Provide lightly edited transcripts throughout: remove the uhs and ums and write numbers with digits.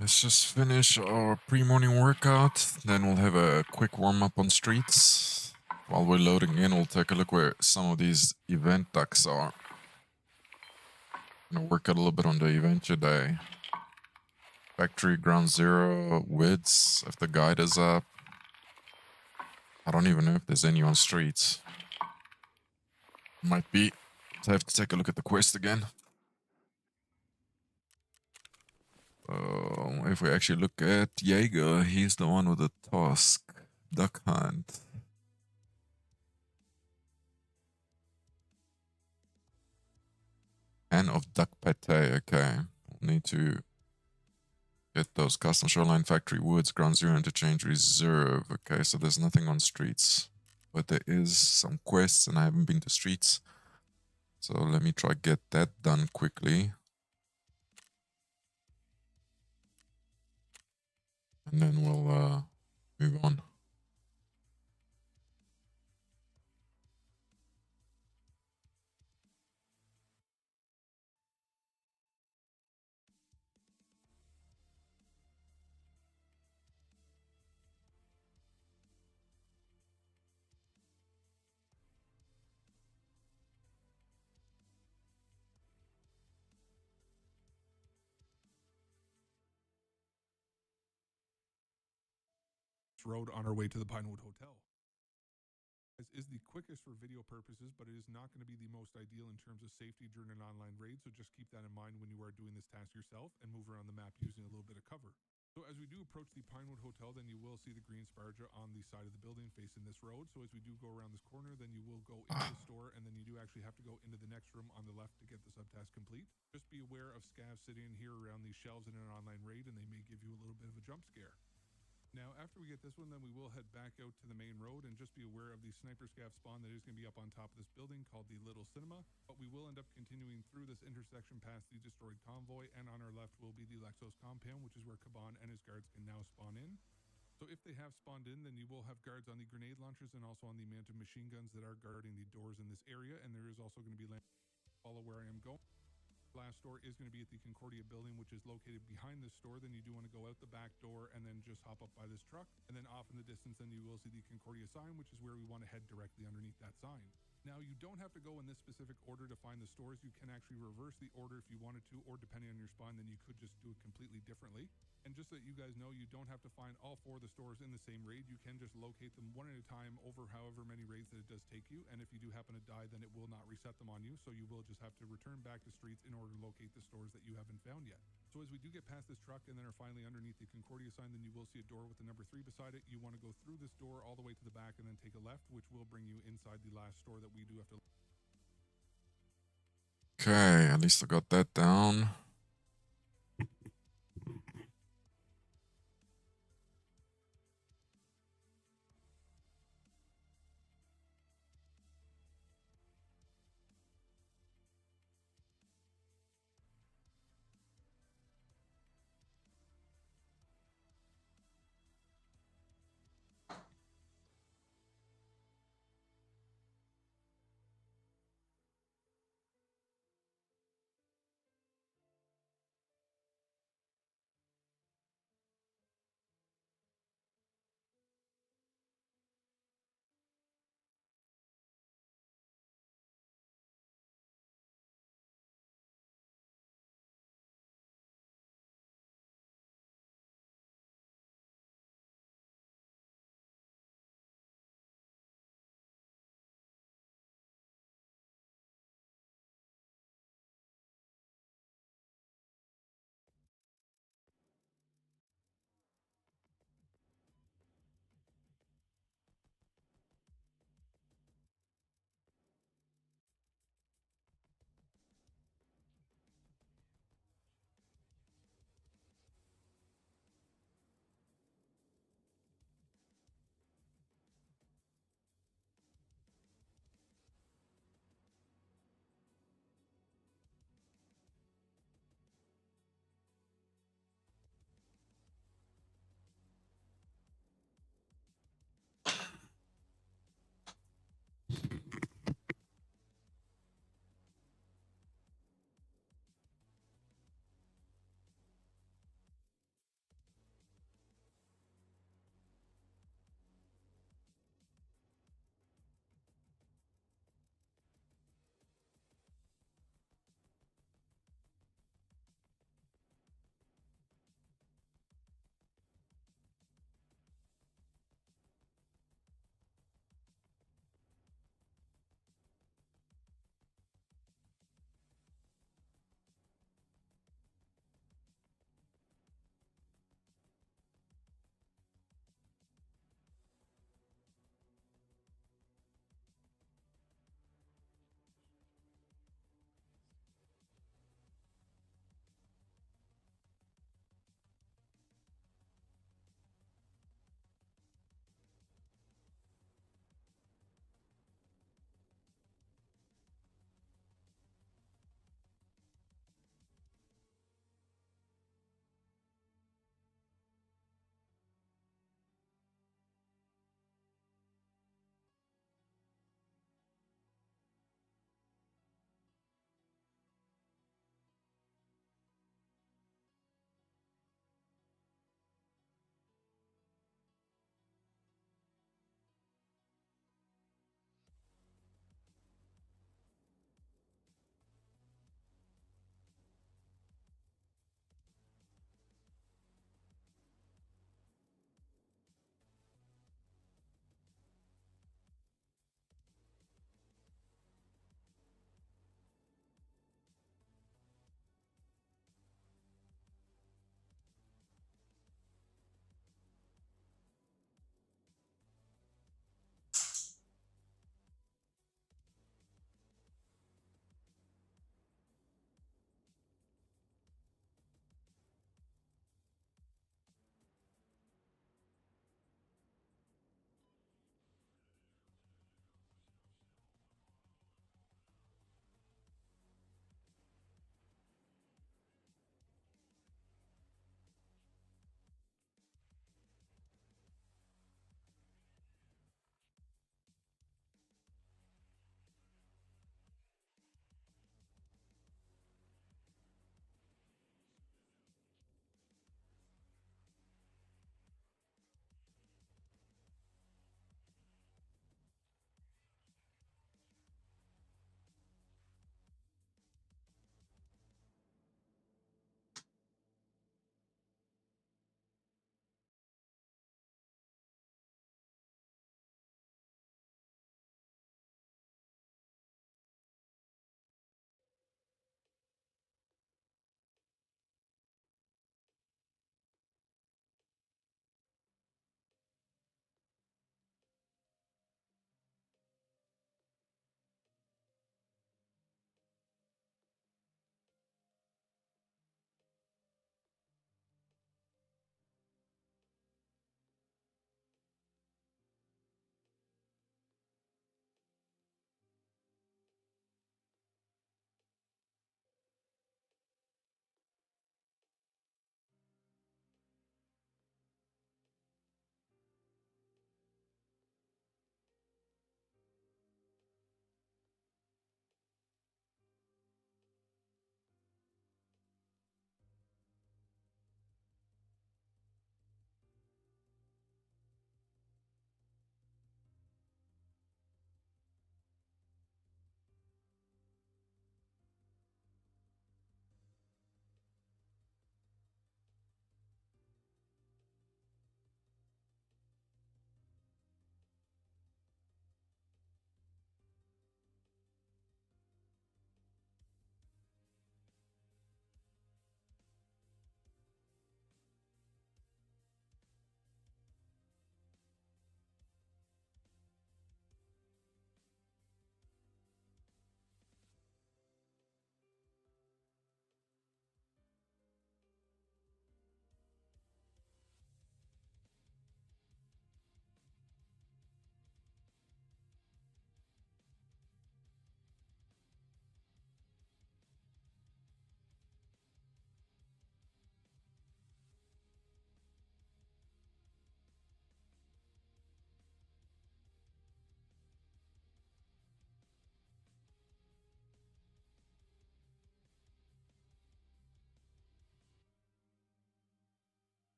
Let's just finish our pre-morning workout, then we'll have a quick warm-up on streets. While we're loading in, we'll take a look where some of these event ducks are. Gonna work out a little bit on the event today. Factory ground zero, Wids, if the guide is up. I don't even know if there's any on streets. Might be. So I have to take a look at the quest again. If we actually look at Jaeger, he's the one with the task. Duck hunt. And of duck pate, okay. We'll need to get those custom shoreline factory woods, ground zero interchange reserve. Okay, so there's nothing on streets. But there is some quests and I haven't been to streets. So let me try get that done quickly. And then we'll move on. Road on our way to the Pinewood Hotel. Is the quickest for video purposes, but it is not going to be the most ideal in terms of safety during an online raid, so just keep that in mind when you are doing this task yourself and move around the map using a little bit of cover. So as we do approach the Pinewood Hotel, then you will see the green sparja on the side of the building facing this road. So as we do go around this corner, then you will go into the store, and then you do actually have to go into the next room on the left to get the subtask complete. Just be aware of scavs sitting here around these shelves in an online raid, and they may give you a little bit of a jump scare. Now, after we get this one, then we will head back out to the main road and just be aware of the sniper scav spawn that is going to be up on top of this building called the Little Cinema. But we will end up continuing through this intersection past the destroyed convoy, and on our left will be the Lexos compound, which is where Kaban and his guards can now spawn in. So if they have spawned in, then you will have guards on the grenade launchers and also on the mounted machine guns that are guarding the doors in this area, and there is also going to be follow where I am going. Last store is going to be at the Concordia building, which is located behind this store. Then you do want to go out the back door and then just hop up by this truck. And then off in the distance, then you will see the Concordia sign, which is where we want to head directly underneath that sign. Now, you don't have to go in this specific order to find the stores. You can actually reverse the order if you wanted to, or depending on your spawn, then you could just do it completely differently. And just so that you guys know, you don't have to find all 4 of the stores in the same raid. You can just locate them one at a time over however many raids that it does take you. And if you do happen to die, then it will not reset them on you. So you will just have to return back to streets in order to locate the stores that you haven't found yet. So as we do get past this truck and then are finally underneath the Concordia sign, then you will see a door with the number 3 beside it. You want to go through this door all the way to the back and then take a left, which will bring you inside the last store that we do have to. Okay, at least I got that down.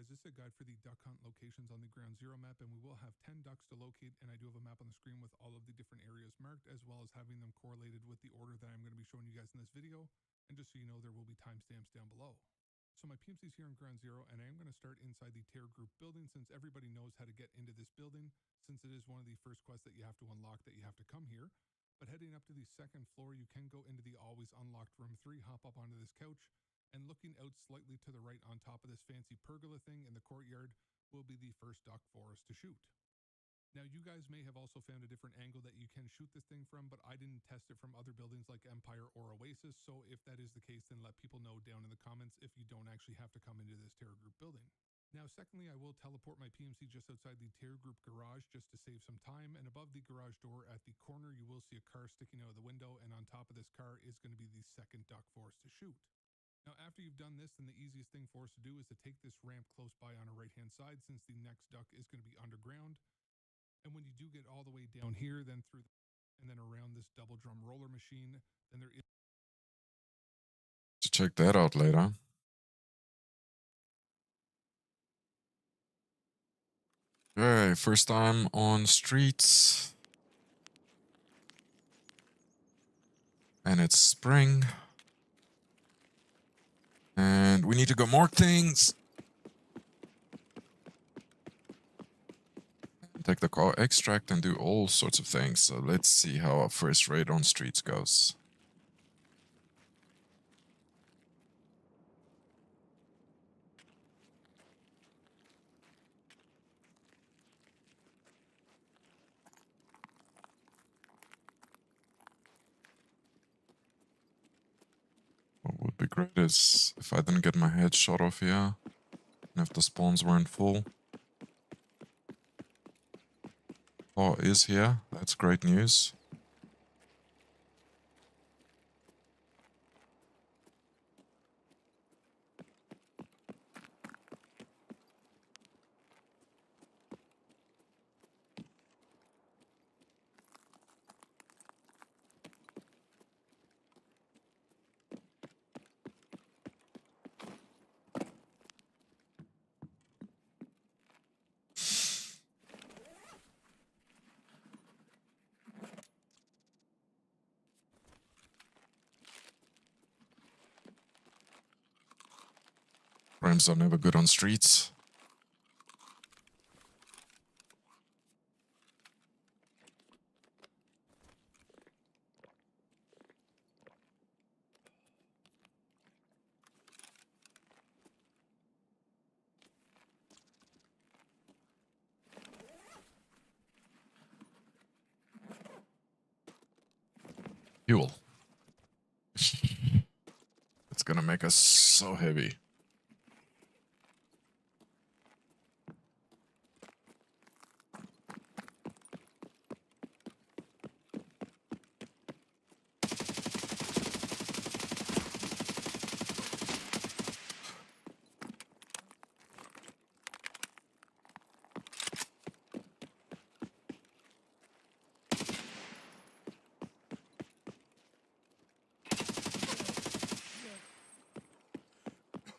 guys, this is a guide for the duck hunt locations on the Ground Zero map, and we will have 10 ducks to locate, and I do have a map on the screen with all of the different areas marked, as well as having them correlated with the order that I'm going to be showing you guys in this video, and just so you know, there will be timestamps down below. So my PMC is here on Ground Zero, and I am going to start inside the Terror Group building, since everybody knows how to get into this building, since it is one of the first quests that you have to unlock, that you have to come here. But heading up to the second floor, you can go into the always unlocked room 3, hop up onto this couch, and looking out slightly to the right on top of this fancy pergola thing in the courtyard will be the first duck for us to shoot. Now, you guys may have also found a different angle that you can shoot this thing from, but I didn't test it from other buildings like Empire or Oasis, so if that is the case, then let people know down in the comments if you don't actually have to come into this Terror Group building. Now, secondly, I will teleport my PMC just outside the Terror Group garage just to save some time, and above the garage door at the corner, you will see a car sticking out of the window, and on top of this car is going to be the second duck for us to shoot. Now, after you've done this, then the easiest thing for us to do is to take this ramp close by on our right-hand side, since the next duck is going to be underground. And when you do get all the way down here, then through and then around this double drum roller machine, then there is... To check that out later. Okay, first time on streets. And it's spring. And we need to go mark things. Take the car extract and do all sorts of things. So let's see how our first raid on streets goes. What would be great is if I didn't get my head shot off here, and if the spawns weren't full. Oh, is here. That's great news. Rams are never good on streets. Fuel. It's gonna make us so heavy.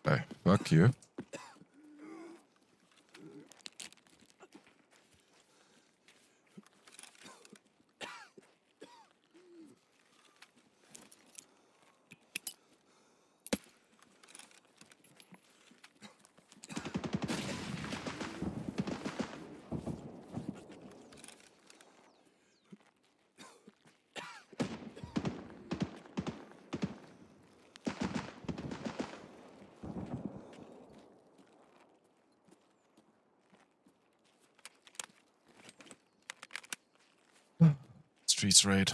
Hey, fuck you. Streets raid.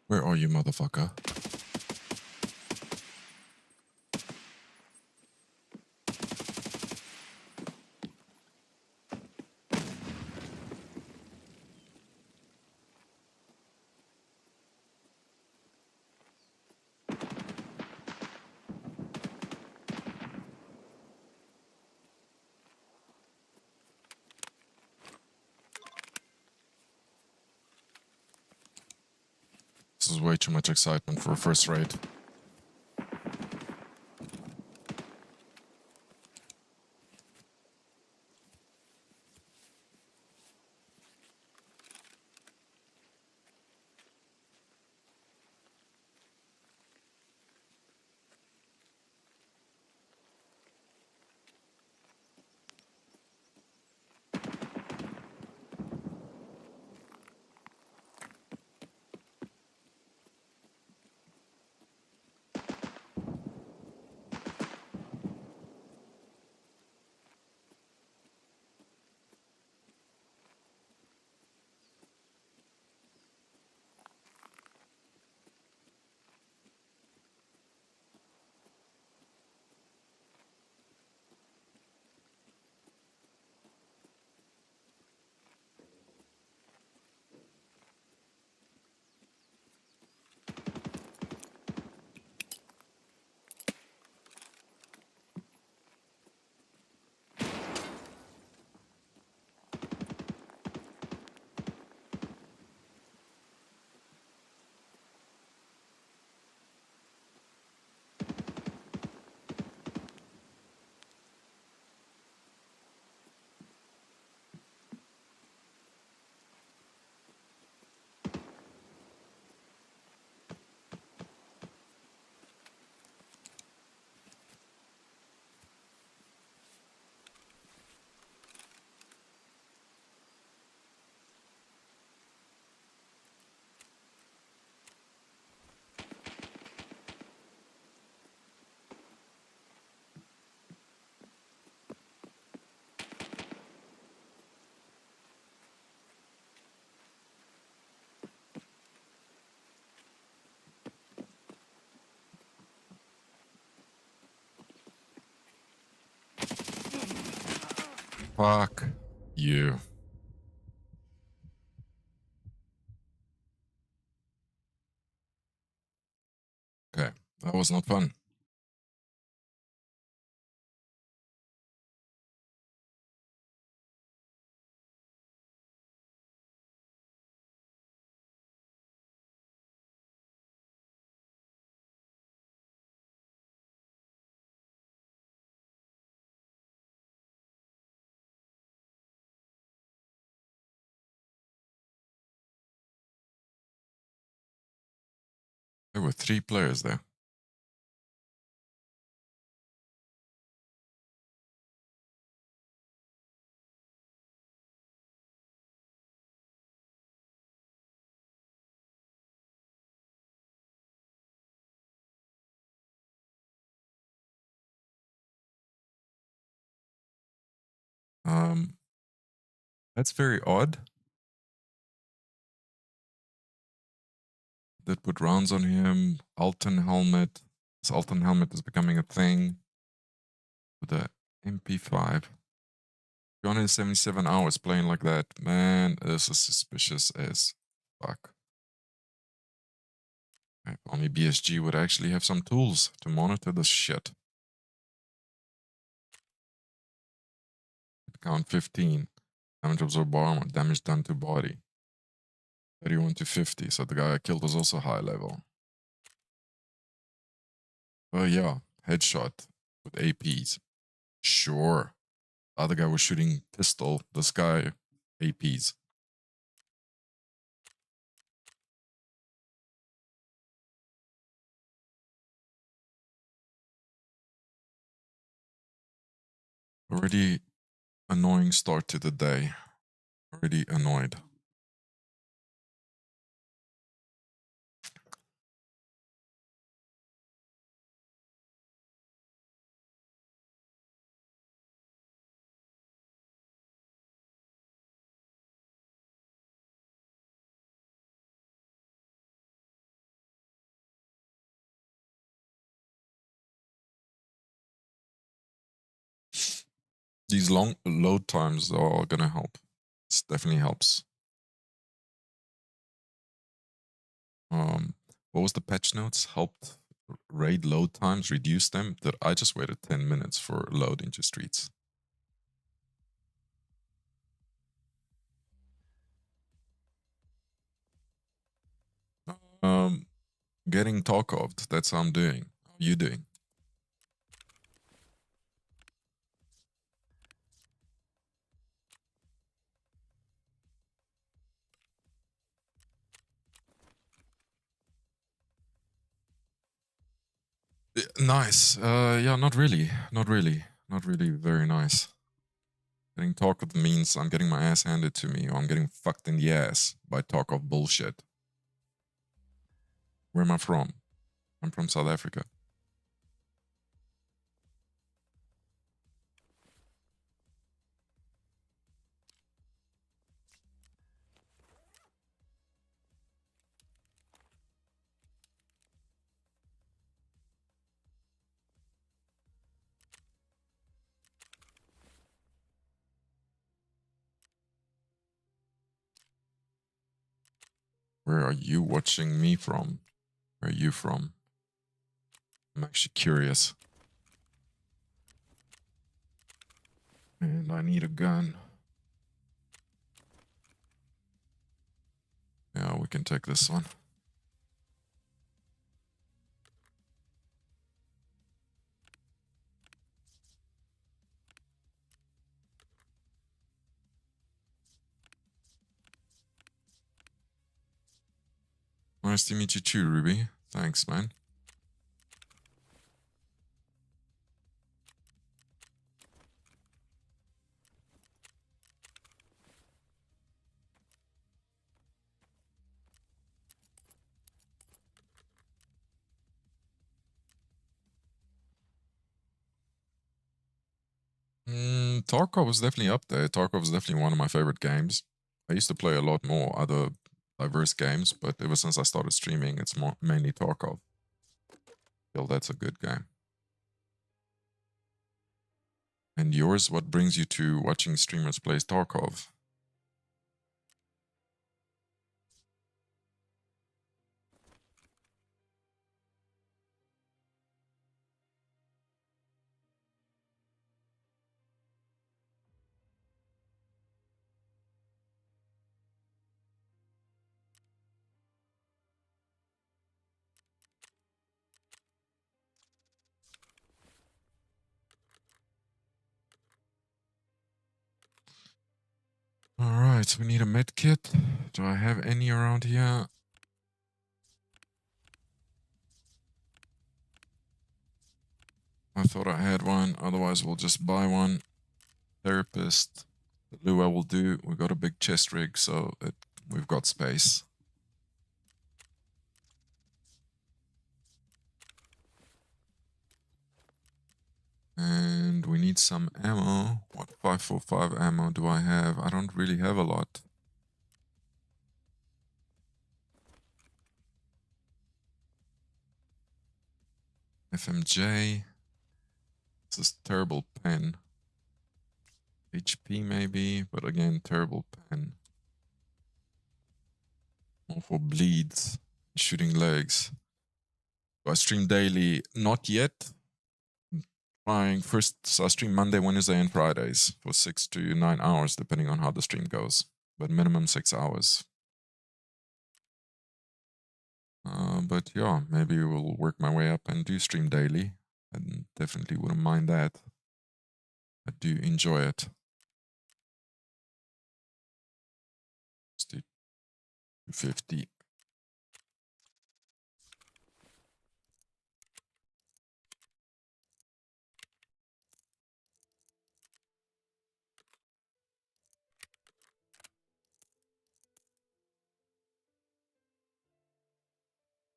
Where are you, motherfucker? This is way too much excitement for a first raid. Fuck you. Okay, that was not fun. There were 3 players there. That's very odd. Did put rounds on him. Alton helmet. This Alton helmet is becoming a thing. With the MP5. 277 hours playing like that. Man, this is suspicious as fuck. If only BSG would actually have some tools to monitor this shit. Count 15. Damage absorbed armor. Damage done to body. 31 to 50. So the guy I killed was also high level. Yeah. Headshot with APs. Sure. The other guy was shooting pistol. This guy, APs. Already annoying start to the day. Already annoyed. These long load times are gonna help. This definitely helps. What was the patch notes? Helped raid load times, reduce them. That I just waited 10 minutes for load into streets. getting Tarkov. That's how I'm doing. How are you doing? Nice. Yeah, not really. Not really. Not really very nice. Getting Tarkov means I'm getting my ass handed to me, or I'm getting fucked in the ass by Tarkov bullshit. Where am I from? I'm from South Africa. Where are you watching me from? Where are you from? I'm actually curious. And I need a gun. Yeah, we can take this one. Nice to meet you too, Ruby. Thanks, man. Tarkov was definitely up there. Tarkov was definitely one of my favorite games. I used to play a lot more other diverse games, but ever since I started streaming, it's more mainly Tarkov. Feel that's a good game. And yours, what brings you to watching streamers play Tarkov? Alright, we need a med kit. Do I have any around here? I thought I had one, otherwise we'll just buy one. Therapist. The Lua will do. We got a big chest rig, so we've got space. And we need some ammo. What 545 ammo do I have? I don't really have a lot. FMJ. This is terrible pen. HP maybe, but again, terrible pen. More for bleeds. Shooting legs. Do I stream daily? Not yet. Trying first, so I stream Monday, Wednesday, and Fridays for 6 to 9 hours, depending on how the stream goes. But minimum 6 hours. But yeah, maybe we'll work my way up and do stream daily. I definitely wouldn't mind that. I do enjoy it. 250.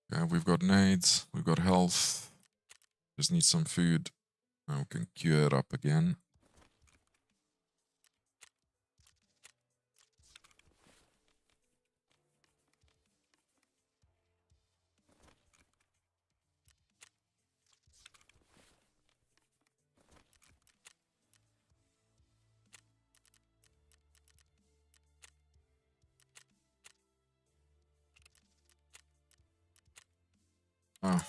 Yeah, we've got nades, we've got health. Just need some food. Now we can queue it up again. Ah,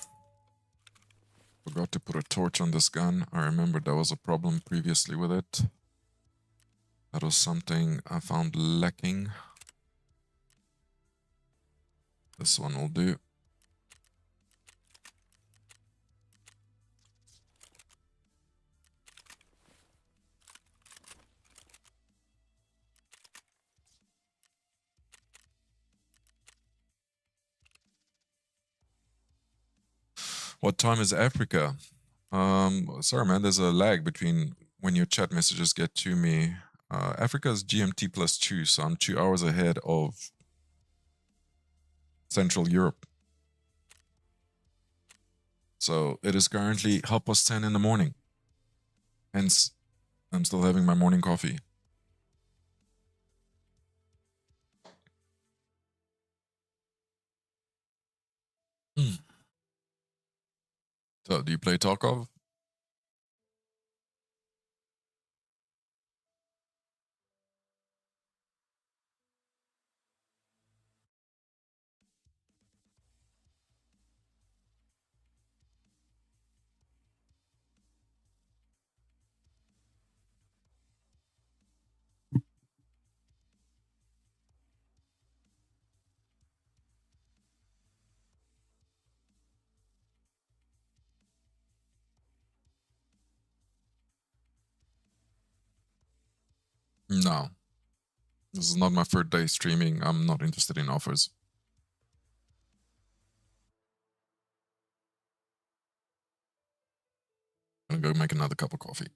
forgot to put a torch on this gun. I remember there was a problem previously with it. That was something I found lacking. This one will do. What time is Africa? Sorry, man. There's a lag between when your chat messages get to me. Africa's GMT +2, so I'm 2 hours ahead of Central Europe. So it is currently 10:30 in the morning. Hence, I'm still having my morning coffee. So, do you play Tarkov? No. This is not my third day streaming. I'm not interested in offers. I'm gonna go make another cup of coffee.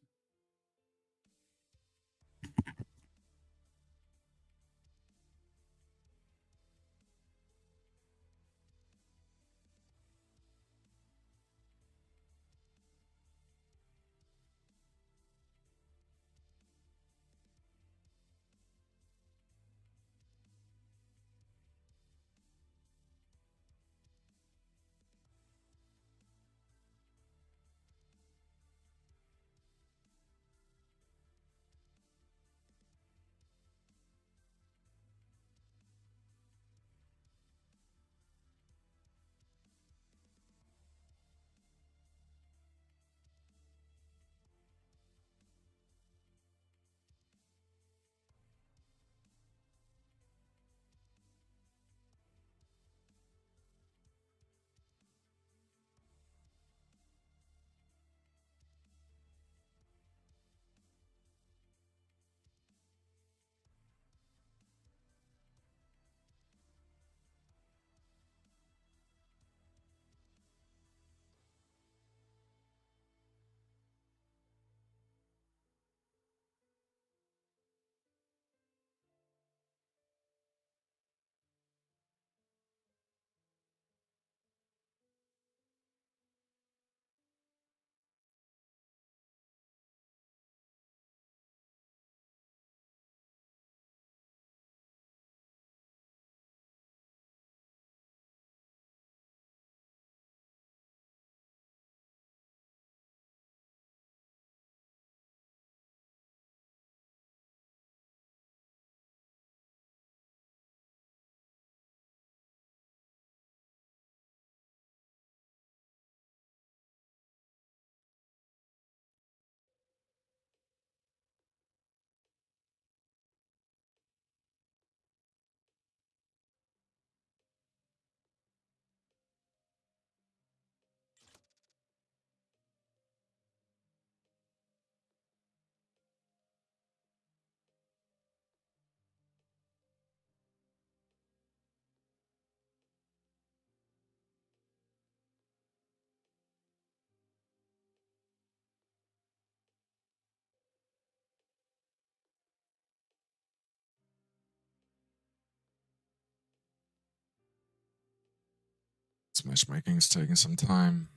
This matchmaking is taking some time.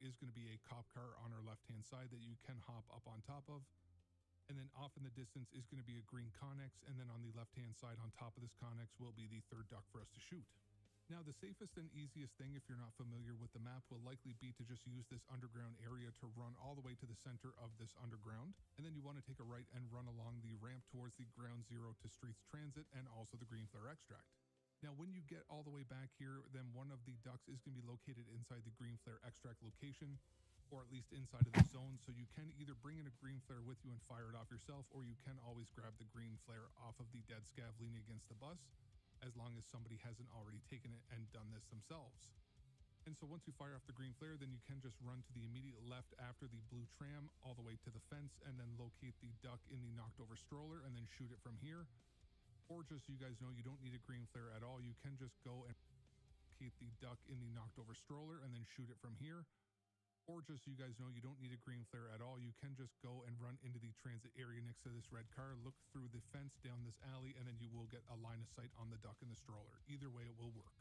Is going to be a cop car on our left-hand side that you can hop up on top of. And then off in the distance is going to be a green Connex, and then on the left-hand side on top of this Connex will be the third duck for us to shoot. Now, the safest and easiest thing, if you're not familiar with the map, will likely be to just use this underground area to run all the way to the center of this underground. And then you want to take a right and run along the ramp towards the ground zero to streets transit and also the green flare extract. Now, when you get all the way back here, then one of the ducks is going to be located inside the green flare extract location, or at least inside of the zone. So you can either bring in a green flare with you and fire it off yourself, or you can always grab the green flare off of the dead scav leaning against the bus, as long as somebody hasn't already taken it and done this themselves. And so once you fire off the green flare, then you can just run to the immediate left after the blue tram all the way to the fence, and then locate the duck in the knocked over stroller and then shoot it from here. Or just so you guys know, you don't need a green flare at all. You can just go and locate the duck in the knocked over stroller and then shoot it from here. Or just so you guys know, you don't need a green flare at all. You can just go and run into the transit area next to this red car, look through the fence down this alley, and then you will get a line of sight on the duck in the stroller. Either way, it will work.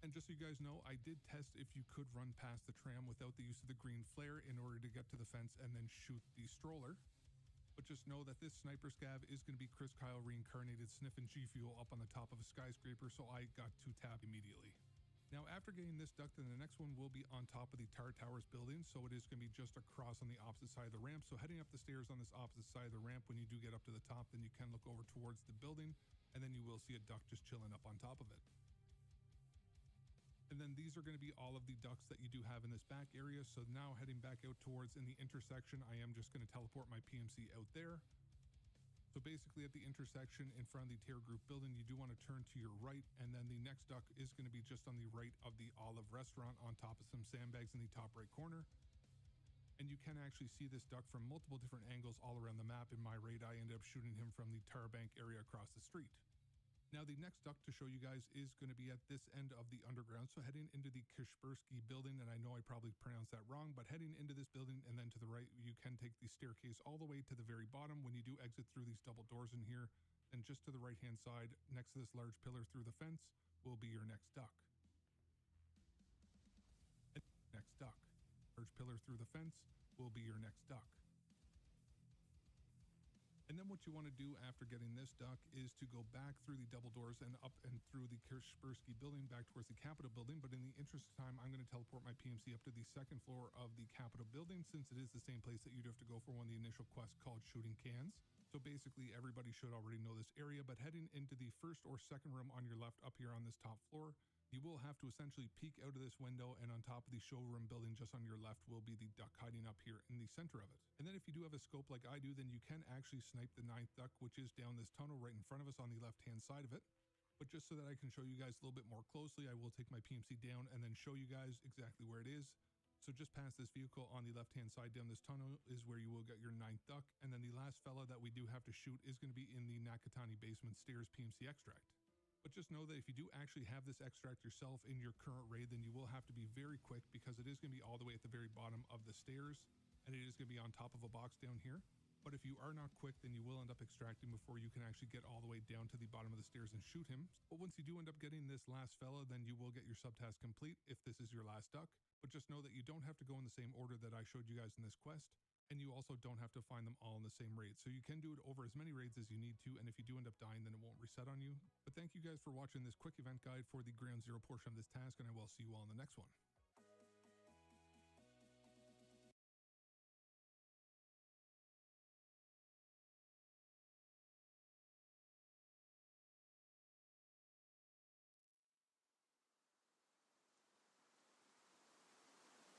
And just so you guys know, I did test if you could run past the tram without the use of the green flare in order to get to the fence and then shoot the stroller. But just know that this sniper scav is going to be Chris Kyle reincarnated sniffing G Fuel up on the top of a skyscraper, so I got to tab immediately. Now, after getting this duck, then the next one will be on top of the Tar Towers building, so it is going to be just across on the opposite side of the ramp. So heading up the stairs on this opposite side of the ramp, when you do get up to the top, then you can look over towards the building, and then you will see a duck just chilling up on top of it. And then these are going to be all of the ducks that you do have in this back area. So now heading back out towards in the intersection, I am just going to teleport my PMC out there. So basically at the intersection in front of the Terror Group building, you do want to turn to your right, and then the next duck is going to be just on the right of the Olive Restaurant on top of some sandbags in the top right corner. And you can actually see this duck from multiple different angles all around the map. In my raid, I ended up shooting him from the Tar Bank area across the street. Now, the next duck to show you guys is going to be at this end of the underground. So heading into the Kaspersky building, and I know I probably pronounced that wrong, but heading into this building and then to the right, you can take the staircase all the way to the very bottom. When you do exit through these double doors in here, then just to the right-hand side, next to this large pillar through the fence, will be your next duck. Next duck. Large pillar through the fence will be your next duck. And then what you want to do after getting this duck is to go back through the double doors and up and through the Kaspersky building back towards the Capitol building. But in the interest of time, I'm going to teleport my PMC up to the second floor of the Capitol building, since it is the same place that you'd have to go for one of the initial quests called Shooting Cans. So basically everybody should already know this area, but heading into the first or second room on your left up here on this top floor, you will have to essentially peek out of this window, and on top of the showroom building just on your left will be the duck hiding up here in the center of it. And then if you do have a scope like I do, then you can actually snipe the 9th duck, which is down this tunnel right in front of us on the left-hand side of it. But just so that I can show you guys a little bit more closely, I will take my PMC down and then show you guys exactly where it is. So just past this vehicle on the left-hand side down this tunnel is where you will get your 9th duck. And then the last fella that we do have to shoot is going to be in the Nakatani basement stairs PMC extract. But just know that if you do actually have this extract yourself in your current raid, then you will have to be very quick, because it is going to be all the way at the very bottom of the stairs, and it is going to be on top of a box down here. But if you are not quick, then you will end up extracting before you can actually get all the way down to the bottom of the stairs and shoot him. But once you do end up getting this last fella, then you will get your subtask complete if this is your last duck. But just know that you don't have to go in the same order that I showed you guys in this quest, and you also don't have to find them all in the same raid. So you can do it over as many raids as you need to, and if you do end up dying, then it won't reset on you. But thank you guys for watching this quick event guide for the Ground Zero portion of this task, and I will see you all in the next one.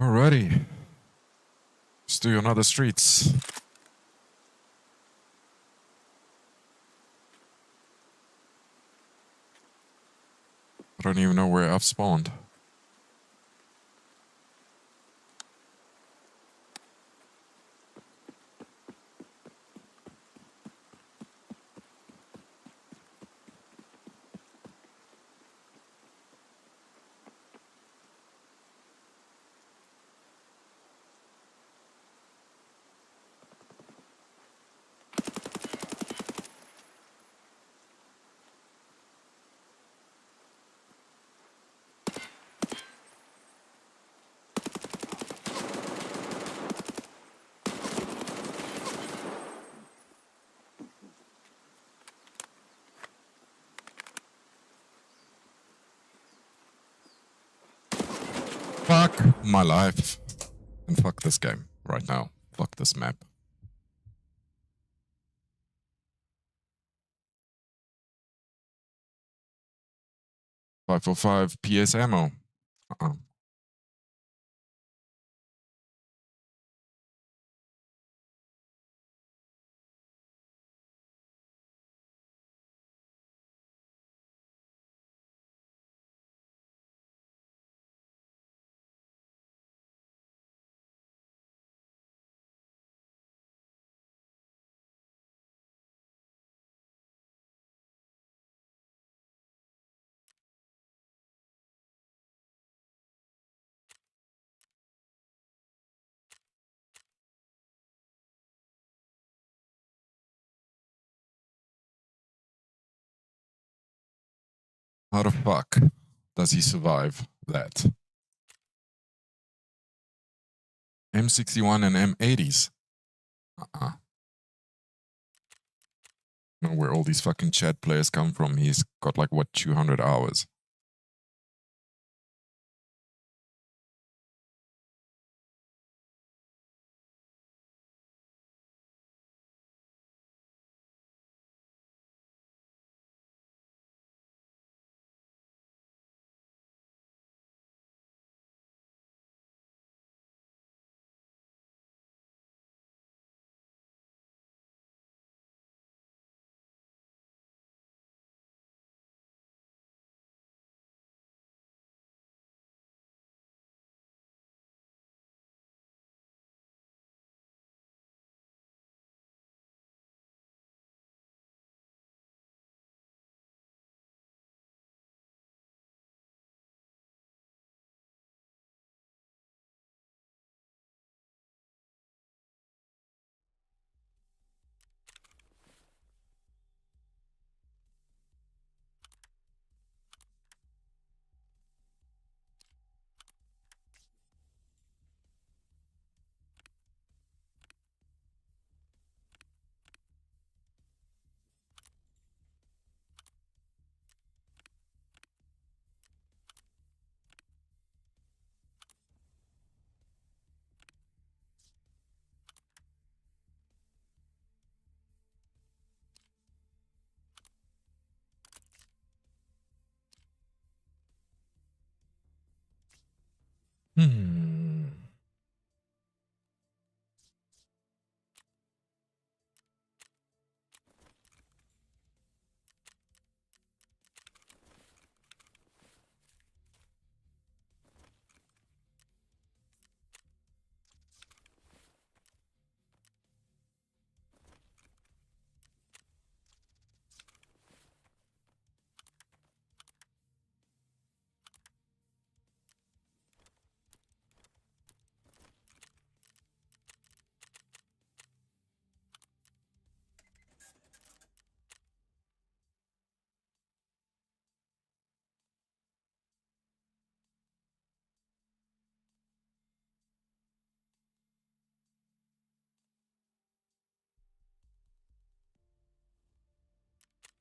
Alrighty. Let's do another streets. I don't even know where I've spawned. Fuck my life. And fuck this game right now. Fuck this map. 545 PS ammo. How the fuck does he survive that? M61 and M80s. Know where all these fucking chat players come from. He's got like, what, 200 hours?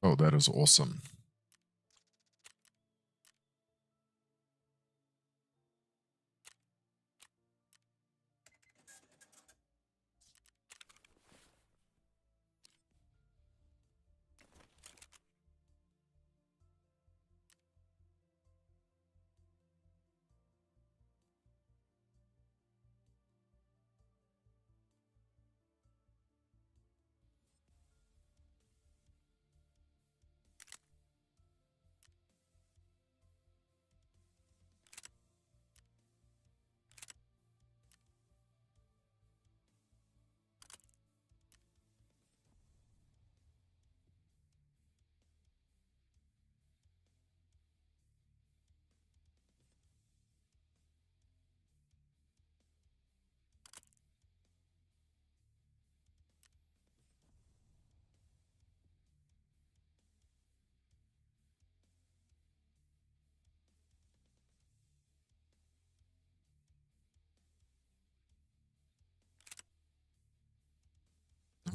Oh, that is awesome.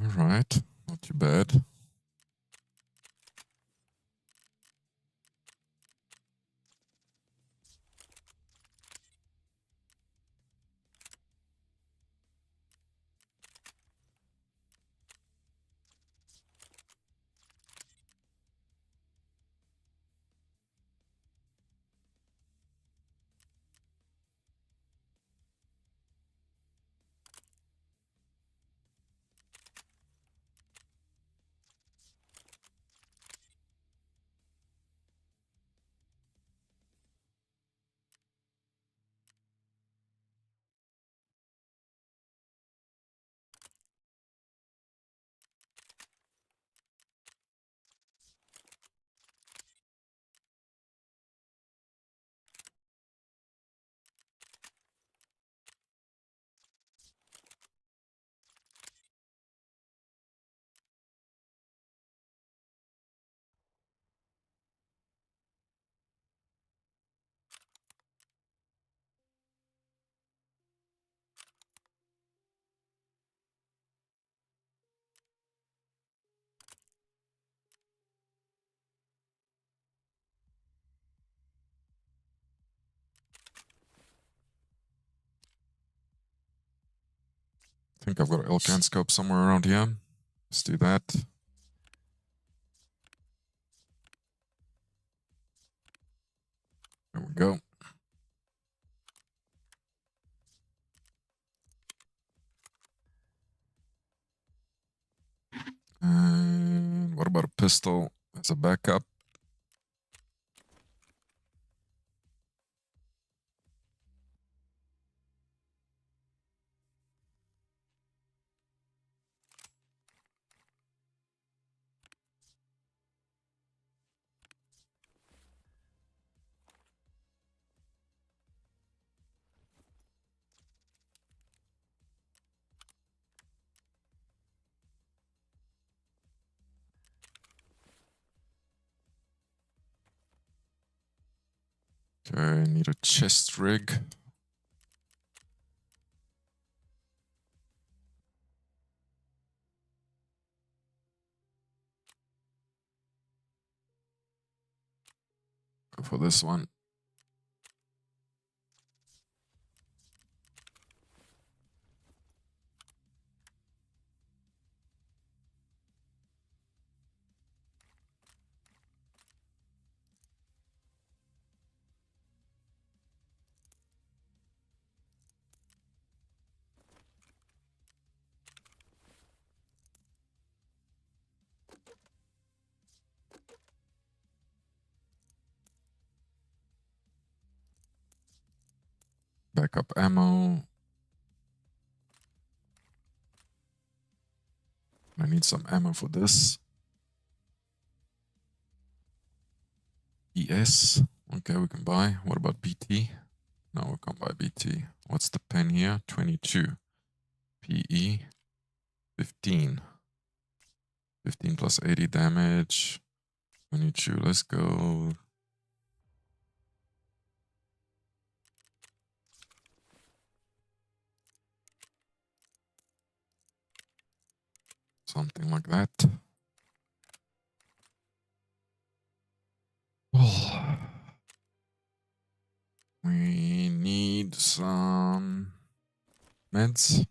All right, not too bad. think I've got an Elcan scope somewhere around here. Let's do that. There we go. And what about a pistol as a backup? Okay, need a chest rig. Go for this one. Backup ammo. I need some ammo for this. ES. Okay, we can buy. What about BT? No, we can't buy BT. What's the pen here? 22. PE. 15. 15 plus 80 damage. 22. Let's go. Something like that. Oh. We need some meds.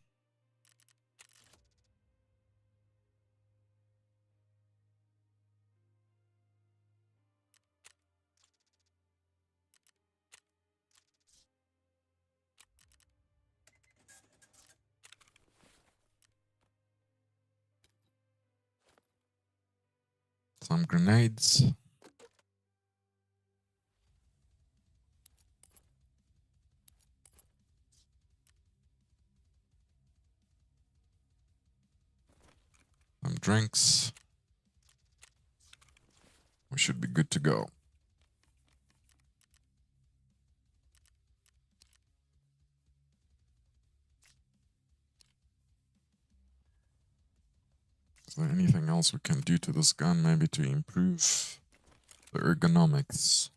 Some grenades. Some drinks. We should be good to go. Is there anything else we can do to this gun, maybe to improve the ergonomics?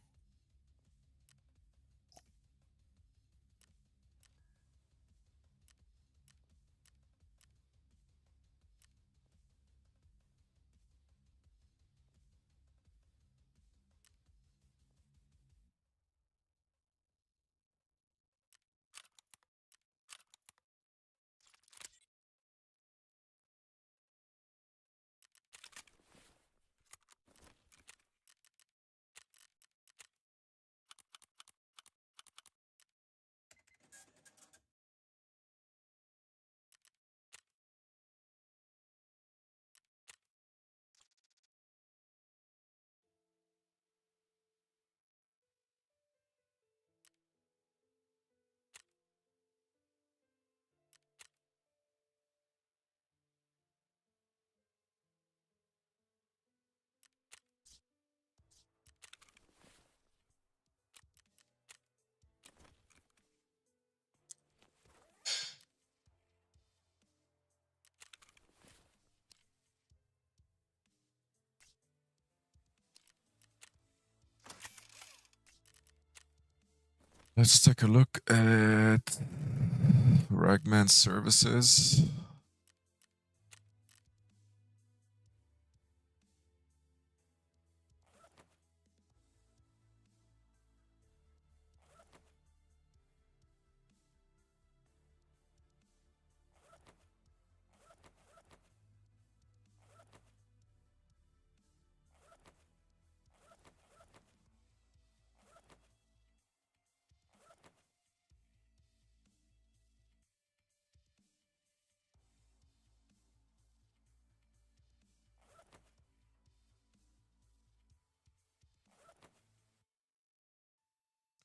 Let's take a look at Ragman services.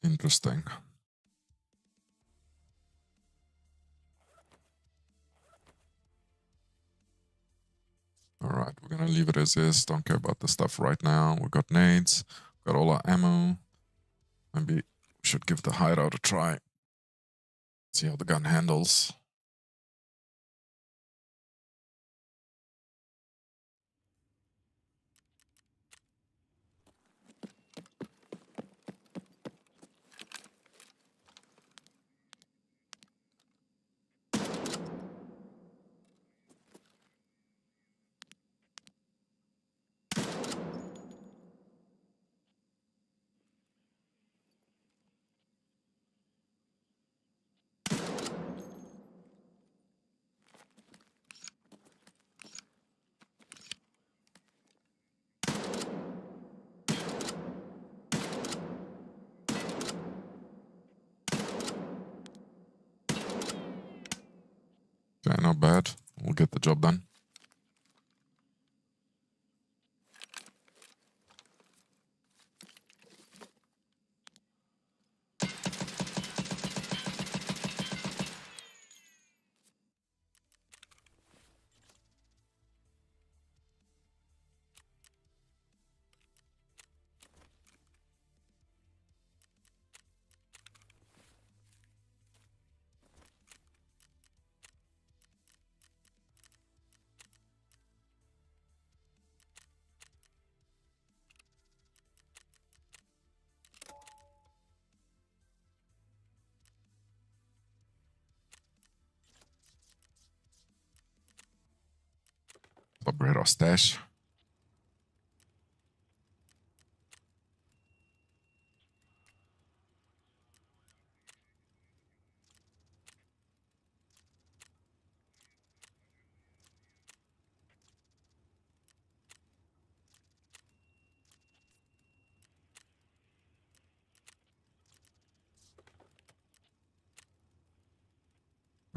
Interesting. Alright, we're gonna leave it as is. Don't care about the stuff right now. We got nades, got all our ammo. Maybe we should give the hideout a try. See how the gun handles. Okay, not bad. We'll get the job done. Upgrade our stash.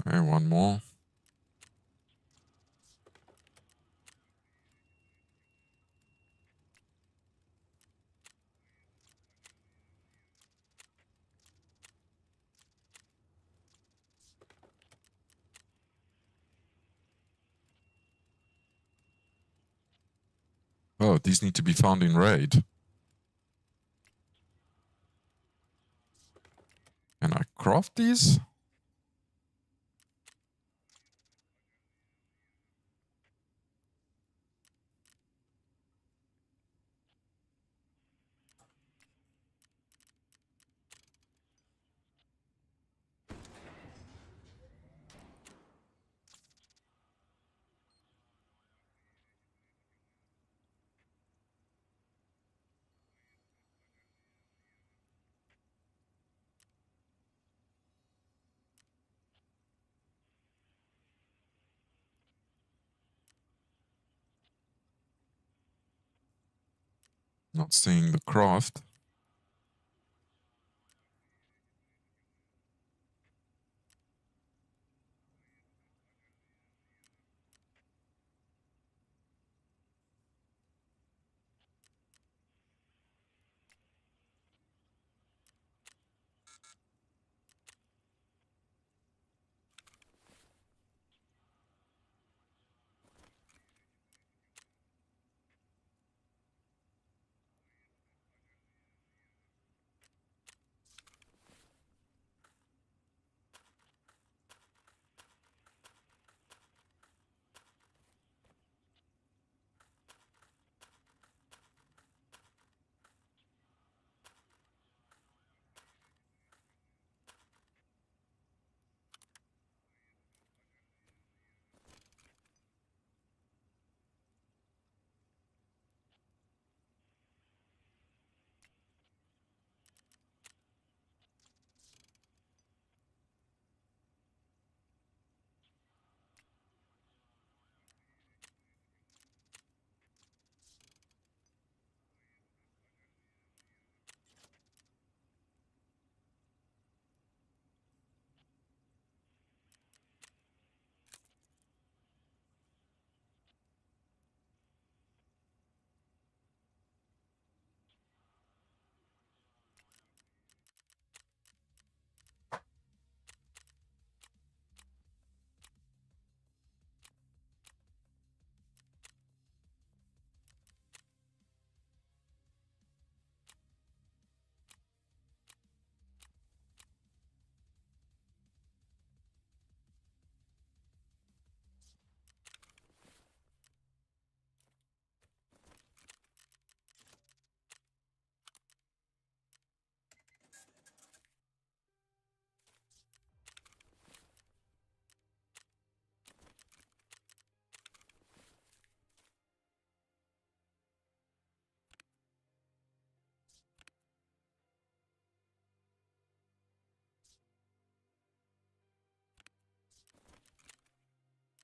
Okay, one more. Oh, these need to be found in raid. Can I craft these? Not seeing the craft.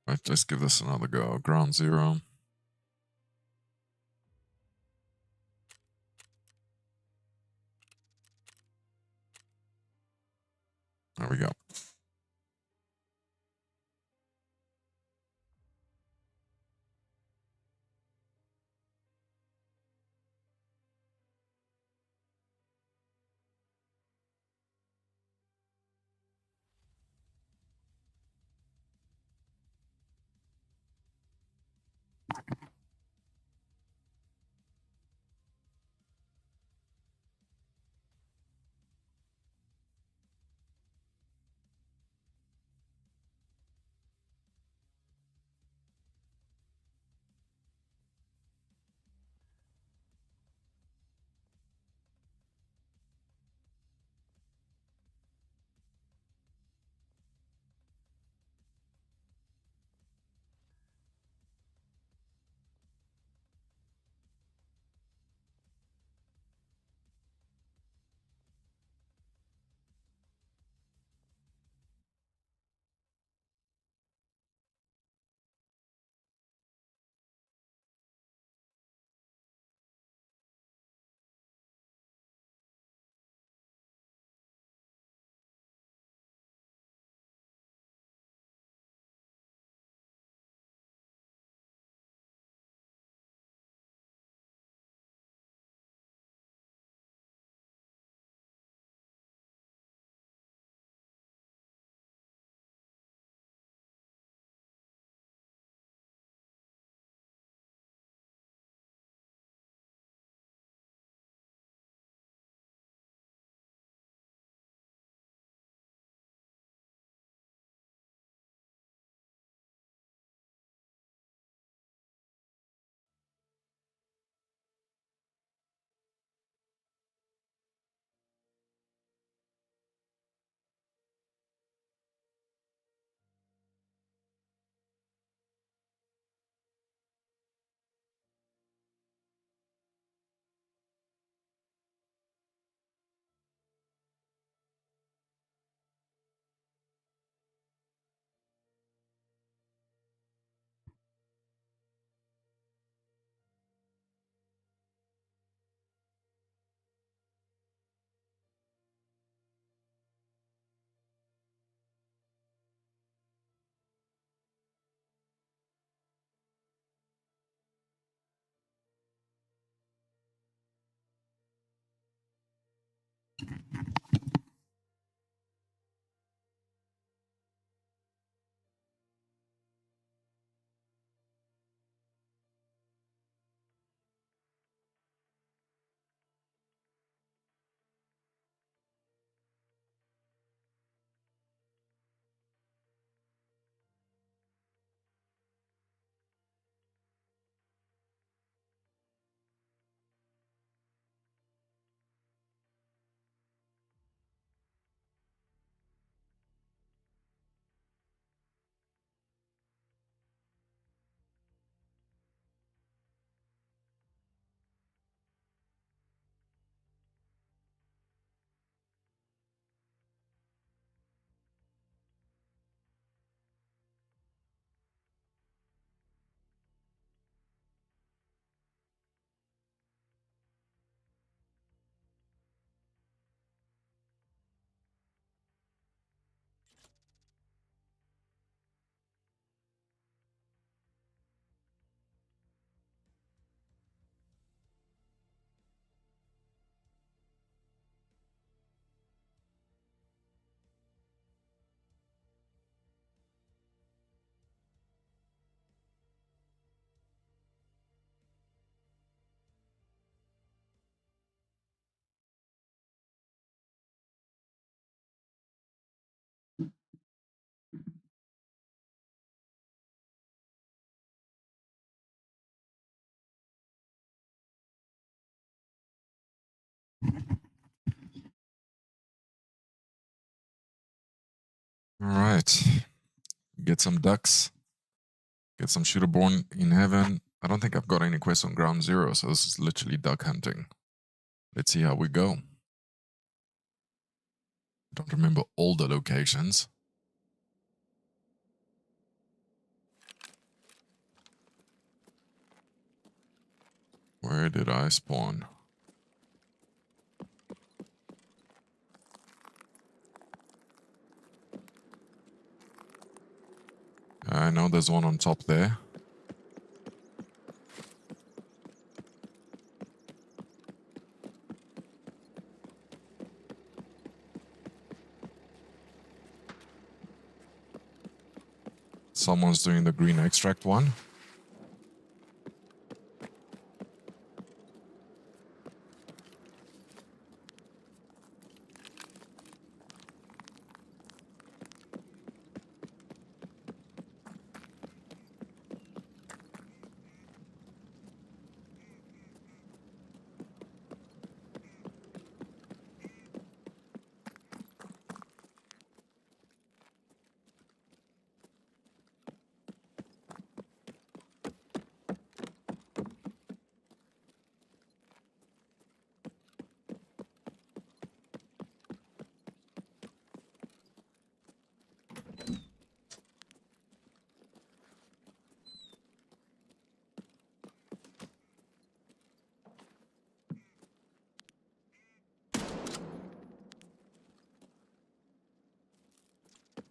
Right, let's give this another go. Ground zero. There we go. All right. Get some ducks. Get some shooter born in heaven. I don't think I've got any quests on ground zero, so this is literally duck hunting. Let's see how we go. Don't remember all the locations. Where did I spawn? I know there's one on top there. Someone's doing the green extract one.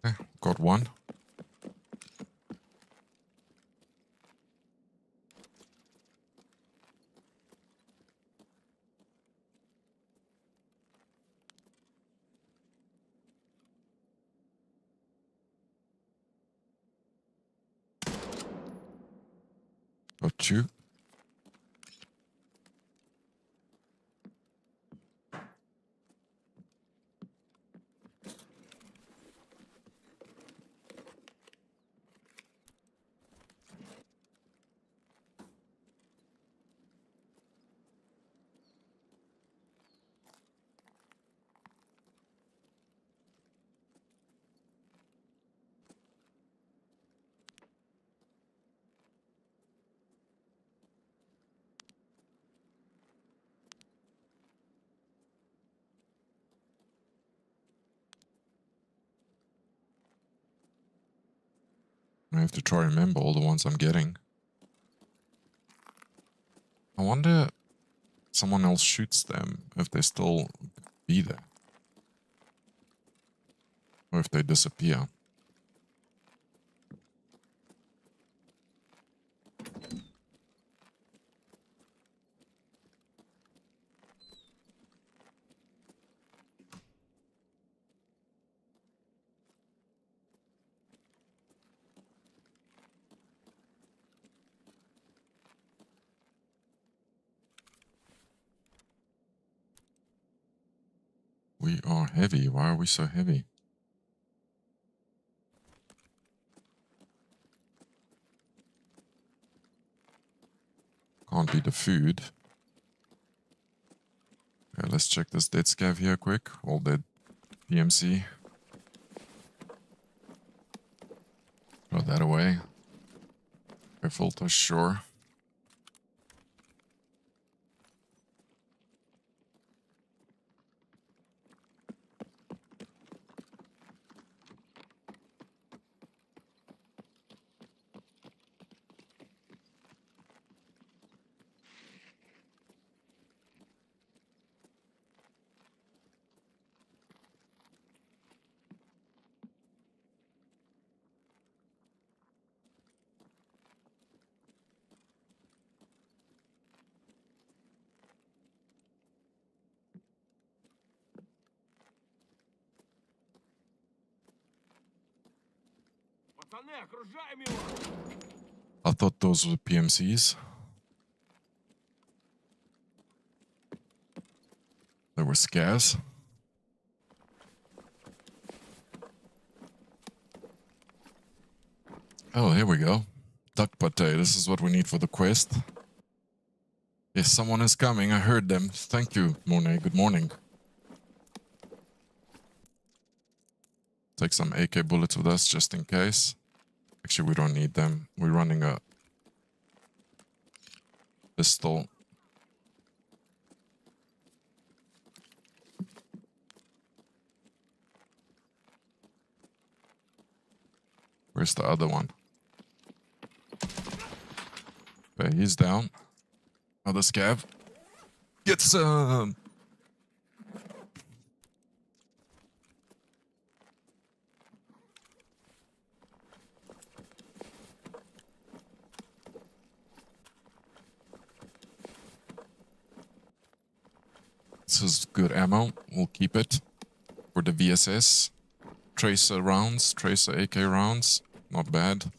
Okay, got one. Got you. I have to try and remember all the ones I'm getting. I wonder if someone else shoots them, if they still be there. Or if they disappear. We are heavy. Why are we so heavy? Can't be the food. Okay, let's check this dead scav here quick. All dead PMC. Throw that away. Okay, filter, sure. I thought those were PMCs. They were scarce. Oh, here we go. Duck pate. This is what we need for the quest. Yes, someone is coming. I heard them. Thank you, Monet. Good morning. Take some AK bullets with us just in case. Actually, we don't need them. We're running a pistol. Where's the other one? Okay, he's down. Another scav. Get some! This is good ammo. We'll keep it for the VSS. Tracer rounds, Tracer AK rounds. Not bad.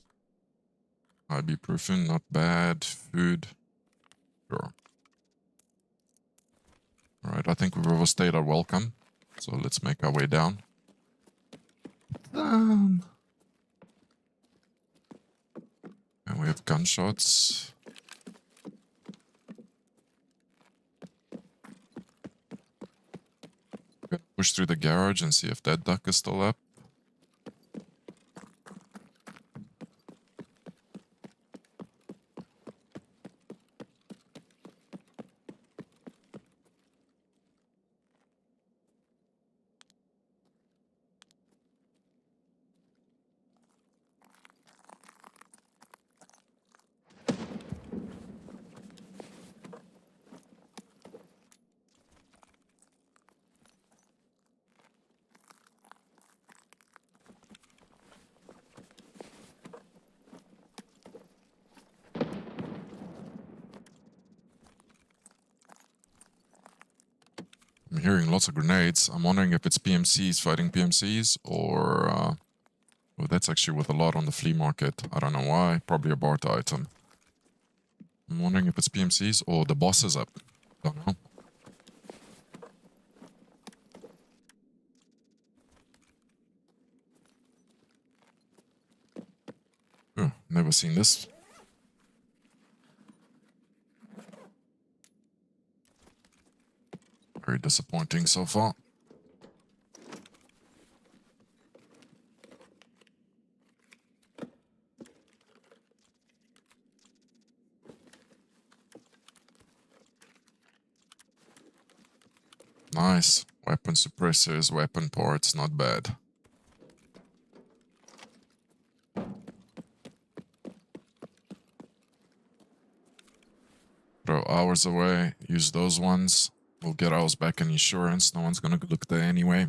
Ibuprofen, not bad. Food. Sure. Alright, I think we've overstayed our welcome. So let's make our way down. And we have gunshots. Gonna push through the garage and see if that duck is still up. I'm hearing lots of grenades. I'm wondering if it's PMCs fighting PMCs or... well, that's actually worth a lot on the flea market. I don't know why. Probably a barter item. I'm wondering if it's PMCs or the boss is up. Don't know. Oh, never seen this. Very disappointing so far. Nice. Weapon suppressors, weapon parts, not bad. Throw ours away, use those ones. We'll get ours back in insurance. No one's gonna look there anyway.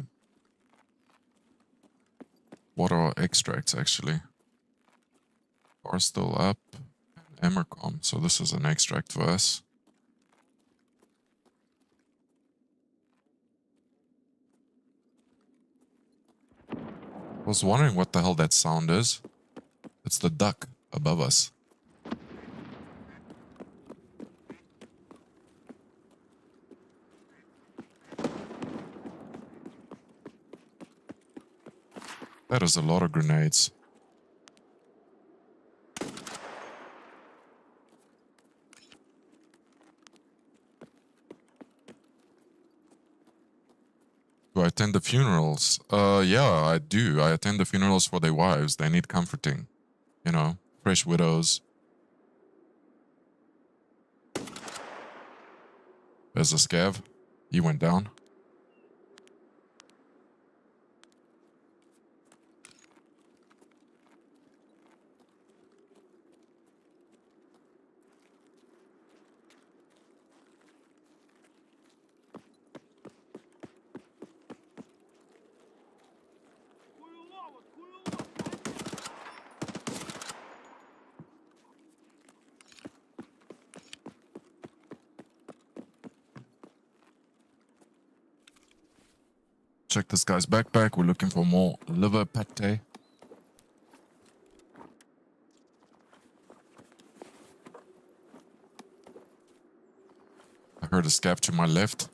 What are our extracts actually? Are still up. Emercom, so this is an extract for us. I was wondering what the hell that sound is. It's the duck above us. That is a lot of grenades. Do I attend the funerals? Yeah, I do. I attend the funerals for their wives. They need comforting. You know, fresh widows. There's a scav. He went down. Check this guy's backpack. We're looking for more liver pate. I heard a scav to my left.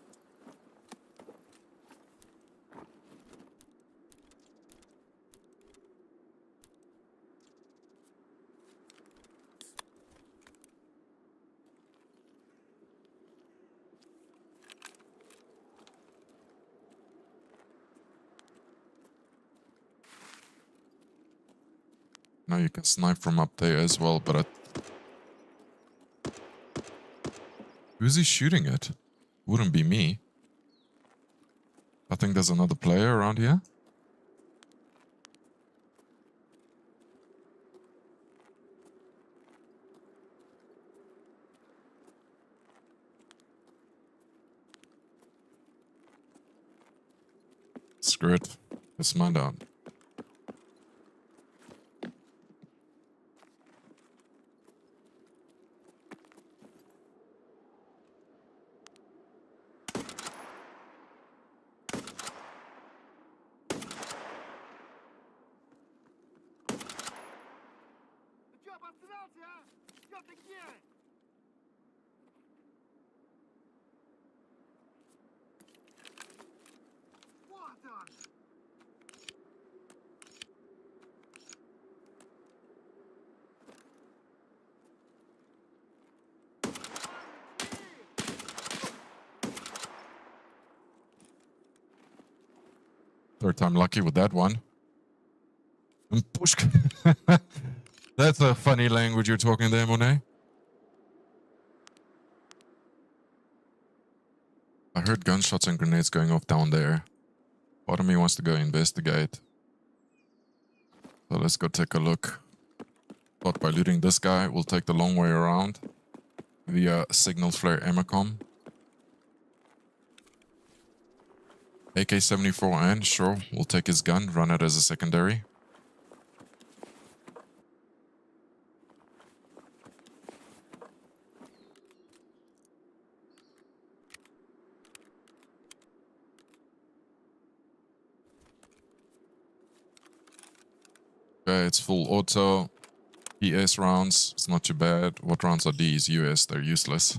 Now you can snipe from up there as well, but who's he shooting at? Wouldn't be me. I think there's another player around here. Screw it. It's my down. Third time lucky with that one. Pushka. That's a funny language you're talking there, Monet. I heard gunshots and grenades going off down there. Part of me wants to go investigate. So let's go take a look. Thought by looting this guy, we'll take the long way around via signal flare Emacom. AK-74N, sure, we'll take his gun, run it as a secondary. Okay, it's full auto. PS rounds, it's not too bad. What rounds are these? US, they're useless.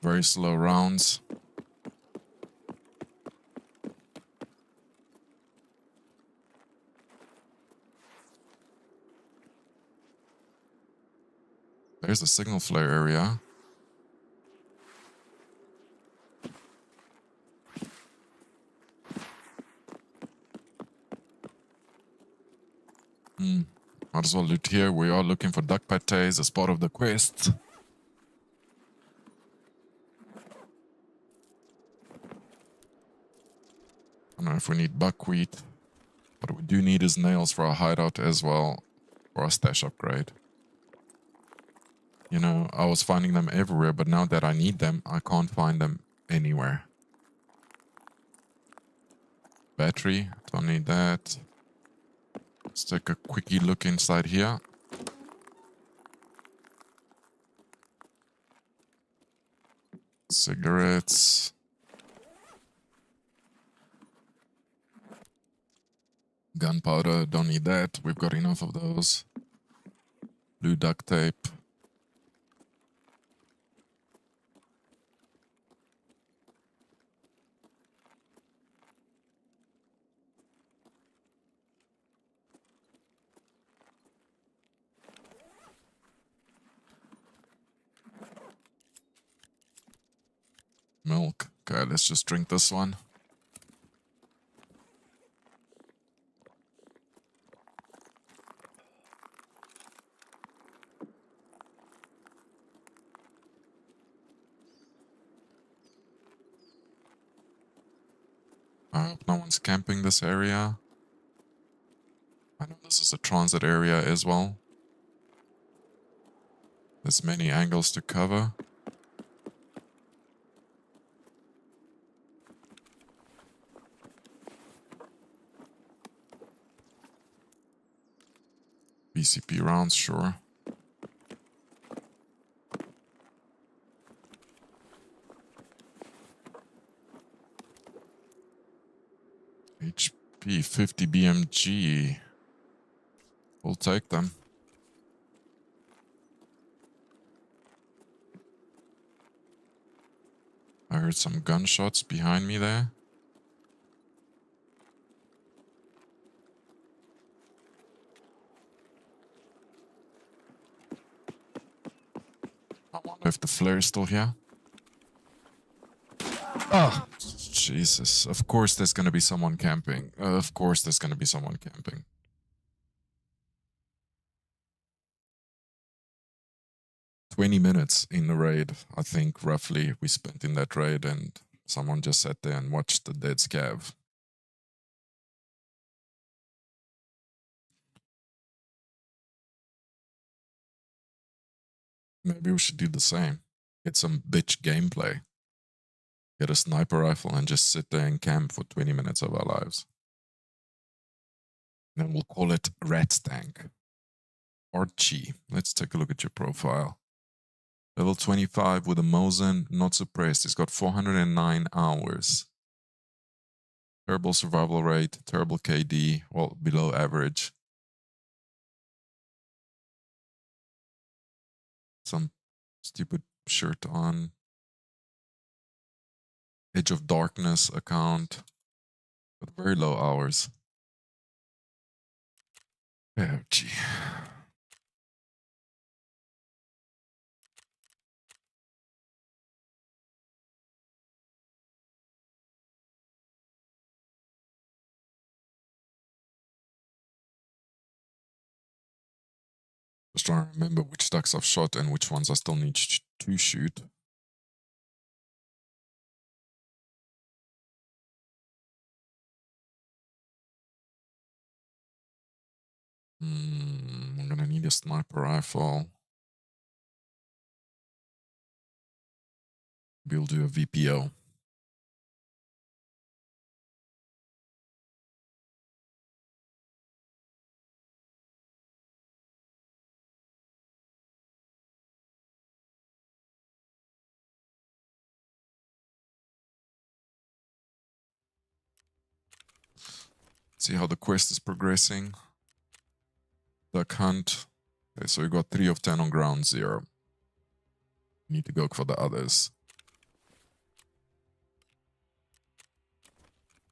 Very slow rounds. There's the signal flare area. Might as well loot here. We are looking for duck pates as part of the quest. I don't know if we need buckwheat. What we do need is nails for our hideout as well. For our stash upgrade. You know, I was finding them everywhere, but now that I need them, I can't find them anywhere. Battery, don't need that. Let's take a quickie look inside here. Cigarettes. Gunpowder, don't need that. We've got enough of those. Blue duct tape. Milk. Okay, let's just drink this one. I hope no one's camping this area. I know this is a transit area as well. There's many angles to cover. BCP rounds, sure. HP 50 BMG. We'll take them. I heard some gunshots behind me there. I wonder if the flare is still here. Oh, Jesus. Of course there's gonna be someone camping. Of course there's gonna be someone camping. $20 in the raid, I think, roughly, we spent in that raid, and someone just sat there and watched the dead scav. Maybe we should do the same. Get some bitch gameplay. get a sniper rifle and just sit there and camp for 20 minutes of our lives. Then we'll call it Rat Tank. Archie, let's take a look at your profile. Level 25 with a Mosin, not suppressed. He's got 409 hours. Terrible survival rate, terrible KD, well, below average. Some stupid shirt on. Edge of Darkness account, with very low hours. Oh, gee. Just trying to remember which stacks I've shot and which ones I still need to shoot. I'm gonna need a sniper rifle. We'll do a VPO. See how the quest is progressing. Duck hunt. Okay, so we got 3 of 10 on ground 0. Need to go for the others.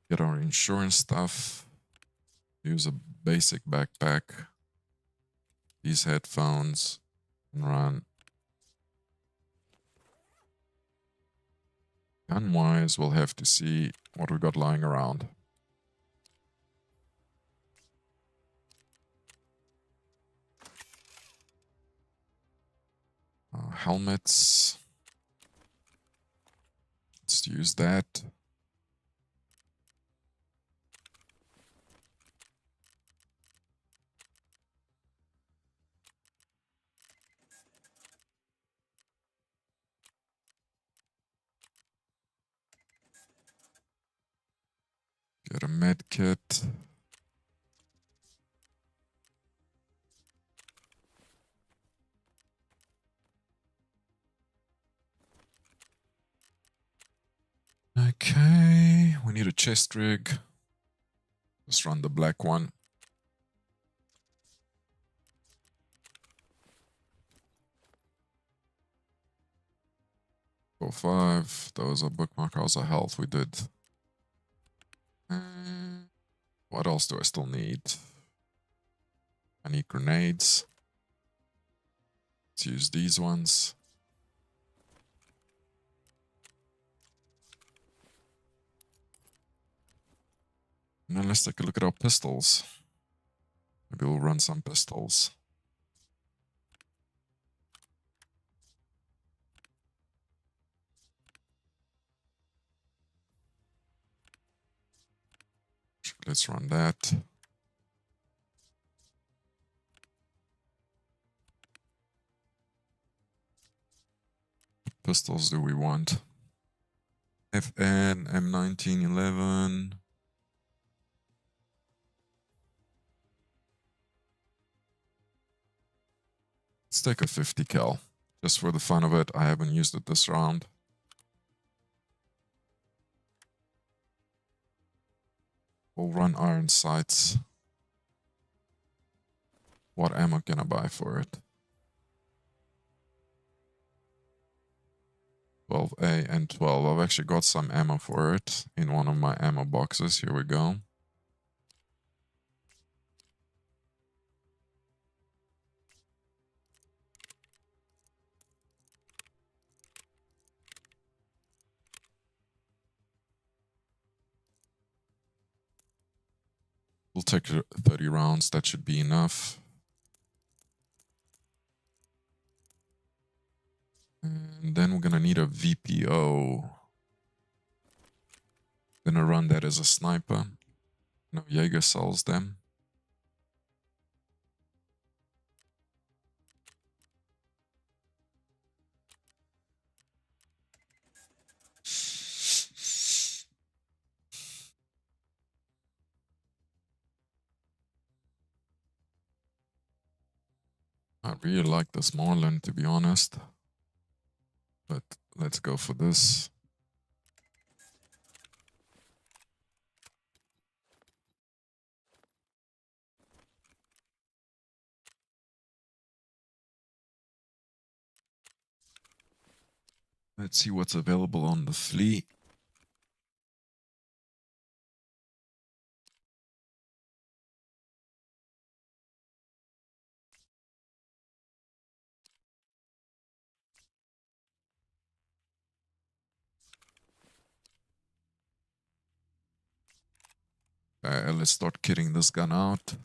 Get our insurance stuff. Use a basic backpack. These headphones. And run. Gun-wise, we'll have to see what we got lying around. Helmets. Let's use that. Get a med kit. Okay, we need a chest rig. Let's run the black one. Go 5. Those are bookmark. How's our health? We did. What else do I still need? I need grenades. Let's use these ones. And then let's take a look at our pistols. Maybe we'll run some pistols. Let's run that. What pistols do we want? FN, M1911. Let's take a 50 cal. Just for the fun of it, I haven't used it this round. We'll run iron sights. What ammo can I buy for it? 12A and 12. I've actually got some ammo for it in one of my ammo boxes. Here we go. We'll take 30 rounds. That should be enough. And then we're gonna need a VPO. Gonna run that as a sniper. No, Jaeger sells them. I really like this Marlin, to be honest. But let's go for this. Let's see what's available on the flea. Let's start kitting this gun out.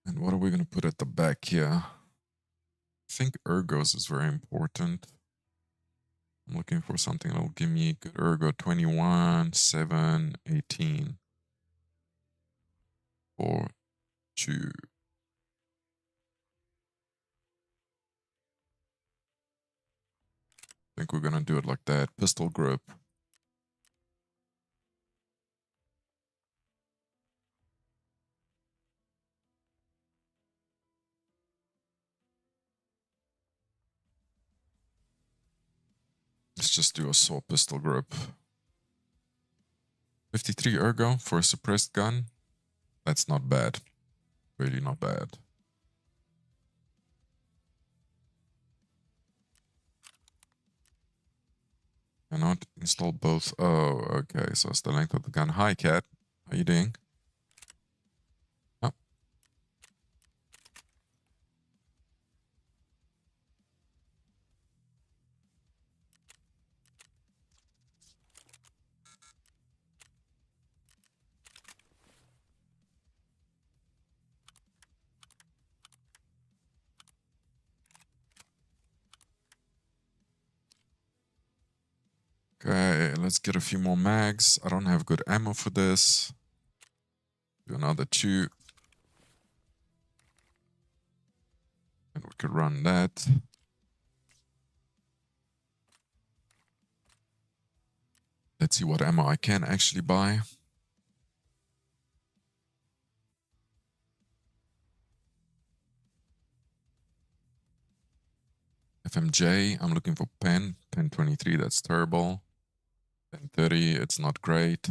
And what are we going to put at the back here? I think ergos is very important. I'm looking for something that will give me good ergo. 21, 7, 18. 4, 2. I think we're going to do it like that. Pistol grip. Let's just do a saw pistol grip. 53 ergo for a suppressed gun. That's not bad. Really not bad. Cannot install both. Oh, okay. So it's the length of the gun. Hi, cat. How you doing? Oh. Okay, let's get a few more mags. I don't have good ammo for this. Do another 2. And we could run that. Let's see what ammo I can actually buy. FMJ, I'm looking for pen. Pen 23, that's terrible. Pen 30, it's not great.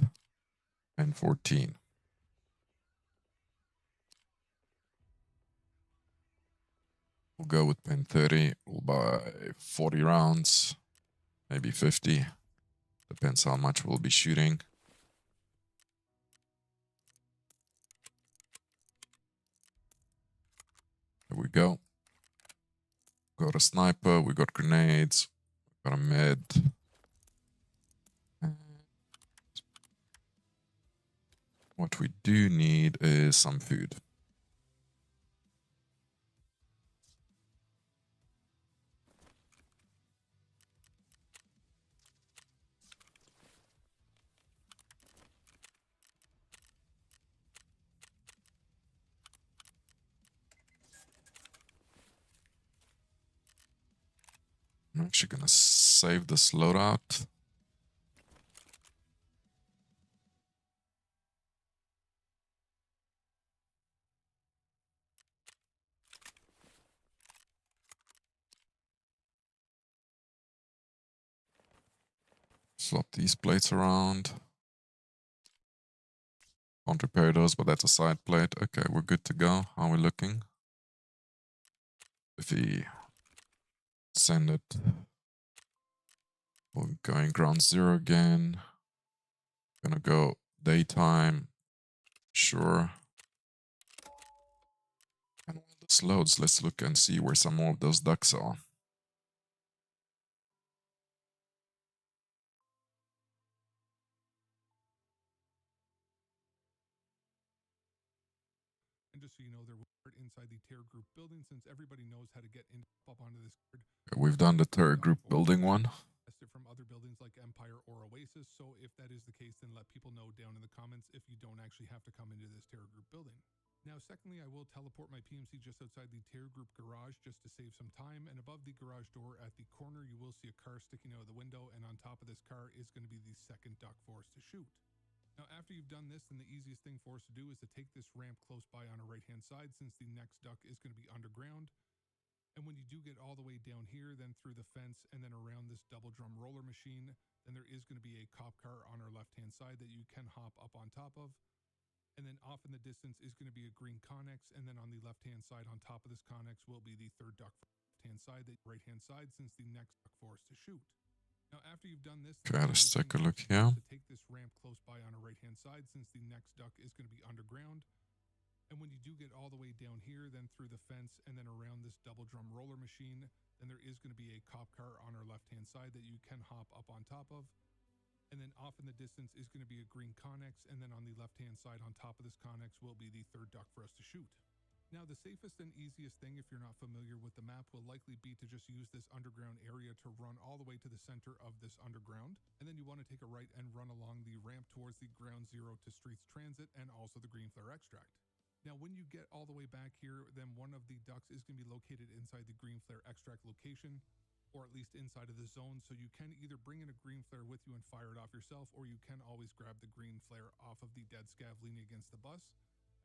Pen 14. We'll go with pen 30. We'll buy 40 rounds, maybe 50. Depends how much we'll be shooting. Here we go. Got a sniper, we got grenades, got a med. What we do need is some food. I'm actually gonna save this loadout. Swap these plates around. Can't repair those, but that's a side plate. Okay, we're good to go. How are we looking? If we send it, we're going ground zero again. Gonna go daytime. Sure. And while this loads, let's look and see where some more of those ducks are. And just so you know, there were inside the terror group building, since everybody knows how to get up onto this card. We've done the terror group building one. Tested from other buildings like Empire or Oasis, so if that is the case, then let people know down in the comments if you don't actually have to come into this terror group building. Now, secondly, I will teleport my PMC just outside the terror group garage just to save some time, and above the garage door at the corner, you will see a car sticking out of the window, and on top of this car is going to be the second duck for us to shoot. Now, after you've done this, then the easiest thing for us to do is to take this ramp close by on our right-hand side, since the next duck is going to be underground. And when you do get all the way down here, then through the fence and then around this double drum roller machine, then there is going to be a cop car on our left-hand side that you can hop up on top of. And then off in the distance is going to be a green Connex, and then on the left-hand side on top of this Connex will be the third duck from the left-hand side, the right-hand side, since the next duck for us to shoot. Now, after you've done this, Okay, let's take a look here. to take this ramp close by on our right-hand side, since the next duck is going to be underground. And when you do get all the way down here, then through the fence and then around this double drum roller machine, then there is going to be a cop car on our left-hand side that you can hop up on top of. And then off in the distance is going to be a green Connex, and then on the left-hand side on top of this Connex will be the third duck for us to shoot. Now, the safest and easiest thing, if you're not familiar with the map, will likely be to just use this underground area to run all the way to the center of this underground. And then you want to take a right and run along the ramp towards the ground zero to Streets Transit and also the green flare extract. Now, when you get all the way back here, then one of the ducks is going to be located inside the green flare extract location, or at least inside of the zone, so you can either bring in a green flare with you and fire it off yourself, or you can always grab the green flare off of the dead scav leaning against the bus,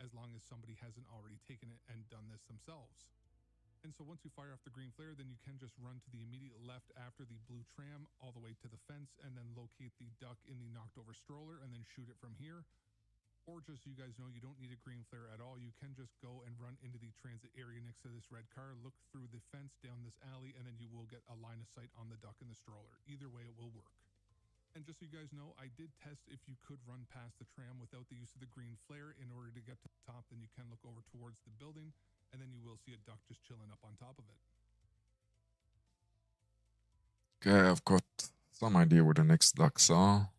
as long as somebody hasn't already taken it and done this themselves. And so once you fire off the green flare, then you can just run to the immediate left after the blue tram all the way to the fence, and then locate the duck in the knocked over stroller and then shoot it from here. Or just so you guys know, you don't need a green flare at all. You can just go and run into the transit area next to this red car, look through the fence down this alley, and then you will get a line of sight on the duck in the stroller. Either way, it will work. And just so you guys know, I did test if you could run past the tram without the use of the green flare in order to get to the top. Then you can look over towards the building, and then you will see a duck just chilling up on top of it. Okay, I've got some idea where the next ducks are.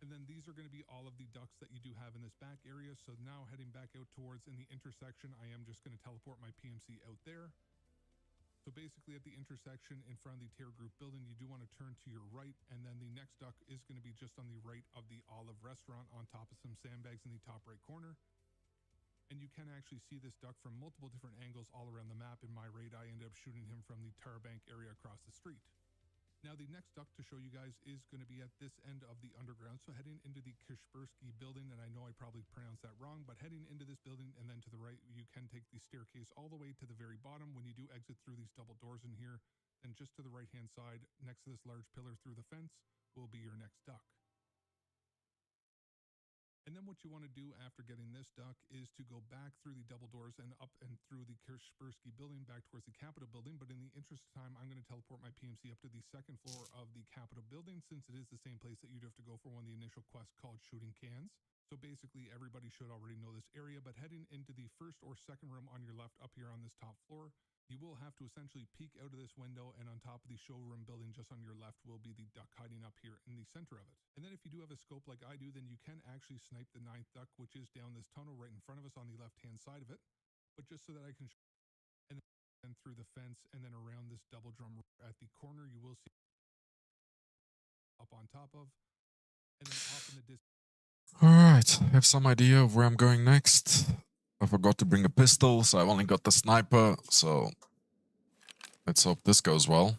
And then these are going to be all of the ducks that you do have in this back area. So now heading back out towards in the intersection, I am just going to teleport my PMC out there. So basically at the intersection in front of the terror group building, you do want to turn to your right, and then the next duck is going to be just on the right of the Olive restaurant on top of some sandbags in the top right corner. And you can actually see this duck from multiple different angles all around the map. In my raid, I ended up shooting him from the Tarbank area across the street. Now, the next duck to show you guys is going to be at this end of the underground. So heading into the Kaspersky building, and I know I probably pronounced that wrong, but heading into this building and then to the right, you can take the staircase all the way to the very bottom. When you do exit through these double doors in here, then just to the right-hand side, next to this large pillar through the fence, will be your next duck. And then what you want to do after getting this duck is to go back through the double doors and up and through the Kaspersky building back towards the Capitol building. But in the interest of time, I'm going to teleport my PMC up to the second floor of the Capitol building, since it is the same place that you'd have to go for one of the initial quests called Shooting Cans. So basically, everybody should already know this area, but heading into the first or second room on your left up here on this top floor, you will have to essentially peek out of this window, and on top of the showroom building just on your left will be the duck hiding up here in the center of it. And then if you do have a scope like I do, then you can actually snipe the 9th duck, which is down this tunnel right in front of us on the left-hand side of it. But just so that I can show, and then through the fence and then around this double drum at the corner, you will see up on top of, and then off in the distance. Alright, I have some idea of where I'm going next. I forgot to bring a pistol, so I've only got the sniper, so let's hope this goes well.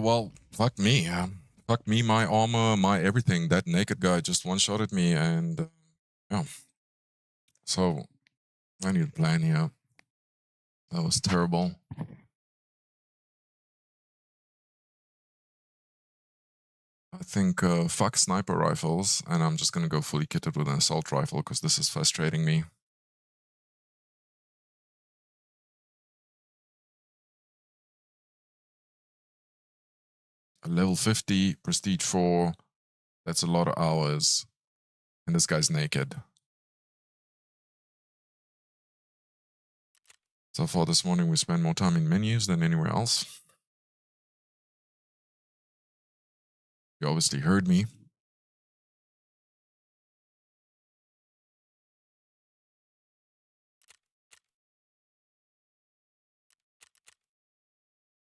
Well, fuck me. If Fuck me, my armor, my everything. That naked guy just one-shotted me, and yeah. So I need a plan here. That was terrible. I think fuck sniper rifles, and I'm just gonna go fully kitted with an assault rifle because this is frustrating me. A level 50, prestige 4, that's a lot of hours, and this guy's naked. So far this morning we spent more time in menus than anywhere else. You obviously heard me.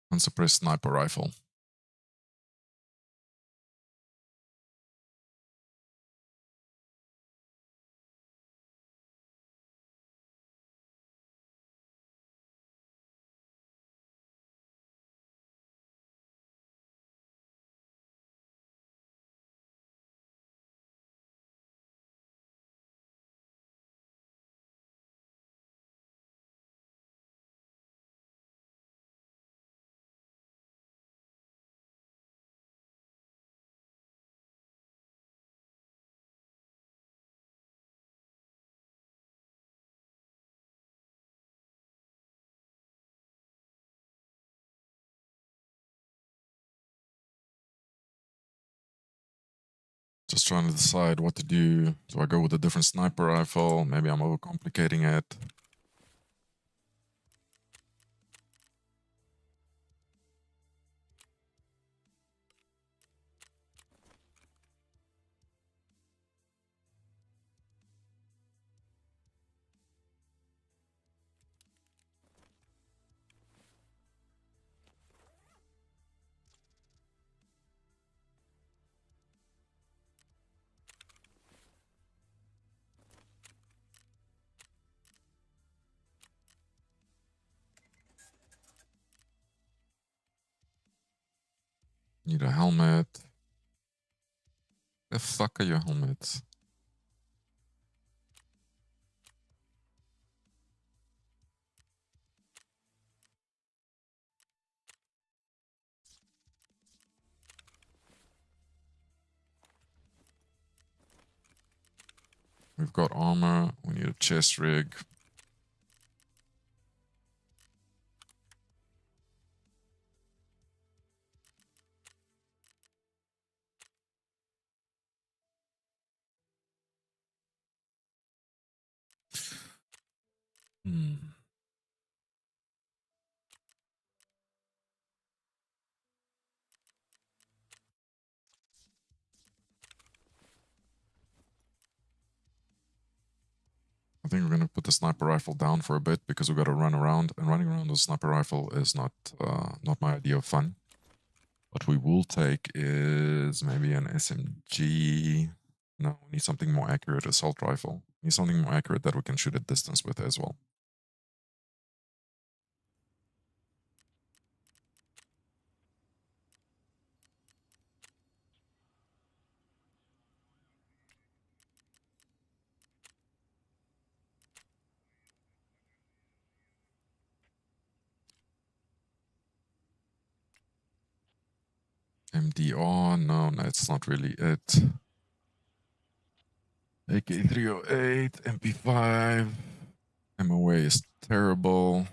Unsuppressed sniper rifle. Just trying to decide what to do. Do I go with a different sniper rifle? Maybe I'm overcomplicating it. Need a helmet. The fuck are your helmets? We've got armor. We need a chest rig. I think we're gonna put the sniper rifle down for a bit because we gotta run around, and running around with a sniper rifle is not my idea of fun. What we will take is maybe an SMG. No, we need something more accurate. Assault rifle. We need something more accurate that we can shoot at distance with as well. MDR, no, that's not really it. AK-308, MP5, MOA is terrible.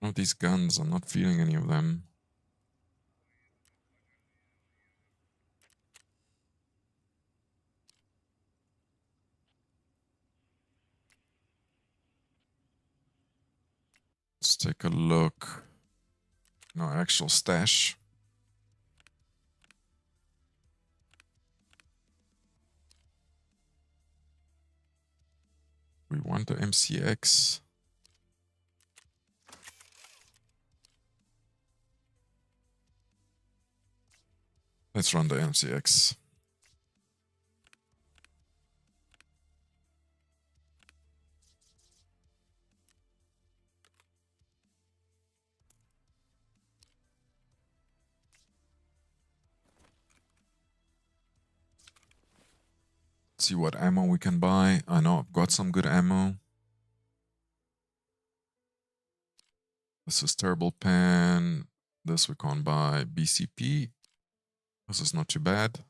None of these guns, I'm not feeling any of them. Let's take a look. No actual stash. We want the MCX. Let's run the MCX. Let's see what ammo we can buy. I know I've got some good ammo. This is Terrible Pen. This we can't buy. BCP. This is not too bad.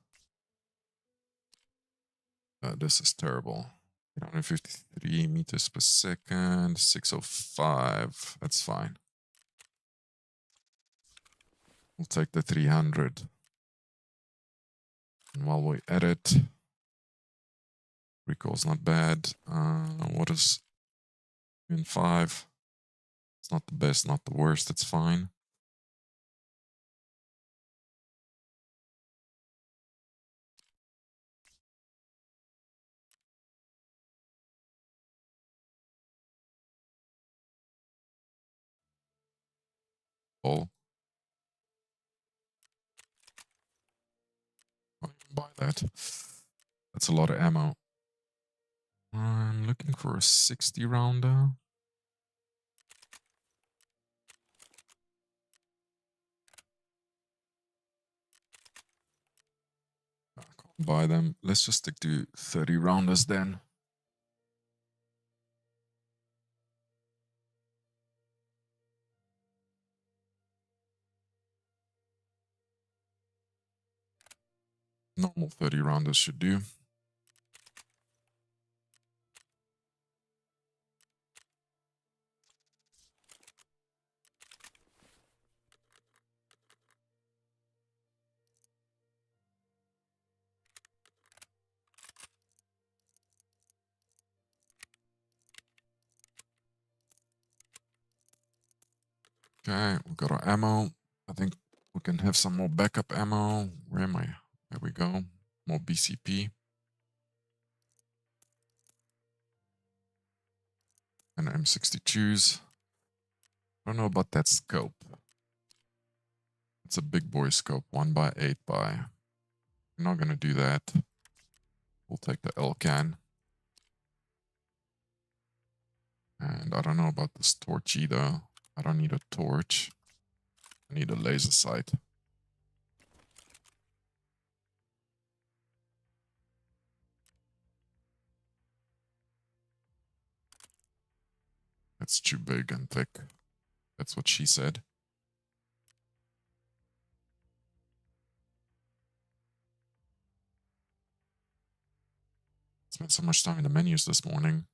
This is terrible. 853 meters per second. 605. That's fine. We'll take the 300. And while we edit, recoil's not bad. What is in 5? It's not the best, not the worst. It's fine. Oh, I can buy that. That's a lot of ammo. I'm looking for a 60 rounder. I can't buy them. Let's just stick to 30 rounders then. Normal 30 rounders should do. Okay, we got our ammo. I think we can have some more backup ammo. Where am I? There we go. More BCP. And M62s. I don't know about that scope. It's a big boy scope, 1x8 by. We're not gonna do that. We'll take the L-can. And I don't know about this torch either. I don't need a torch. I need a laser sight. It's too big and thick. That's what she said. Spent so much time in the menus this morning.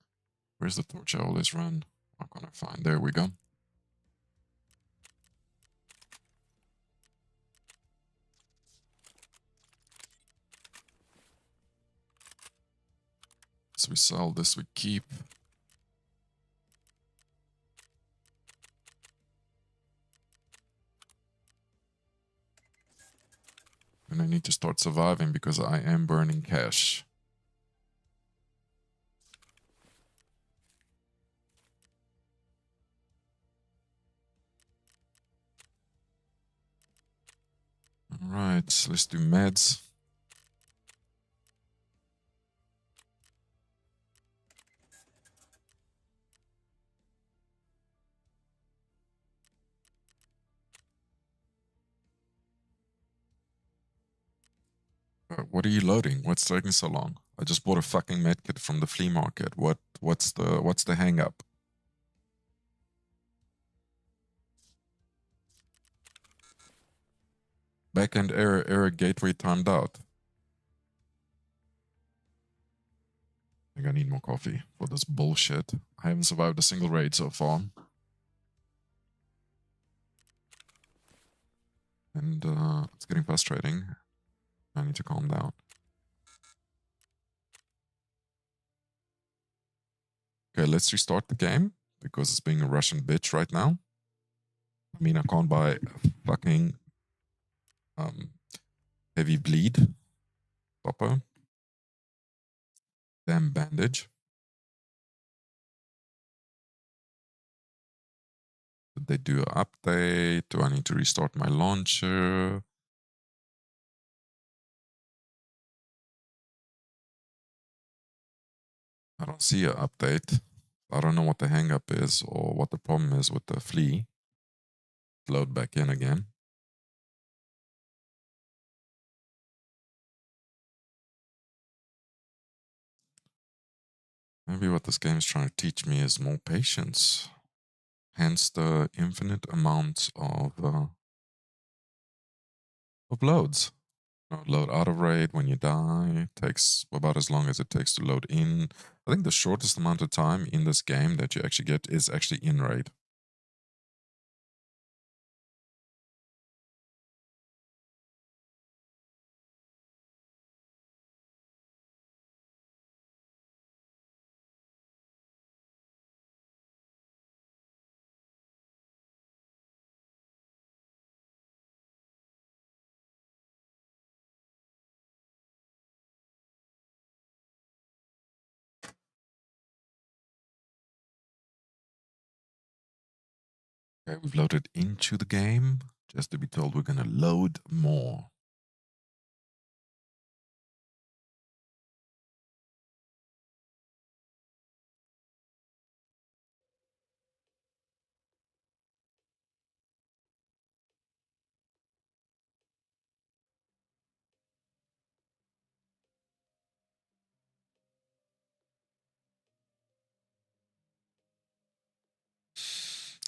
Where's the torch I always run? Not gonna find. There we go. So we sell, this we keep. And I need to start surviving because I am burning cash. Alright, let's do meds. What are you loading? What's taking so long? I just bought a fucking medkit from the flea market. What's the hang up? Backend error gateway timed out. I think I need more coffee for this bullshit. I haven't survived a single raid so far. And it's getting frustrating. I need to calm down. Okay, let's restart the game because it's being a Russian bitch right now. I mean, I can't buy a fucking heavy bleed stopper. Damn bandage. Did they do an update? Do I need to restart my launcher? I don't see an update. I don't know what the hang up is or what the problem is with the flea. Load back in again. Maybe what this game is trying to teach me is more patience. Hence the infinite amount of loads. Load out of raid when you die takes about as long as it takes to load in. I think the shortest amount of time in this game that you actually get is actually in raid. Okay, we've loaded into the game, just to be told we're gonna load more.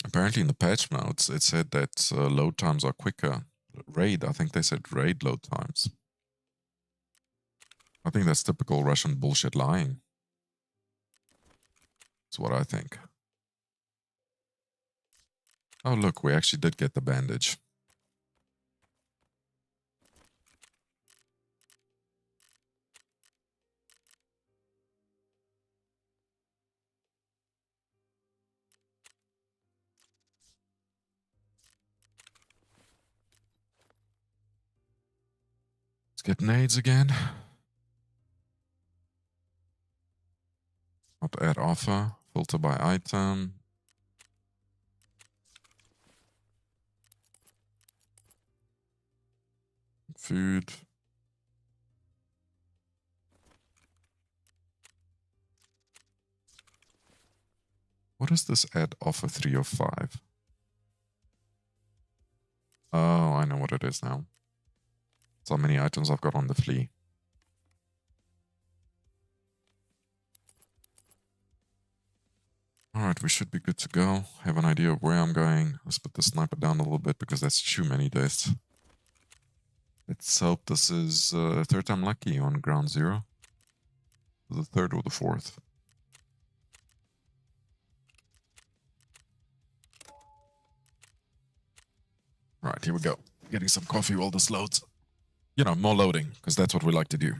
Apparently in the patch notes, it said that load times are quicker. Raid, I think they said raid load times. I think that's typical Russian bullshit lying. That's what I think. Oh, look, we actually did get the bandage. Let's get nades again. Not add offer. Filter by item. Food. What is this add offer 3 of 5? Oh, I know what it is now. That's how many items I've got on the flea. Alright, we should be good to go. Have an idea of where I'm going. Let's put the sniper down a little bit because that's too many deaths. Let's hope this is third time lucky on ground zero. The third or the fourth. Right, here we go. Getting some coffee while this loads. You know, more loading, because that's what we like to do.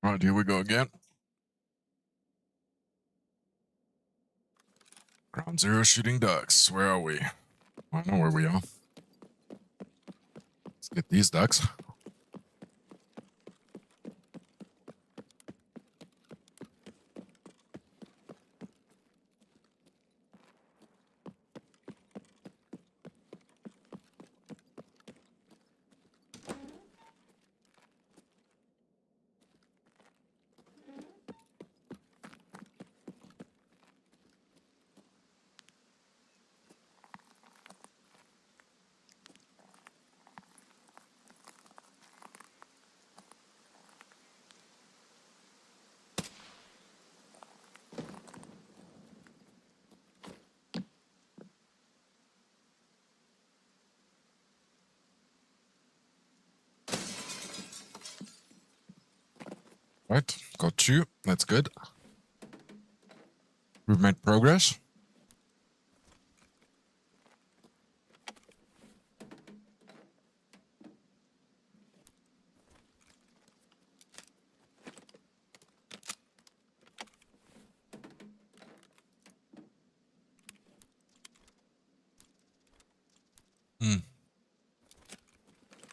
Alright, here we go again. Ground zero shooting ducks. Where are we? I know where we are. Let's get these ducks. Right, got two. That's good. We've made progress.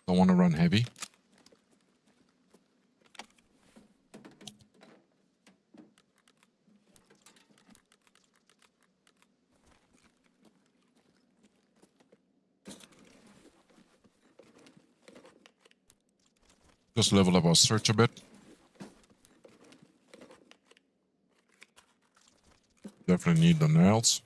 Don't want to run heavy. Just level up our search a bit. Definitely need the nails.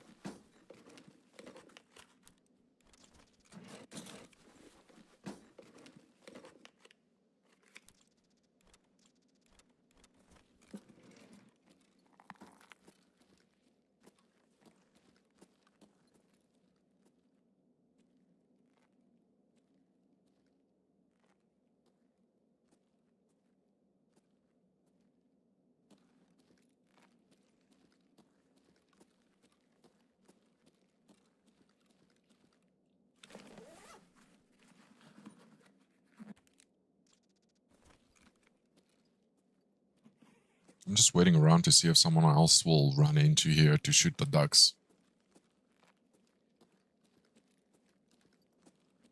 I'm just waiting around to see if someone else will run into here to shoot the ducks.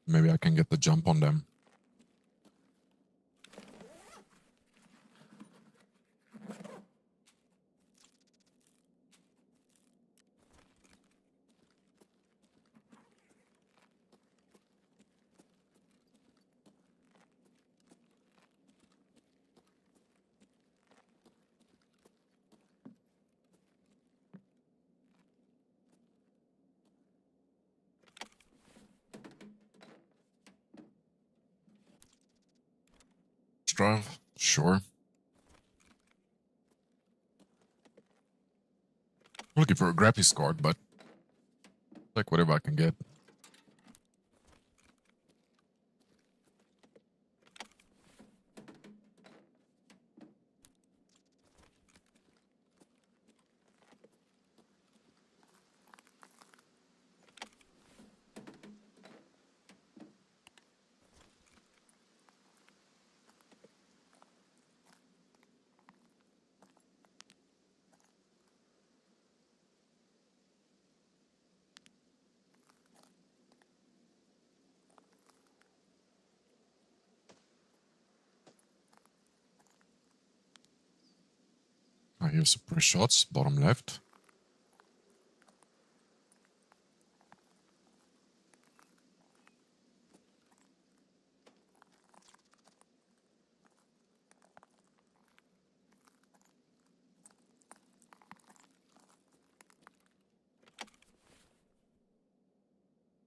Maybe I can get the jump on them. Drive? Sure. I'm looking for a graphics card, but like whatever I can get. I hear some press shots, bottom left.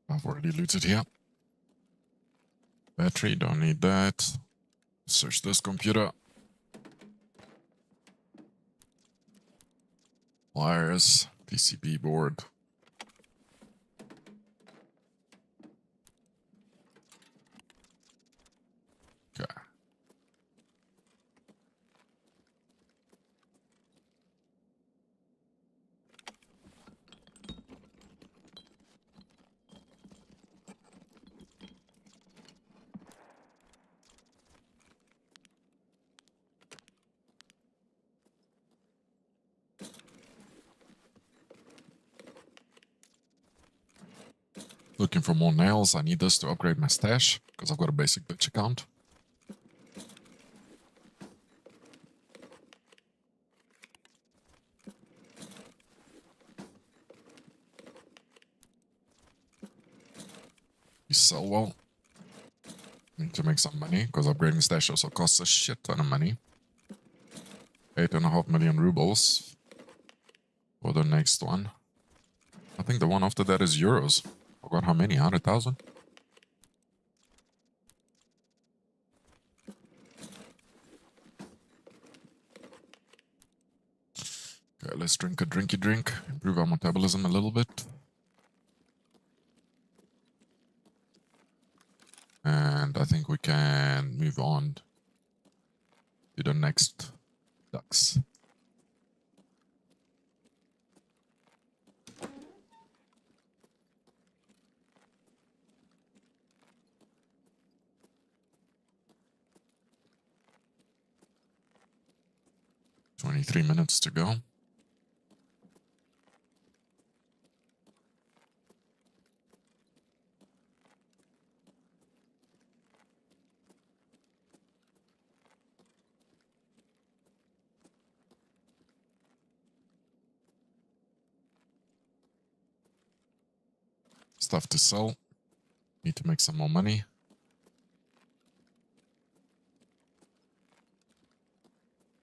I've already looted here. Battery, don't need that. Search this computer. Wires, PCB board. Okay. Looking for more nails. I need this to upgrade my stash because I've got a basic bitch account. You sell well. Need to make some money because upgrading stash also costs a shit ton of money. 8.5 million rubles for the next one. I think the one after that is euros. Forgot how many? 100,000? Okay, let's drink a drinky drink. Improve our metabolism a little bit. And I think we can move on to the next ducks. "23 minutes to go." Stuff to sell. Need to make some more money.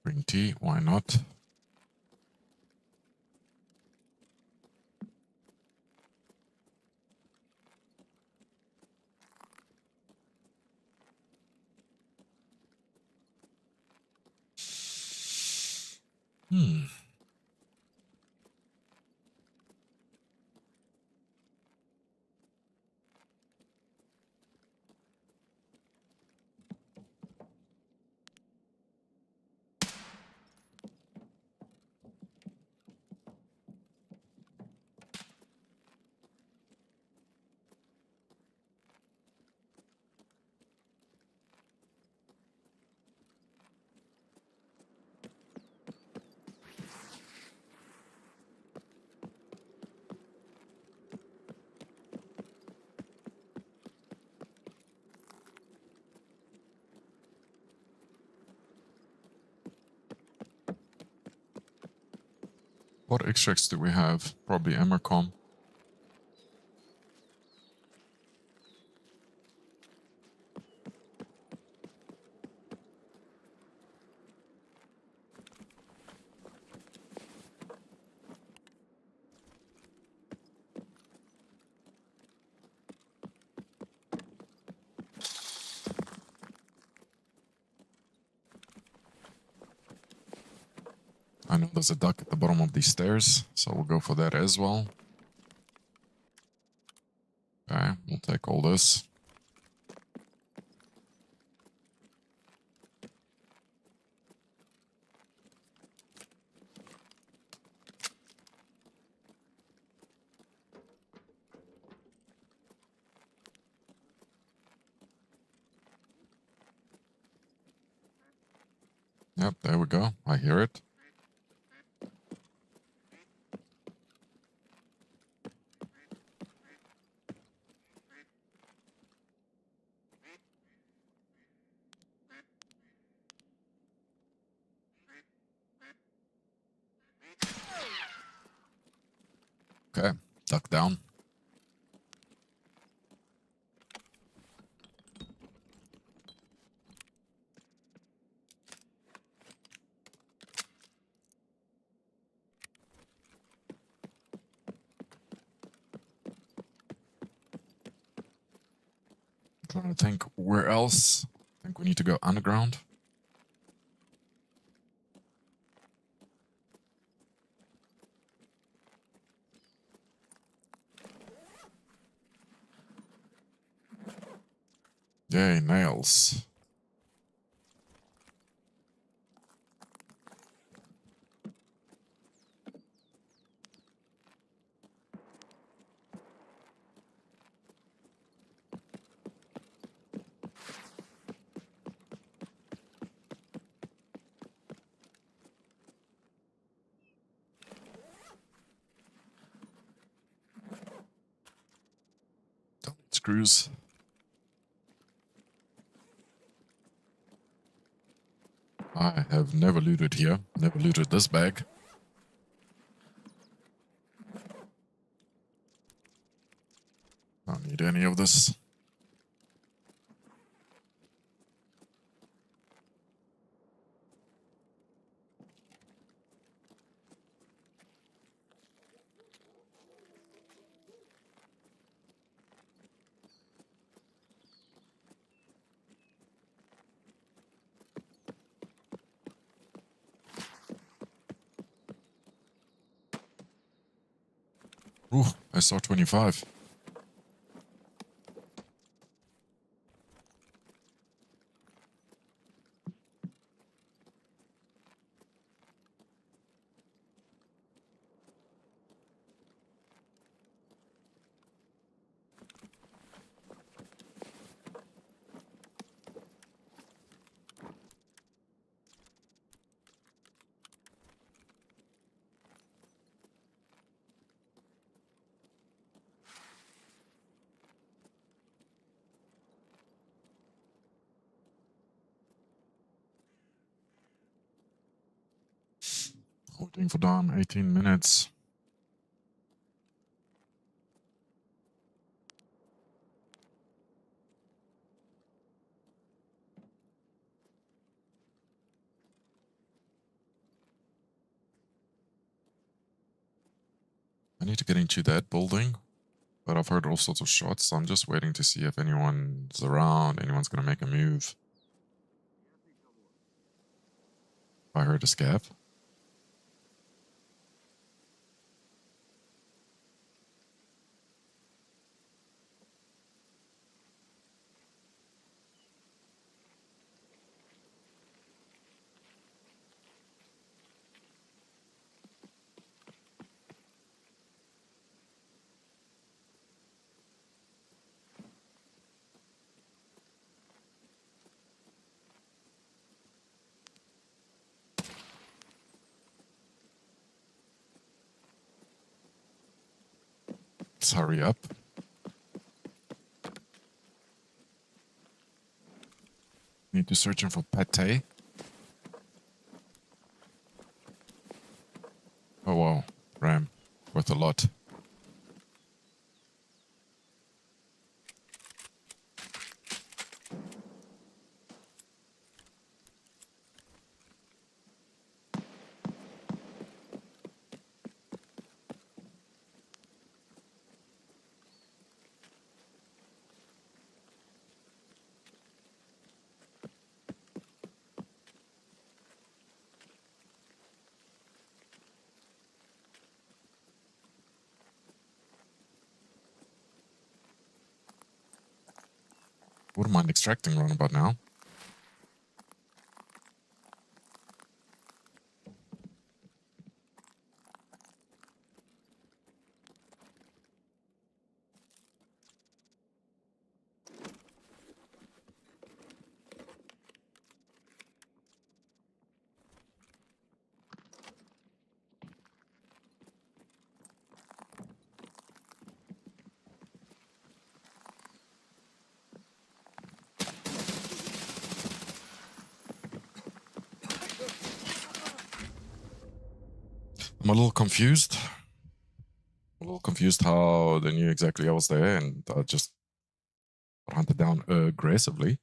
Green tea, why not? What extracts do we have? Probably Emercom. I know there's a duck at the bottom of these stairs, so we'll go for that as well. Okay, we'll take all this. Yep, there we go. I hear it. Okay, duck down. Trying to think where else. I think we need to go underground. Yay, nails. screws. I have never looted here. Never looted this bag. Don't need any of this. Ooh, SR-25. Waiting for dawn, 18 minutes. I need to get into that building, but I've heard all sorts of shots, so I'm just waiting to see if anyone's around, anyone's gonna make a move. I heard a scav. Let's hurry up. Need to search him for pate. Oh wow, Ram. Worth a lot. Wouldn't mind extracting around about now. I'm a little confused. A little confused how they knew exactly I was there and just hunted down aggressively.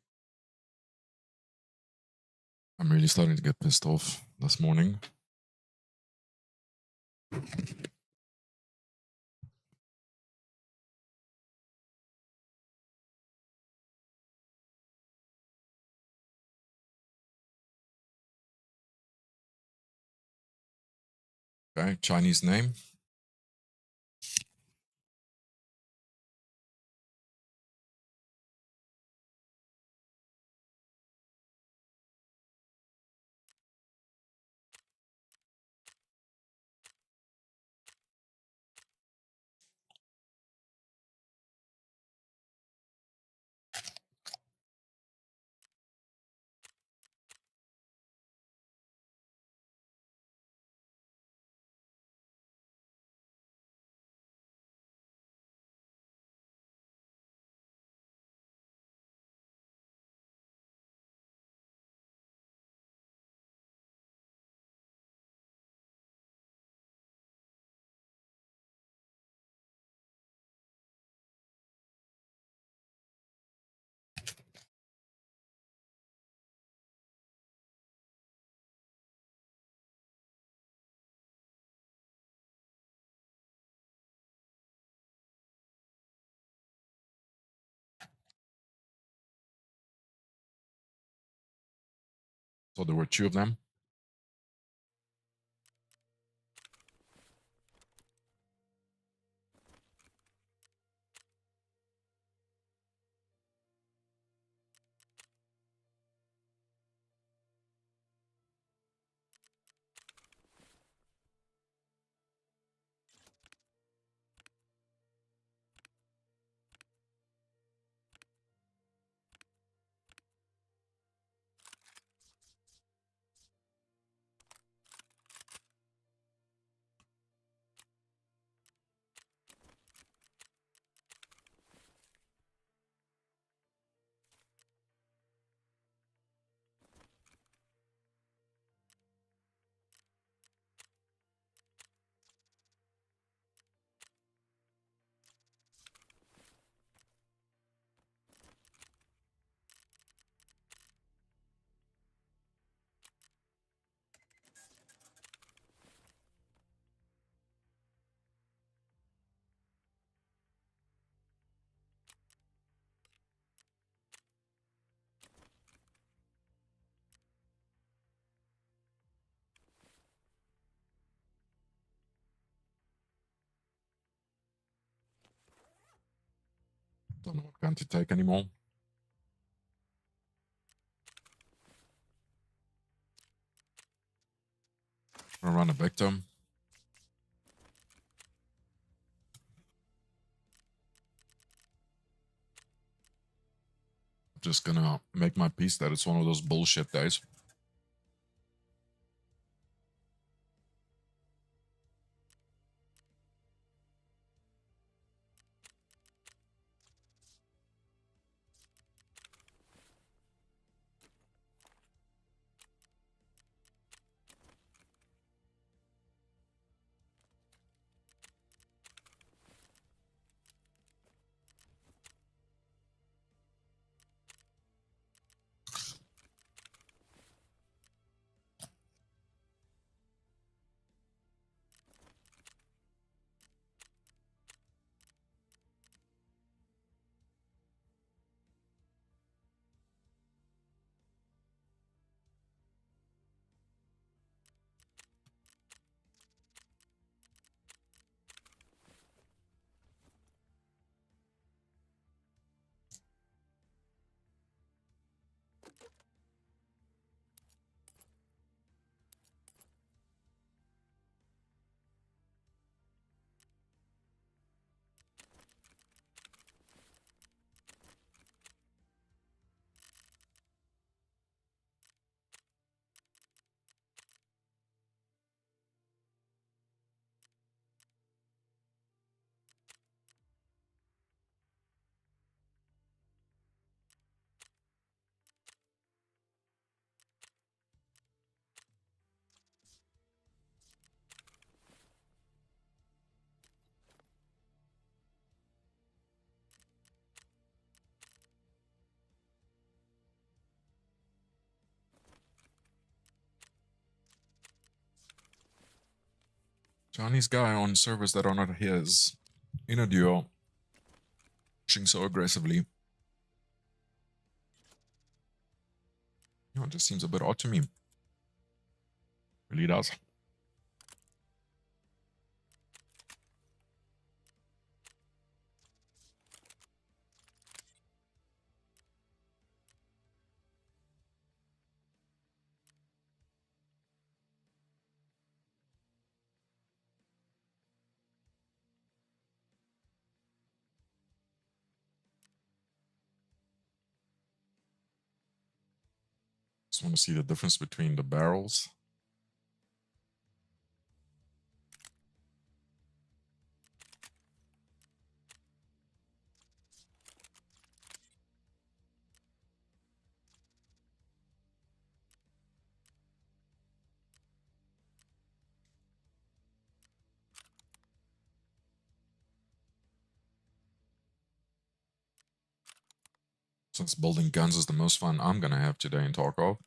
I'm really starting to get pissed off this morning. Okay, Chinese name. So there were two of them. Don't know what gun to take anymore. I'll run a victim. Just gonna make my peace that it's one of those bullshit days. Chinese guy on servers that are not his in a duo, pushing so aggressively. You know, it just seems a bit odd to me. Really does. Just want to see the difference between the barrels. Since building guns is the most fun I'm gonna have today in Tarkov.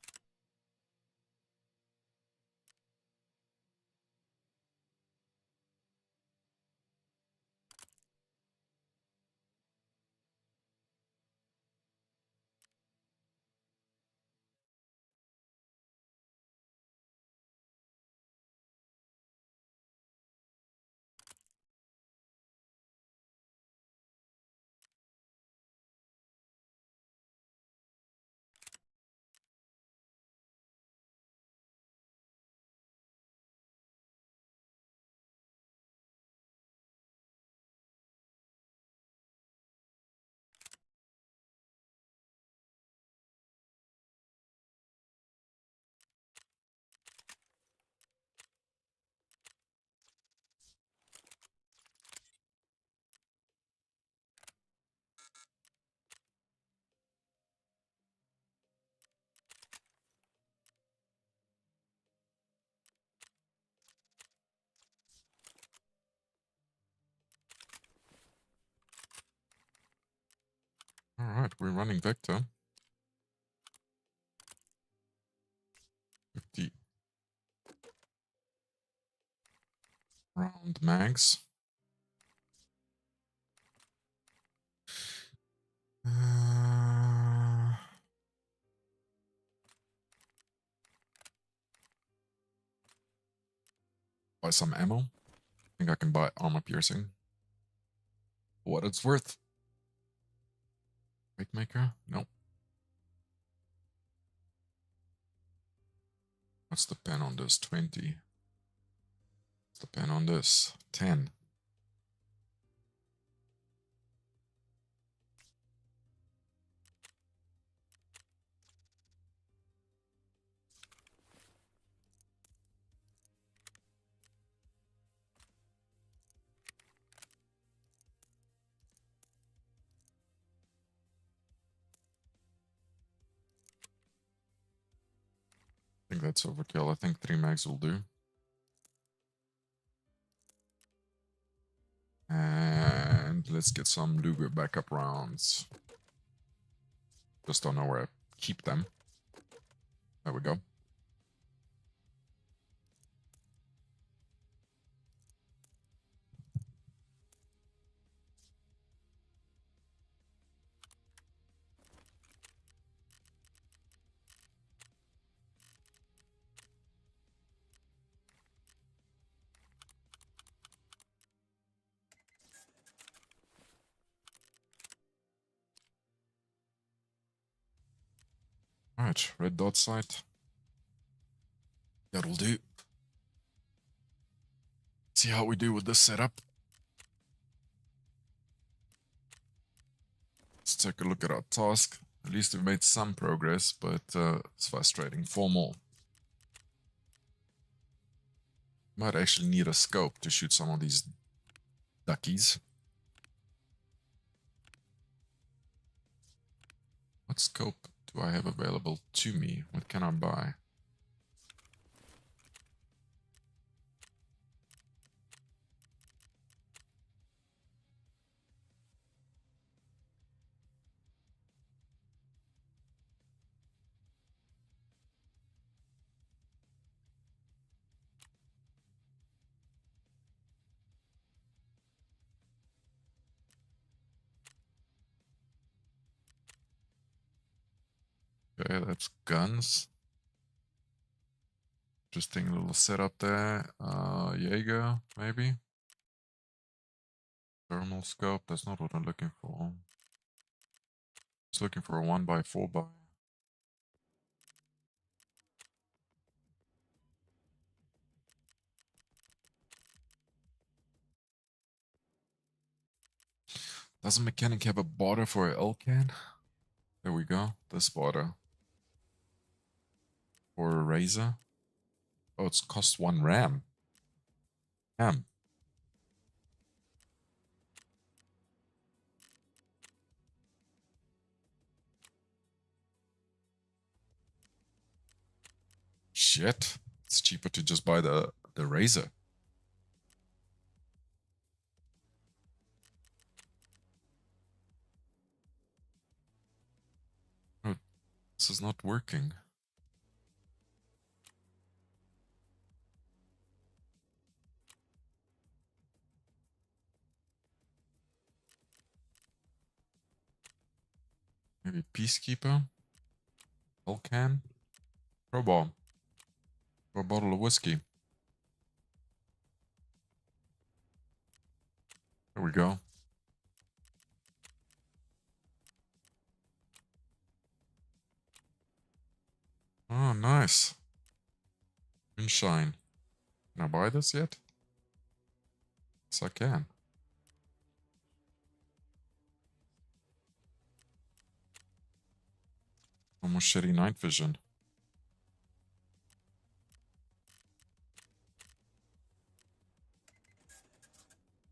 Alright, we're running Vector. 50 round mags. Buy some ammo. I think I can buy armor piercing. For what it's worth. Weight maker? Nope. What's the pen on this? 20. What's the pen on this? 10. I think that's overkill. I think 3 mags will do. And let's get some Luger backup rounds. Just don't know where I keep them. There we go. Alright, red dot sight. That'll do. See how we do with this setup. Let's take a look at our task. At least we've made some progress, but it's frustrating. 4 more. Might actually need a scope to shoot some of these duckies. What scope do I have available to me? What can I buy? Okay, that's guns. Interesting little setup there. Jaeger, maybe. Thermal scope, that's not what I'm looking for. Just looking for a 1x4x. Does a mechanic have a border for a L-can? There we go, this border. For a razor. Oh, it's cost 1 RAM. Damn. Shit. It's cheaper to just buy the razor. Oh, this is not working. Maybe Peacekeeper? L-can? Crowbar. Or a bottle of whiskey. There we go. Oh, nice. Moonshine. Can I buy this yet? Yes, I can. Almost shitty night vision.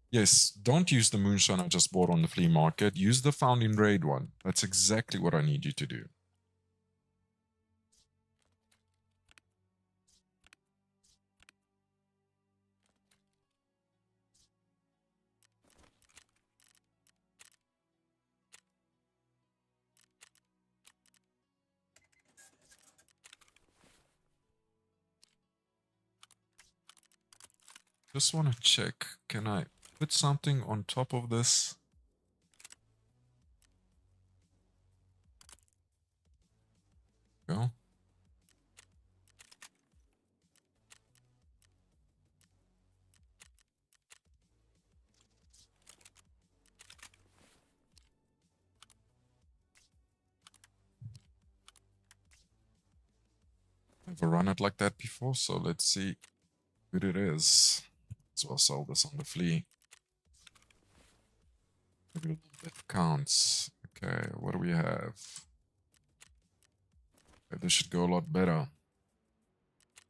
Yes, don't use the moonshine I just bought on the flea market. Use the found in raid one. That's exactly what I need you to do. Just want to check. Can I put something on top of this? Go. Never run it like that before, so let's see how good it is. As well sell this on the flea. Maybe a little bit counts. Okay, what do we have? Okay, this should go a lot better.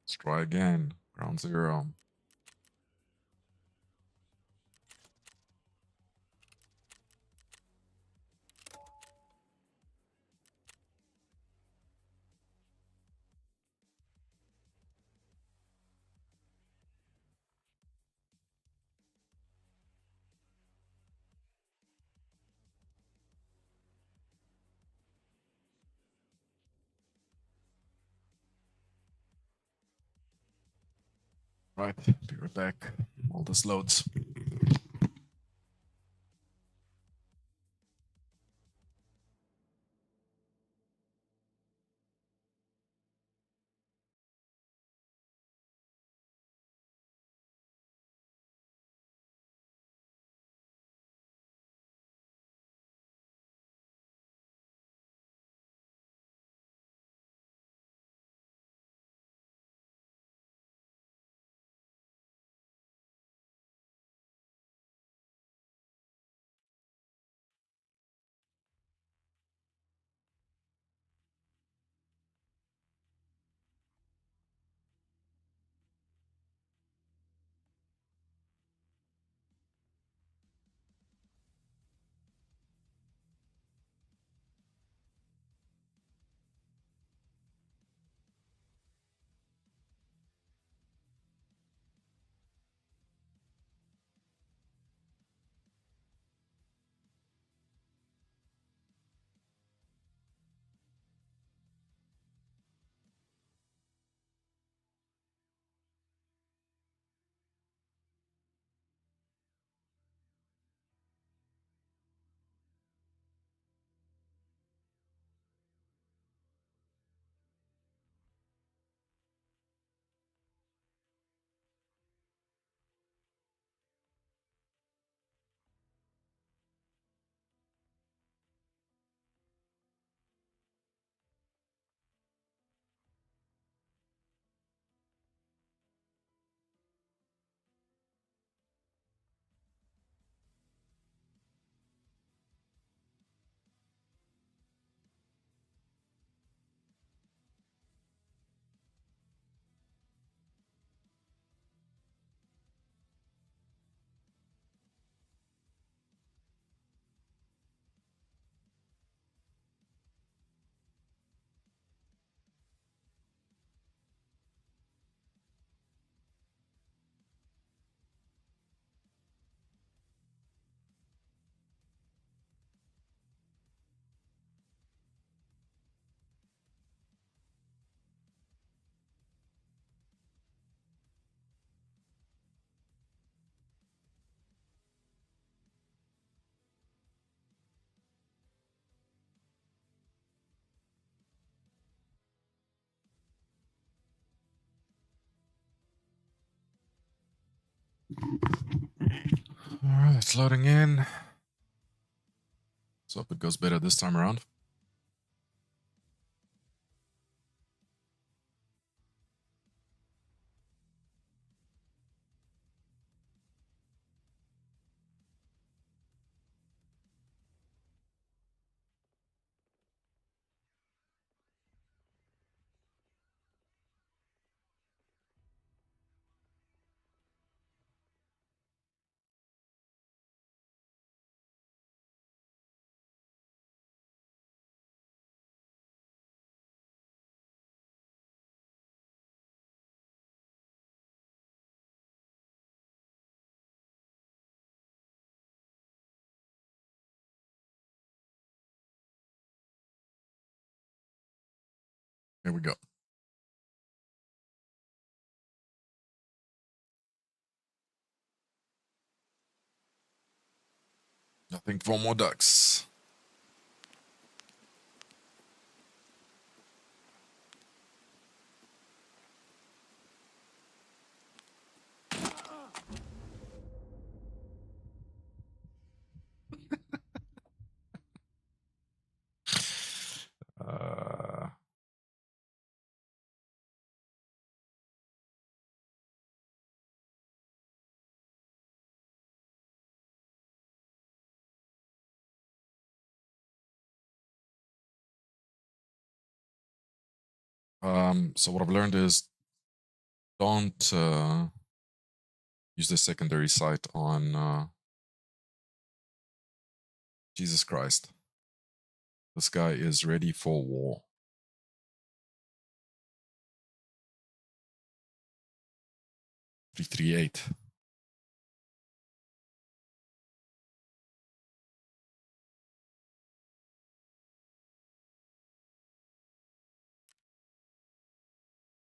Let's try again. Ground zero. Right, be right back. All this loads. Alright, it's loading in. Let's hope it goes better this time around. Here we go. I think 4 more ducks. Uh, so what I've learned is don't use the secondary site on Jesus Christ. This guy is ready for war. 338.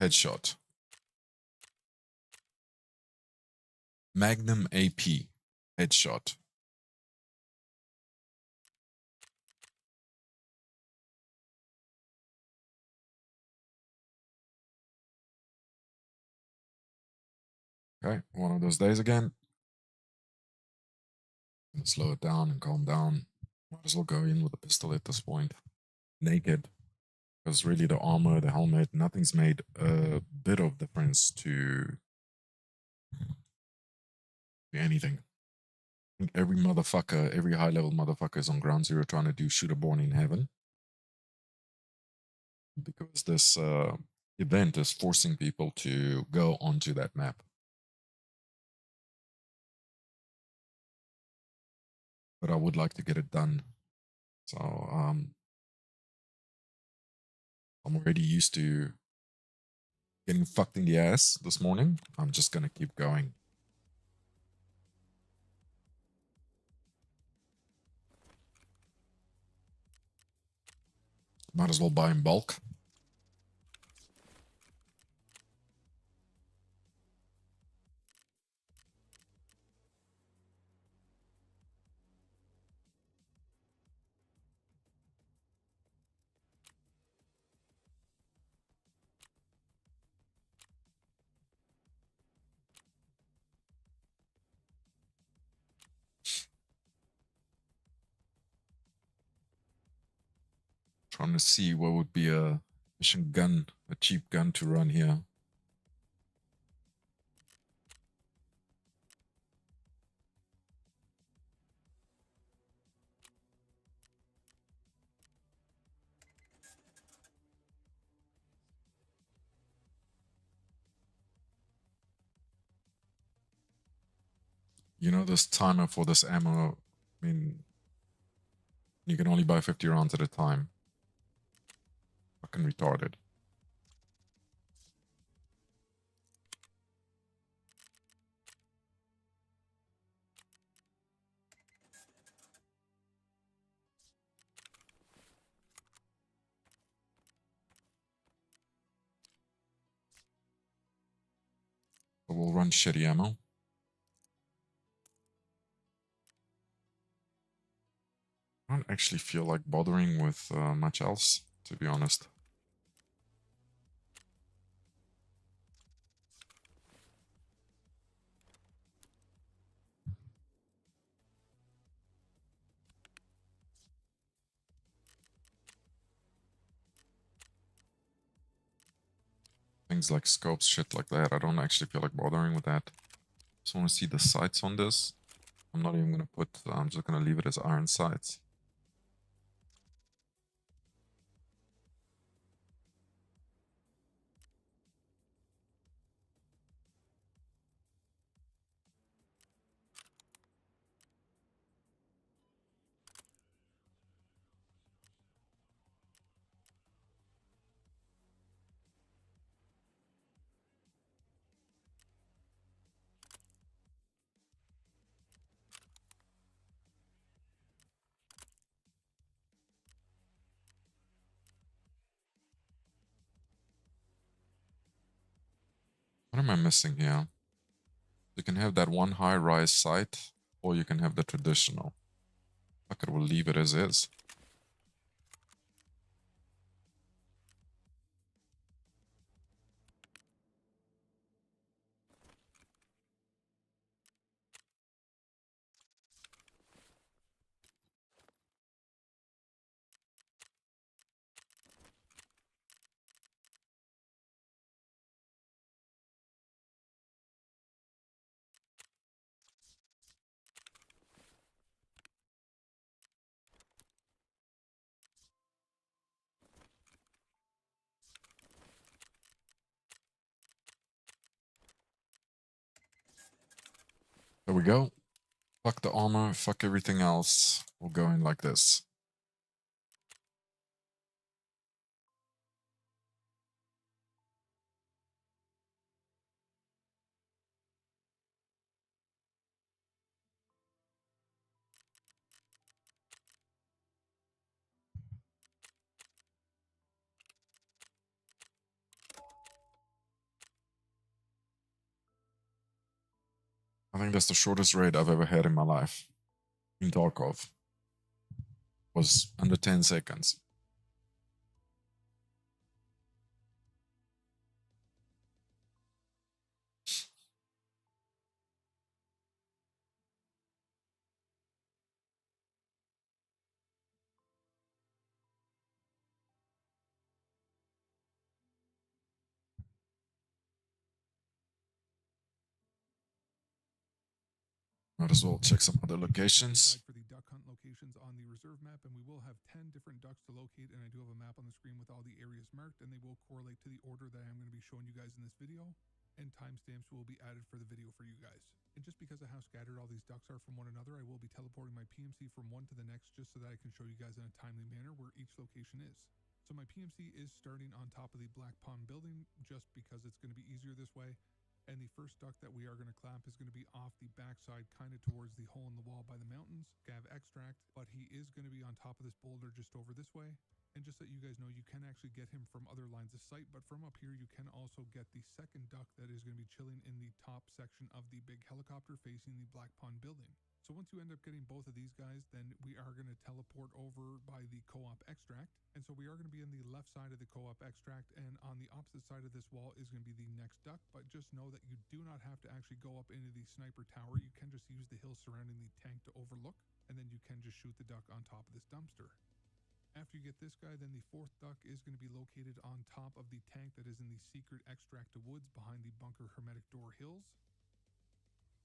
Headshot. Magnum AP. Headshot. Okay, one of those days again. Slow it down and calm down. Might as well go in with a pistol at this point. Naked. Because really the armor, the helmet, nothing's made a bit of difference to anything. I think every motherfucker, every high level motherfucker is on ground zero trying to do Shooter Born in Heaven. Because this event is forcing people to go onto that map. But I would like to get it done. So I'm already used to getting fucked in the ass this morning. I'm just gonna keep going. Might as well buy in bulk. Trying to see what would be a efficient gun, a cheap gun to run here. You know, this timer for this ammo, I mean, you can only buy 50 rounds at a time. Fucking retarded. So we'll run shitty ammo. I don't actually feel like bothering with much else, to be honest. Things like scopes, shit like that, I don't actually feel like bothering with that. Just want to see the sights on this. I'm not even going to put, I'm just going to leave it as iron sights. What am I missing here? You can have that one high-rise sight, or you can have the traditional. Fuck it, we'll leave it as is. There we go. Fuck the armor, fuck everything else. We'll go in like this. I think that's the shortest raid I've ever had in my life. In Tarkov. Was under 10 seconds. Might as well check some other locations. For the duck hunt locations on the reserve map, and we will have 10 different ducks to locate, and I do have a map on the screen with all the areas marked, and they will correlate to the order that I'm going to be showing you guys in this video, and timestamps will be added for the video for you guys. And just because of how scattered all these ducks are from one another, I will be teleporting my PMC from one to the next just so that I can show you guys in a timely manner where each location is. So my PMC is starting on top of the Black Pond building just because it's going to be easier this way. And the first duck that we are going to clamp is going to be off the backside, kind of towards the hole in the wall by the mountains, Gav Extract, but he is going to be on top of this boulder just over this way. And just so you guys know, you can actually get him from other lines of sight, but from up here, you can also get the second duck that is going to be chilling in the top section of the big helicopter facing the Black Pond building. So once you end up getting both of these guys, then we are going to teleport over by the co-op extract. And so we are going to be on the left side of the co-op extract, and on the opposite side of this wall is going to be the next duck. But just know that you do not have to actually go up into the sniper tower. You can just use the hill surrounding the tank to overlook, and then you can just shoot the duck on top of this dumpster. After you get this guy, then the fourth duck is going to be located on top of the tank that is in the secret extract woods behind the bunker hermetic door hills.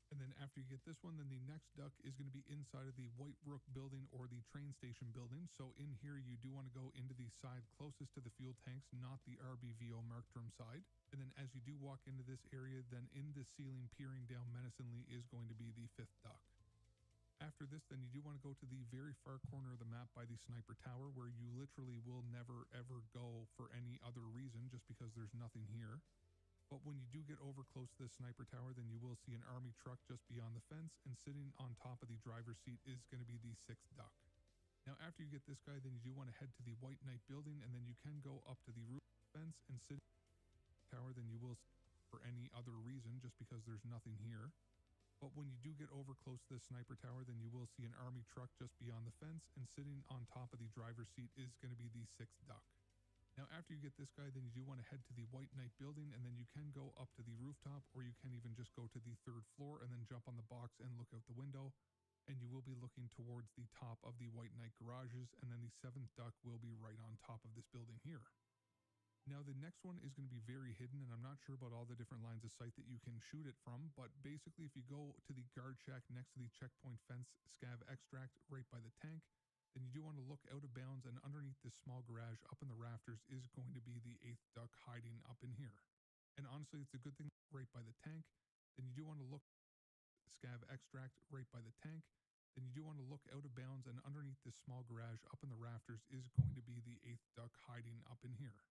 And then after you get this one, then the next duck is going to be inside of the White Rook building or the train station building. So in here, you do want to go into the side closest to the fuel tanks, not the RBVO marked term side. And then as you do walk into this area, then in the ceiling peering down menacingly is going to be the fifth duck. After this, then you do want to go to the very far corner of the map by the sniper tower, where you literally will never ever go for any other reason, just because there's nothing here. But when you do get over close to the sniper tower, then you will see an army truck just beyond the fence, and sitting on top of the driver's seat is going to be the sixth duck. Now after you get this guy, then you do want to head to the White Knight building, and then you can go up to the roof fence and sit tower, then you will see for any other reason, just because there's nothing here. But when you do get over close to the sniper tower, then you will see an army truck just beyond the fence, and sitting on top of the driver's seat is going to be the sixth duck. Now after you get this guy, then you do want to head to the White Knight building, and then you can go up to the rooftop, or you can even just go to the third floor and then jump on the box and look out the window. And you will be looking towards the top of the White Knight garages, and then the seventh duck will be right on top of this building here. Now the next one is going to be very hidden, and I'm not sure about all the different lines of sight that you can shoot it from, but basically if you go to the guard shack next to the checkpoint fence, Scav Extract right by the tank, then you do want to look out of bounds, and underneath this small garage up in the rafters is going to be the eighth duck hiding up in here. And honestly, it's a good thing right by the tank. Then you do want to look Scav Extract right by the tank. Then you do want to look out of bounds, and underneath this small garage up in the rafters is going to be the eighth duck hiding up in here.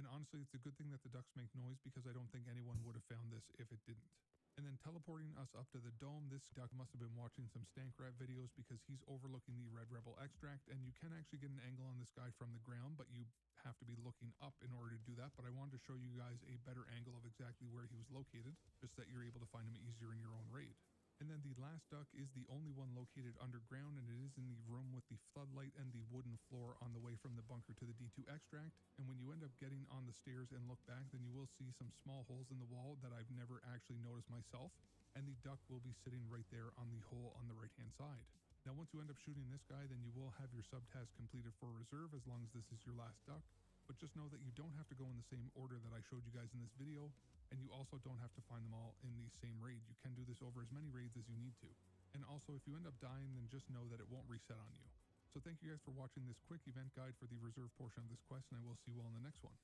And honestly, it's a good thing that the ducks make noise, because I don't think anyone would have found this if it didn't. And then teleporting us up to the dome, this duck must have been watching some Stank Rat videos, because he's overlooking the Red Rebel extract, and you can actually get an angle on this guy from the ground, but you have to be looking up in order to do that. But I wanted to show you guys a better angle of exactly where he was located, just that you're able to find him easier in your own raid. And then the last duct is the only one located underground, and it is in the room with the floodlight and the wooden floor on the way from the bunker to the D2 extract. And when you end up getting on the stairs and look back, then you will see some small holes in the wall that I've never actually noticed myself. And the duct will be sitting right there on the hole on the right-hand side. Now, once you end up shooting this guy, then you will have your subtask completed for reserve as long as this is your last duct. But just know that you don't have to go in the same order that I showed you guys in this video, and you also don't have to find them all in the same raid. You can do this over as many raids as you need to. And also, if you end up dying, then just know that it won't reset on you. So thank you guys for watching this quick event guide for the reserve portion of this quest, and I will see you all in the next one.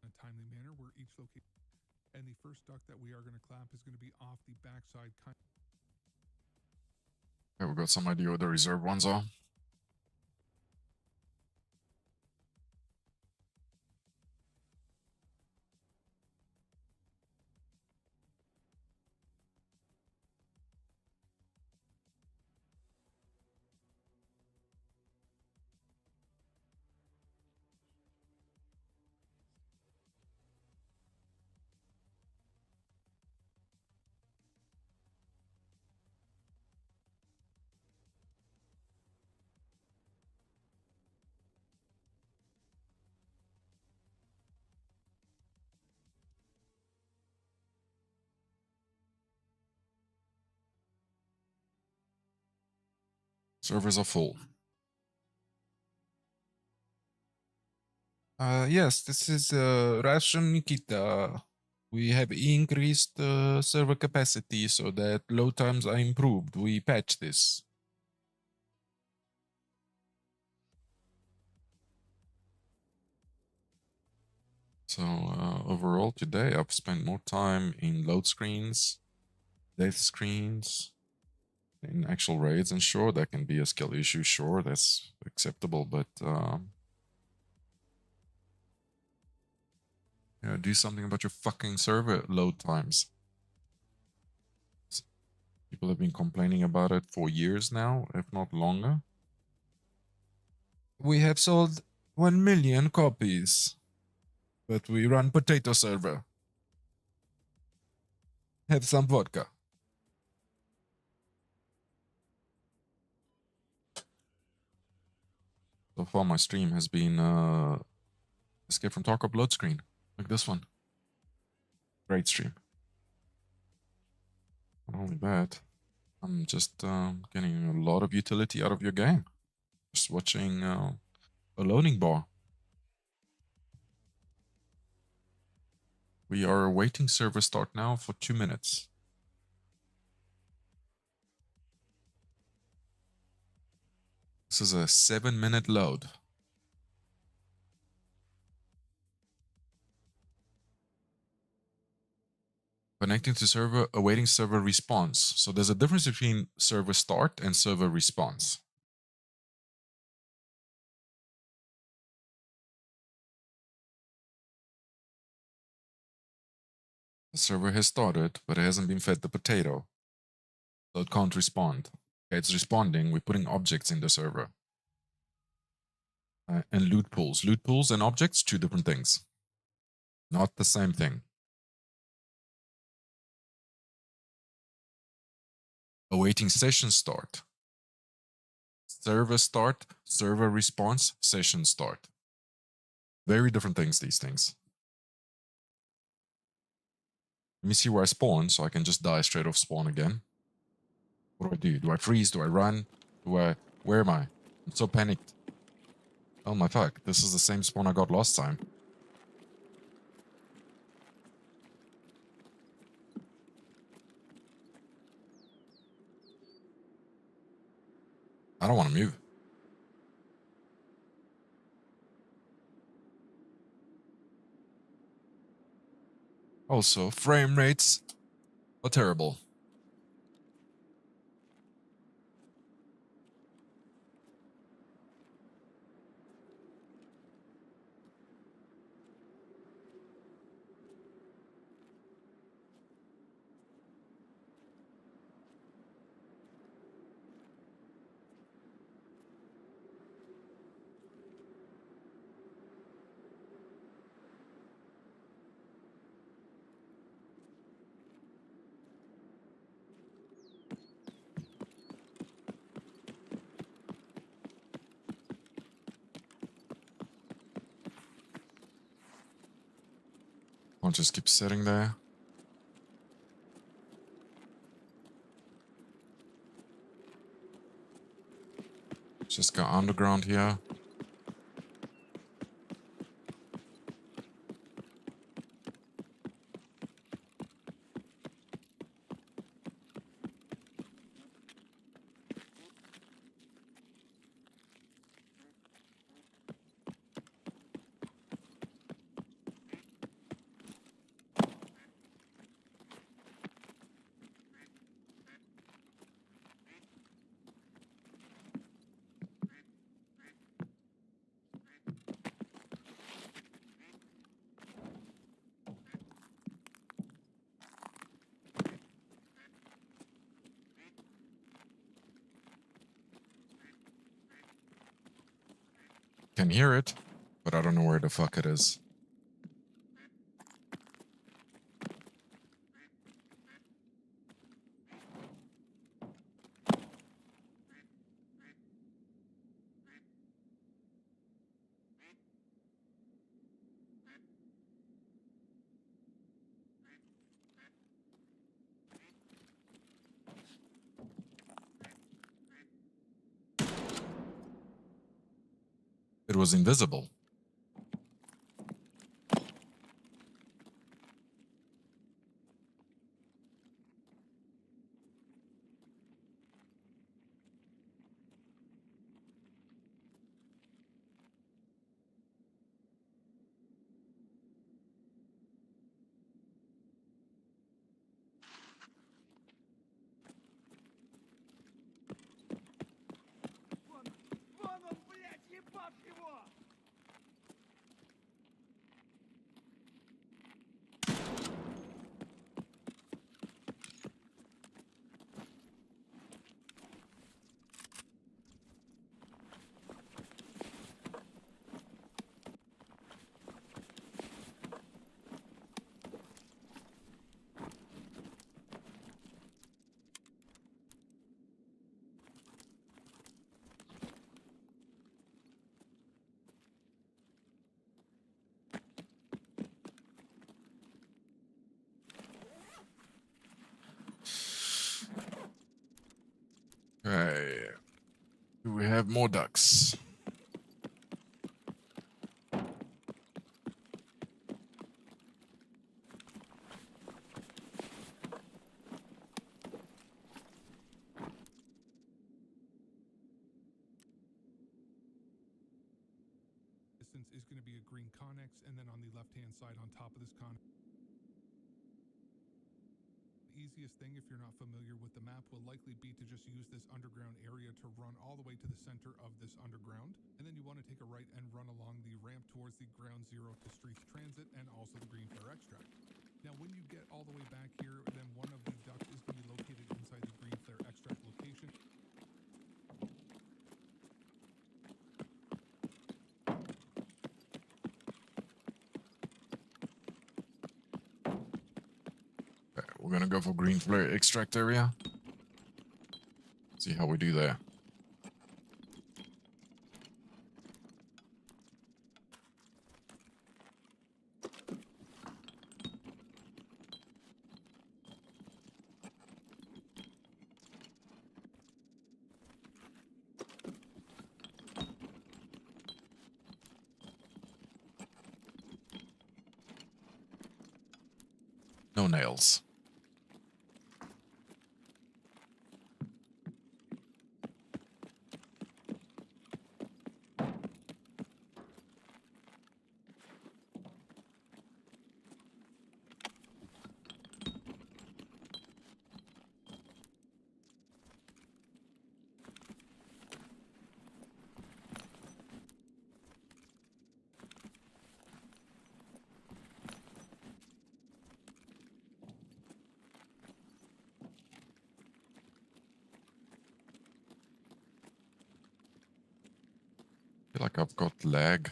In a timely manner, we're each located, and the first duct that we are going to clap is going to be off the backside. Okay, we got some idea what the reserve ones are. Servers are full. Yes, this is Russian Nikita. We have increased server capacity so that load times are improved. We patch this. So overall today I've spent more time in load screens, death screens, in actual raids, and sure, that can be a skill issue, sure, that's acceptable, but yeah, do something about your fucking server load times. People have been complaining about it for years now, if not longer. We have sold 1 million copies, but we run potato server. Have some vodka. So far my stream has been Escape from Tarkov load screen, like this one. Great stream. Not only that, I'm just getting a lot of utility out of your game. Just watching a loading bar. We are awaiting server start now for 2 minutes. This is a 7-minute load. Connecting to server, awaiting server response. So there's a difference between server start and server response. The server has started, but it hasn't been fed the potato. So it can't respond. Okay, it's responding, we're putting objects in the server. And loot pools. Loot pools and objects, two different things. Not the same thing. Awaiting session start. Server start, server response, session start. Very different things, these things. Let me see where I spawn so I can just die straight off spawn again. What do I do? Do I freeze? Do I run? Where am I? I'm so panicked. Oh my fuck, this is the same spawn I got last time. I don't want to move. Also, frame rates are terrible. I'll just keep sitting there. Just go underground here. Can hear it, but I don't know where the fuck it is. It was invisible. Вон он, блядь, ебав его! Okay. Do we have more ducks? Distance is going to be a green connex, and then on the left-hand side on top of this connex. The easiest thing, if you're not familiar with the map, will likely be to just use this underground area to run all the way to the center of this underground, and then you want to take a right and run along the ramp towards the ground zero to streets transit and also the green flare extract. Now when you get all the way back here, then one of the ducts is going to be located inside the green flare extract location. Okay, we're gonna go for green flare extract area. See how we do there. No nails. I feel like I've got lag.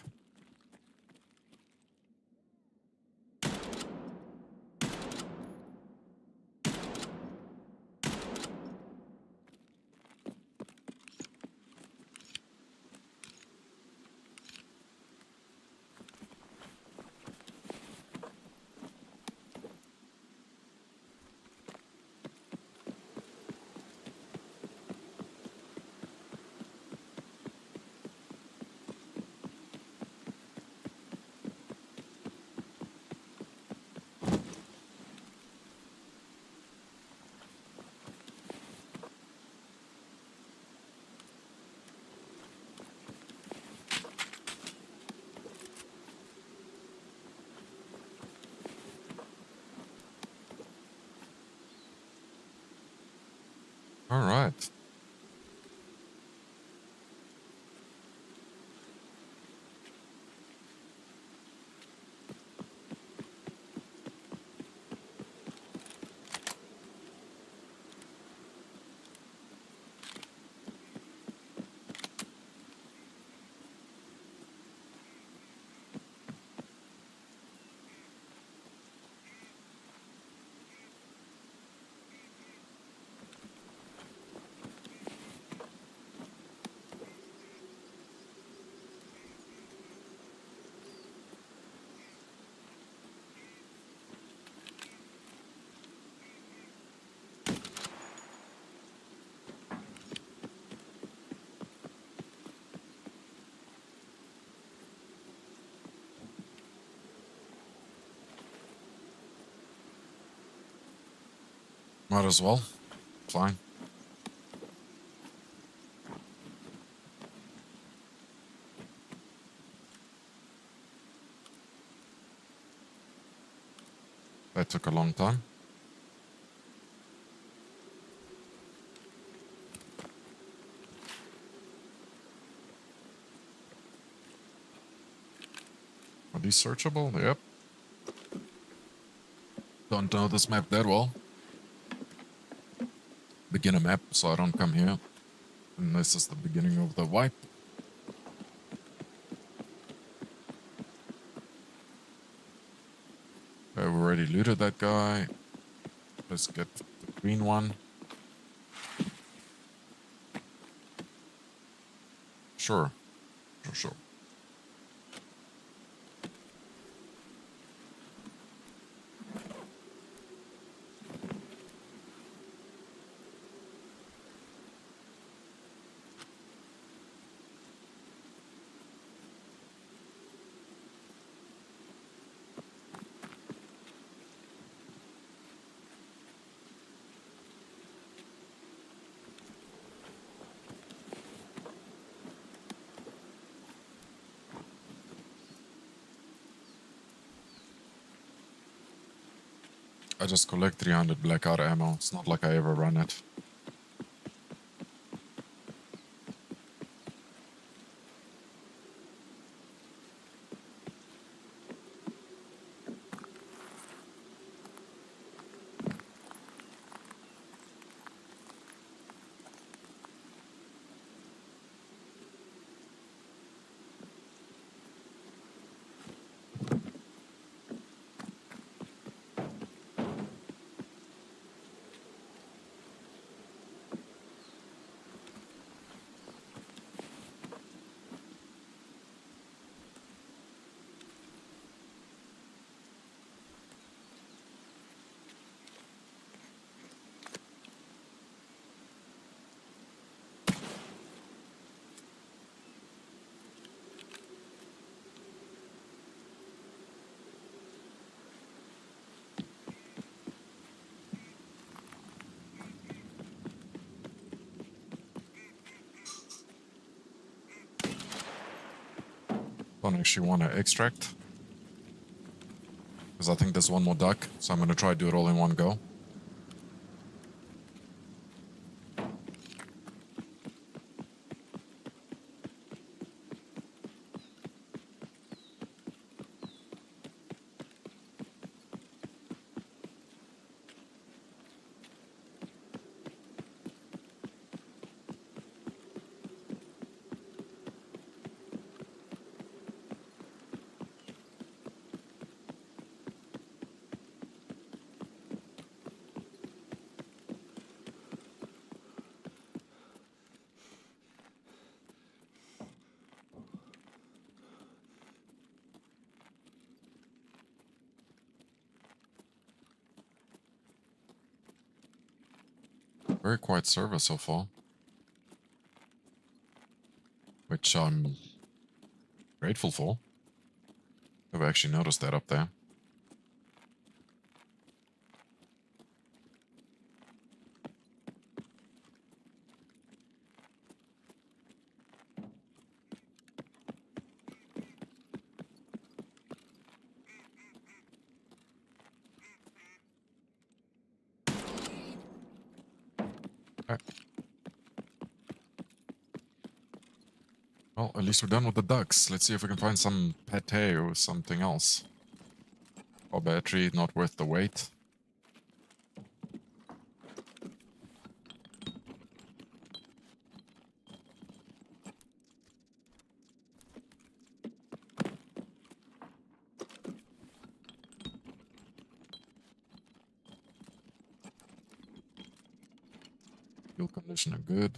All right. Might as well. Fine. That took a long time. Are these searchable? Yep. Don't know this map that well. Beginner map, so I don't come here. And this is the beginning of the wipe. I've already looted that guy. Let's get the green one. Sure. Sure. I just collect 300 blackout ammo. It's not like I ever run it. Don't actually want to extract. Because I think there's one more duck, so I'm going to try to do it all in one go. Very quiet service so far. Which I'm grateful for. I've actually noticed that up there. Okay. Well, at least we're done with the ducks. Let's see if we can find some pate or something else. Or battery, not worth the wait. Fuel condition are good.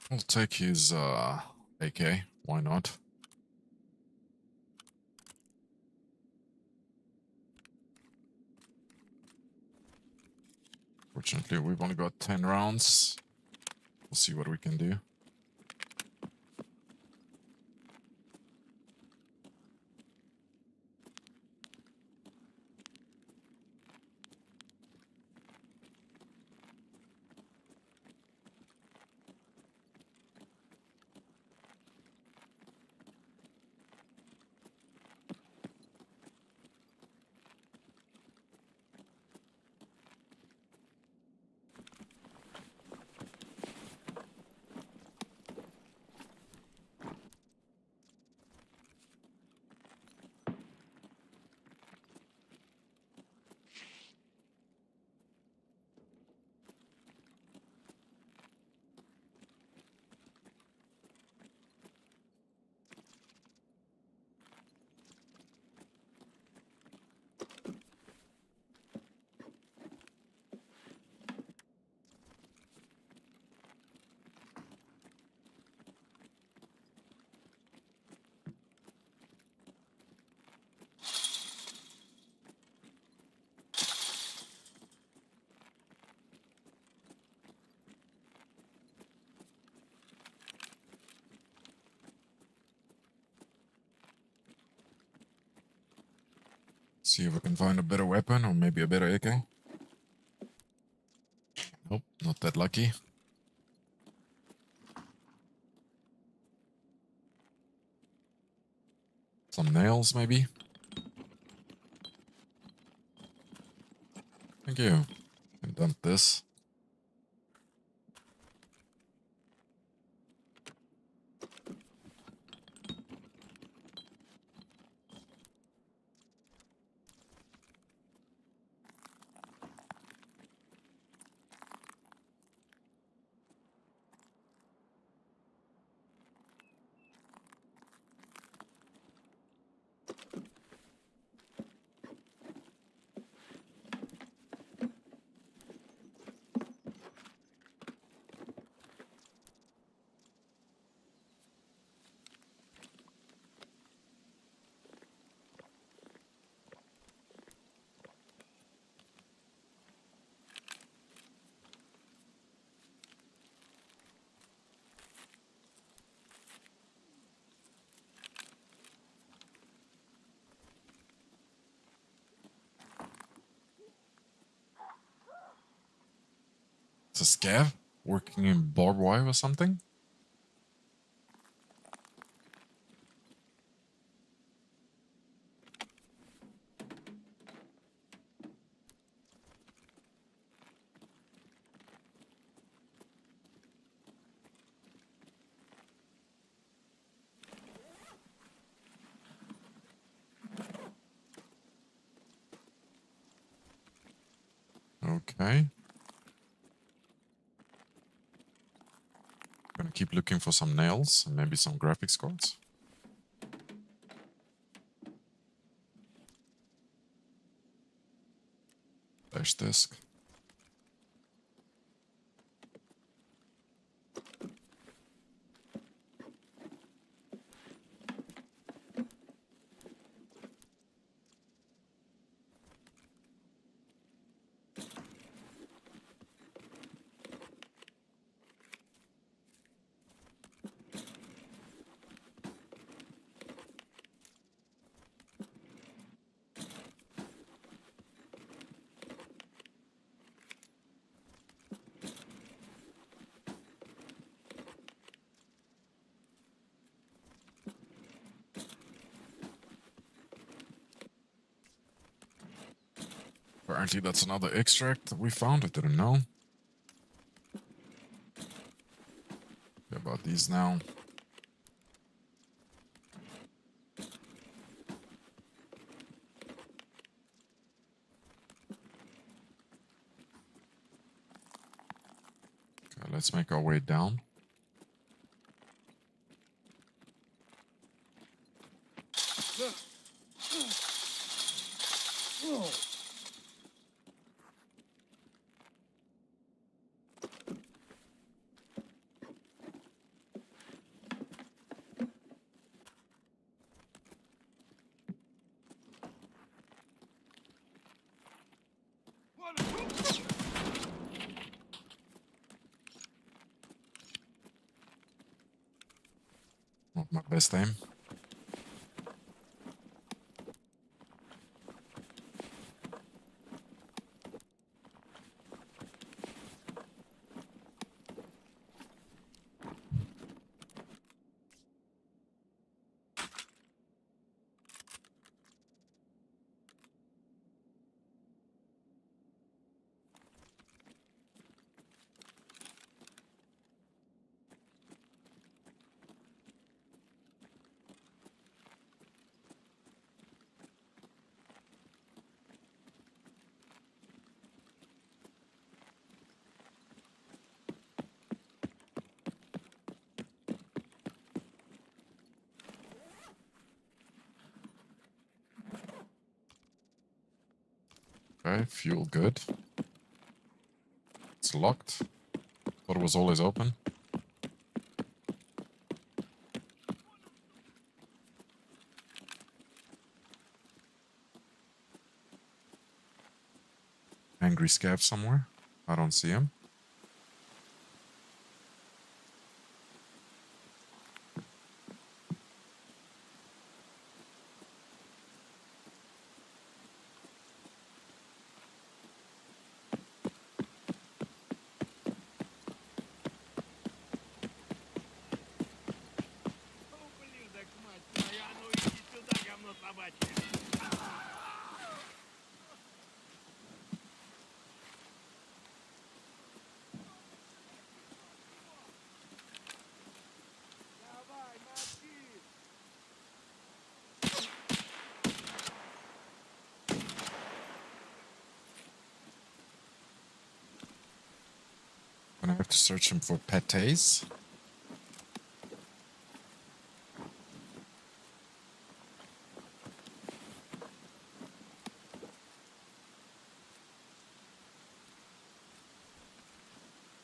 I'll take his AK. Why not? Fortunately, we've only got 10 rounds. We'll see what we can do. See if we can find a better weapon or maybe a better AK. Nope, not that lucky. Some nails, maybe? Thank you. Can dump this. It's a scav? Working in barbed wire or something? Okay. Gonna keep looking for some nails and maybe some graphics cards. Flash disk. Apparently that's another extract that we found. I didn't know. Okay, about these now. Okay, let's make our way down. Not my best aim. Okay, fuel good. It's locked. Thought it was always open. Angry scav somewhere. I don't see him. Ублюдок, мать твою, а ну иди сюда, говно собачье! Давай, мочи! Gonna have to search him for pates.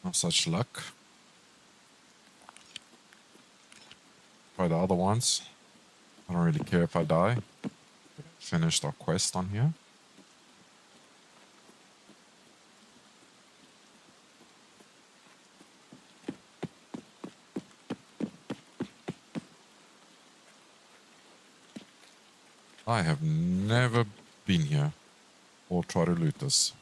No such luck. Try the other ones. I don't really care if I die. Finished our quest on here. I have never been here or tried to loot this.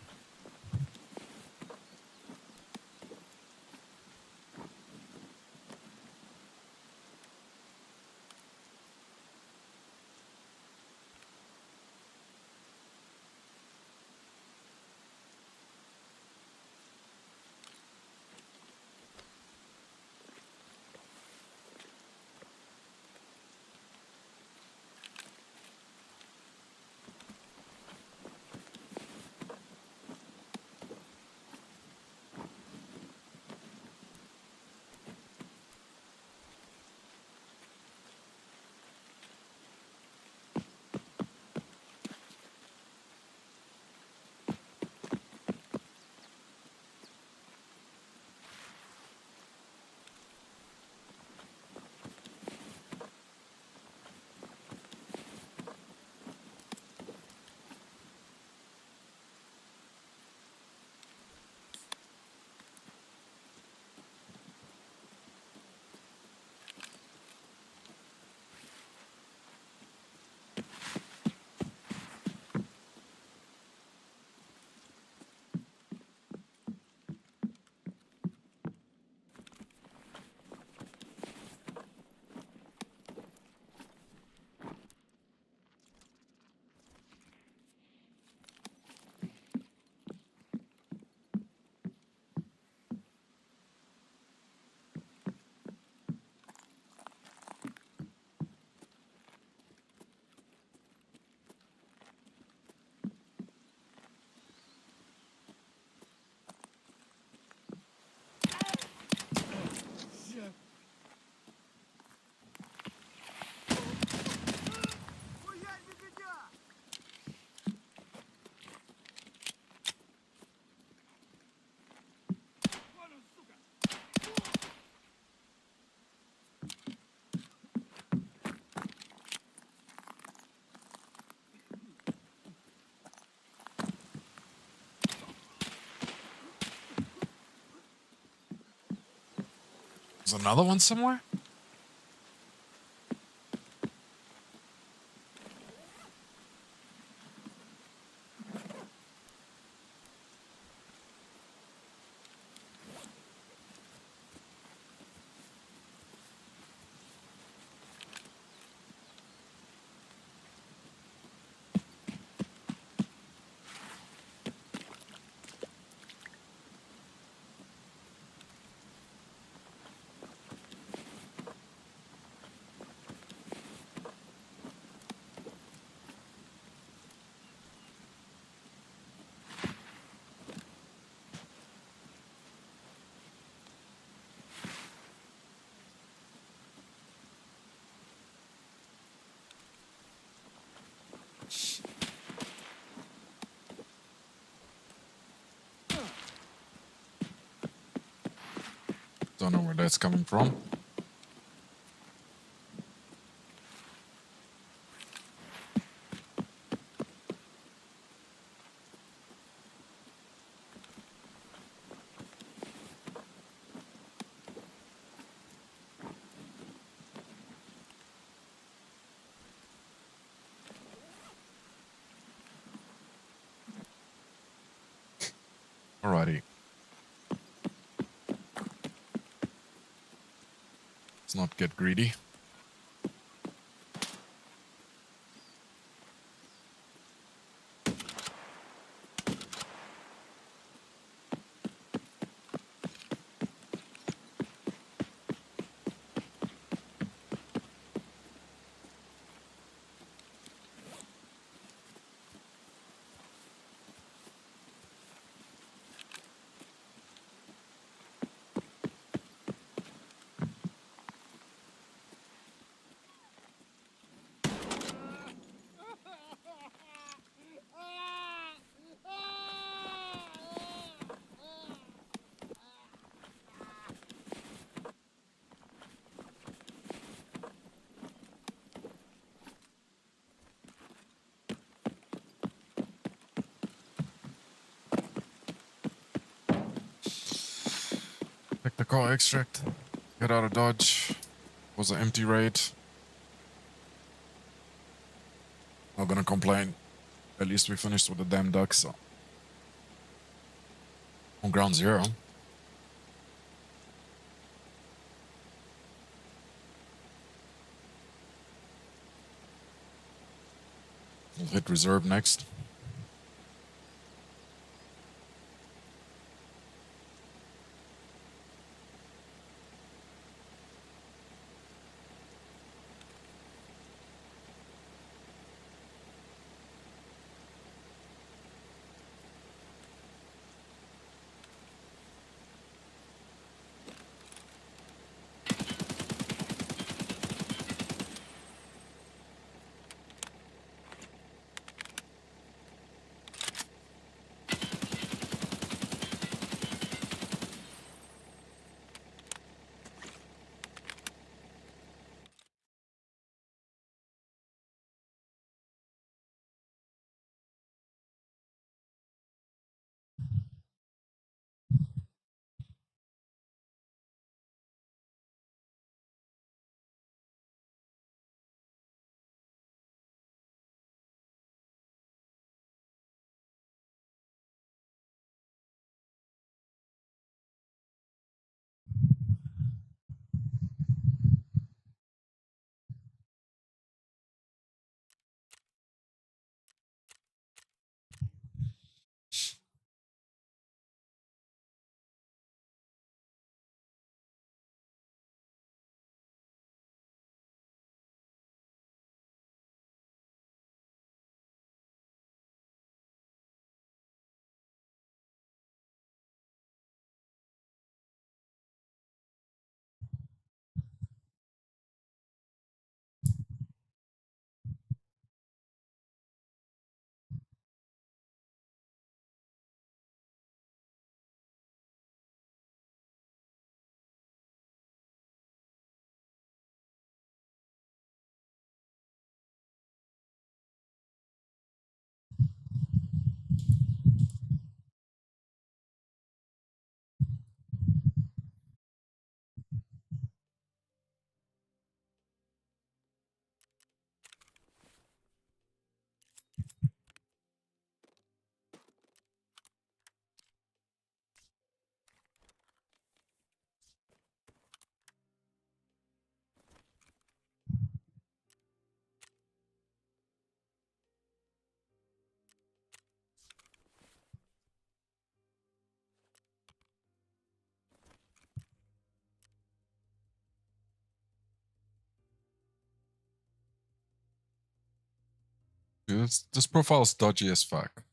There's another one somewhere? Don't know where that's coming from. Alrighty. Let's not get greedy. Take the car extract. Get out of Dodge. Was an empty raid. Not gonna complain. At least we finished with the damn ducks. So. On ground zero. We'll hit reserve next. This profile is dodgy as fuck.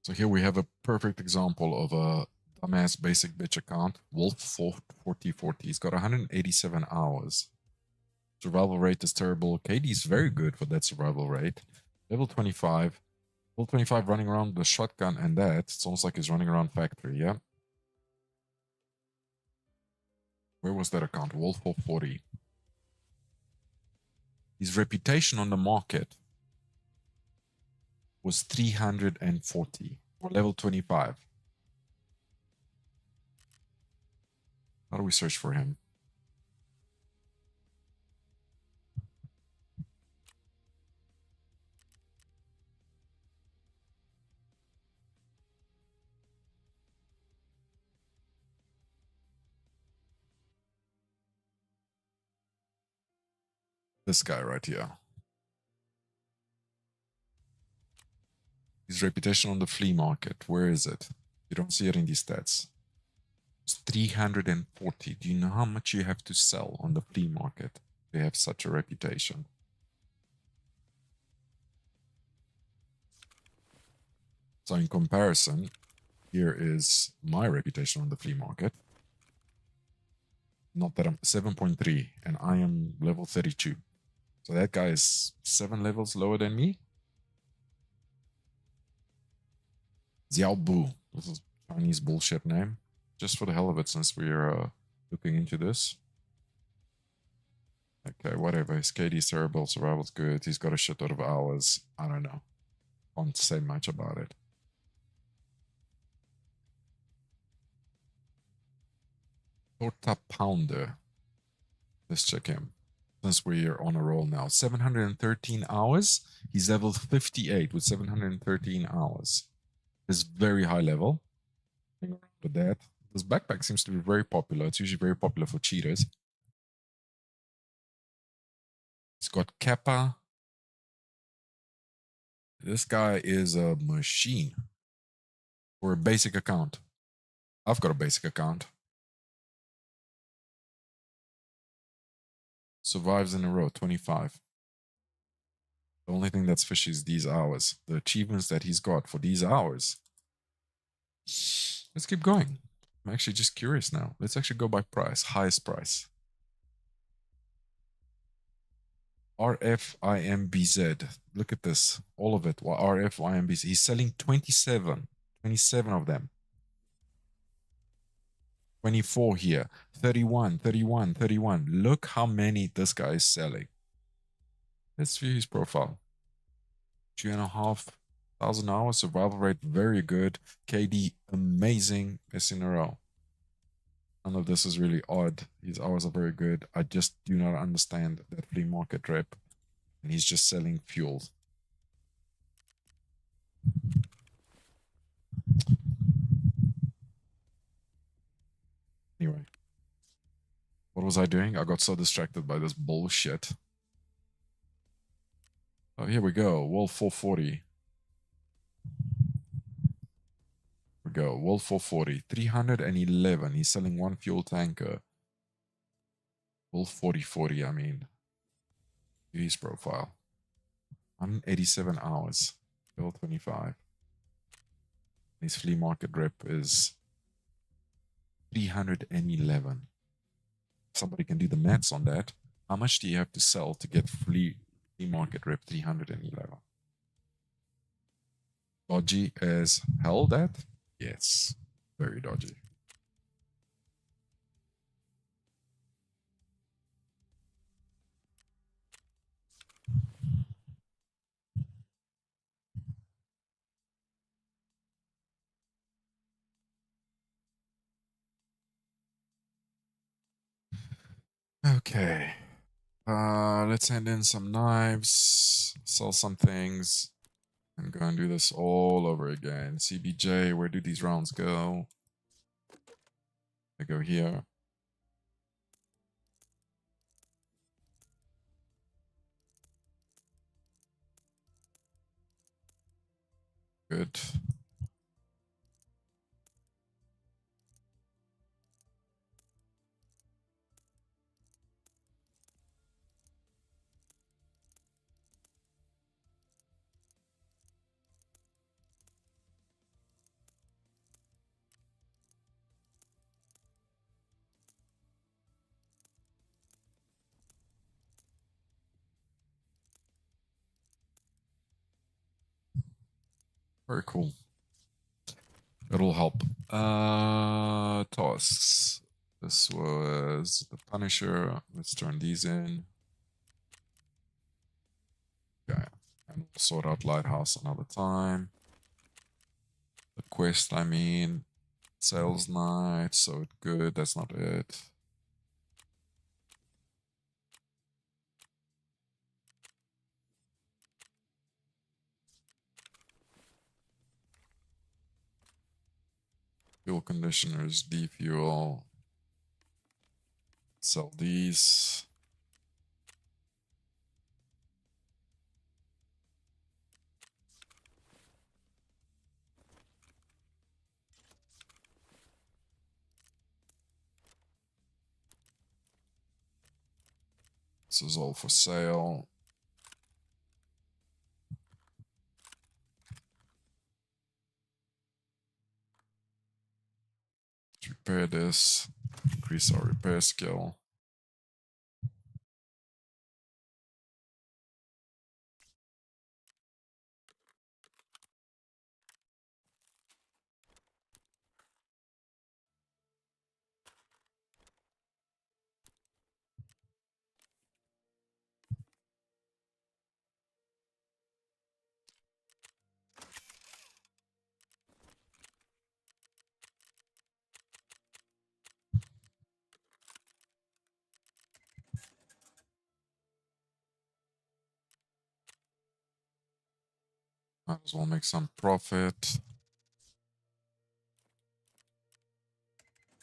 So here we have a perfect example of a dumbass basic bitch account. Wolf 4040. He's got 187 hours. Survival rate is terrible. KD is very good for that survival rate. Level 25. Level 25 running around with a shotgun and that. It's almost like he's running around factory, yeah? Where was that account? Wolf 440. His reputation on the market was 340 for level 25. How do we search for him? This guy right here. His reputation on the flea market. Where is it? You don't see it in these stats. It's 340. Do you know how much you have to sell on the flea market to have such a reputation? So in comparison, here is my reputation on the flea market. Not that I'm 7.3 and I am level 32. So that guy is 7 levels lower than me. Xiaobu. This is Chinese bullshit name. Just for the hell of it, since we're looking into this. Okay, whatever. His KD is terrible, survival's good. He's got a shit out of hours. I don't know. Can't say much about it. Torta Pounder. Let's check him. Since we're on a roll now. 713 hours. He's level 58 with 713 hours. Is very high level. With that, this backpack seems to be very popular. It's usually very popular for cheaters. He's got Kappa. This guy is a machine for a basic account. I've got a basic account. Survives in a row, 25. The only thing that's fishy is these hours. The achievements that he's got for these hours. Let's keep going. I'm actually just curious now. Let's actually go by price. Highest price. RFIMBZ. Look at this. All of it. RFIMBZ. He's selling 27. 27 of them. 24 here. 31, 31, 31. Look how many this guy is selling. Let's view his profile. 2,500 hours. Survival rate very good. KD amazing. Best in a row. None of this is really odd. His hours are very good. I just do not understand that flea market rep. And he's just selling fuel. Anyway. What was I doing? I got so distracted by this bullshit. Oh, here we go. Wolf 440. Here we go. Wolf 440. 311. He's selling one fuel tanker. Wolf 4040, I mean. His profile. 187 hours. Level 25. His flea market rep is 311. Somebody can do the maths on that. How much do you have to sell to get flea market rep 311? Dodgy as hell, that? Yes. Very dodgy. Okay. Let's hand in some knives, sell some things, and go and do this all over again. CBJ, where do these rounds go? They go here. good. Very cool. It'll help. Tasks. This was the Punisher. Let's turn these in. Okay. And we'll sort out Lighthouse another time. The quest, I mean, sales night, so it's good. That's not it. Fuel conditioners, defuel. Sell these. This is all for sale. Let's repair this. Increase our repair skill. Might as well make some profit.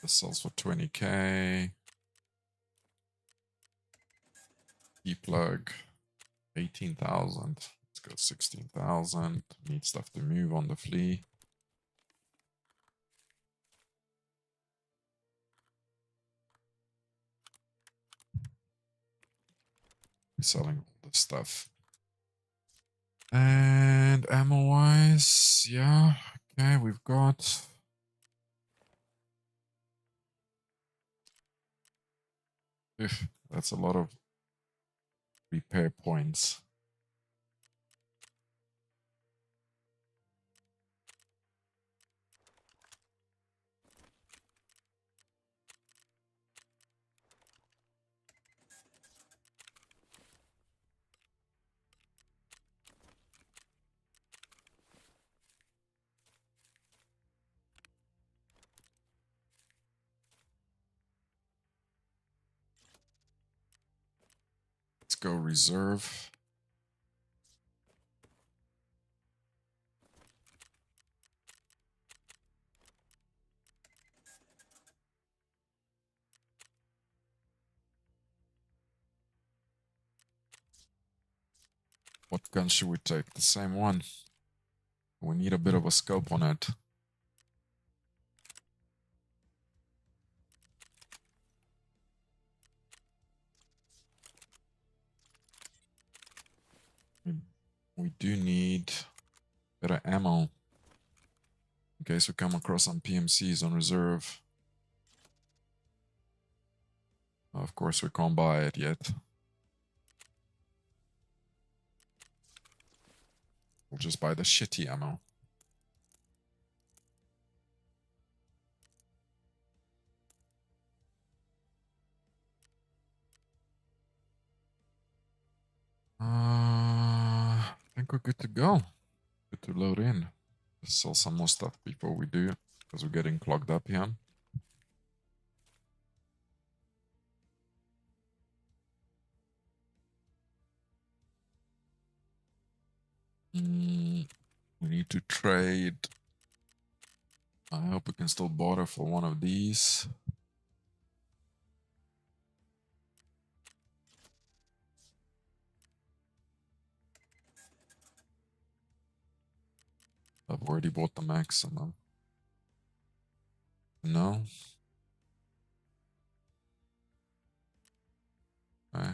This sells for 20k. E-plug, 18,000. Let's go 16,000. Need stuff to move on the flea. Be selling all this stuff. And ammo-wise, yeah, okay, we've got... That's a lot of repair points. Let's go reserve. What gun should we take? The same one. We need a bit of a scope on it. We do need better ammo in case we come across some PMCs on reserve. Of course, we can't buy it yet. We'll just buy the shitty ammo. I think we're good to go. Good to load in. Just sell some more stuff before we do, because we're getting clogged up here. We need to trade. I hope we can still barter for one of these. I've already bought the maximum. No? Okay.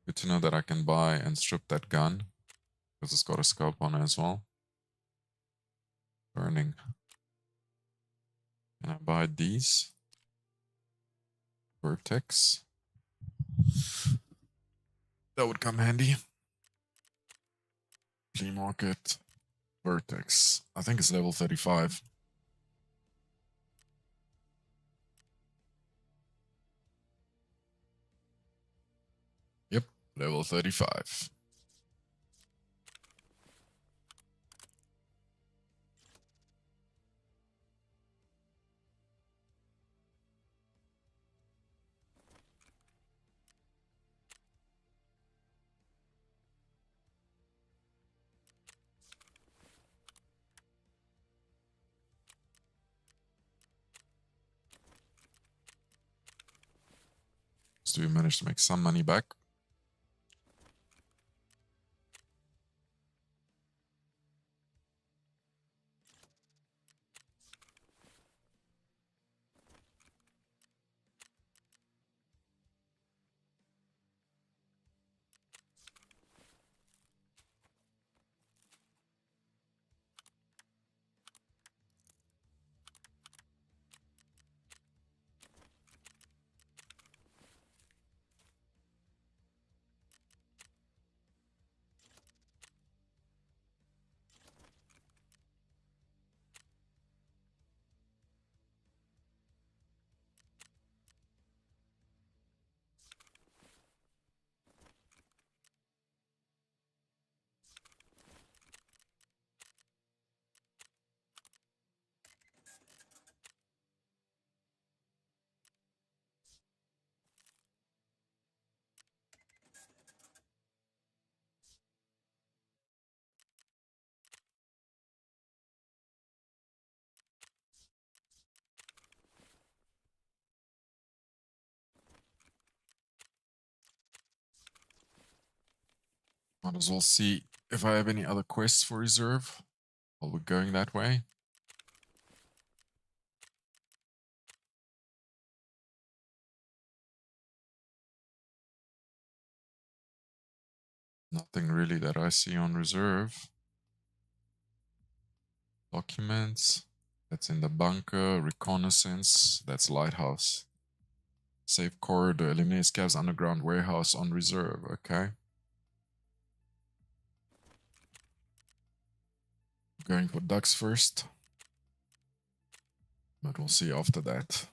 Good to know that I can buy and strip that gun, because it's got a scope on it as well. Burning. Can I buy these? Vertex. That would come handy. Flea market. Vertex. I think it's level 35. Yep, level 35. So we managed to make some money back. Might as well see if I have any other quests for reserve while we're going that way. Nothing really that I see on reserve. Documents. That's in the bunker. Reconnaissance. That's lighthouse. Safe corridor. Eliminate scavs underground warehouse on reserve. Okay. Going for ducks first. But we'll see after that.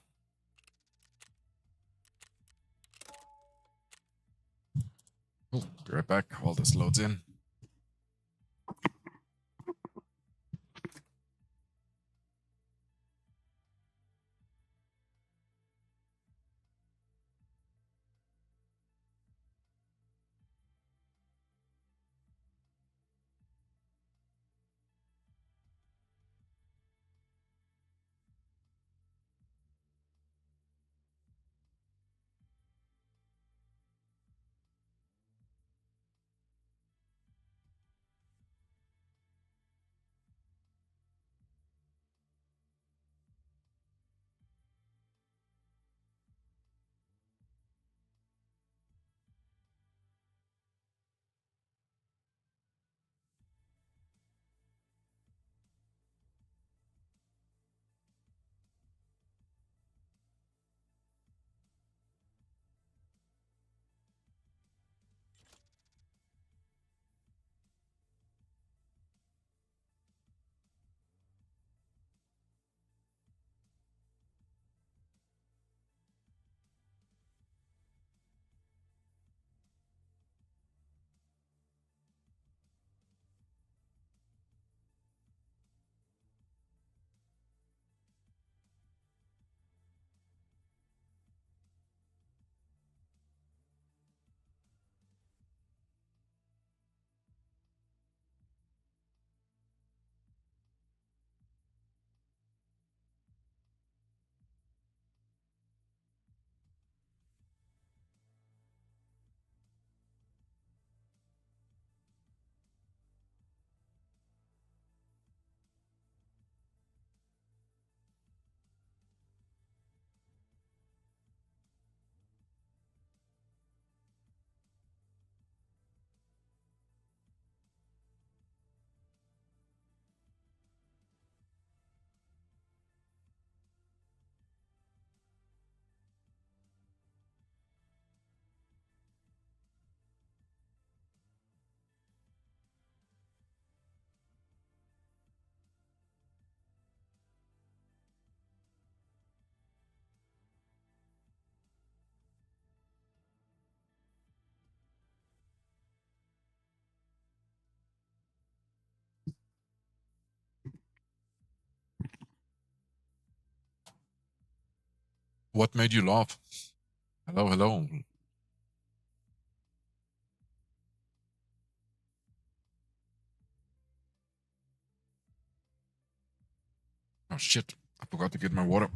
Cool. Be right back while this loads in. What made you laugh? Hello, hello. Oh shit, I forgot to get my water.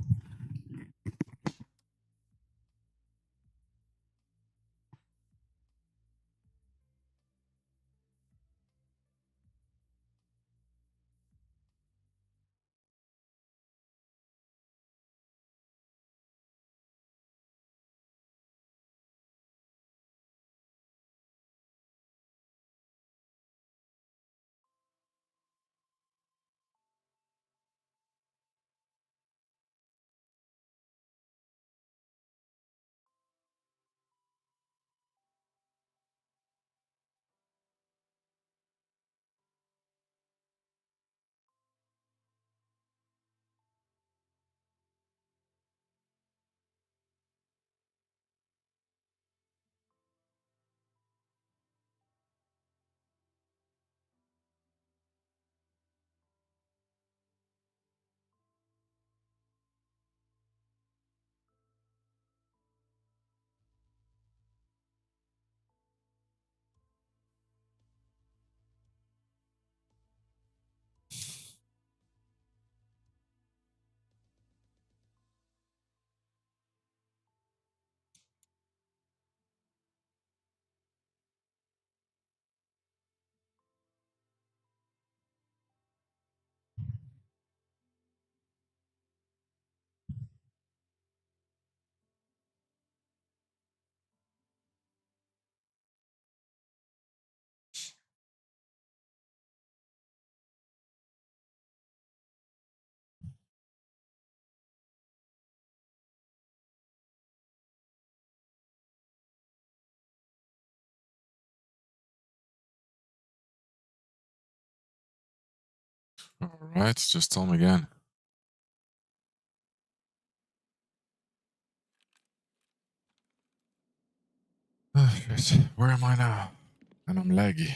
All right, just tell me again. Oh, shit. Where am I now? And I'm laggy.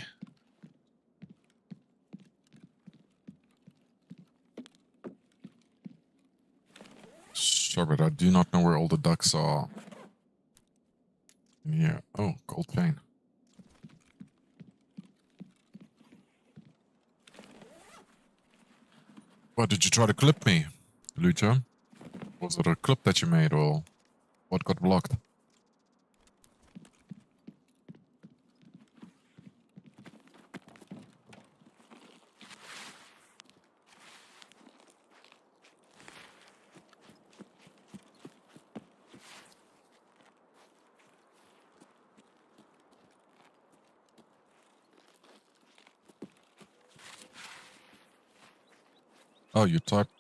Sure, but I do not know where all the ducks are. Yeah. Oh, gold chain. What, did you try to clip me, Lucha? Was it a clip that you made, or what got blocked? Oh, you typed.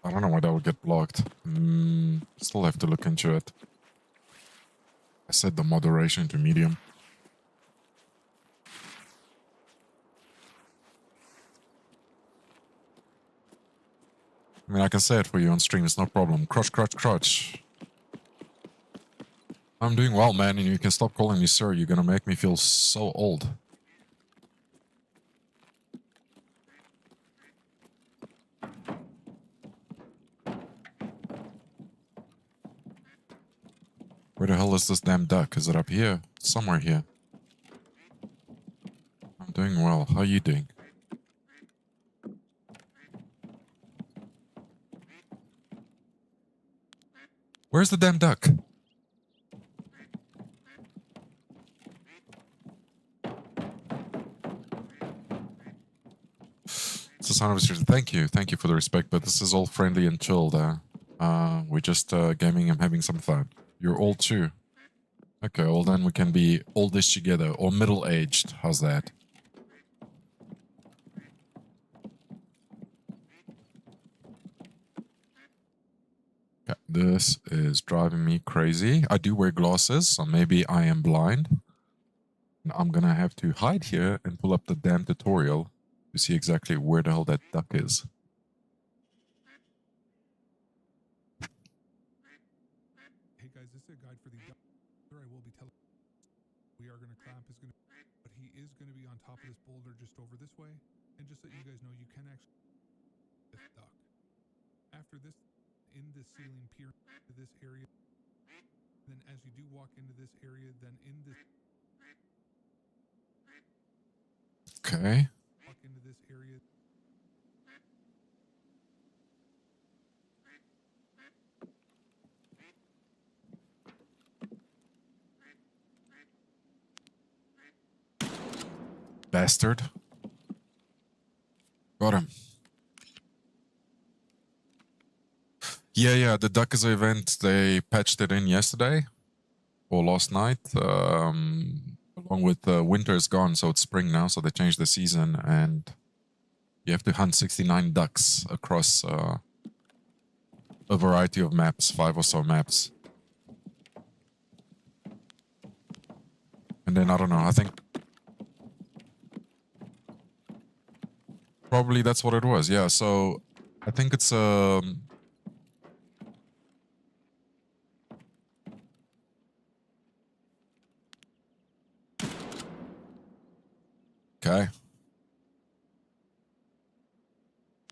I don't know why that would get blocked. Still have to look into it. I set the moderation to medium. I mean, I can say it for you on stream, it's no problem. Crotch, crotch, crotch. I'm doing well, man, and you can stop calling me sir. You're gonna make me feel so old. Where the hell is this damn duck? Is it up here? Somewhere here. I'm doing well. How are you doing? Where's the damn duck? It's a sign of a Thank you. Thank you for the respect, but this is all friendly and chilled. We're just gaming and having some fun. You're old too. Okay, well then we can be oldish together, or middle-aged. How's that? Okay, this is driving me crazy. I do wear glasses, so maybe I am blind. And I'm gonna have to hide here and pull up the damn tutorial to see exactly where the hell that duck is. Hey guys, this is a guide for the I will be telling we are going to clamp is going to, but he is going to be on top of this boulder just over this way. And just so you guys know, you can actually this duck. After this, in this ceiling pier to this area. Then as you do walk into this area, then in this Okay. walk into this area. Bastard. Got him. Yeah, the Duckers event, they patched it in yesterday or last night. Along with winter is gone, so it's spring now, so they changed the season and you have to hunt 69 ducks across a variety of maps, 5 or so maps. And then, I don't know, I think probably that's what it was, yeah. So I think it's okay.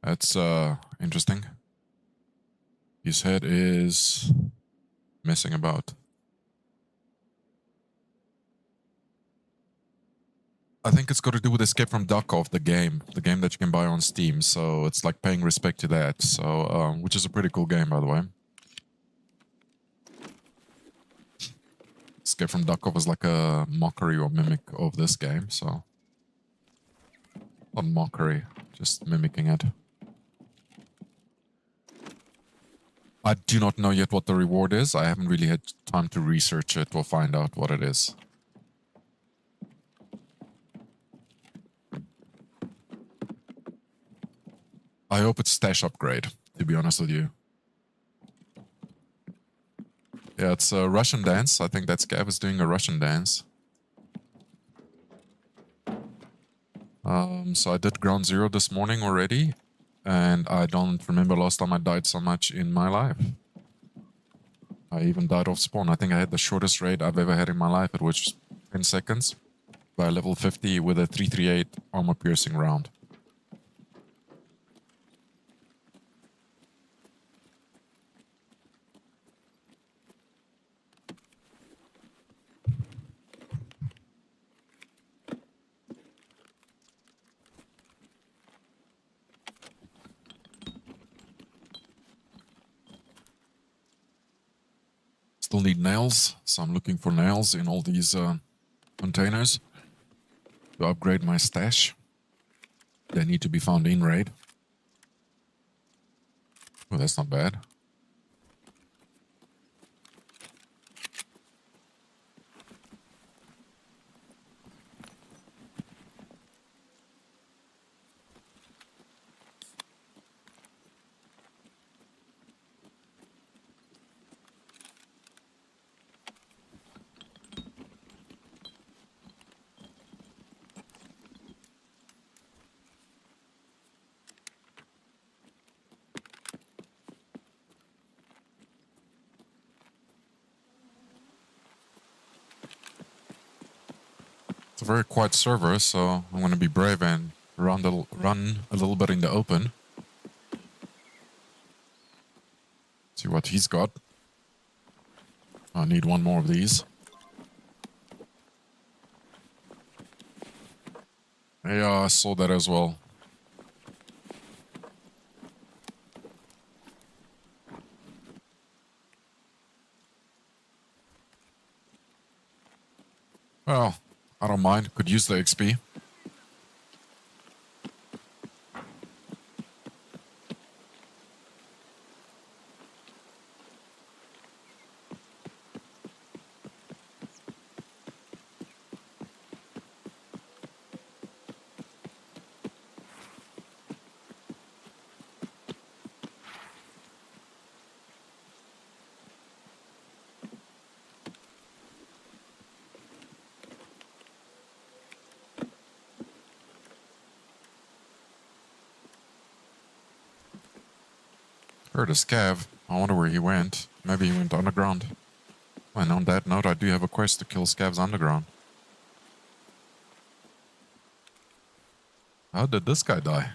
That's interesting. His head is messing about. I think it's got to do with Escape from Tarkov, the game that you can buy on Steam. So it's like paying respect to that. So, which is a pretty cool game, by the way. Escape from Tarkov is like a mockery or mimic of this game. So, not mockery, just mimicking it. I do not know yet what the reward is. I haven't really had time to research it or find out what it is. I hope it's stash upgrade, to be honest with you. Yeah, it's a Russian dance. I think that Scav is doing a Russian dance. So I did ground 0 this morning already. And I don't remember last time I died so much in my life. I even died off spawn. I think I had the shortest raid I've ever had in my life. It was 10 seconds by level 50 with a 338 armor piercing round. Still need nails, so I'm looking for nails in all these containers to upgrade my stash. They need to be found in raid. Oh, that's not bad. It's a very quiet server, so I'm going to be brave and run a little bit in the open. See what he's got. I need one more of these. Yeah, I saw that as well. Well, I don't mind. Could use the XP. Heard a scav. I wonder where he went. Maybe he went underground. And on that note, I do have a quest to kill scavs underground. How did this guy die?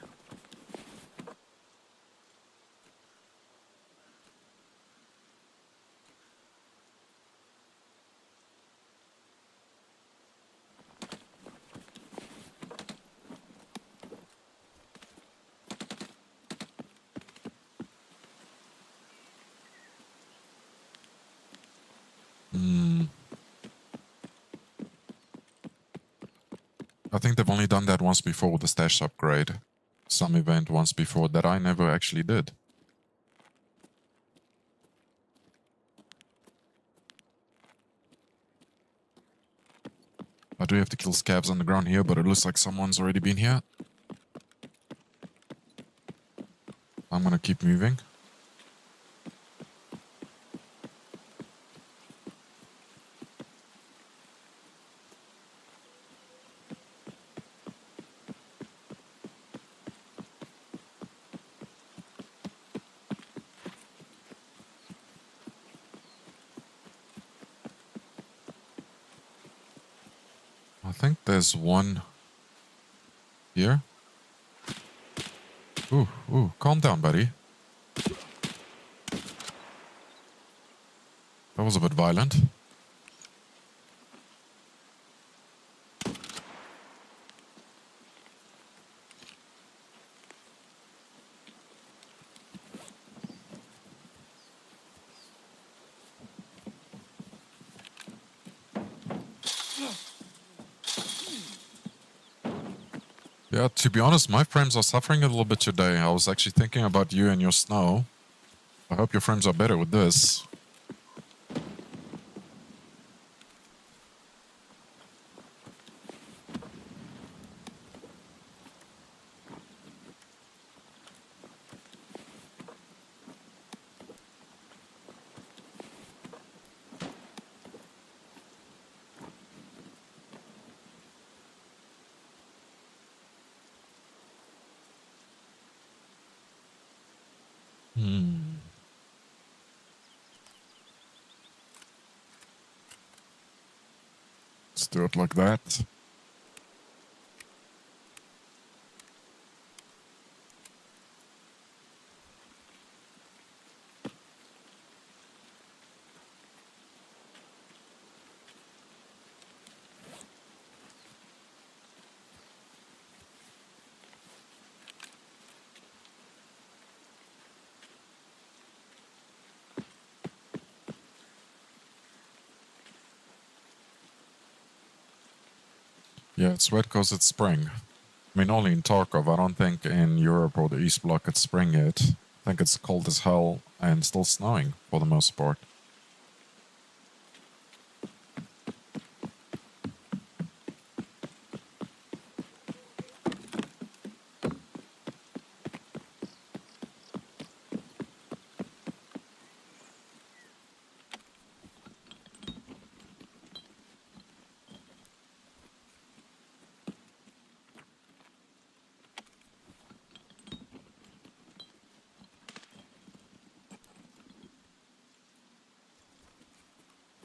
I think they've only done that once before with the stash upgrade. Some event once before that I never actually did. I do have to kill scabs on the ground here, but it looks like someone's already been here. I'm gonna keep moving. I think there's one here. Ooh, calm down, buddy. That was a bit violent. Yeah, to be honest, my frames are suffering a little bit today. I was actually thinking about you and your snow. I hope your frames are better with this. Let's do it like that. Yeah, it's wet because it's spring. I mean, only in Tarkov. I don't think in Europe or the East Bloc it's spring yet. I think it's cold as hell and still snowing for the most part.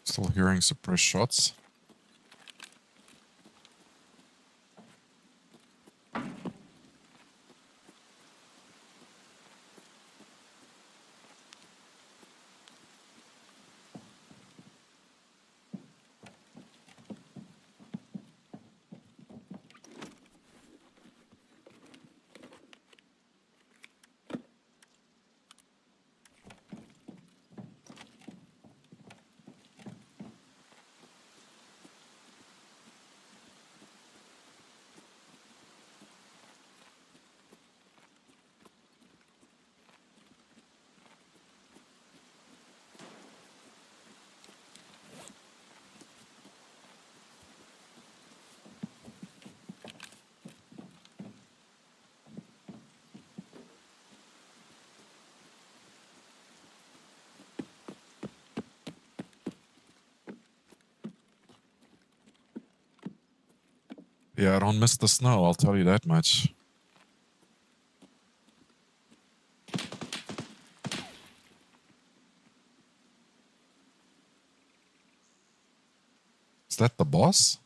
Still hearing suppressed shots. Yeah, I don't miss the snow, I'll tell you that much. Is that the boss?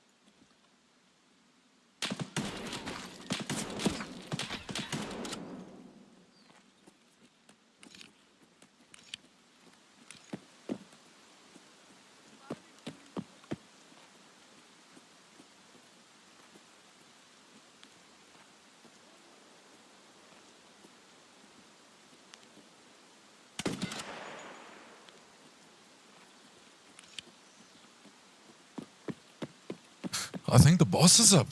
I think the boss is up.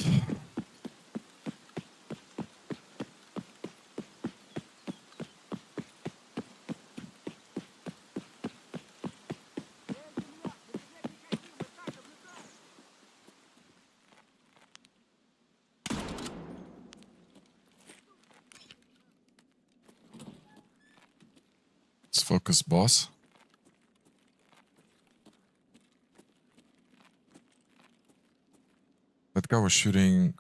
focus, boss. That guy was shooting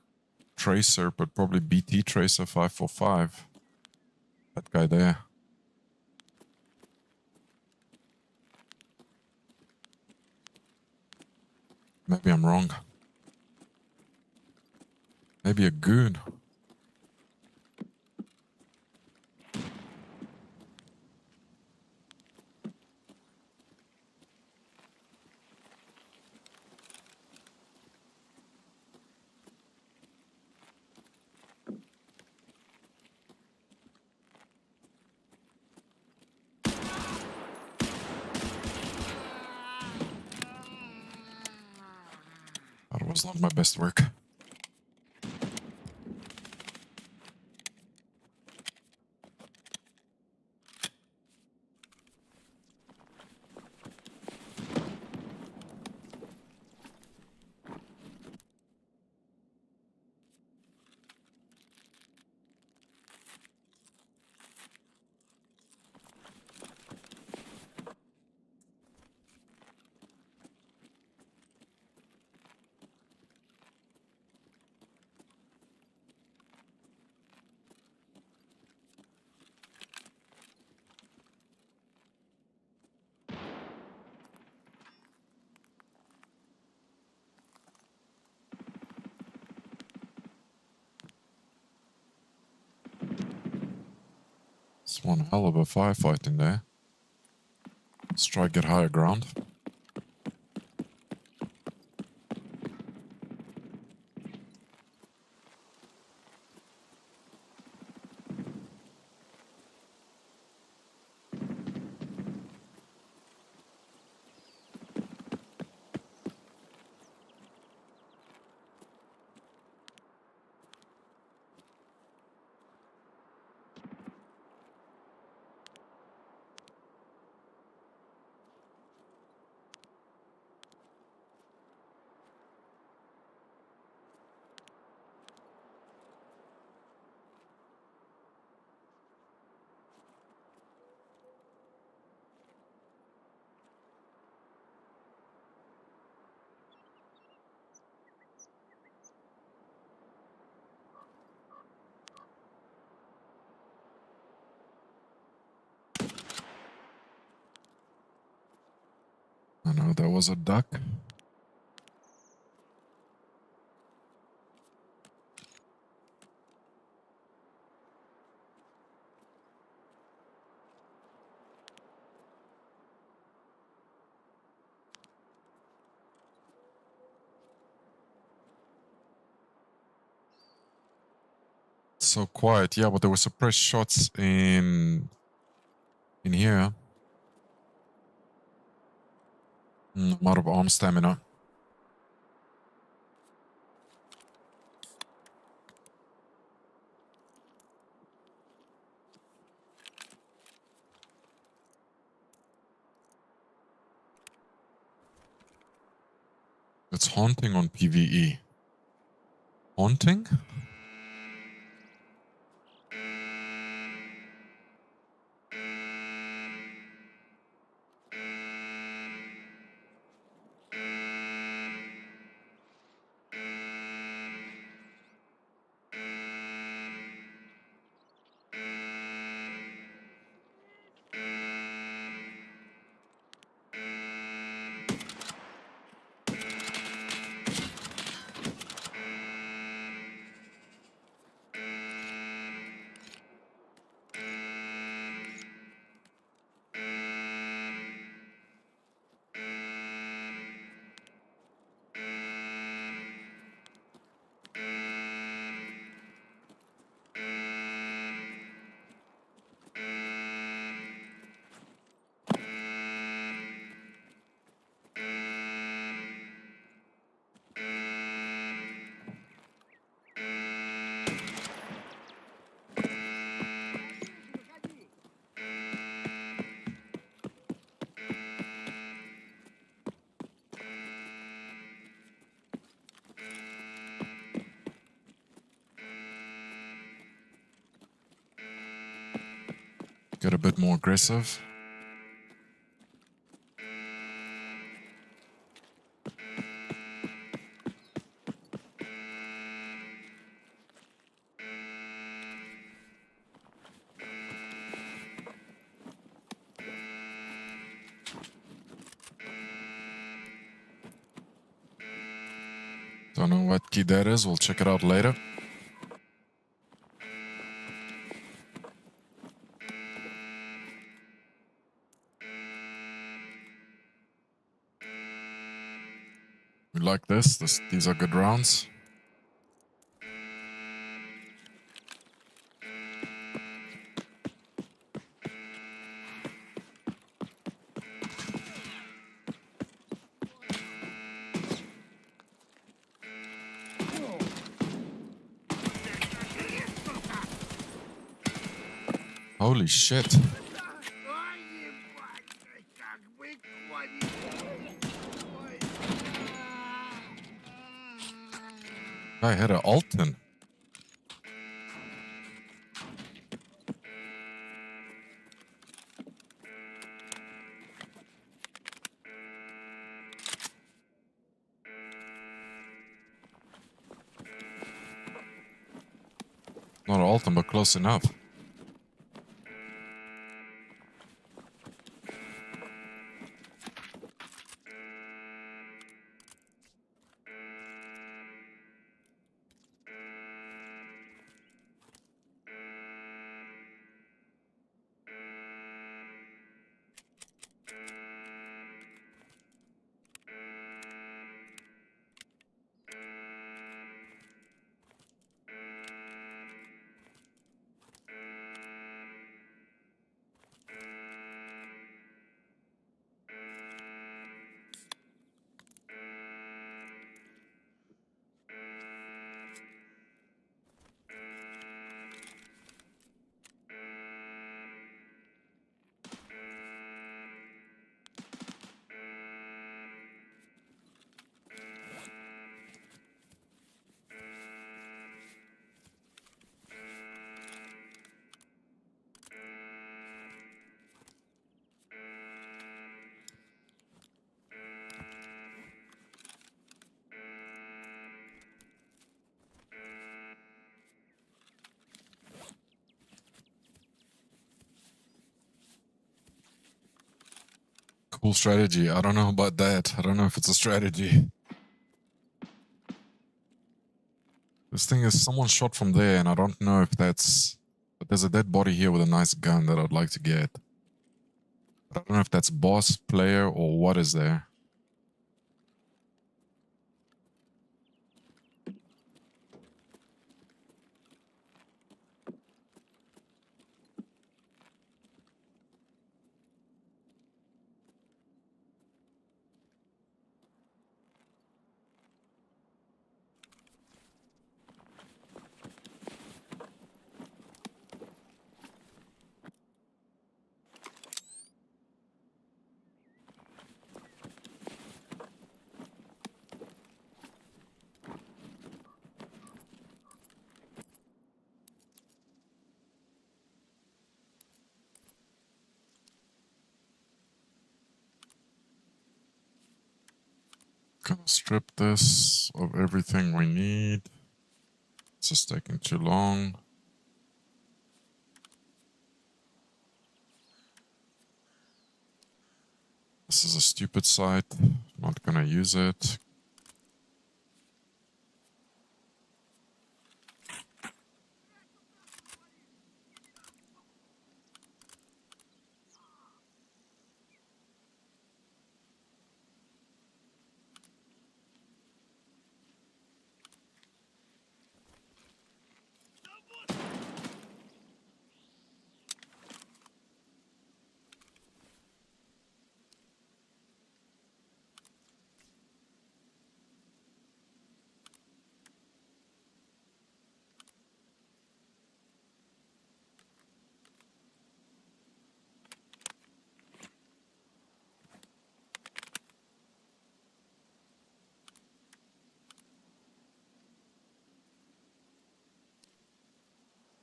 Tracer, but probably BT Tracer 545. That guy there. Maybe I'm wrong. Maybe a goon. That was not my best work. It's one hell of a firefight in there. Let's try to get higher ground. I know there was a duck. So quiet, yeah, but there were suppressed shots in here. I'm out of arm stamina. It's haunting on PvE. Haunting? Get a bit more aggressive. Don't know what key that is. We'll check it out later. We like this. These are good rounds. Holy shit. Ой, ебать, как выходит. Ой. I had an Alton. Not an Alton, but close enough. Cool strategy. I don't know about that. I don't know if it's a strategy. This thing is someone shot from there, and I don't know if that's... But there's a dead body here with a nice gun that I'd like to get. But I don't know if that's boss, player, or what is there. Gonna strip this of everything we need. This is taking too long. This is a stupid site. Not gonna use it.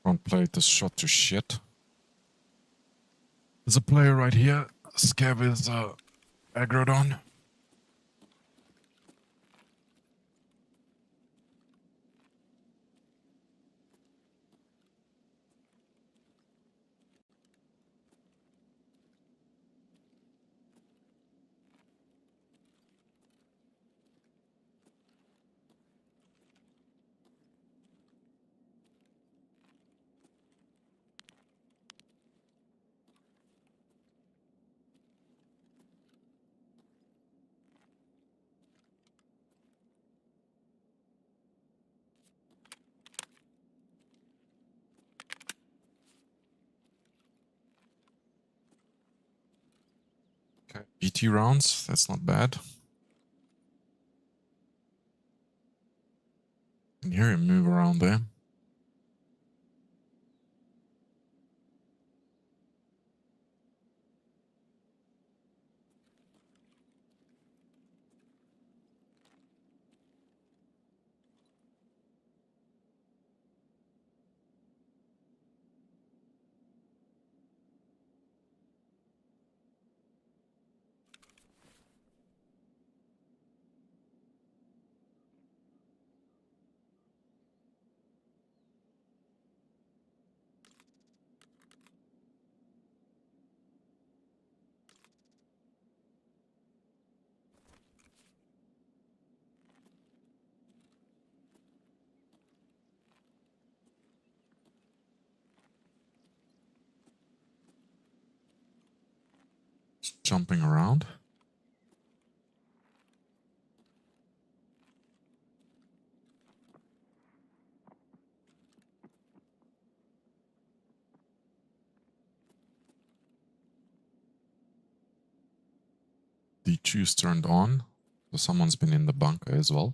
Front plate is shot to shit. There's a player right here. Scav is aggroed on. GT rounds, that's not bad. Can hear him move around there. Just jumping around. The choose turned on, so someone's been in the bunker as well.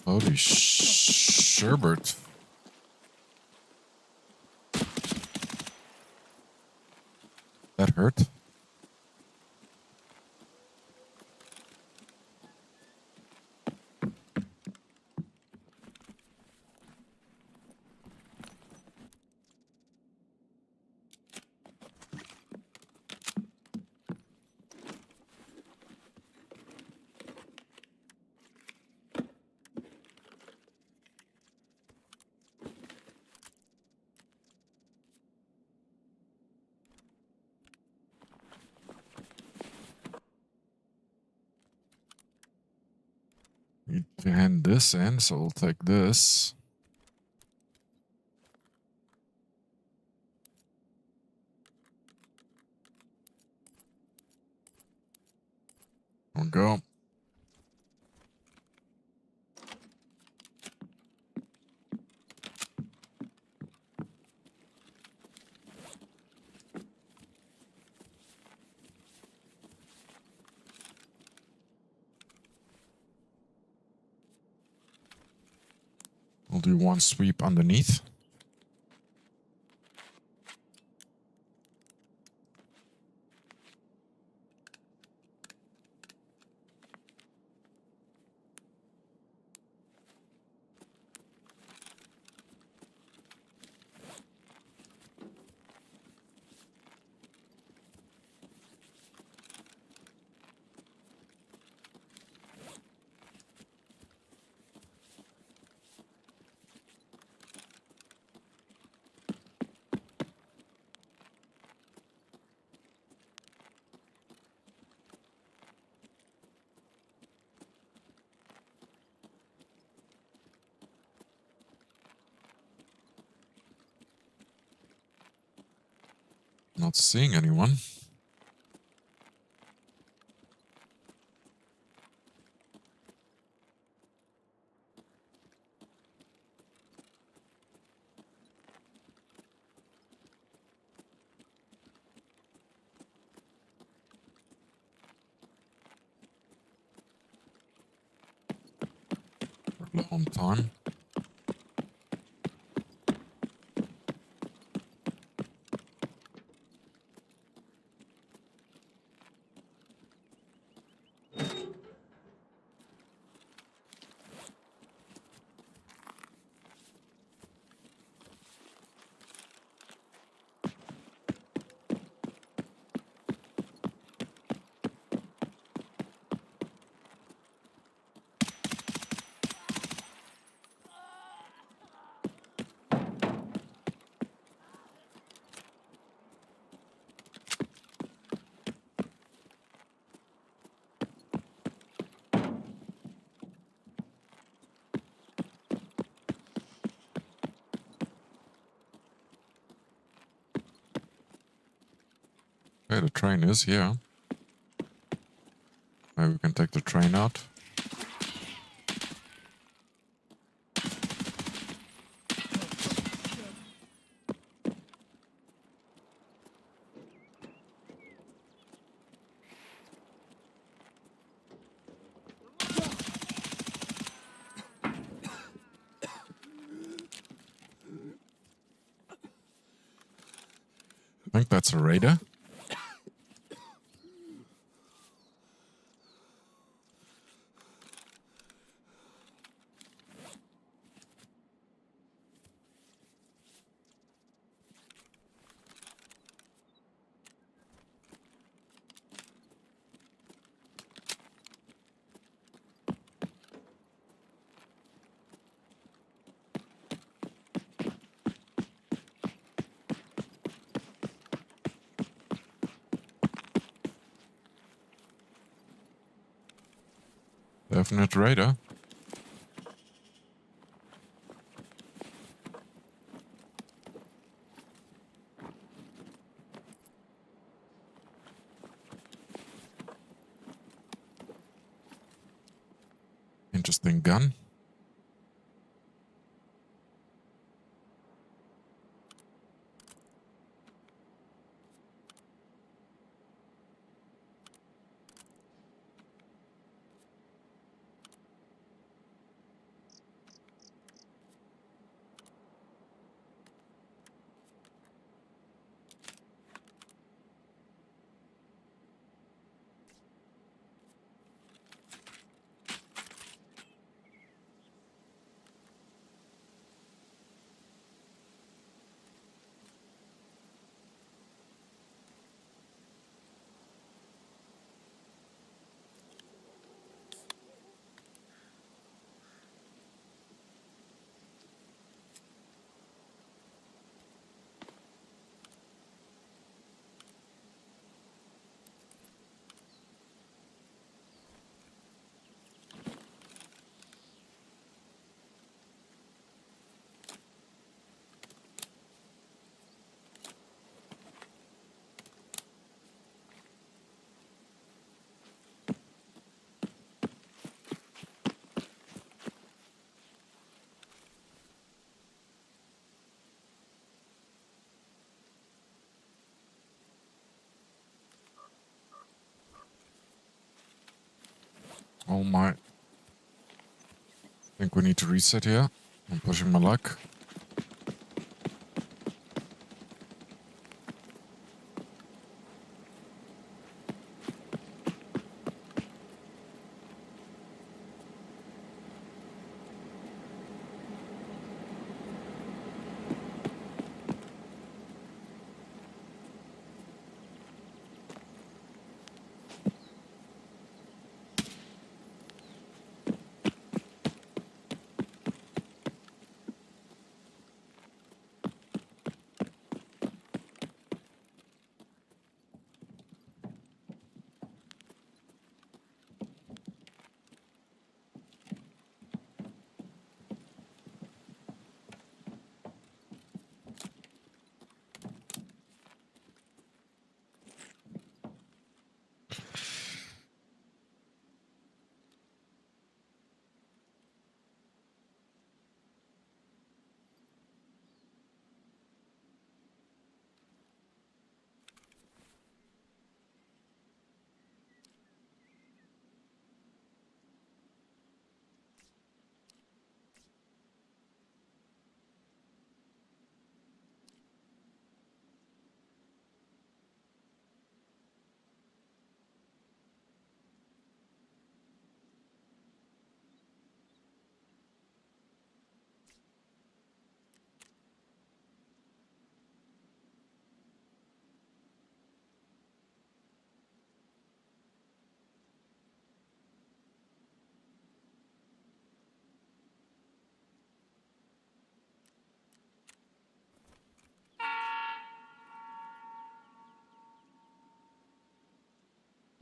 Holy sherbert. That hurt. Need to hand this in, so we'll take this. We'll go. We'll do one sweep underneath. Not seeing anyone. Low on time. Okay, the train is here. Maybe we can take the train out. I think that's a raider. Definite raider. Interesting gun. Oh my. Think we need to reset here. I'm pushing my luck.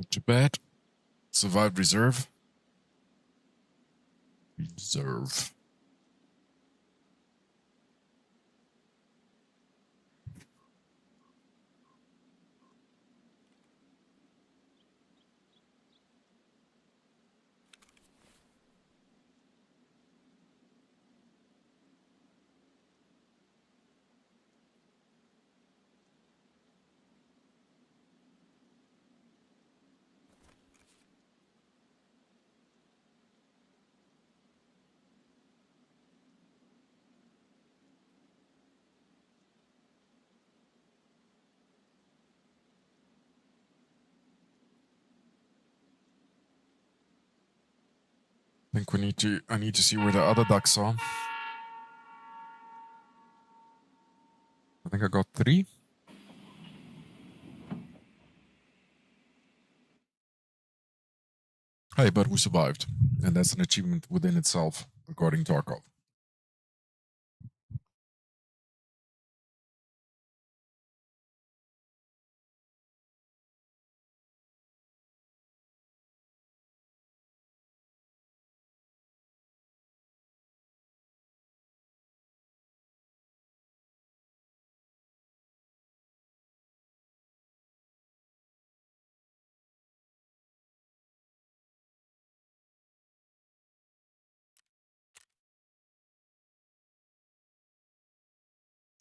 Not too bad. Survived reserve. Reserve. I think I need to see where the other ducks are. I think I got 3. Hey, but we survived. And that's an achievement within itself, according to Tarkov.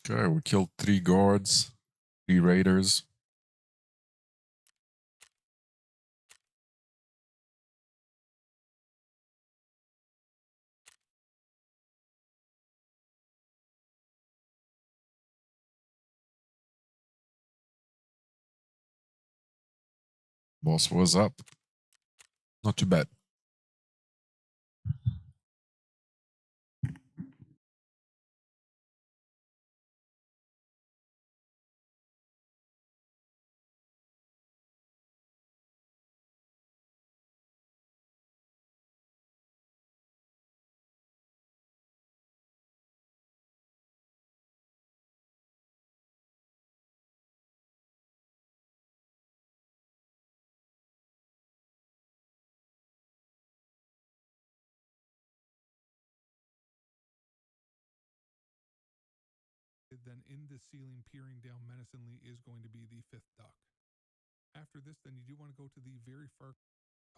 Okay, we killed 3 guards, 3 raiders. Boss was up. Not too bad. Then in the ceiling peering down menacingly is going to be the 5th duck. After this, then you do want to go to the very far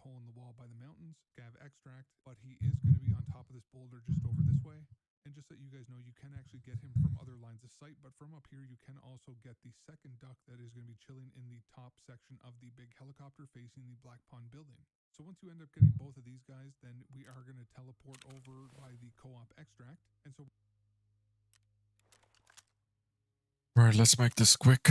hole in the wall by the mountains, Gav extract, but he is going to be on top of this boulder just over this way. And just so you guys know, you can actually get him from other lines of sight, but from up here you can also get the 2nd duck that is going to be chilling in the top section of the big helicopter facing the Black Pond building. So once you end up getting both of these guys, then we are going to teleport over by the co-op extract. And so All right, let's make this quick.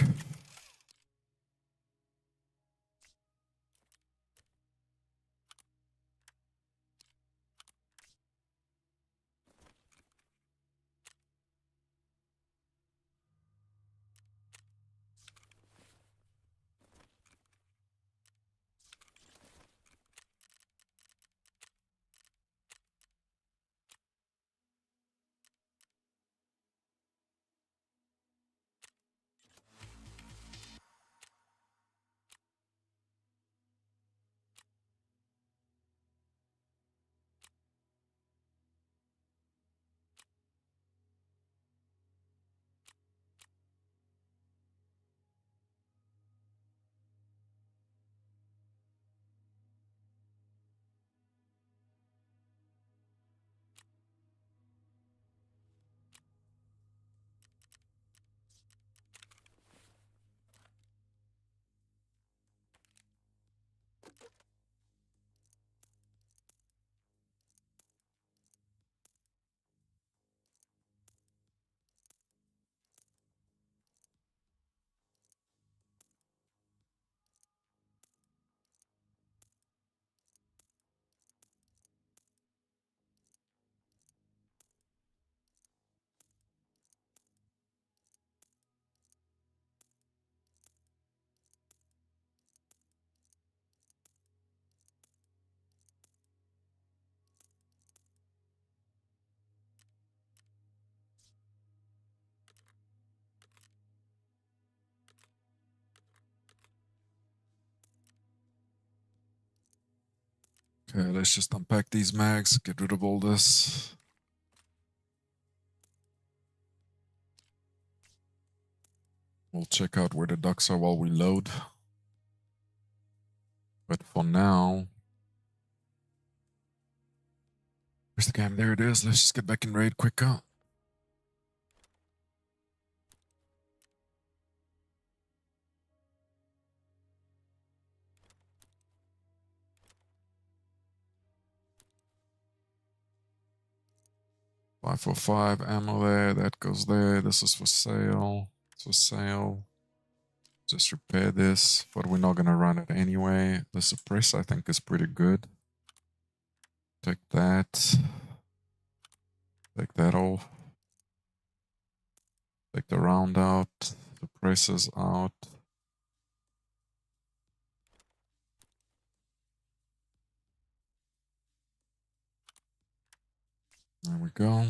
Okay, let's just unpack these mags, get rid of all this. We'll check out where the ducks are while we load. But for now, where's the game? There it is. Let's just get back in raid quicker. Five for 5 ammo there. That goes there. This is for sale. It's for sale. Just repair this, but we're not gonna run it anyway. The suppress I think is pretty good. Take that. Take that off. Take the round out. Suppressors out. There we go.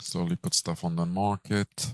Slowly put stuff on the market.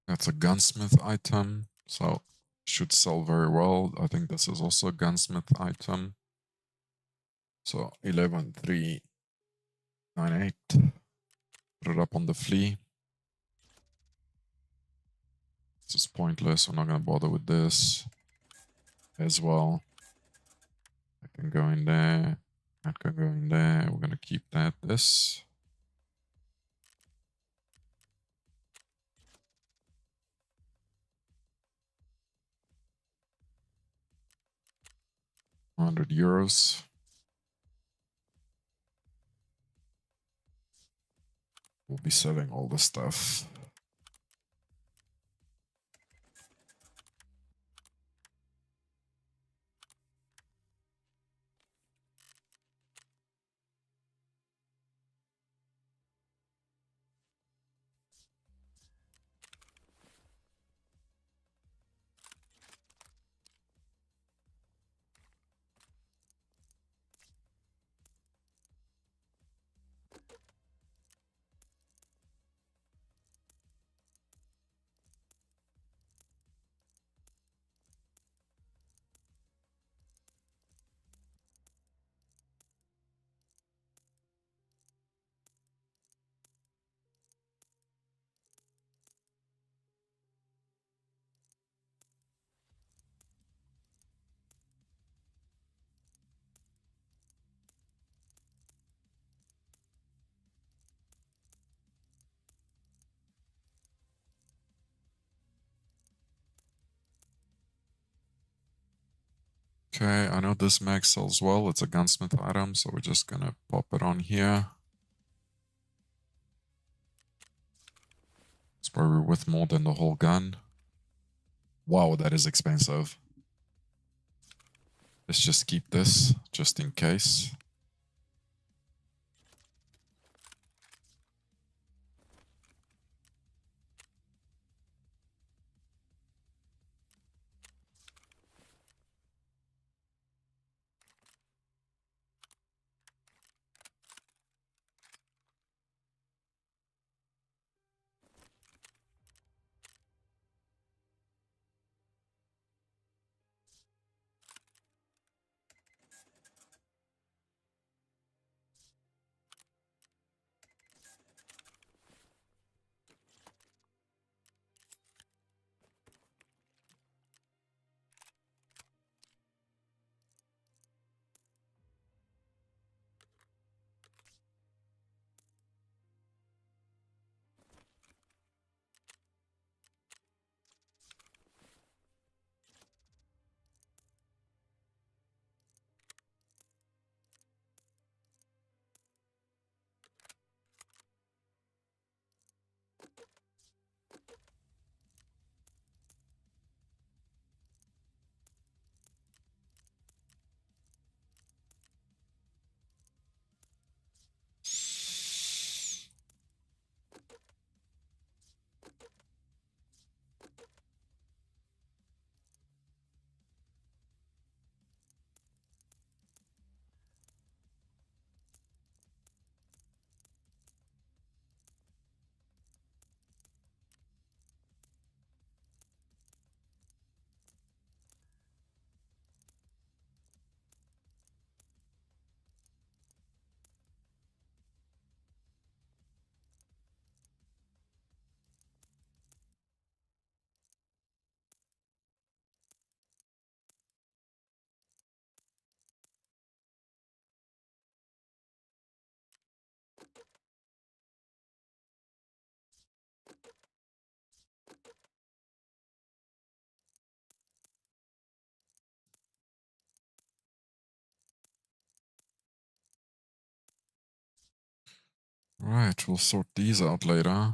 That's a gunsmith item, so should sell very well. I think this is also a gunsmith item. So 11,398. Put it up on the flea. This is pointless. We're not gonna bother with this as well. I can go in there. That can go in there. We're gonna keep that. This. €100. We'll be selling all the stuff. Okay, I know this mag sells well. It's a gunsmith item, so we're just gonna pop it on here. It's probably worth more than the whole gun. Wow, that is expensive. Let's just keep this, just in case. Right, we'll sort these out later.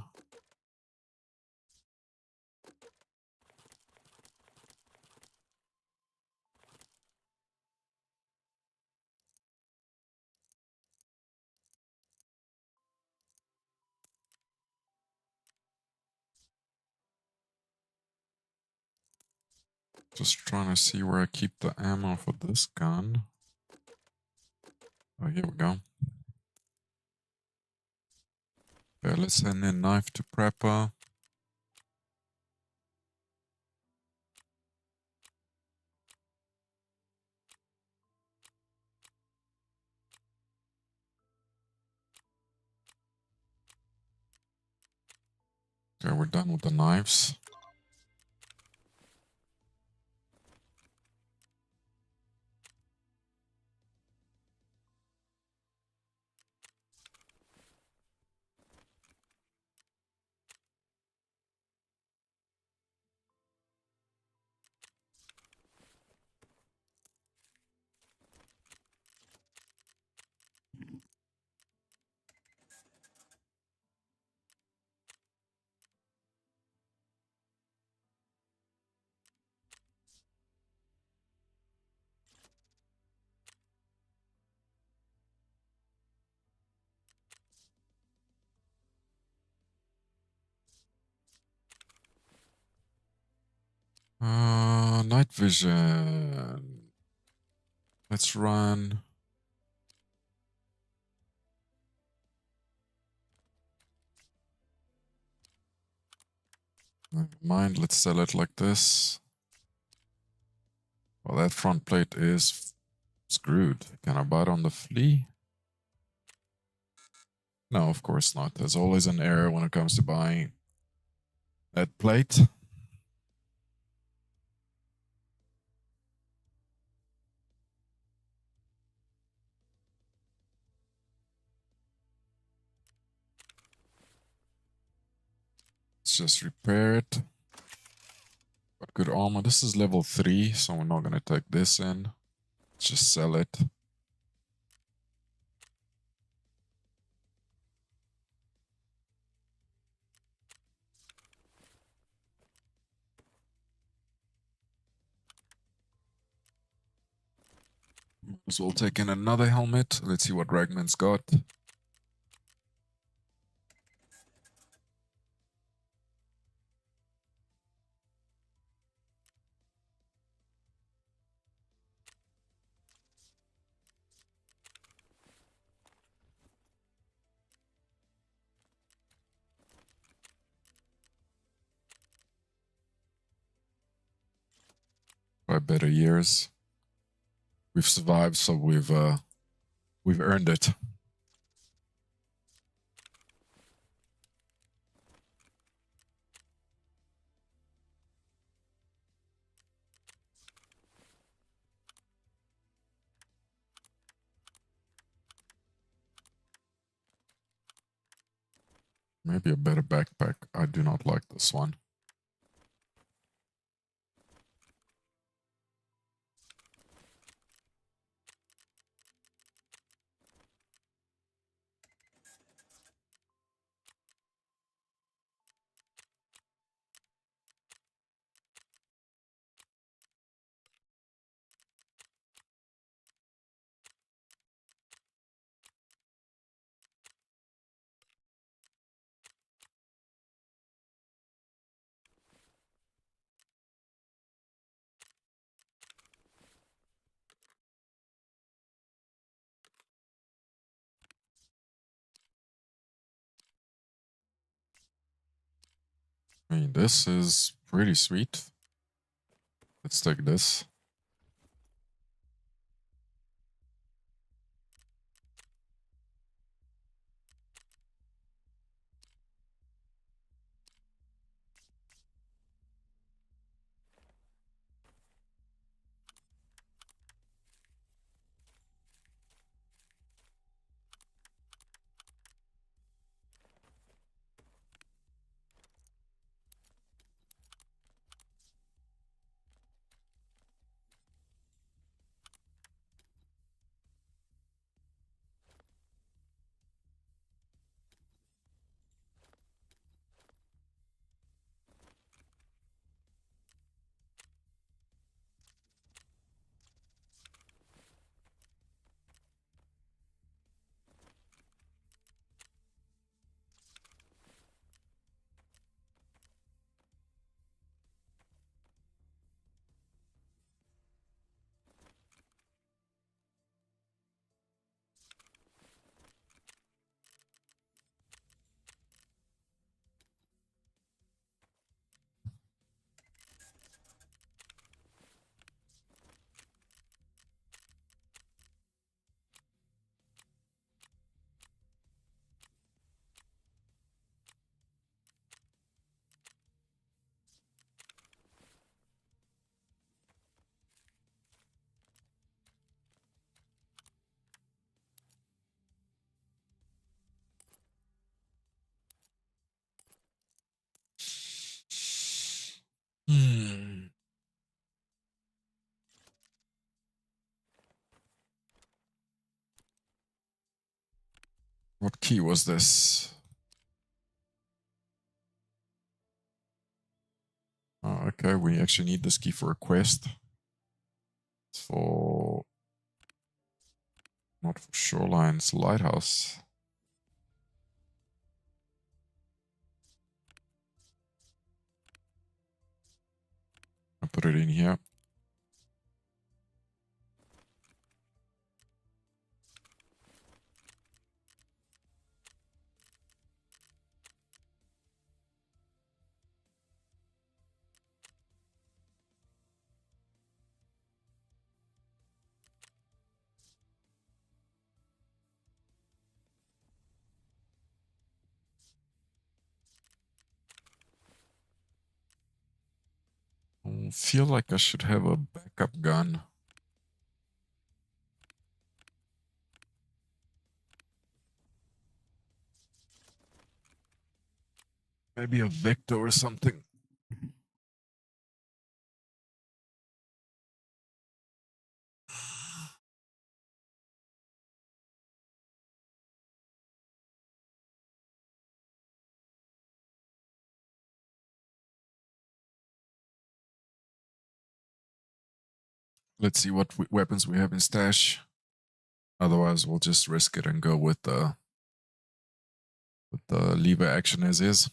Just trying to see where I keep the ammo for this gun. Oh, here we go. Okay, let's send in knife to prepper. Okay, we're done with the knives. Night vision. Let's run. Never mind, let's sell it like this. Well, that front plate is screwed. Can I buy it on the flea? No, of course not. There's always an error when it comes to buying that plate. Let's just repair it. Got good armor. This is level 3, so we're not going to take this in. Let's just sell it. So we'll take in another helmet. Let's see what Ragman's got. By better years. We've survived, so we've earned it. Maybe a better backpack. I do not like this one. I mean, this is pretty sweet. Let's take this. What key was this? Oh, okay, we actually need this key for a quest. It's for... not for shoreline, it's lighthouse. I put it in here. I feel like I should have a backup gun. Maybe a Vector or something. Let's see what weapons we have in stash. Otherwise, we'll just risk it and go with the lever action as is.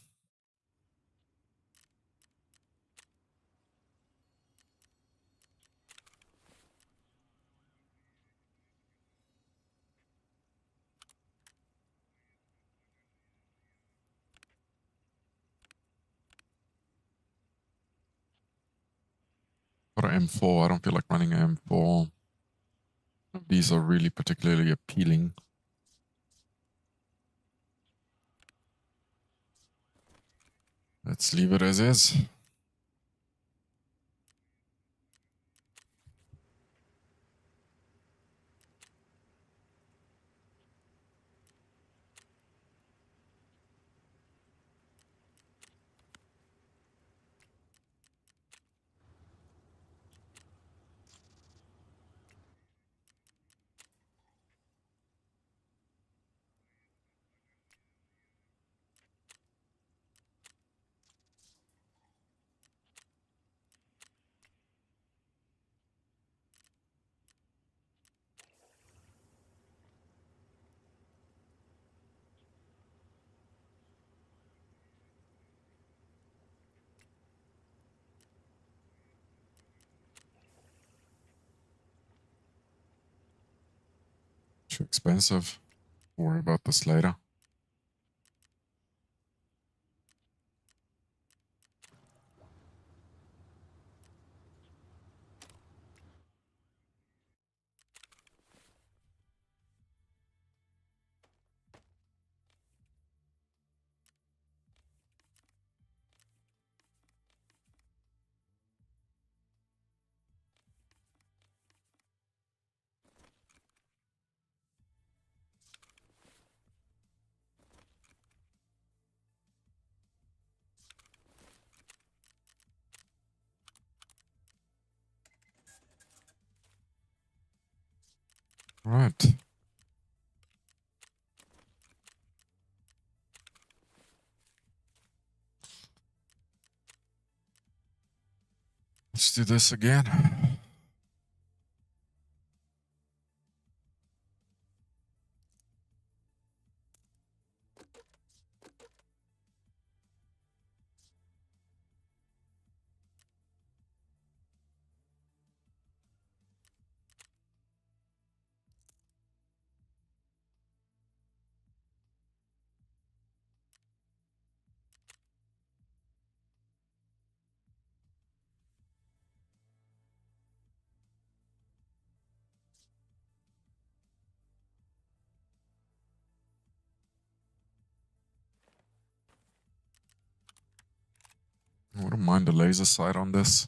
For an M4, I don't feel like running an M4. These are really particularly appealing. Let's leave it as is. Too expensive. Worry about this later. Right. Let's do this again. I wouldn't mind the laser sight on this.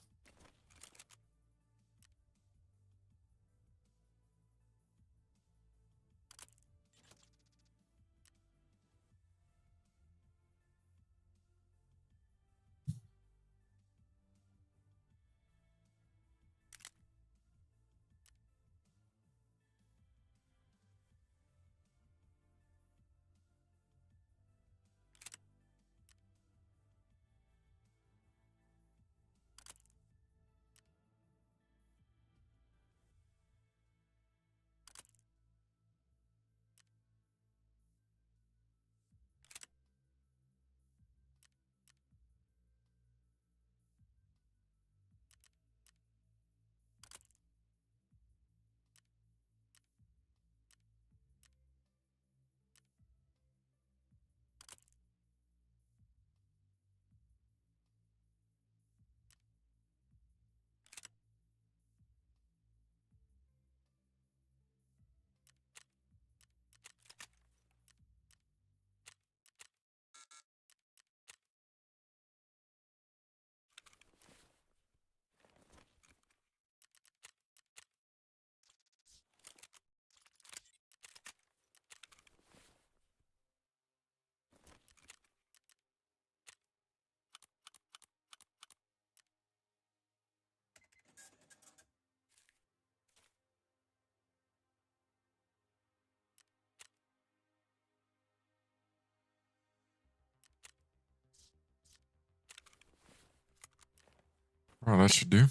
Oh, that should do.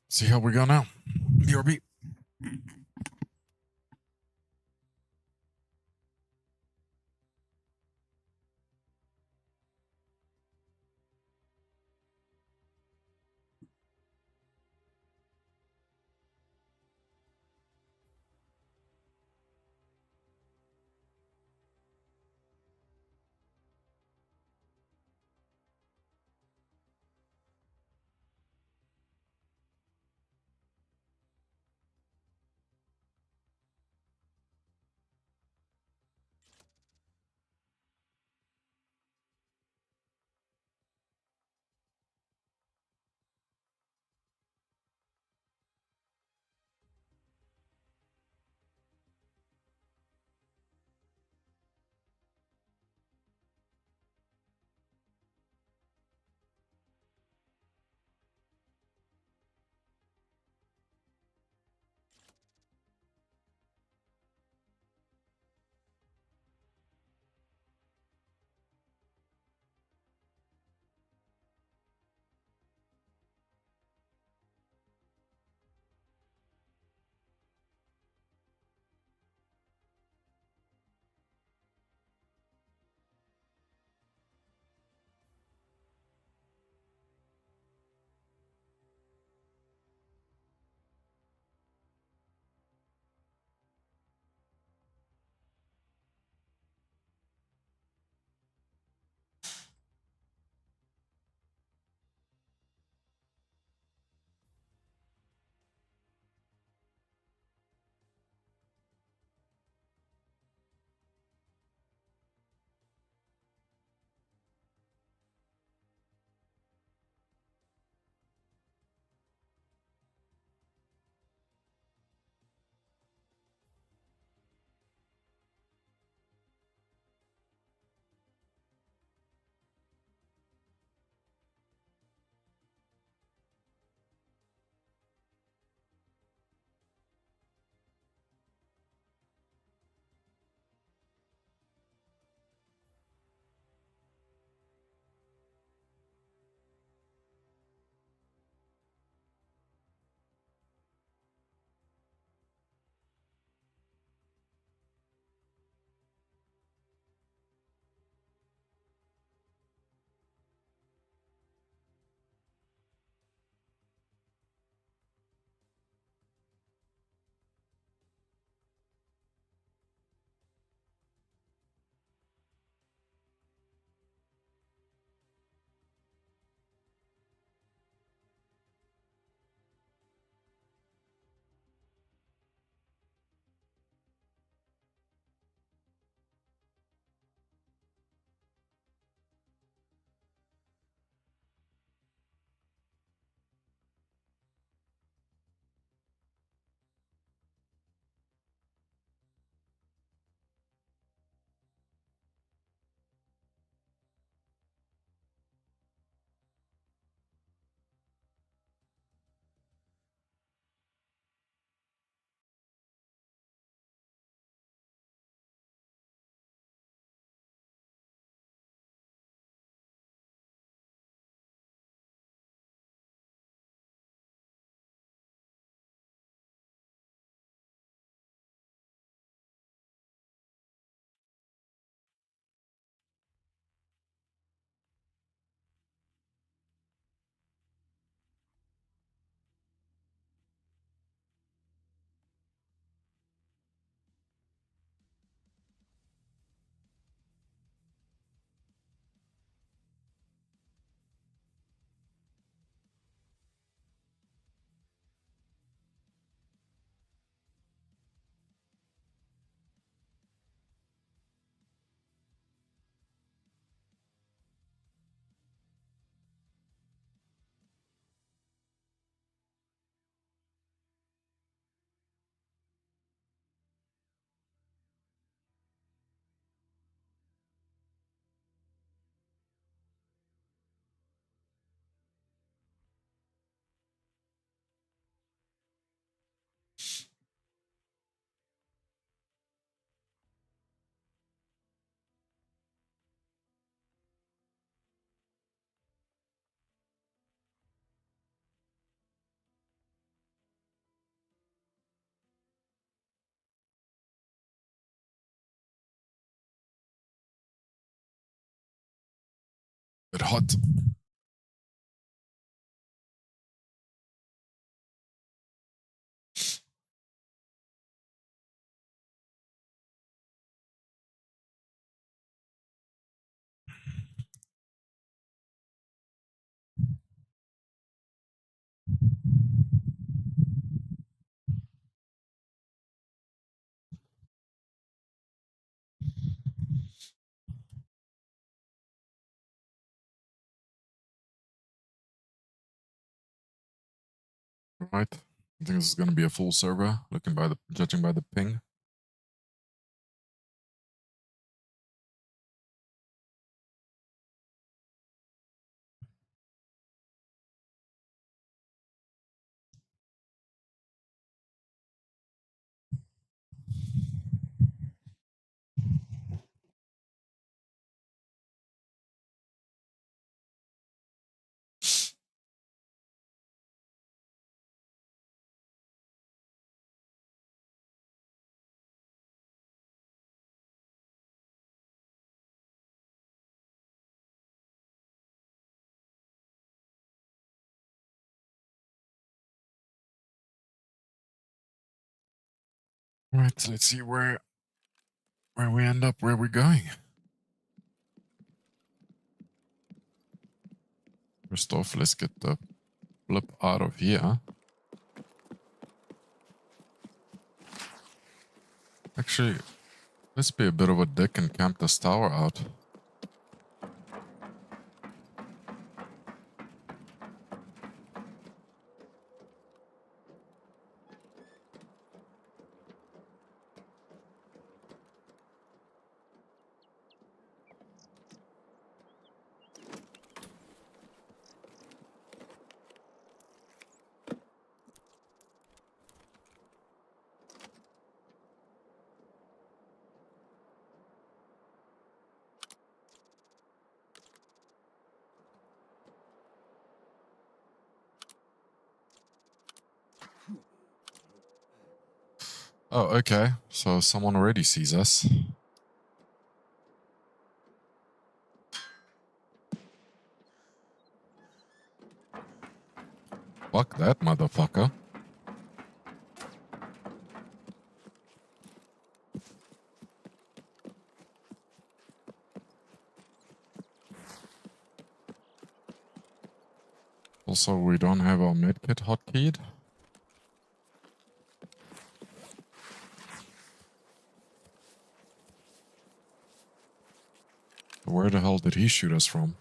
See how we go now. BRB. hot. Right. I think this is gonna be a full server, judging by the ping. Right, let's see where we end up, where we're going. First off, let's get the blip out of here. Actually, let's be a bit of a dick and camp this tower out. Oh, okay. So someone already sees us. Fuck that motherfucker. Also, we don't have our medkit hotkeyed. Where the hell did he shoot us from?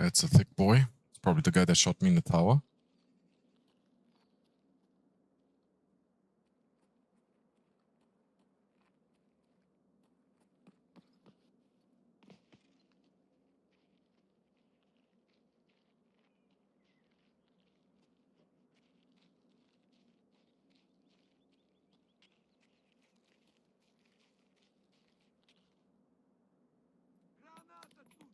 It's a thick boy. It's probably the guy that shot me in the tower. Граната тут!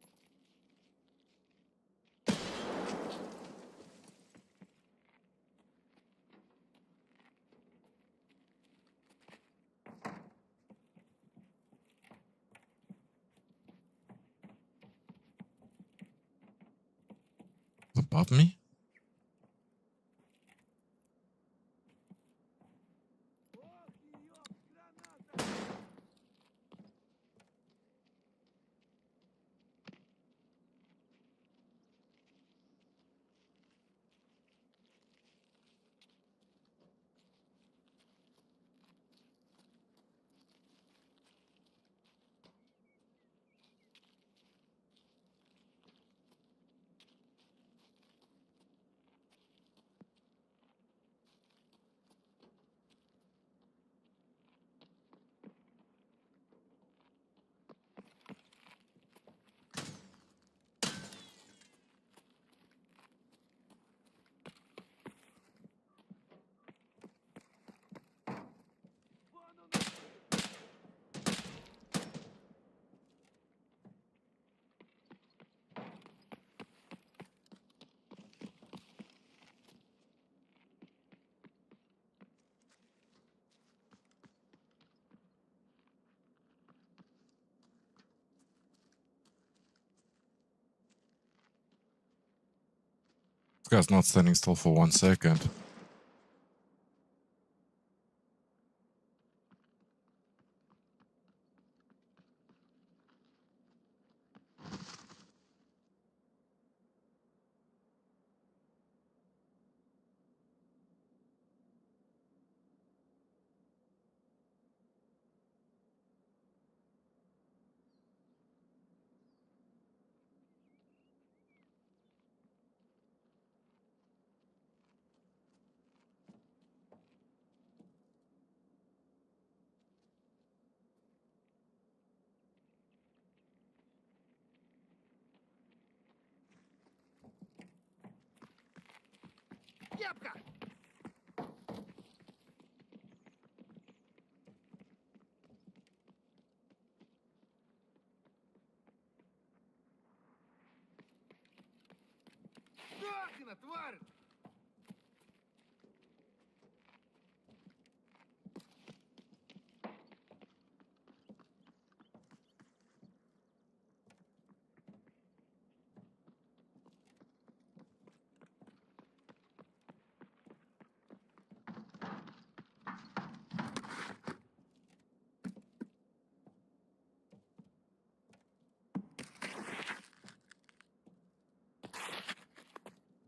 Above me? Ох, ёб, граната! Вон он! This guy's not standing still for 1 second. Кепка! Нахрена, тварь!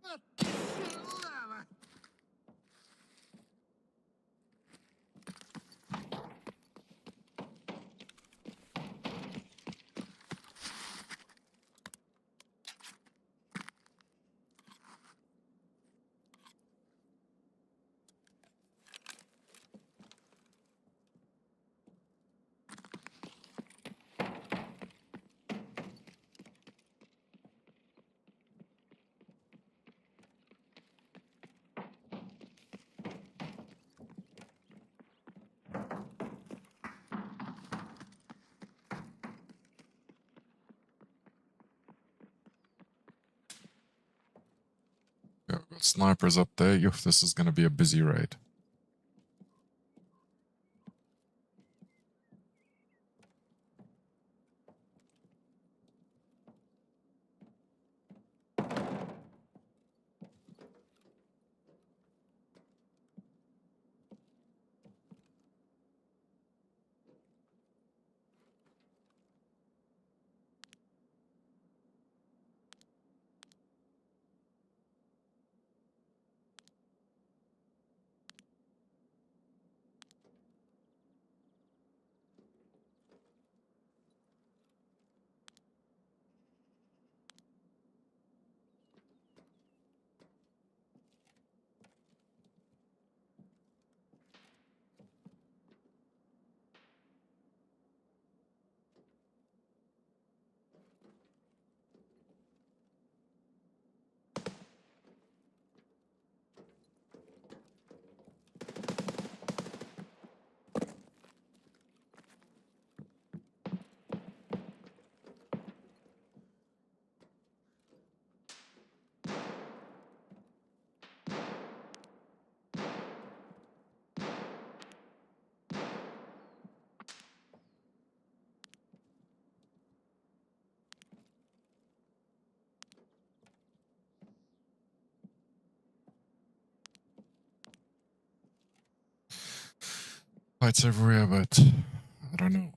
Вот шалава! Yeah, we've got snipers up there. This is gonna be a busy raid. Lights everywhere, but I don't know.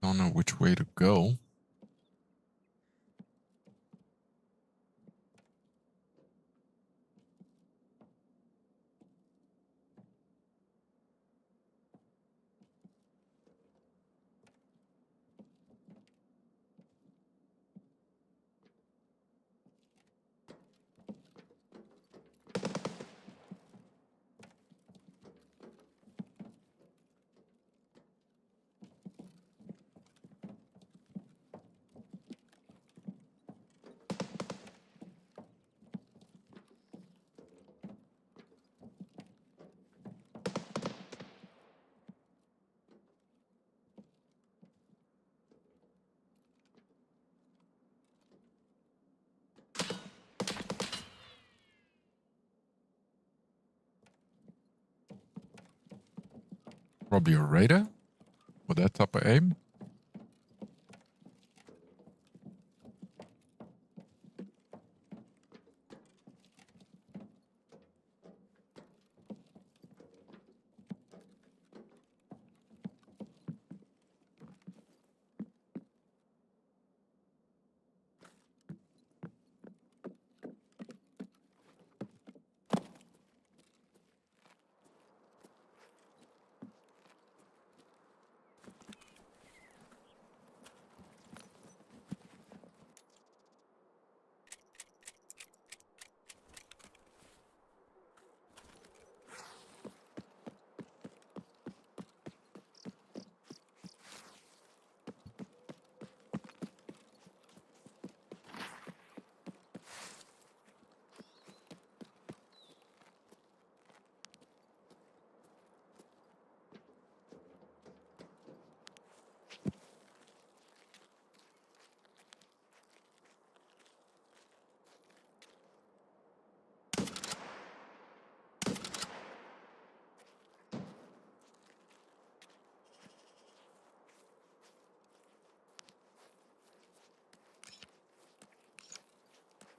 Don't know which way to go. Probably a raider with that type of aim.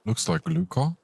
Looks like Luca.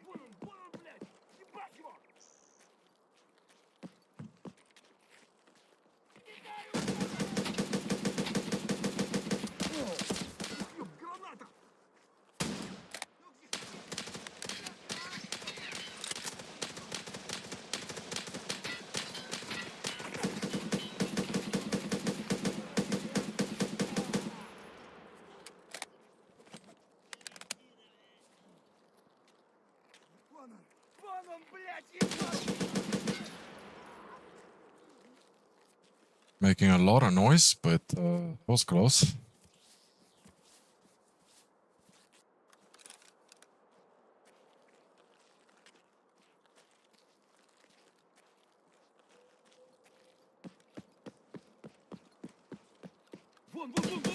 Вон он, блядь! Ебать его! Ёб, граната! Вон он, блядь, ебать! Making a lot of noise, but was close. Вон, вон, вон, вон!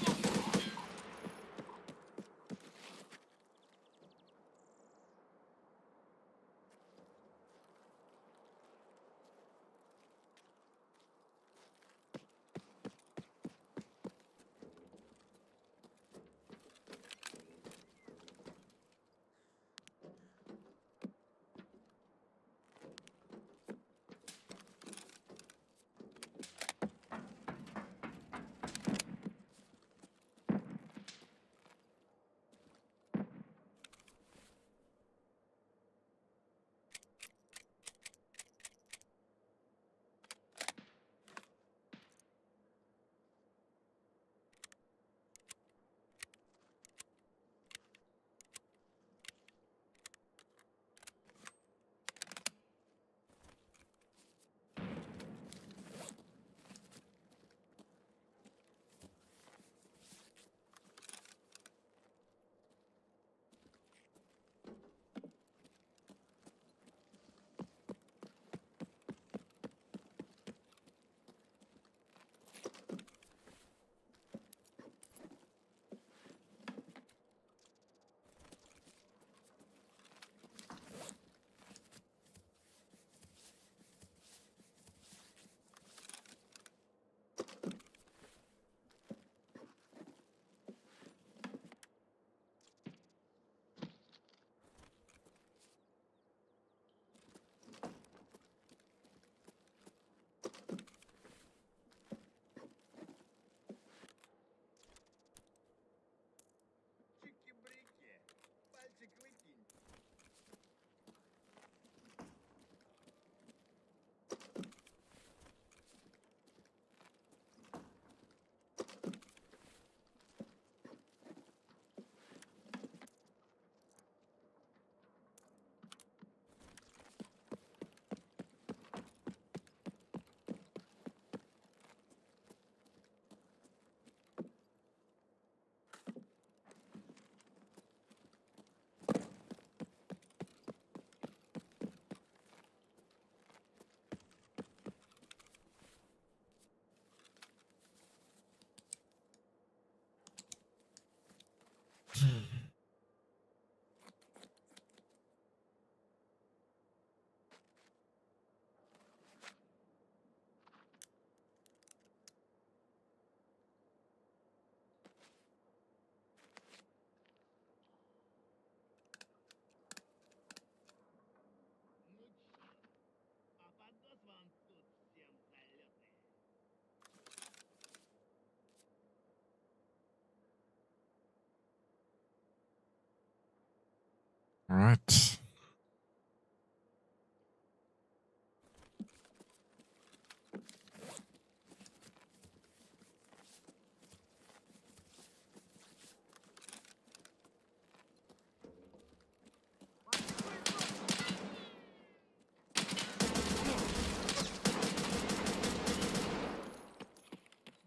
All right.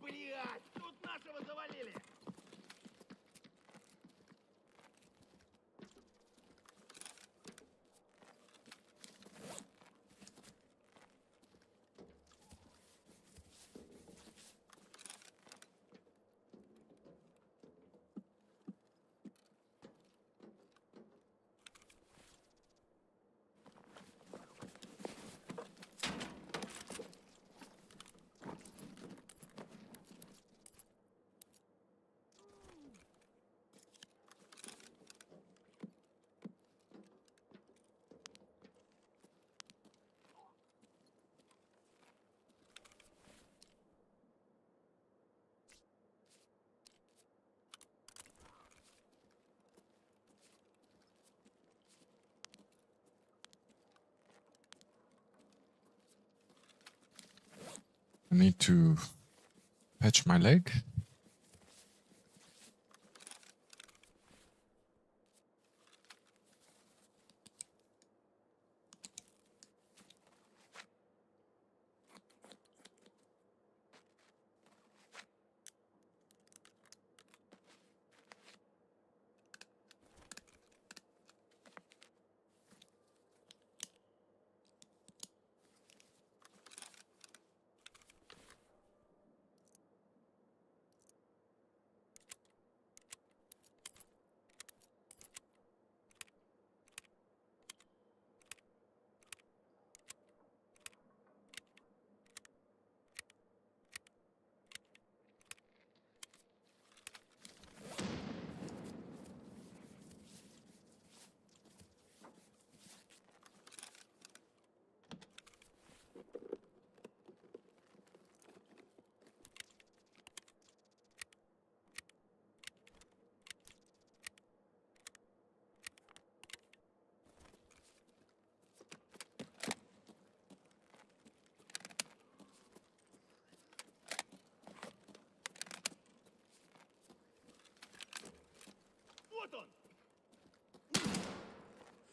Блядь, тут нашего завалили! I need to patch my leg. Вот он!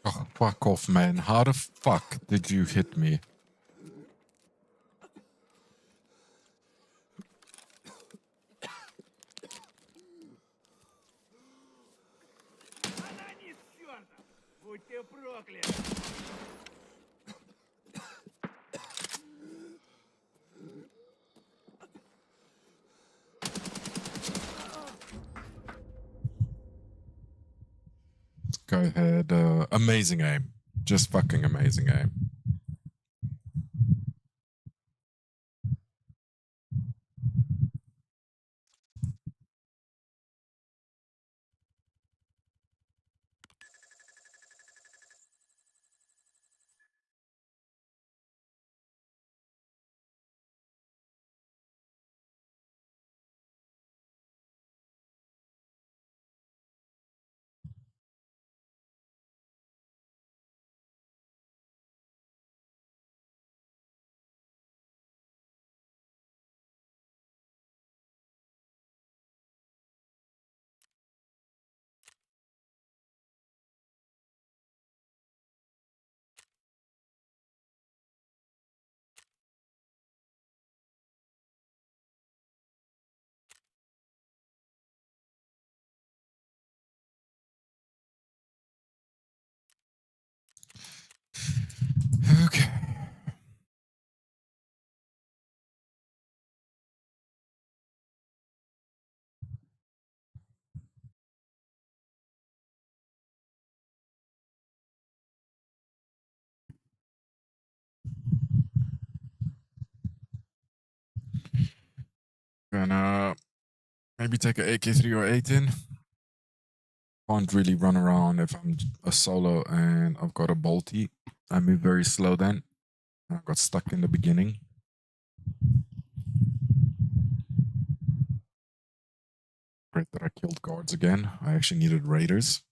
Oh, fuck off, man. How the fuck did you hit me? Анонис чертов! Будь ты проклят! Go ahead. Amazing aim. Just fucking amazing aim. Okay. Gonna maybe take a AK-3 or 18. Can't really run around if I'm a solo and I've got a bolty. I move very slow then. I got stuck in the beginning. Great that I killed guards again. I actually needed raiders.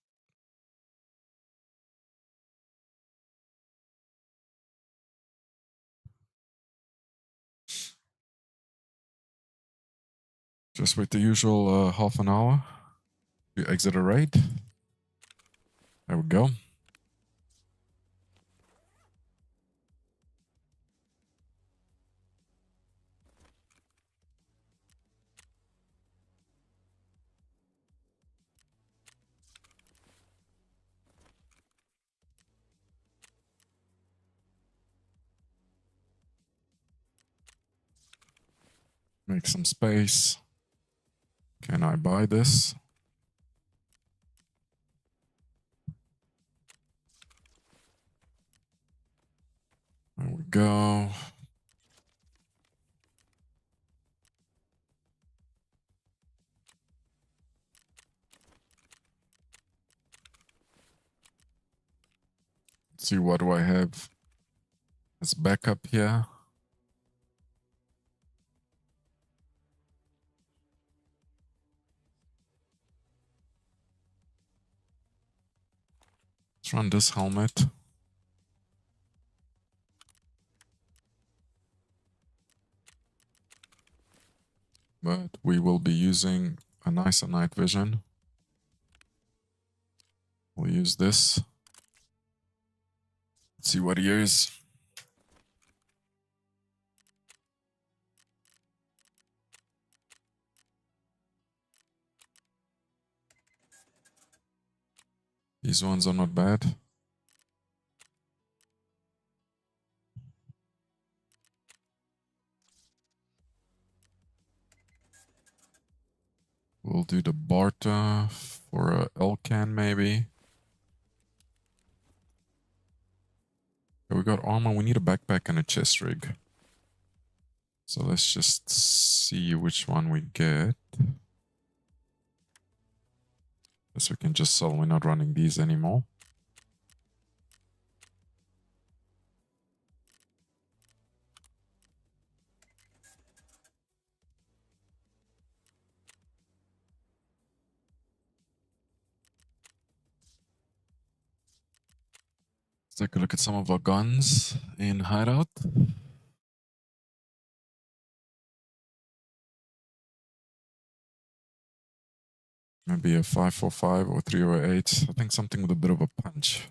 Just wait the usual half an hour to exit a raid. There we go. Make some space. Can I buy this? There we go. Let's see, what do I have as backup here? Let's run this helmet. But we will be using a nicer night vision. We'll use this. Let's see what he is. These ones are not bad. We'll do the barter for a L-can maybe. Okay, we got armor. We need a backpack and a chest rig. So let's just see which one we get. Guess we can just sell. We're not running these anymore. Let's take a look at some of our guns in hideout. Maybe a 545 or 308. I think something with a bit of a punch.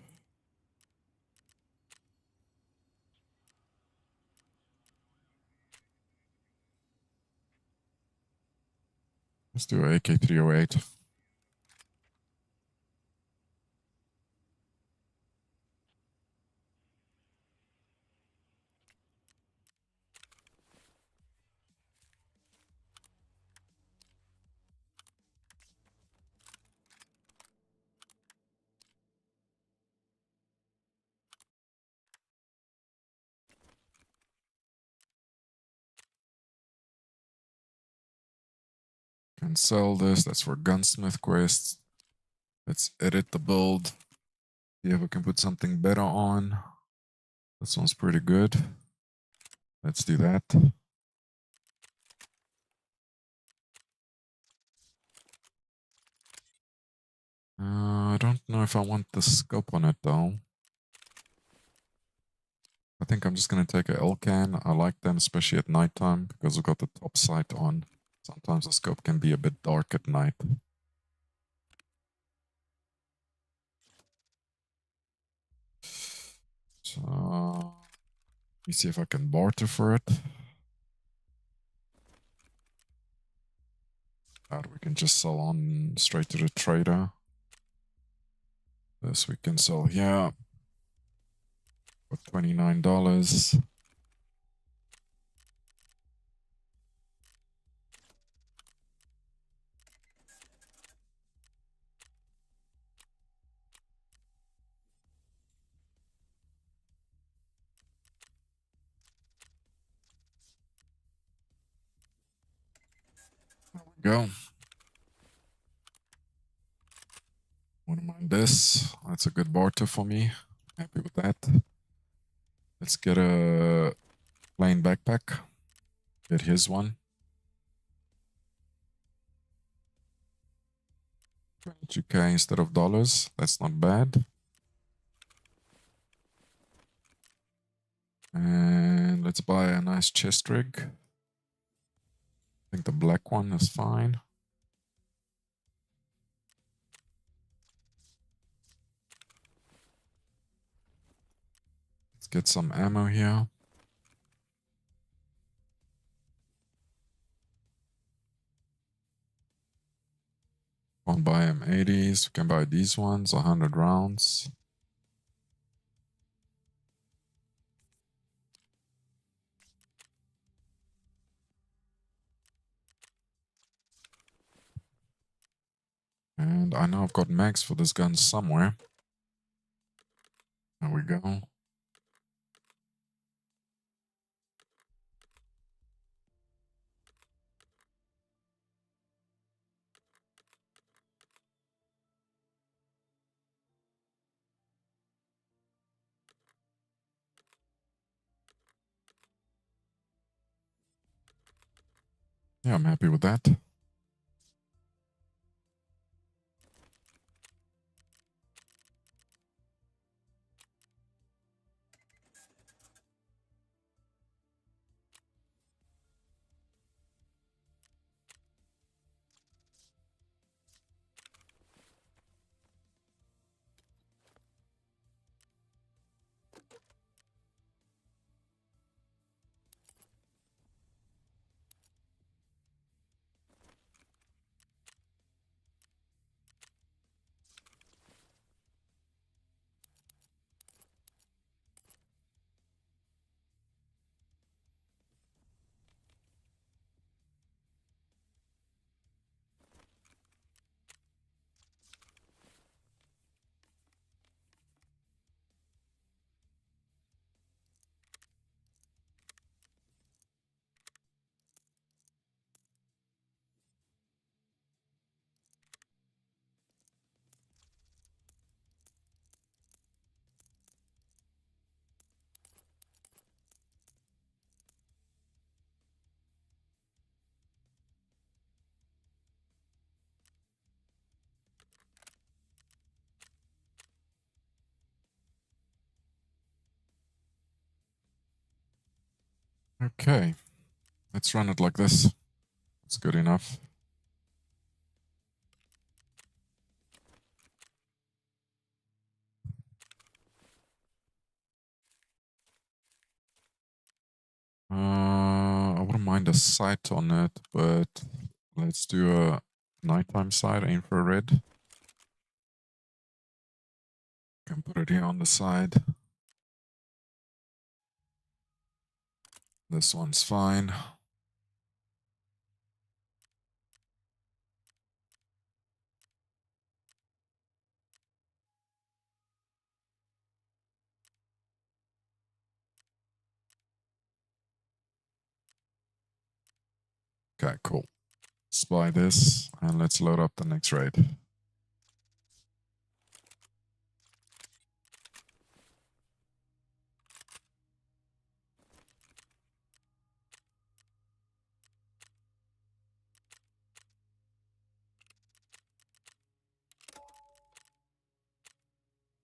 Let's do a AK 308. Can sell this. That's for gunsmith quests. Let's edit the build. See if we can put something better on. This one's pretty good. Let's do that. I don't know if I want the scope on it though. I think I'm just gonna take a L-can. I like them, especially at nighttime, because we've got the top sight on. Sometimes the scope can be a bit dark at night. So, let me see if I can barter for it. Or we can just sell on straight to the trader. This we can sell here for $29. There we go. Wouldn't mind this. That's a good barter for me. Happy with that. Let's get a plain backpack. Get his one. 22k instead of dollars. That's not bad. And let's buy a nice chest rig. I think the black one is fine. Let's get some ammo here. Can't buy M80s. We can buy these ones, 100 rounds. And I know I've got mags for this gun somewhere. There we go. Yeah, I'm happy with that. Okay, let's run it like this. It's good enough. I wouldn't mind a sight on it, but let's do a nighttime sight, infrared. Can put it here on the side. This one's fine. Okay, cool. Let's buy this and let's load up the next raid.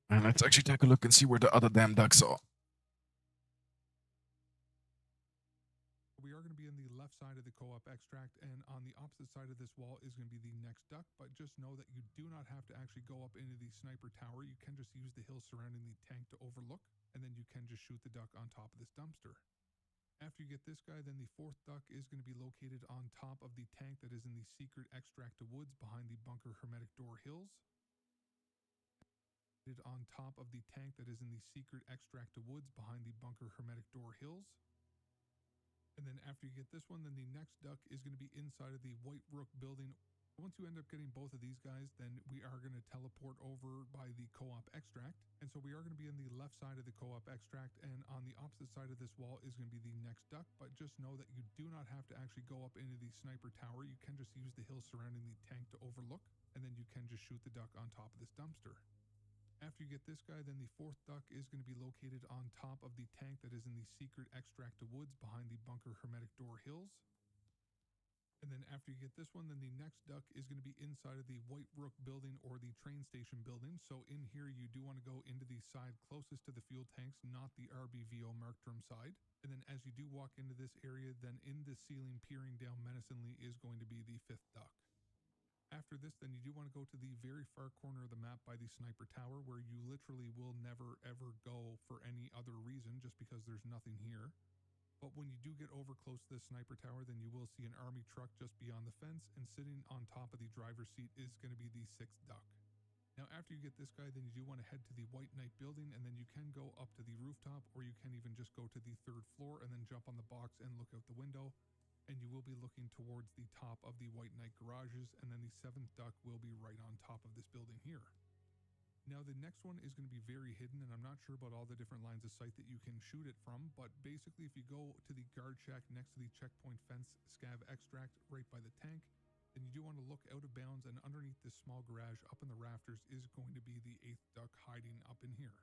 And let's actually take a look and see where the other damn ducks are. We are going to be on the left side of the co-op extract, and on the opposite side of this wall is going to be the next duck, but just know that you do not have to actually go up into the sniper tower. You can just use the hill surrounding the tank to overlook, and then you can just shoot the duck on top of this dumpster. After you get this guy, then the fourth duck is going to be located on top of the tank that is in the secret extract woods behind the bunker hermetic door hills. On top of the tank that is in the secret extract woods behind the bunker hermetic door hills. And then after you get this one, then the next duck is going to be inside of the White Rook building. Once you end up getting both of these guys, then we are going to teleport over by the co-op extract. And so we are going to be on the left side of the co-op extract, and on the opposite side of this wall is going to be the next duck. But just know that you do not have to actually go up into the sniper tower. You can just use the hill surrounding the tank to overlook, and then you can just shoot the duck on top of this dumpster. After you get this guy, then the fourth duck is going to be located on top of the tank that is in the secret extract woods behind the bunker hermetic door hills. And then after you get this one, then the next duck is going to be inside of the White Rook building or the train station building. So in here, you do want to go into the side closest to the fuel tanks, not the RBVO marked term side. And then as you do walk into this area, then in the ceiling peering down menacingly is going to be the 5th duck. After this, then you do want to go to the very far corner of the map by the sniper tower, where you literally will never ever go for any other reason, just because there's nothing here. But when you do get over close to the sniper tower, then you will see an army truck just beyond the fence, and sitting on top of the driver's seat is going to be the 6th duck. Now after you get this guy, then you do want to head to the White Knight building, and then you can go up to the rooftop, or you can even just go to the 3rd floor and then jump on the box and look out the window. And you will be looking towards the top of the White Knight garages, and then the 7th duck will be right on top of this building here. Now the next one is going to be very hidden, and I'm not sure about all the different lines of sight that you can shoot it from, but basically if you go to the guard shack next to the checkpoint fence scav extract right by the tank, then you do want to look out of bounds, and underneath this small garage up in the rafters is going to be the 8th duck hiding up in here.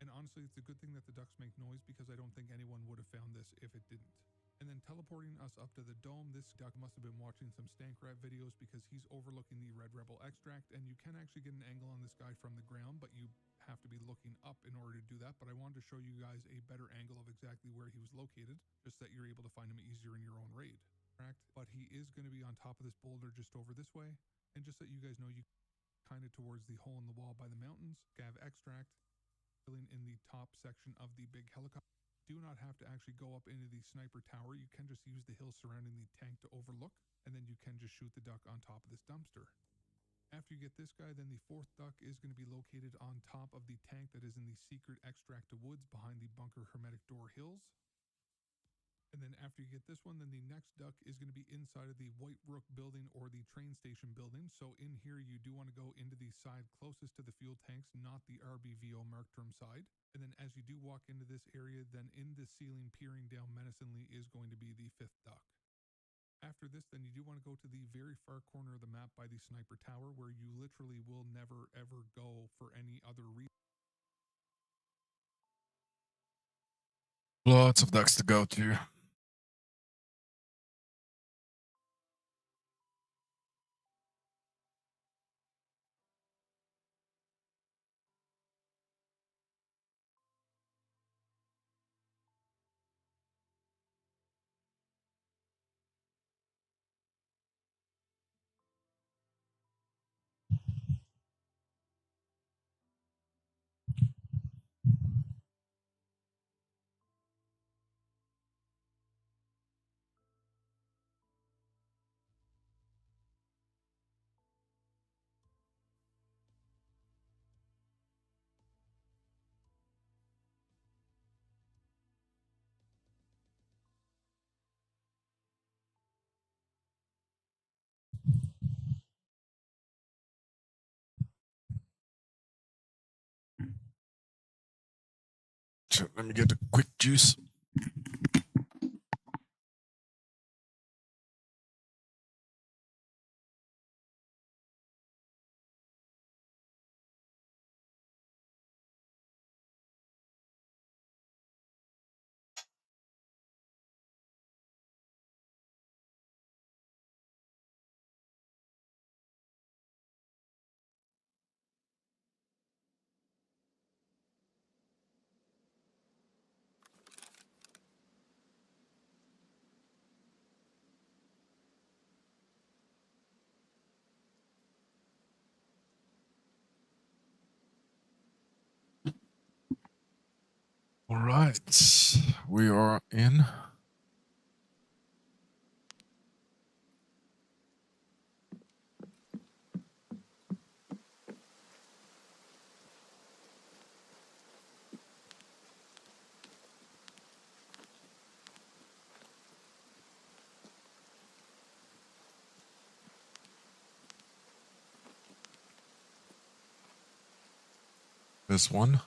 And honestly, it's a good thing that the ducks make noise, because I don't think anyone would have found this if it didn't. And then teleporting us up to the dome, this duck must have been watching some Stank-Rat videos, because he's overlooking the Red Rebel extract, and you can actually get an angle on this guy from the ground, but you have to be looking up in order to do that. But I wanted to show you guys a better angle of exactly where he was located, just that you're able to find him easier in your own raid. But he is going to be on top of this boulder just over this way, and just so you guys know, you kind of towards the hole in the wall by the mountains, scav extract, filling in the top section of the big helicopter. Do not have to actually go up into the sniper tower. You can just use the hill surrounding the tank to overlook, and then you can just shoot the duck on top of this dumpster. After you get this guy, then the 4th duck is going to be located on top of the tank that is in the secret extract of woods behind the bunker hermetic door hills. And then after you get this one, then the next duck is going to be inside of the White Rook building or the train station building. So in here, you do want to go into the side closest to the fuel tanks, not the RBVO marked term side. And then as you do walk into this area, then in the ceiling peering down menacingly is going to be the 5th duck. After this, then you do want to go to the very far corner of the map by the sniper tower, where you literally will never ever go for any other reason. Lots of ducks to go to. So let me get a quick juice. All right, we are in. This one.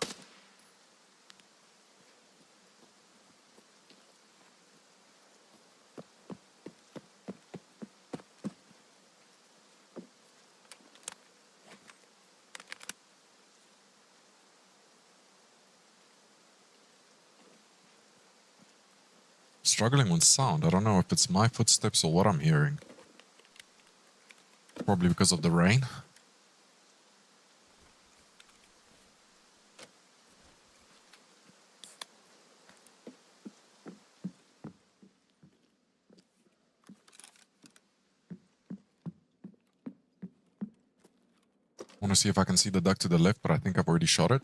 Struggling with sound. I don't know if it's my footsteps or what I'm hearing. Probably because of the rain. Want to see if I can see the duck to the left, but I think I've already shot it.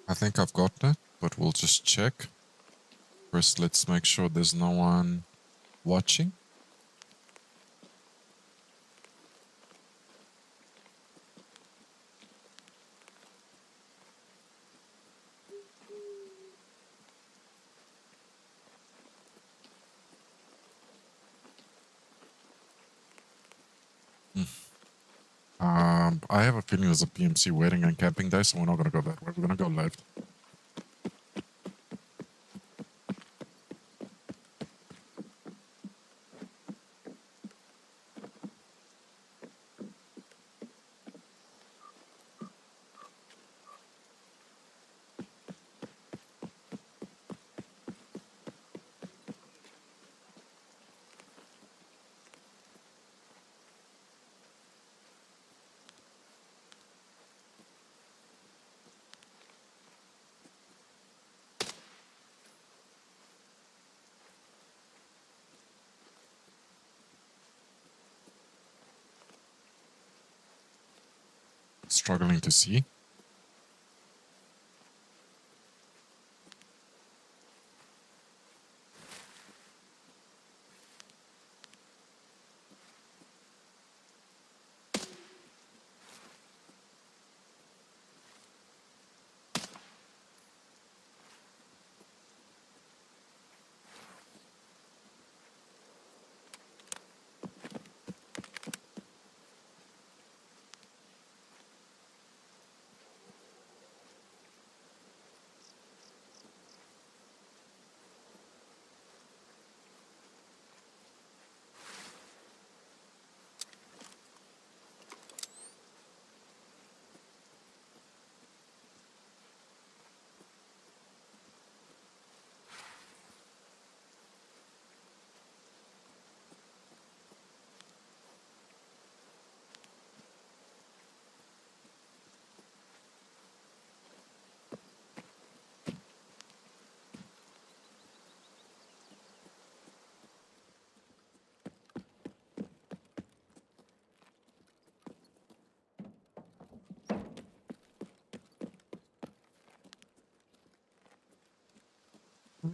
I think I've got that, but we'll just check. First, let's make sure there's no one watching. I have a feeling there's a PMC wedding and camping day, so we're not gonna go that way. We're gonna go left. Struggling to see.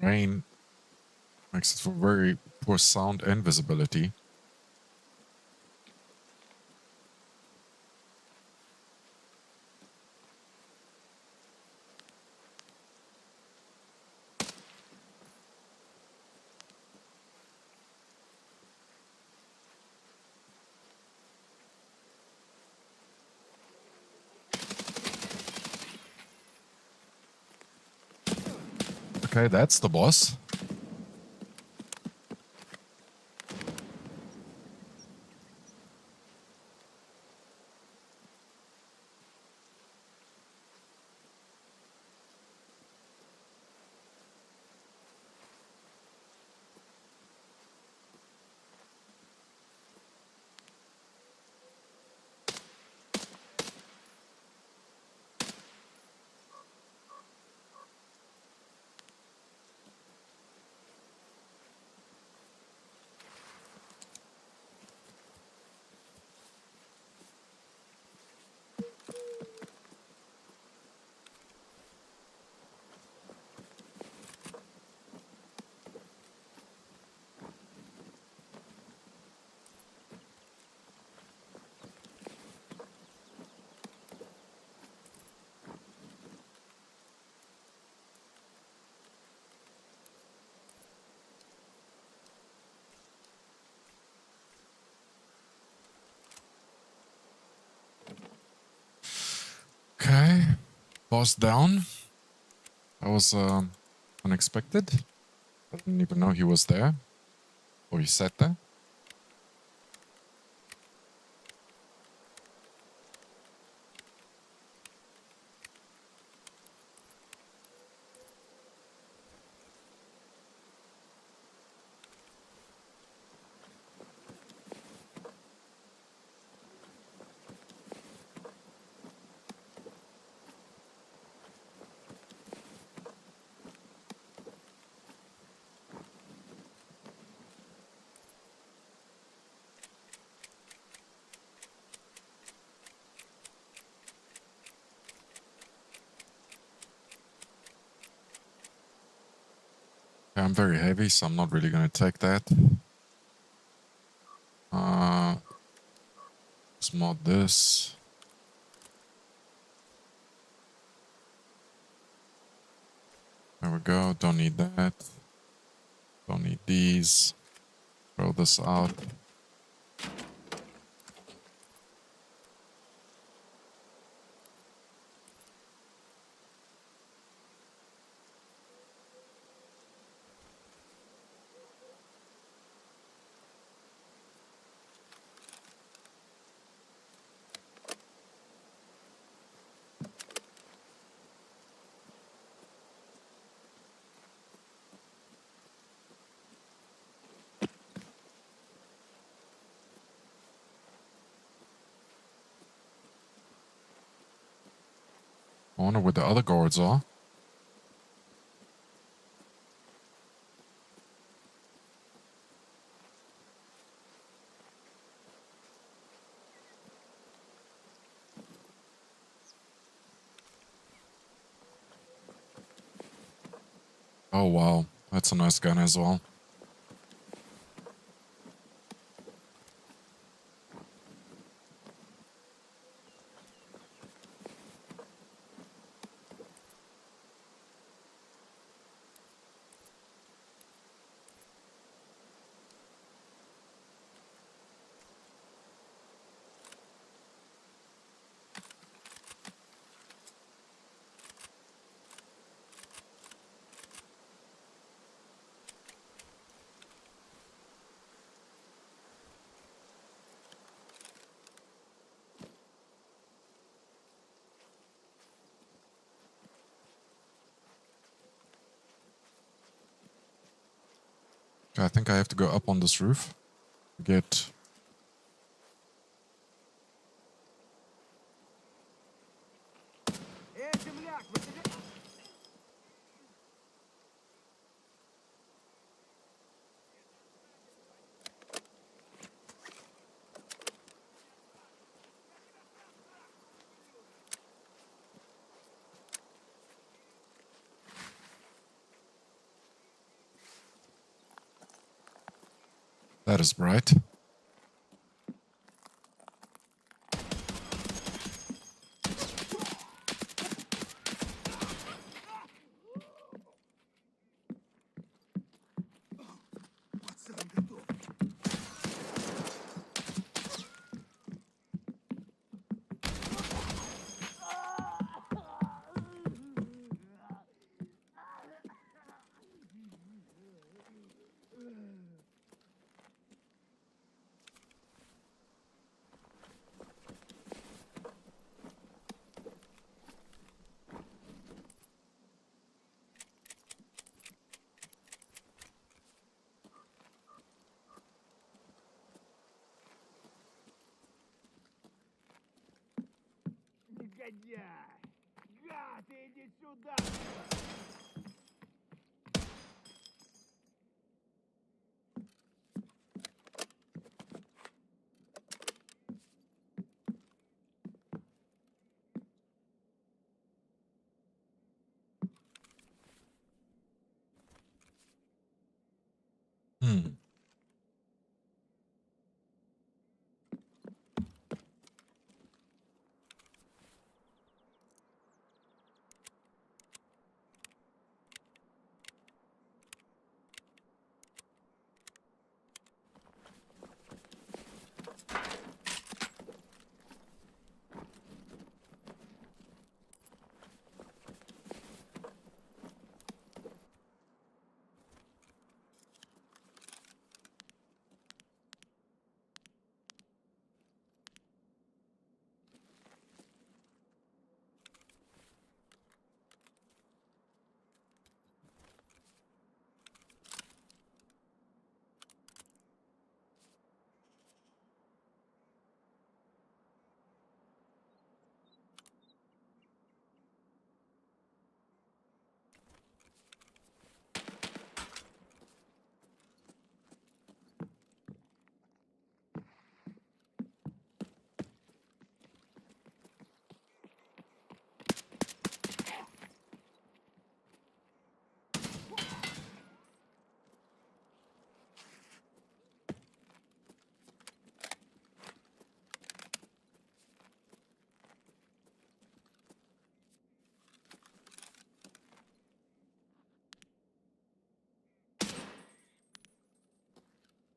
Rain makes it for very poor sound and visibility. Okay, that's the boss. boss down. That was unexpected. I didn't even know he was there. Or he sat there. Yeah, I'm very heavy, so I'm not really going to take that. Let's mod this. There we go. Don't need that. Don't need these. Throw this out. I wonder where the other guards are. Oh wow, that's a nice gun as well. I think I have to go up on this roof to get... Земляк, вы тебе... That is bright. Пацан готов. Негодяй! Гад, иди сюда! Hmm.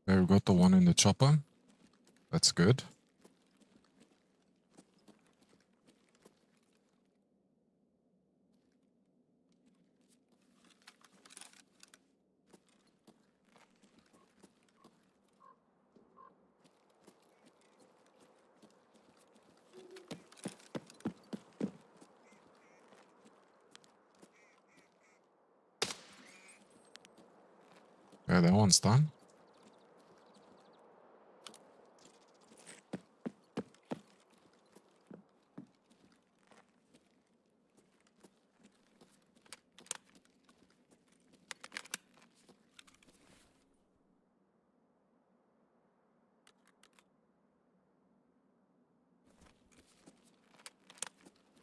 Okay, we got the one in the chopper. That's good. Yeah, that one's done.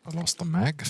I lost the mag.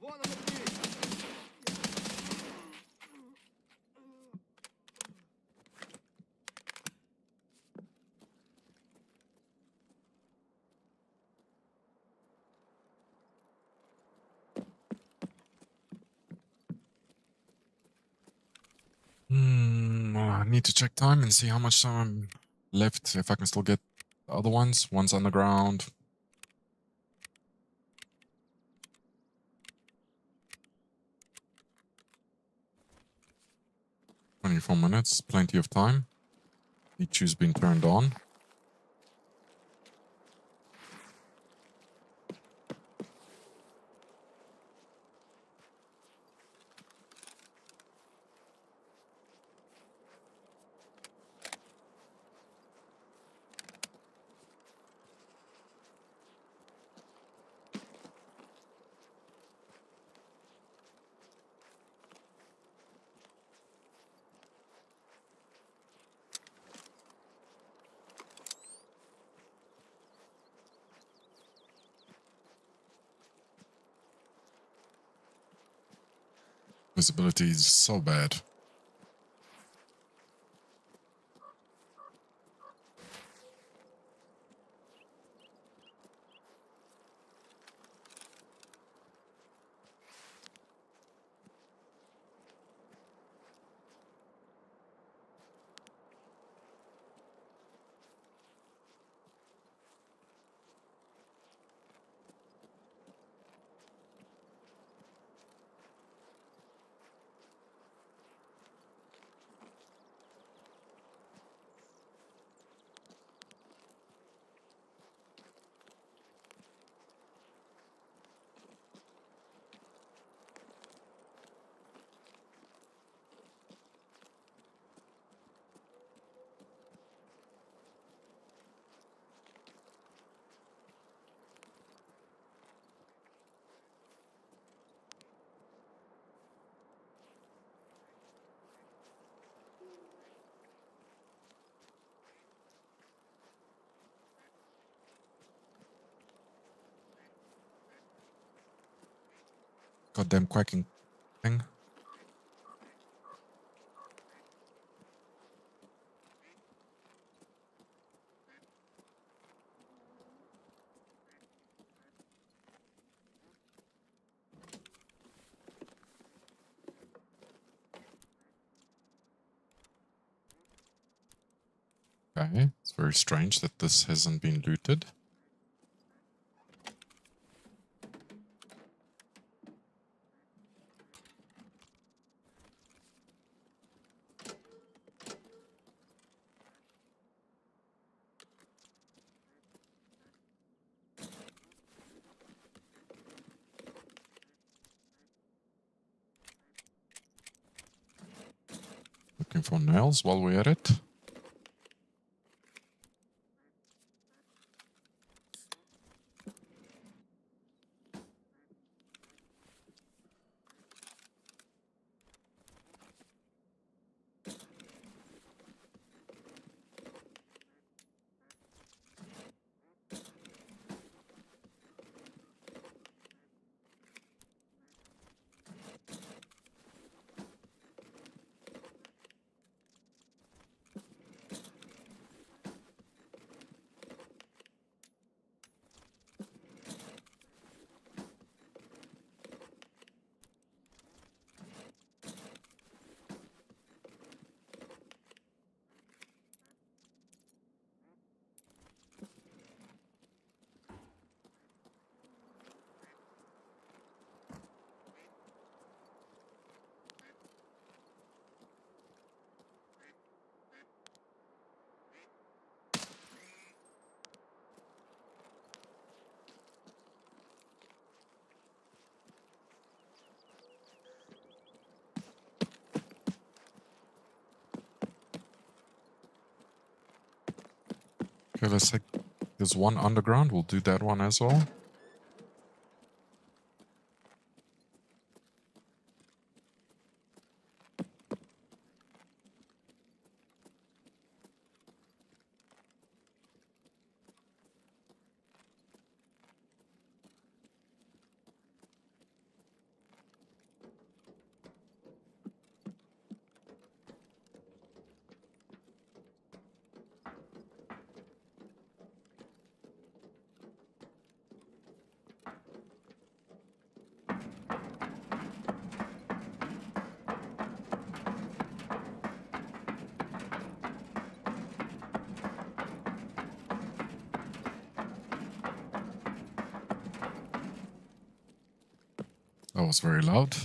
Вон он здесь! I need to check time and see how much time I'm left. If I can still get the other ones. One's underground. "24 minutes, plenty of time. Each has been turned on. Visibility is so bad. Goddamn quacking thing. Okay, it's very strange that this hasn't been looted. Looking for nails while we're at it. Okay, let's take this one underground. We'll do that one as well. That was very loud.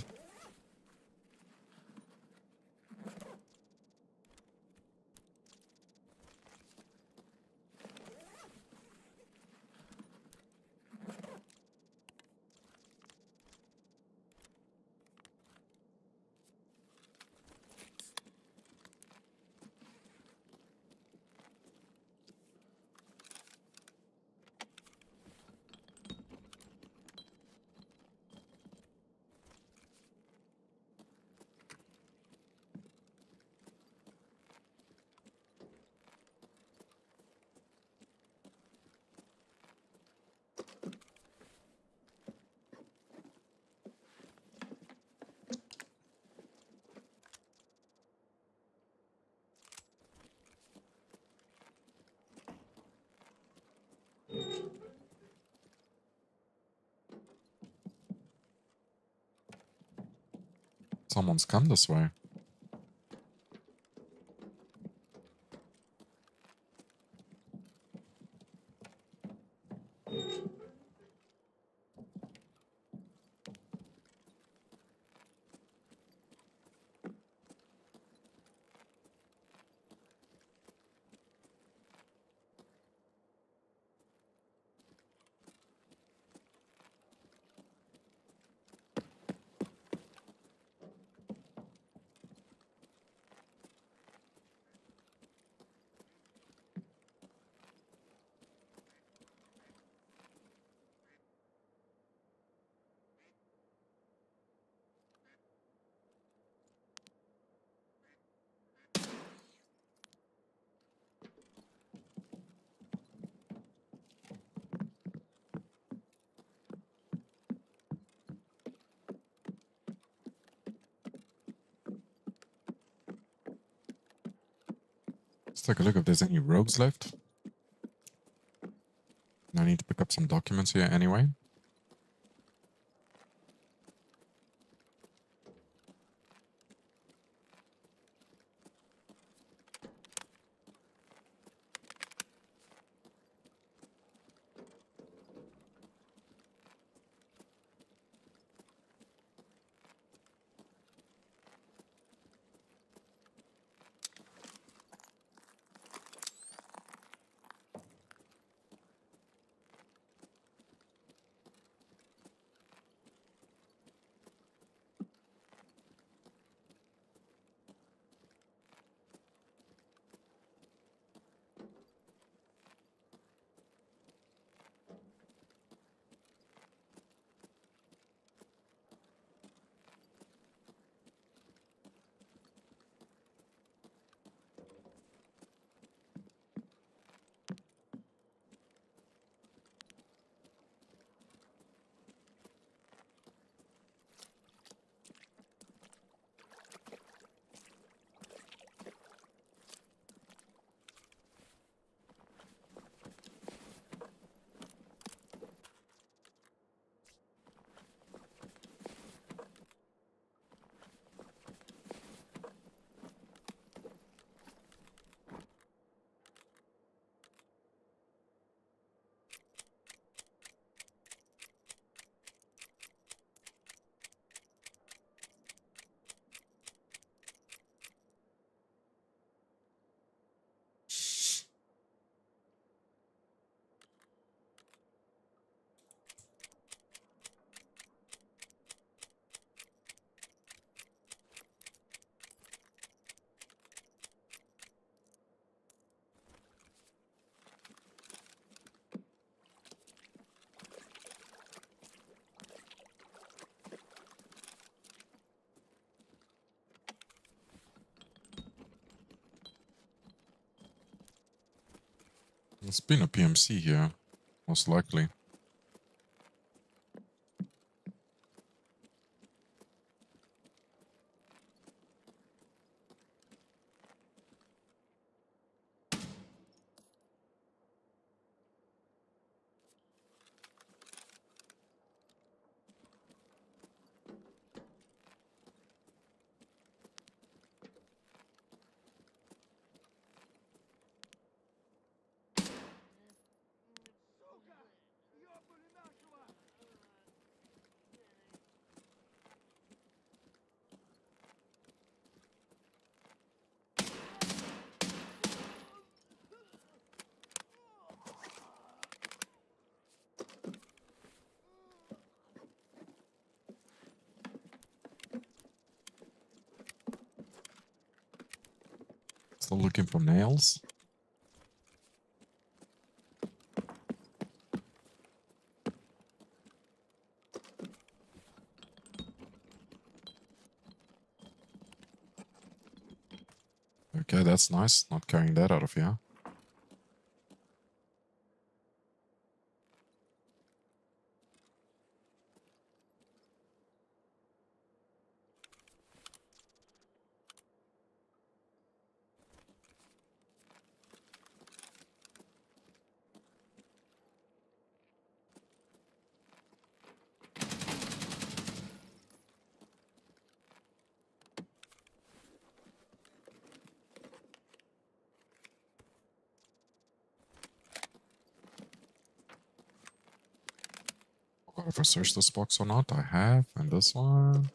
Someone's come this way. Let's take a look if there's any rogues left. I need to pick up some documents here anyway. It's been a PMC here, most likely. Сука! Ёбнули нашего! Still looking for nails? Okay, that's nice. Not carrying that out of here. If I search this box or not, I have. And this one,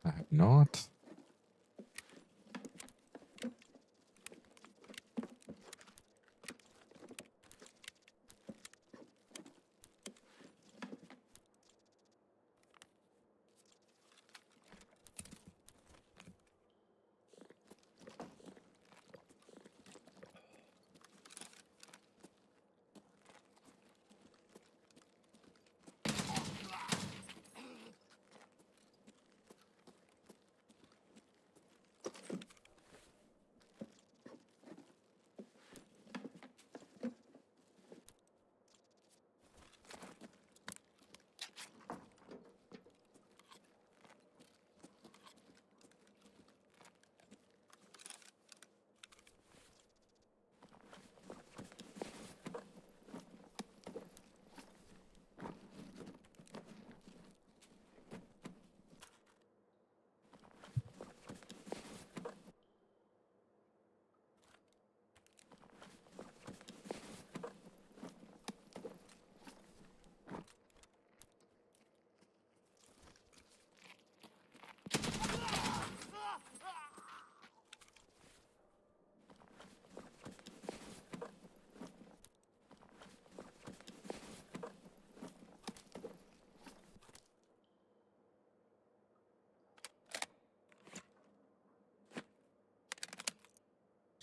I have not.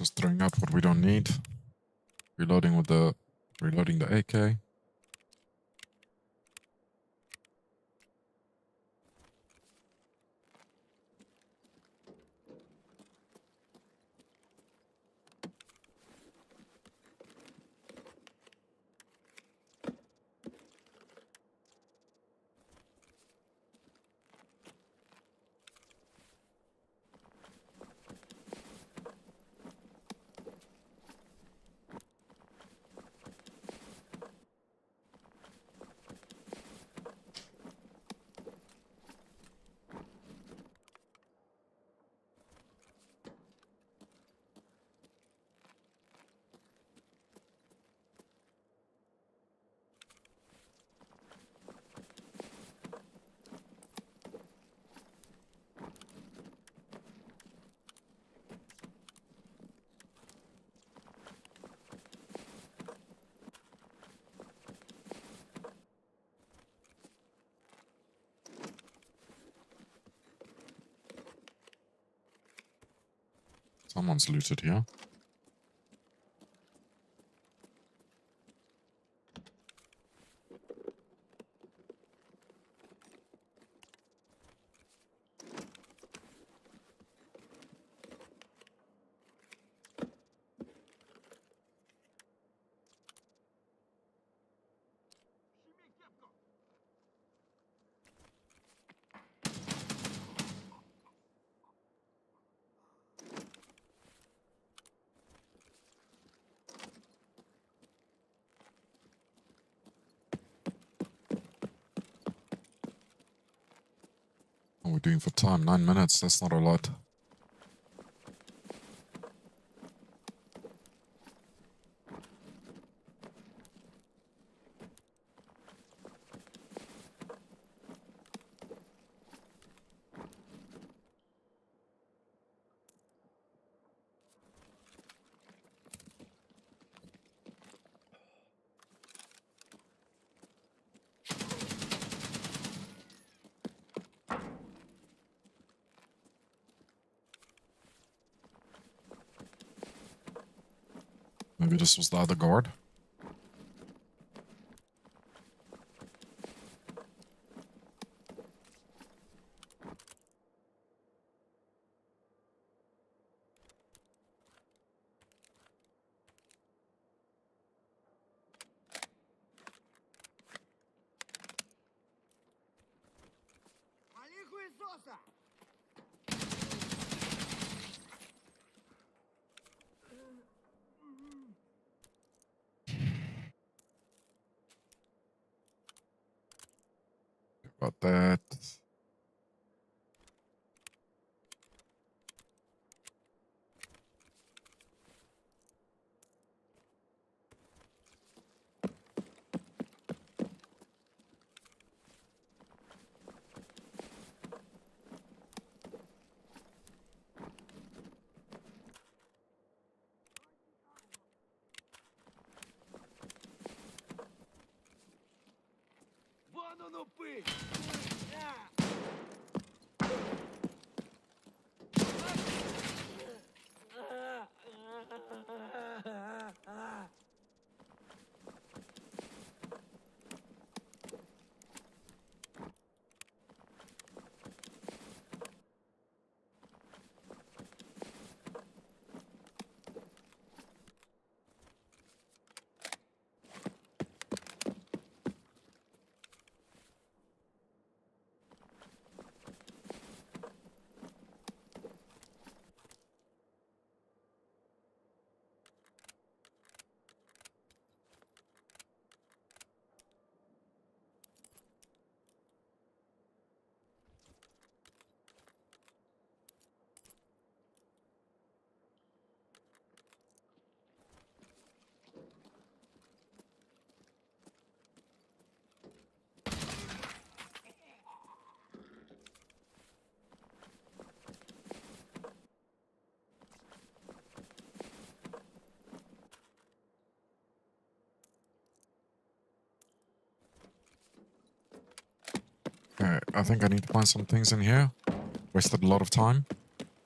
Just throwing out what we don't need. Reloading the AK. Someone's looted here. we doing for time? 9 minutes, that's not a lot. Maybe this was the other guard. Вали хуесоса! About that. Вон он упырь! Okay, I think I need to find some things in here. Wasted a lot of time.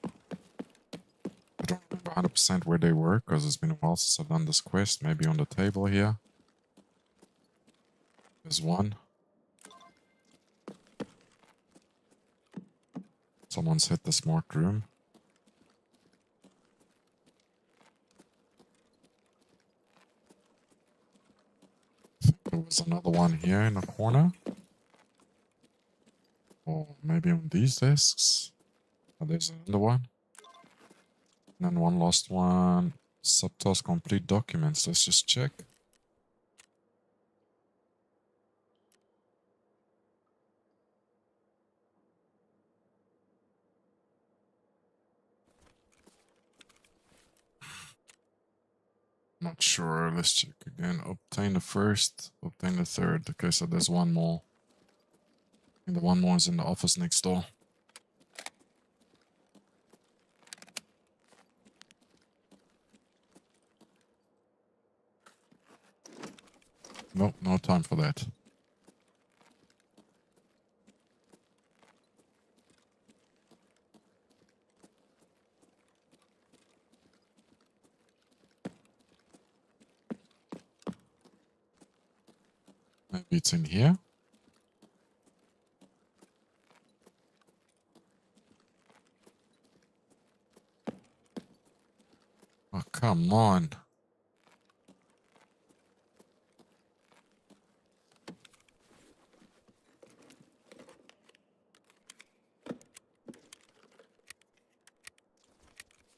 I don't remember 100% where they were, because it's been a while since I've done this quest. Maybe on the table here. There's one. Someone's hit the smart room. I think there was another one here in the corner. Or maybe on these desks. Oh, there's another one. And then one last one. Subtask complete documents. Let's just check. Not sure. Let's check again. Obtain the first, obtain the third. Okay, so there's one more. And the one more is in the office next door. Nope, no time for that. Maybe it's in here. Oh, come on.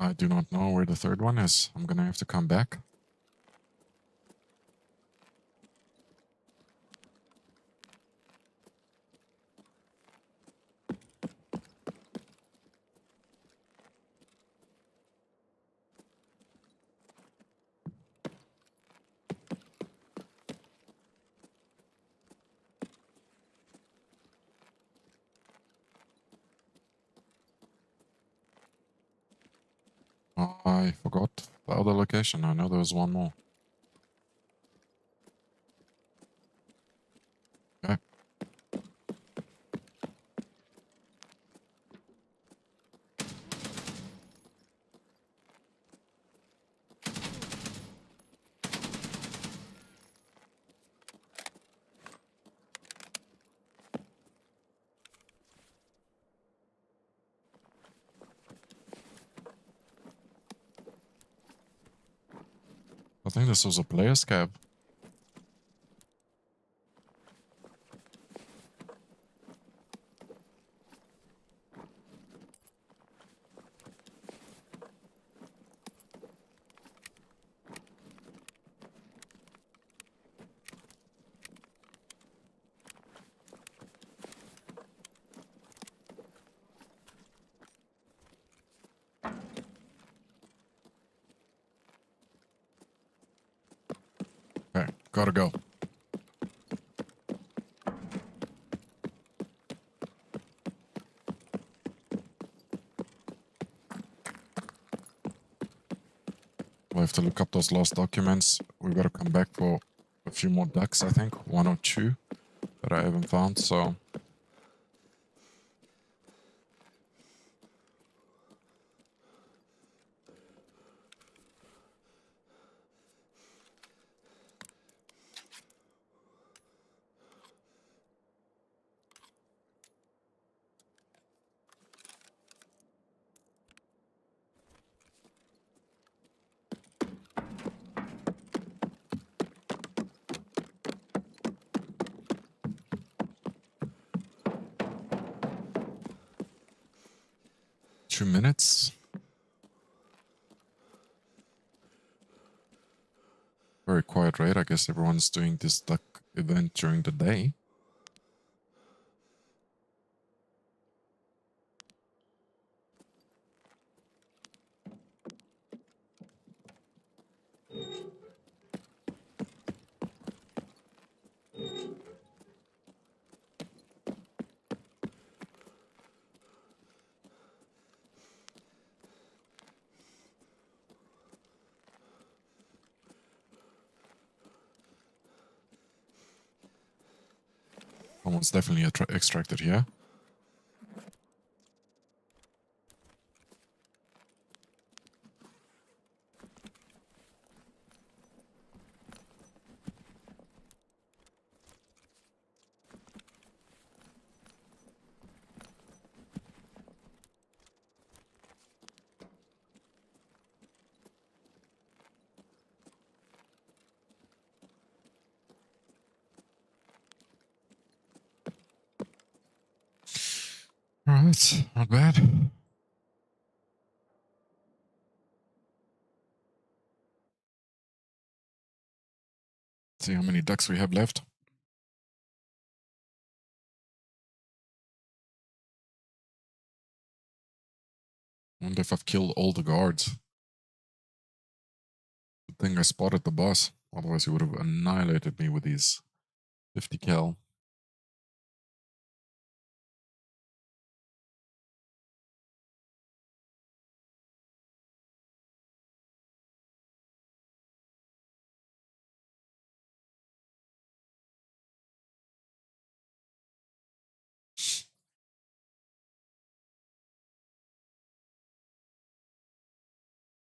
I do not know where the third one is. I'm gonna have to come back. I forgot the other location. I know there was one more. Okay. I think this was a player's cab. Okay, gotta go. We'll have to look up those lost documents. We gotta come back for a few more ducks, I think. One or two that I haven't found, so... $2 minutes. Very quiet raid. I guess everyone's doing this duck event during the day. Someone's definitely extracted here. Alright, not bad. See how many ducks we have left. Wonder if I've killed all the guards. Good thing I spotted the boss. Otherwise he would have annihilated me with these 50 cal.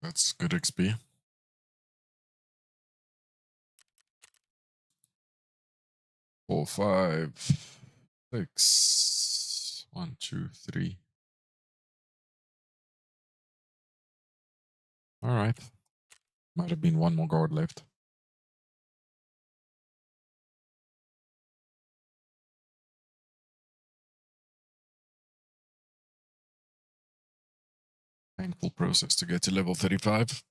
That's good XP. 4, 5, 6. 1, 2, 3. Alright. Might have been one more guard left. Painful process to get to level 35.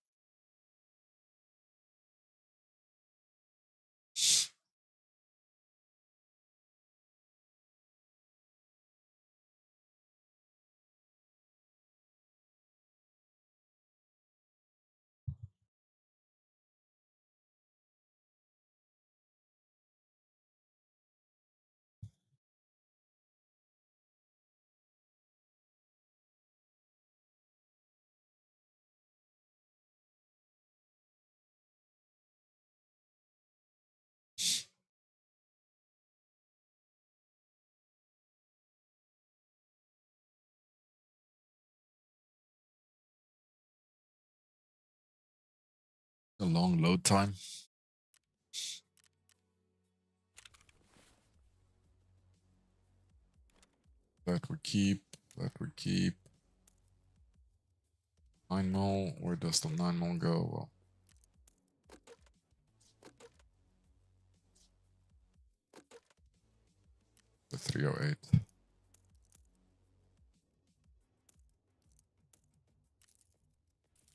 A long load time. That we keep. That we keep. 9 mil. Where does the 9 mil go? Well, the 308.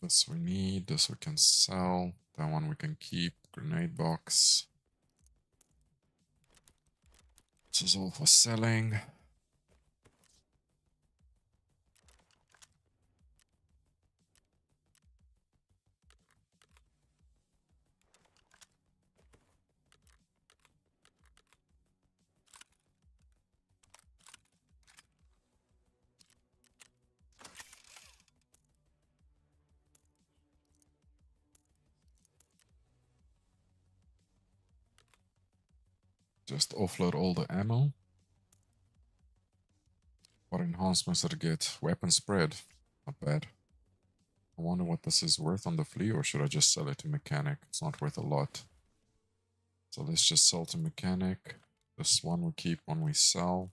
This we need. This we can sell. That one we can keep. Grenade box. This is all for selling. Just offload all the ammo. What enhancements did I get? Weapon spread. Not bad. I wonder what this is worth on the flea, or should I just sell it to mechanic? It's not worth a lot. So let's just sell to mechanic. This one we keep, one we sell.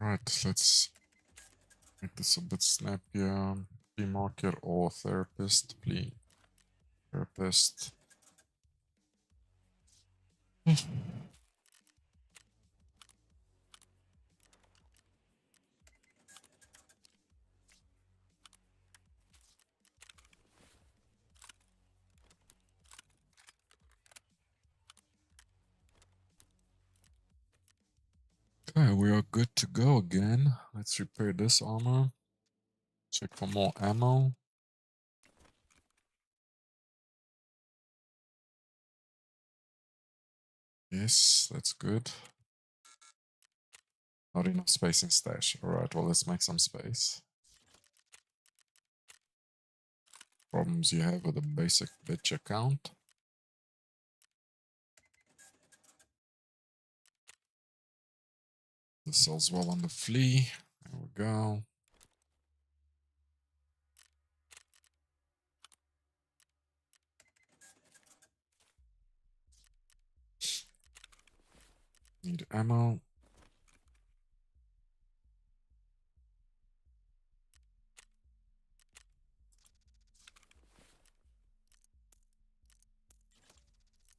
Right, let's make this a bit snappier. Flea market or therapist, flea. Therapist. Okay, we are good to go again. Let's repair this armor. Check for more ammo. Yes, that's good. Not enough space in stash. Alright, well, let's make some space. Problems you have with a basic bitch account. This sells well on the flea. There we go. Need ammo.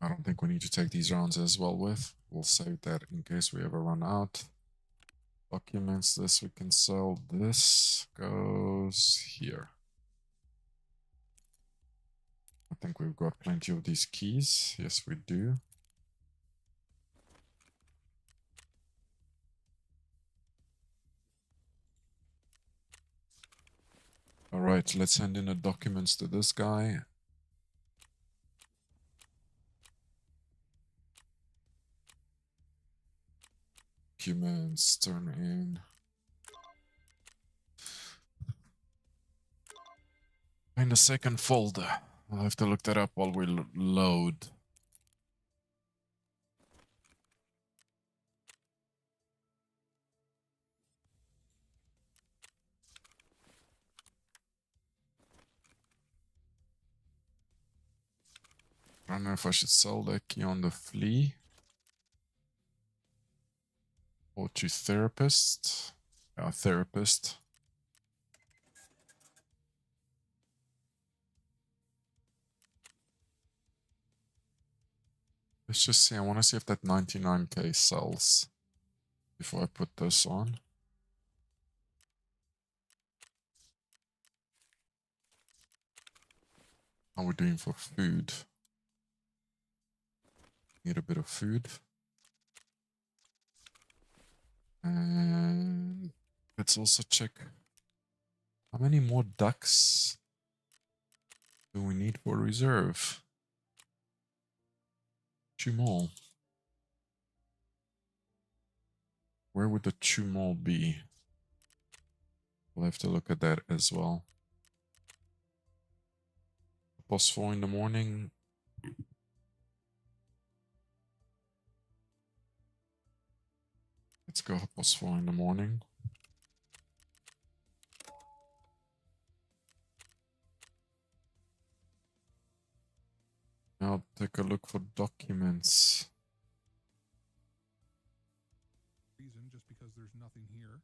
I don't think we need to take these rounds as well with. We'll save that in case we ever run out. Documents, this we can sell. This goes here. I think we've got plenty of these keys. Yes, we do. Alright, let's hand in the documents to this guy. Documents, turn in. Find the second folder. I'll have to look that up while we load. I don't know if I should sell that key on the flea. Or to therapist. Yeah, therapist. Let's just see. I want to see if that 99k sells before I put this on. How we're doing for food. Need a bit of food. And let's also check how many more ducks do we need for reserve? 2 more. Where would the 2 more be? We'll have to look at that as well. Past 4 in the morning. Let's go past 4 in the morning. Now take a look for documents. Just because there's nothing here.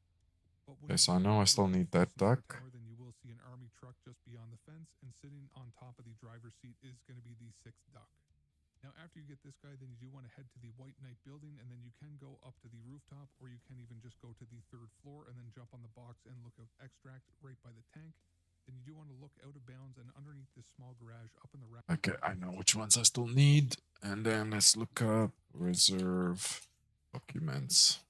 Yes, I know I still need that duck. Then you will see an army truck just beyond the fence, and sitting on top of the driver's seat is going to be the 6th duck. Now, after you get this guy, then you do want to head to the White Knight building, and then you can go up to the rooftop, or you can even just go to the 3rd floor and then jump on the box and look at extract right by the tank. Then you do want to look out of bounds and underneath this small garage up in the rack. Okay, I know which ones I still need. And then let's look up reserve documents.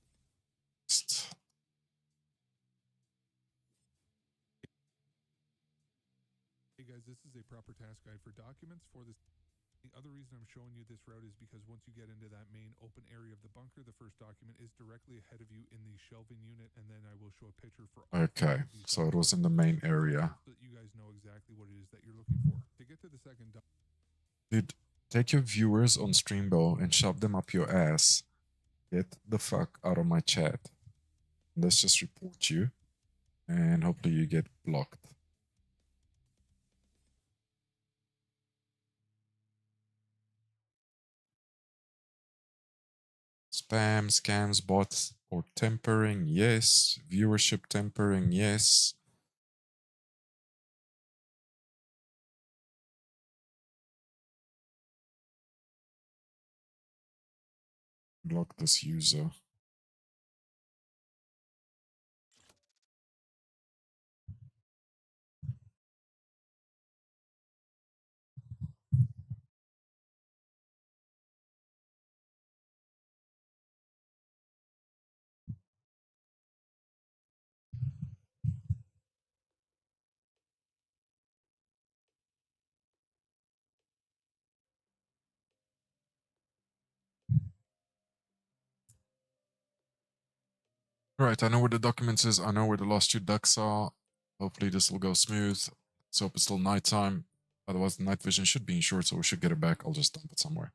Hey guys, this is a proper task guide for documents for this. The other reason I'm showing you this route is because once you get into that main open area of the bunker, the first document is directly ahead of you in the shelving unit, and then I will show a picture for all Okay, so it was in the main area. so that you guys know exactly what it is that you're looking for. To get to the second Dude, take your viewers on Streambo and shove them up your ass. Get the fuck out of my chat. Let's just report you, and hopefully you get blocked. Spam, scams, bots, or tempering, yes. Viewership tempering, yes. Block this user. Right, I know where the documents is. I know where the last 2 ducks are. Hopefully this will go smooth. Let's hope it's still nighttime. Otherwise the night vision should be insured, so we should get it back. I'll just dump it somewhere.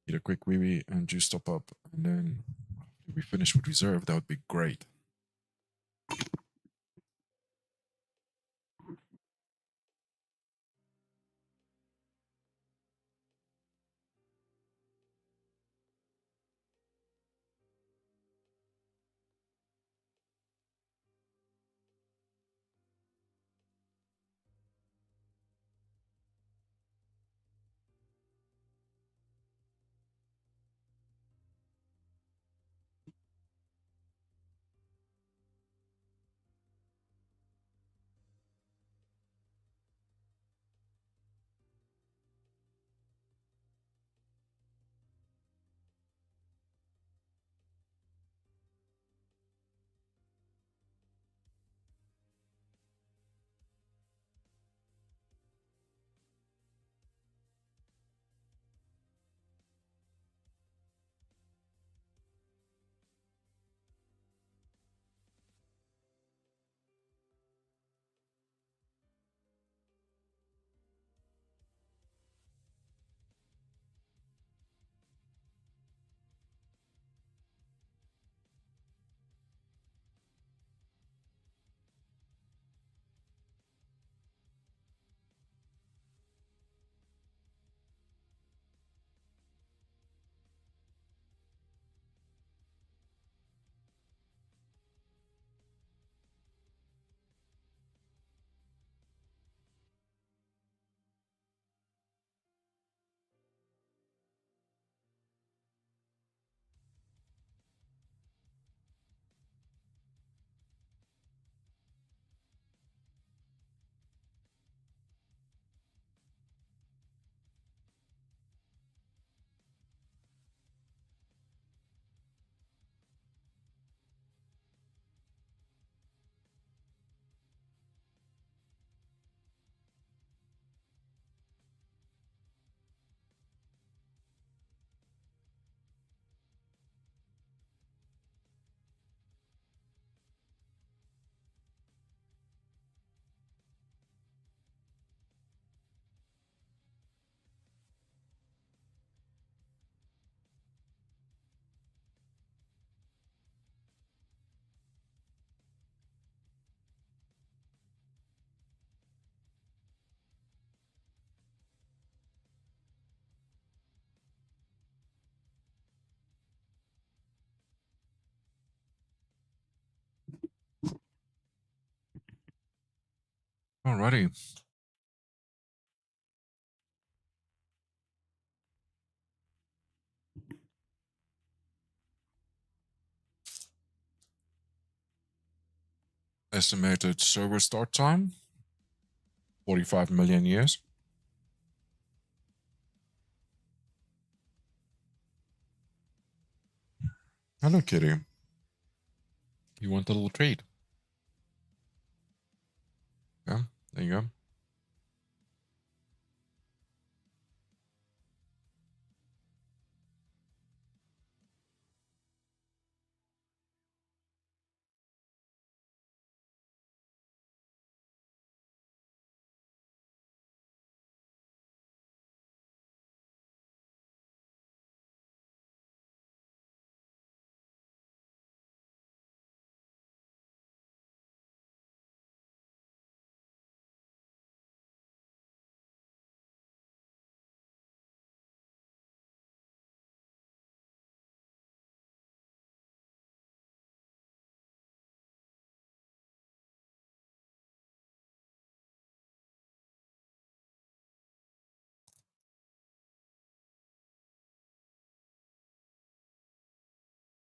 Eat a quick wee-wee and juice top up. And then if we finish with reserve, that would be great. Alrighty. Estimated server start time, 45 million years. Hello, kitty. You want a little treat? Yeah, there you go.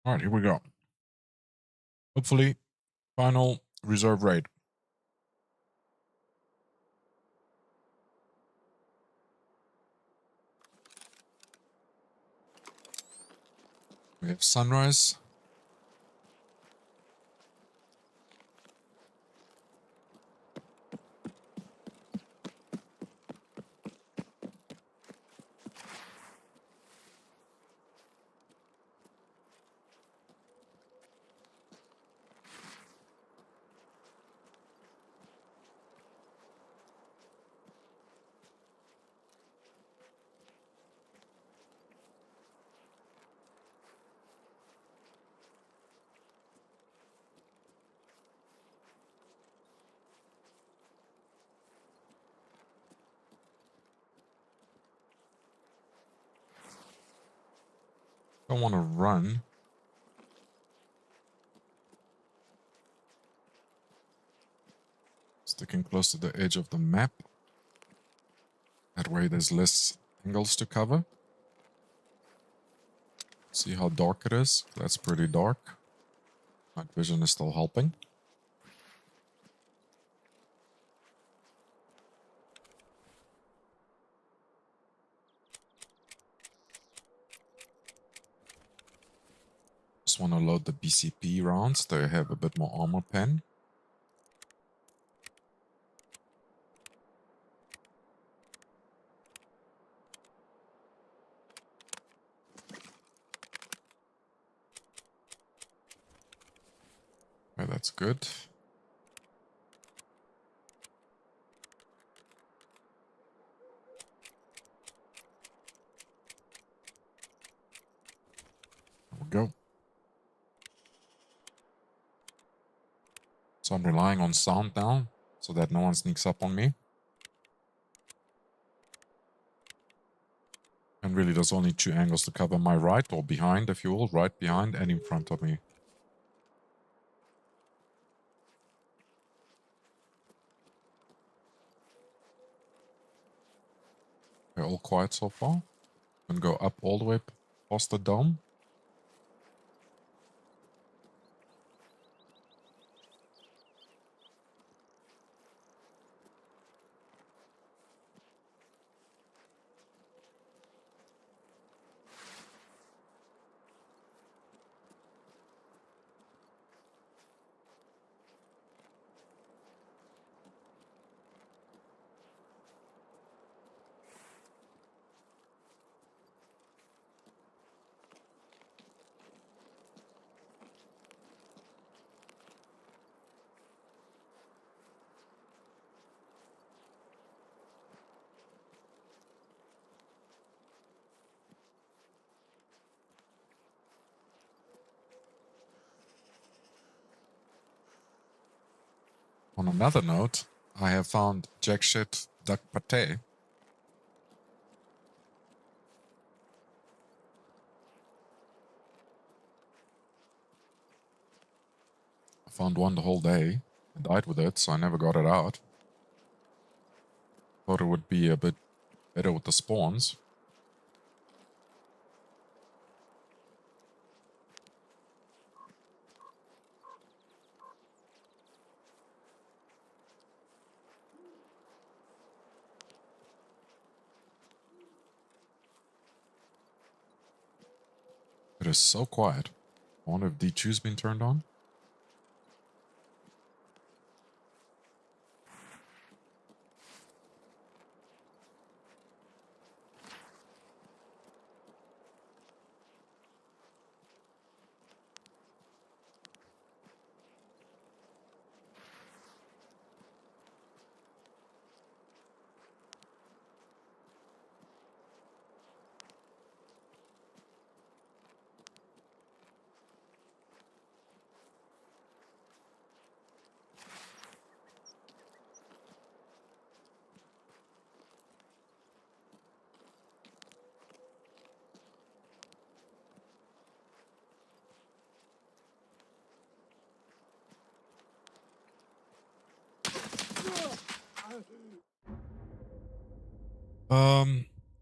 All right, here we go. Hopefully, final reserve raid. We have sunrise. Don't want to run. Sticking close to the edge of the map. That way there's less angles to cover. See how dark it is? That's pretty dark. Night vision is still helping. Just want to load the BCP rounds. They have a bit more armor pen. Okay, that's good. There we go. So I'm relying on sound now, so that no one sneaks up on me. And really, there's only two angles to cover: my right, or behind, if you will, right behind and in front of me. They're all quiet so far. And go up all the way past the dome. On another note, I have found jack shit duck pate. I found one the whole day and died with it, so I never got it out. Thought it would be a bit better with the spawns. It is so quiet. I wonder if D2's been turned on.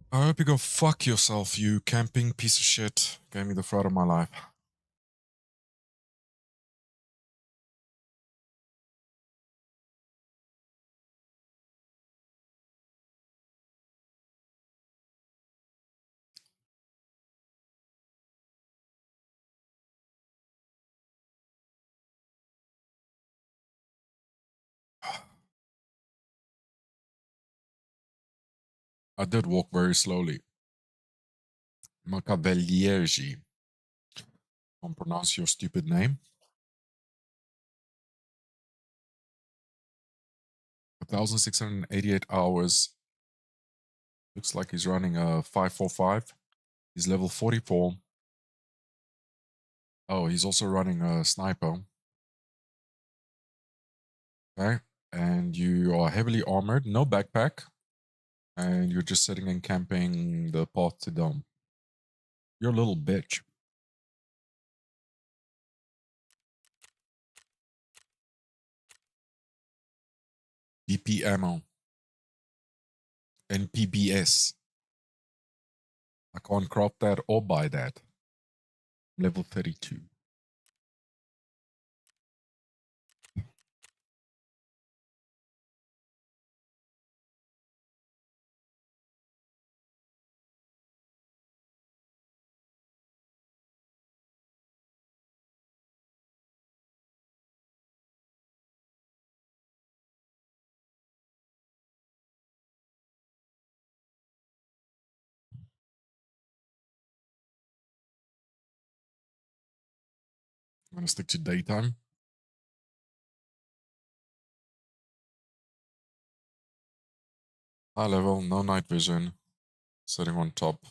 I hope you go fuck yourself, you camping piece of shit. Gave me the fright of my life. I did walk very slowly. Machiavelli. Can't pronounce your stupid name. 1,688 hours. Looks like he's running a 545. He's level 44. Oh, he's also running a sniper. Okay. And you are heavily armored, no backpack. And you're just sitting and camping the path to Dome. You're a little bitch. BP ammo. NPBS. I can't crop that or buy that. Level 32. I'm gonna stick to daytime. High level, no night vision. Sitting on top.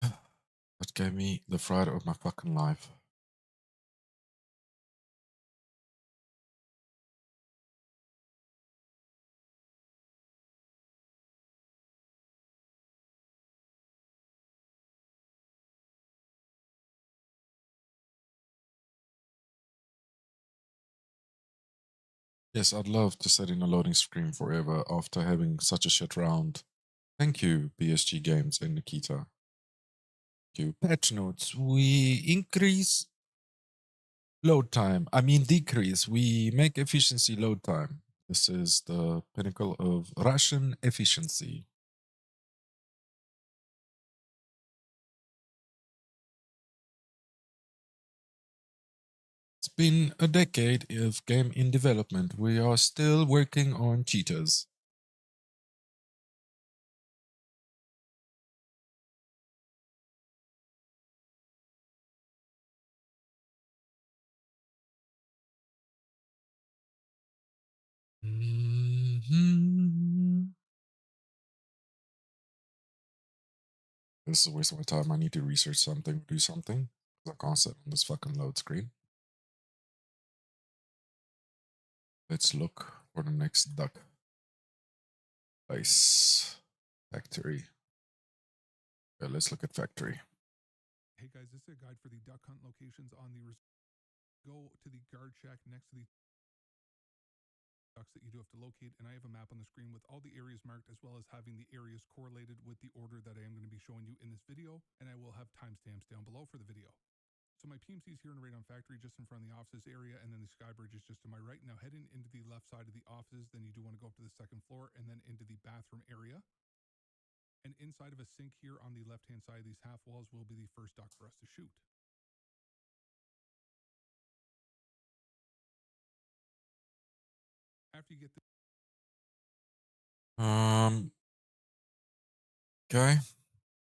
That gave me the fright of my fucking life. Yes, I'd love to sit in a loading screen forever after having such a shit round. Thank you, BSG Games and Nikita. Thank you. Patch notes. We increase load time. I mean, decrease. We make efficiency load time. This is the pinnacle of Russian efficiency. It's been a decade of game in development. We are still working on cheaters. Mhm. This is a waste of my time. I need to research something, do something. I can't sit on this fucking load screen. Let's look for the next duck. Base factory. Okay, let's look at factory. Hey guys, this is a guide for the duck hunt locations on the go to the guard shack next to the ducks that you do have to locate, and I have a map on the screen with all the areas marked as well as having the areas correlated with the order that I am going to be showing you in this video, and I will have timestamps down below for the video. So my PMC is here in Radon Factory just in front of the offices area, and then the sky bridge is just to my right. Now heading into the left side of the offices, then you do want to go up to the second floor and then into the bathroom area. And inside of a sink here on the left-hand side of these half walls will be the first duck for us to shoot. After you get the Okay.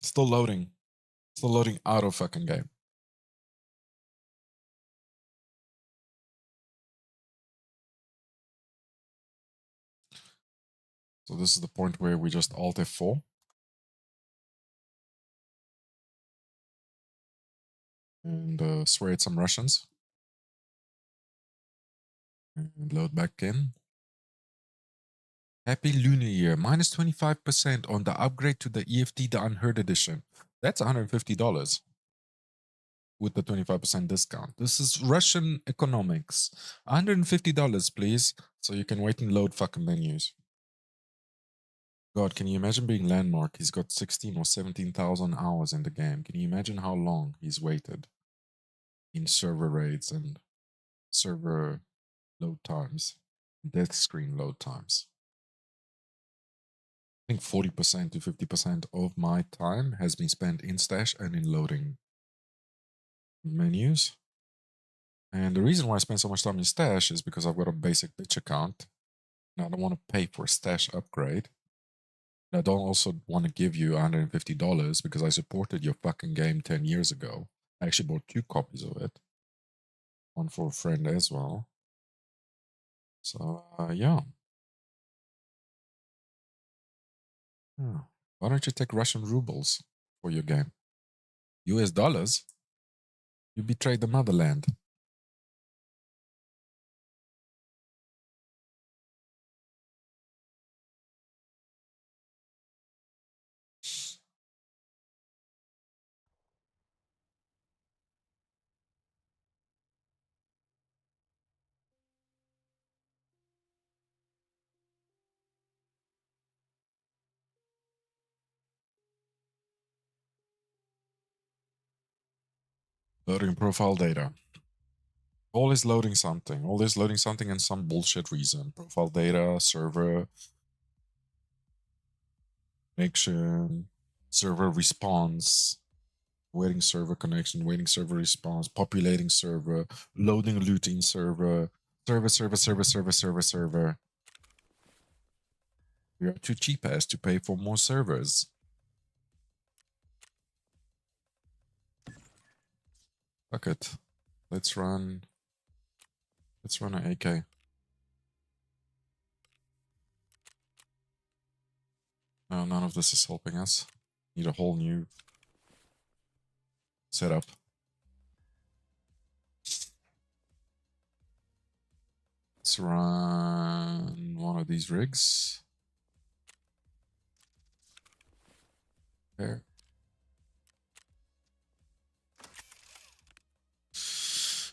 Still loading. Still loading out of fucking game. So this is the point where we just Alt F4. And swear at some Russians. And load back in. Happy Lunar Year. Minus 25% on the upgrade to the EFT, the Unheard Edition. That's $150 with the 25% discount. This is Russian economics. $150, please, so you can wait and load fucking menus. God, can you imagine being Landmark? He's got 16 or 17,000 hours in the game. Can you imagine how long he's waited in server raids and server load times, death screen load times? I think 40% to 50% of my time has been spent in stash and in loading menus. And the reason why I spend so much time in stash is because I've got a basic bitch account and I don't want to pay for a stash upgrade. And I don't also want to give you $150 because I supported your fucking game 10 years ago. I actually bought 2 copies of it. One for a friend as well. So, yeah. Why don't you take Russian rubles for your game? US dollars? You betrayed the motherland. Loading profile data. Always loading something. Always loading something and some bullshit reason. Profile data, server, connection, server response, waiting server connection, waiting server response, populating server, loading looting server, server. We are too cheap as to pay for more servers. Fuck it. Let's run an AK. No, none of this is helping us. Need a whole new setup. Let's run one of these rigs. There.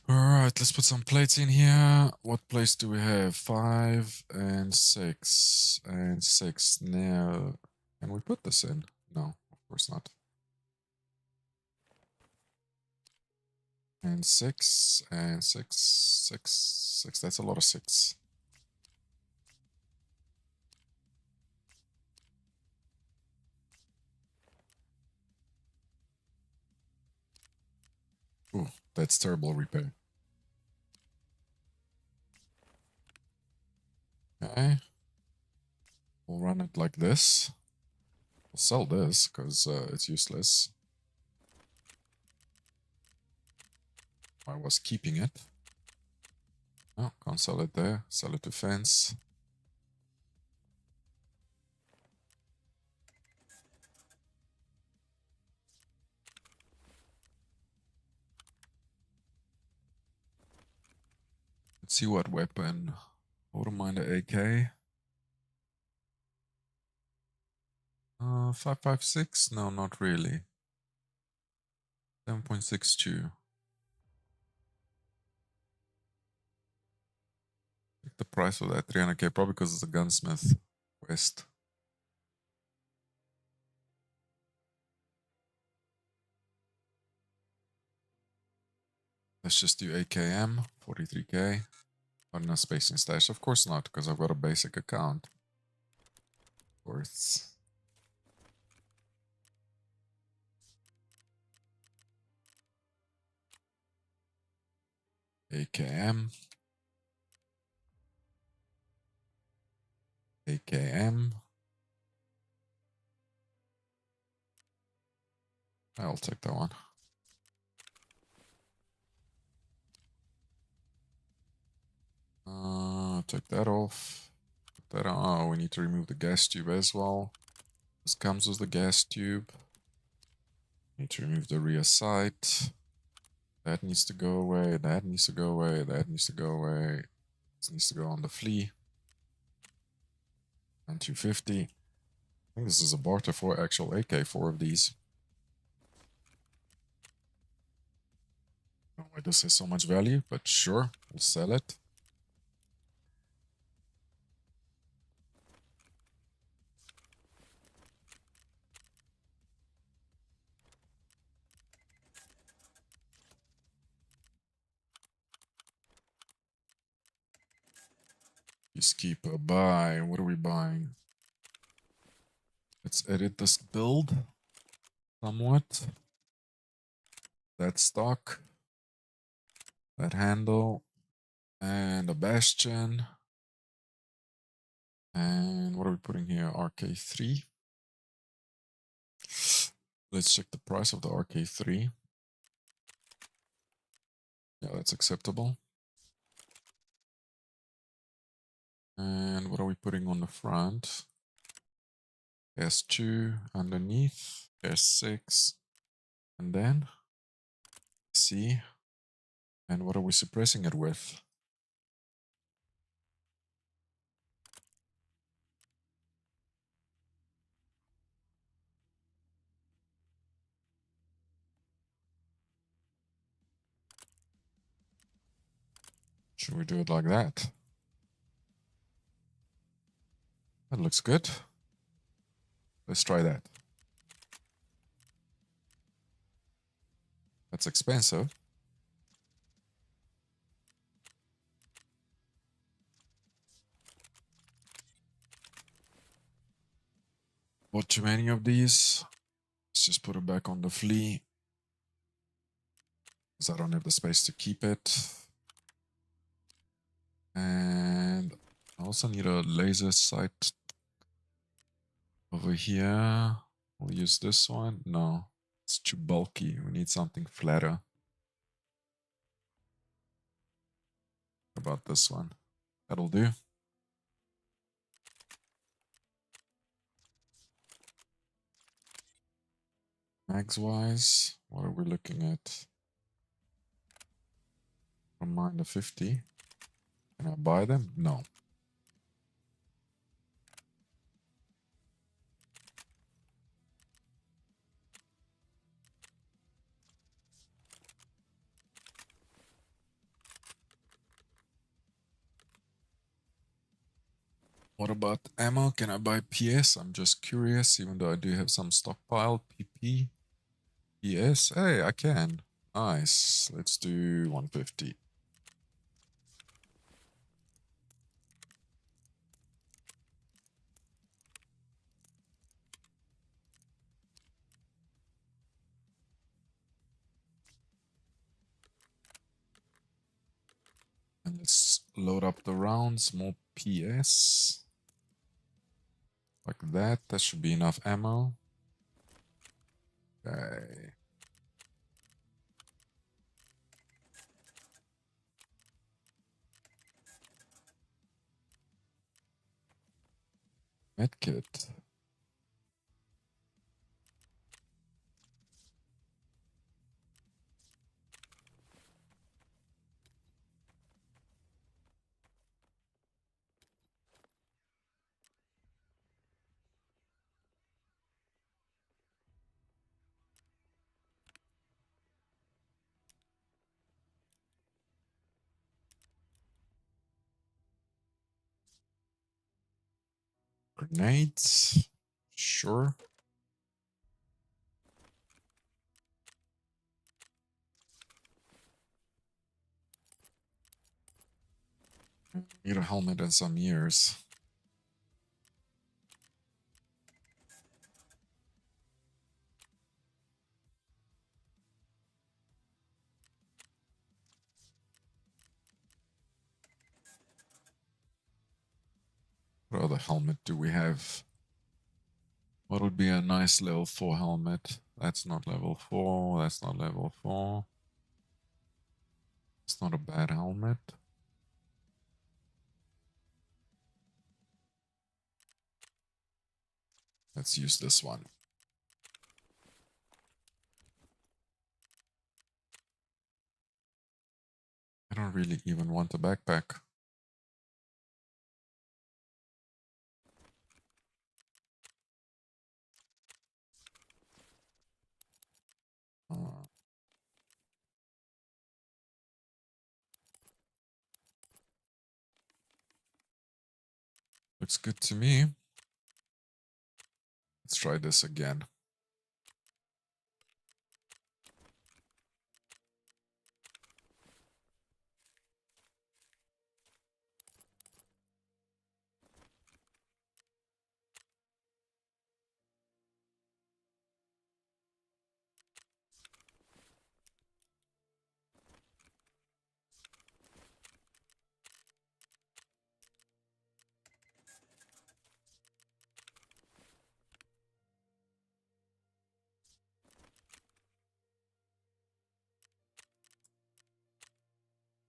Alright, let's put some plates in here. What plates do we have? 5 and 6 and 6. Now, can we put this in? No, of course not. And 6 and 6, 6, 6. That's a lot of 6. Ooh, that's terrible repair. Okay. We'll run it like this. We'll sell this because it's useless. I was keeping it. Oh, can't sell it there. Sell it to fence. Let's see what weapon. I wouldn't mind the AK. 5.56? No, not really. 7.62. The price of that 300k, probably because it's a gunsmith quest. Let's just do AKM, 43k. Not enough space in stash. Of course not, because I've got a basic account. Of course. AKM. AKM. I'll take that one. Take that off. Put that on. Oh, we need to remove the gas tube as well. This comes with the gas tube. Need to remove the rear sight. That needs to go away. That needs to go away. That needs to go away. This needs to go on the flea. And 250. I think this is a barter for actual AK, 4 of these. I don't know why this has so much value, but sure, we'll sell it. Peacekeeper, buy. What are we buying? Let's edit this build somewhat. That stock. That handle. And a bastion. And what are we putting here? RK3. Let's check the price of the RK3. Yeah, that's acceptable. And what are we putting on the front? S2 underneath, S6, and then C. And what are we suppressing it with? Should we do it like that? That looks good. Let's try that. That's expensive. Bought too many of these. Let's just put it back on the flea. Because I don't have the space to keep it. And I also need a laser sight over here. We'll use this one. No, it's too bulky. We need something flatter. How about this one? That'll do. Mags wise, what are we looking at? From mine to 50. Can I buy them? No. What about ammo? Can I buy PS? I'm just curious, even though I do have some stockpile. PP, PS. Hey, I can. Nice. Let's do 150. And let's load up the rounds. More PS. Like that. That should be enough ammo. Okay. Medkit. Grenades. Sure. Need a helmet and some ears. What other helmet do we have? What would be a nice level 4 helmet? That's not level 4. That's not level 4. It's not a bad helmet. Let's use this one. I don't really even want a backpack. Uh, Looks good to me. Let's try this again.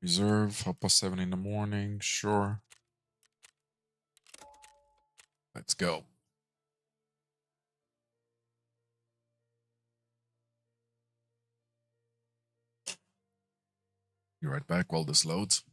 Reserve, 7:30 in the morning, sure. Let's go. Be right back while this loads.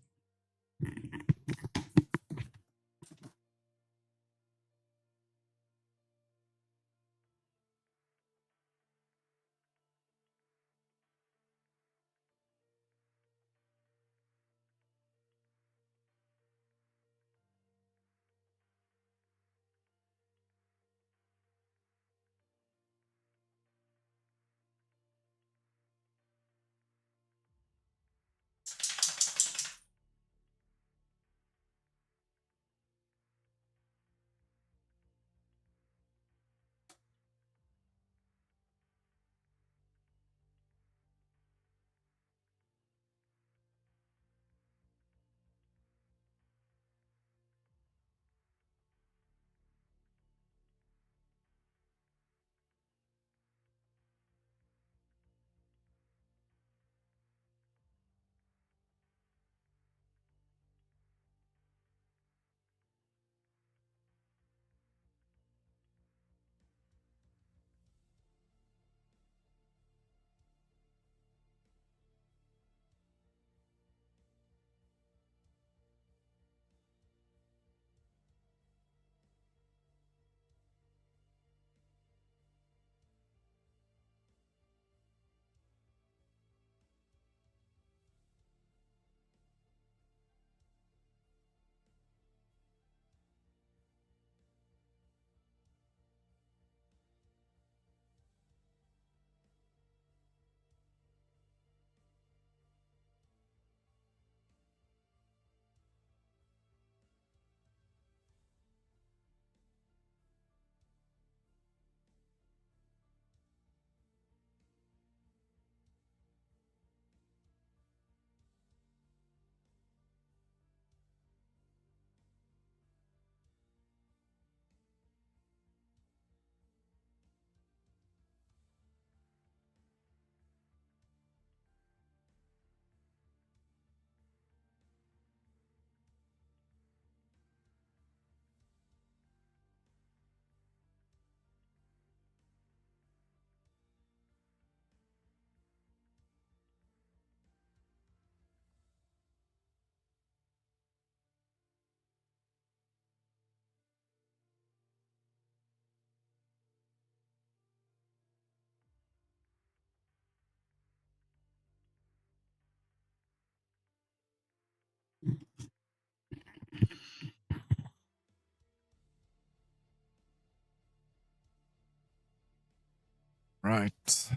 Right.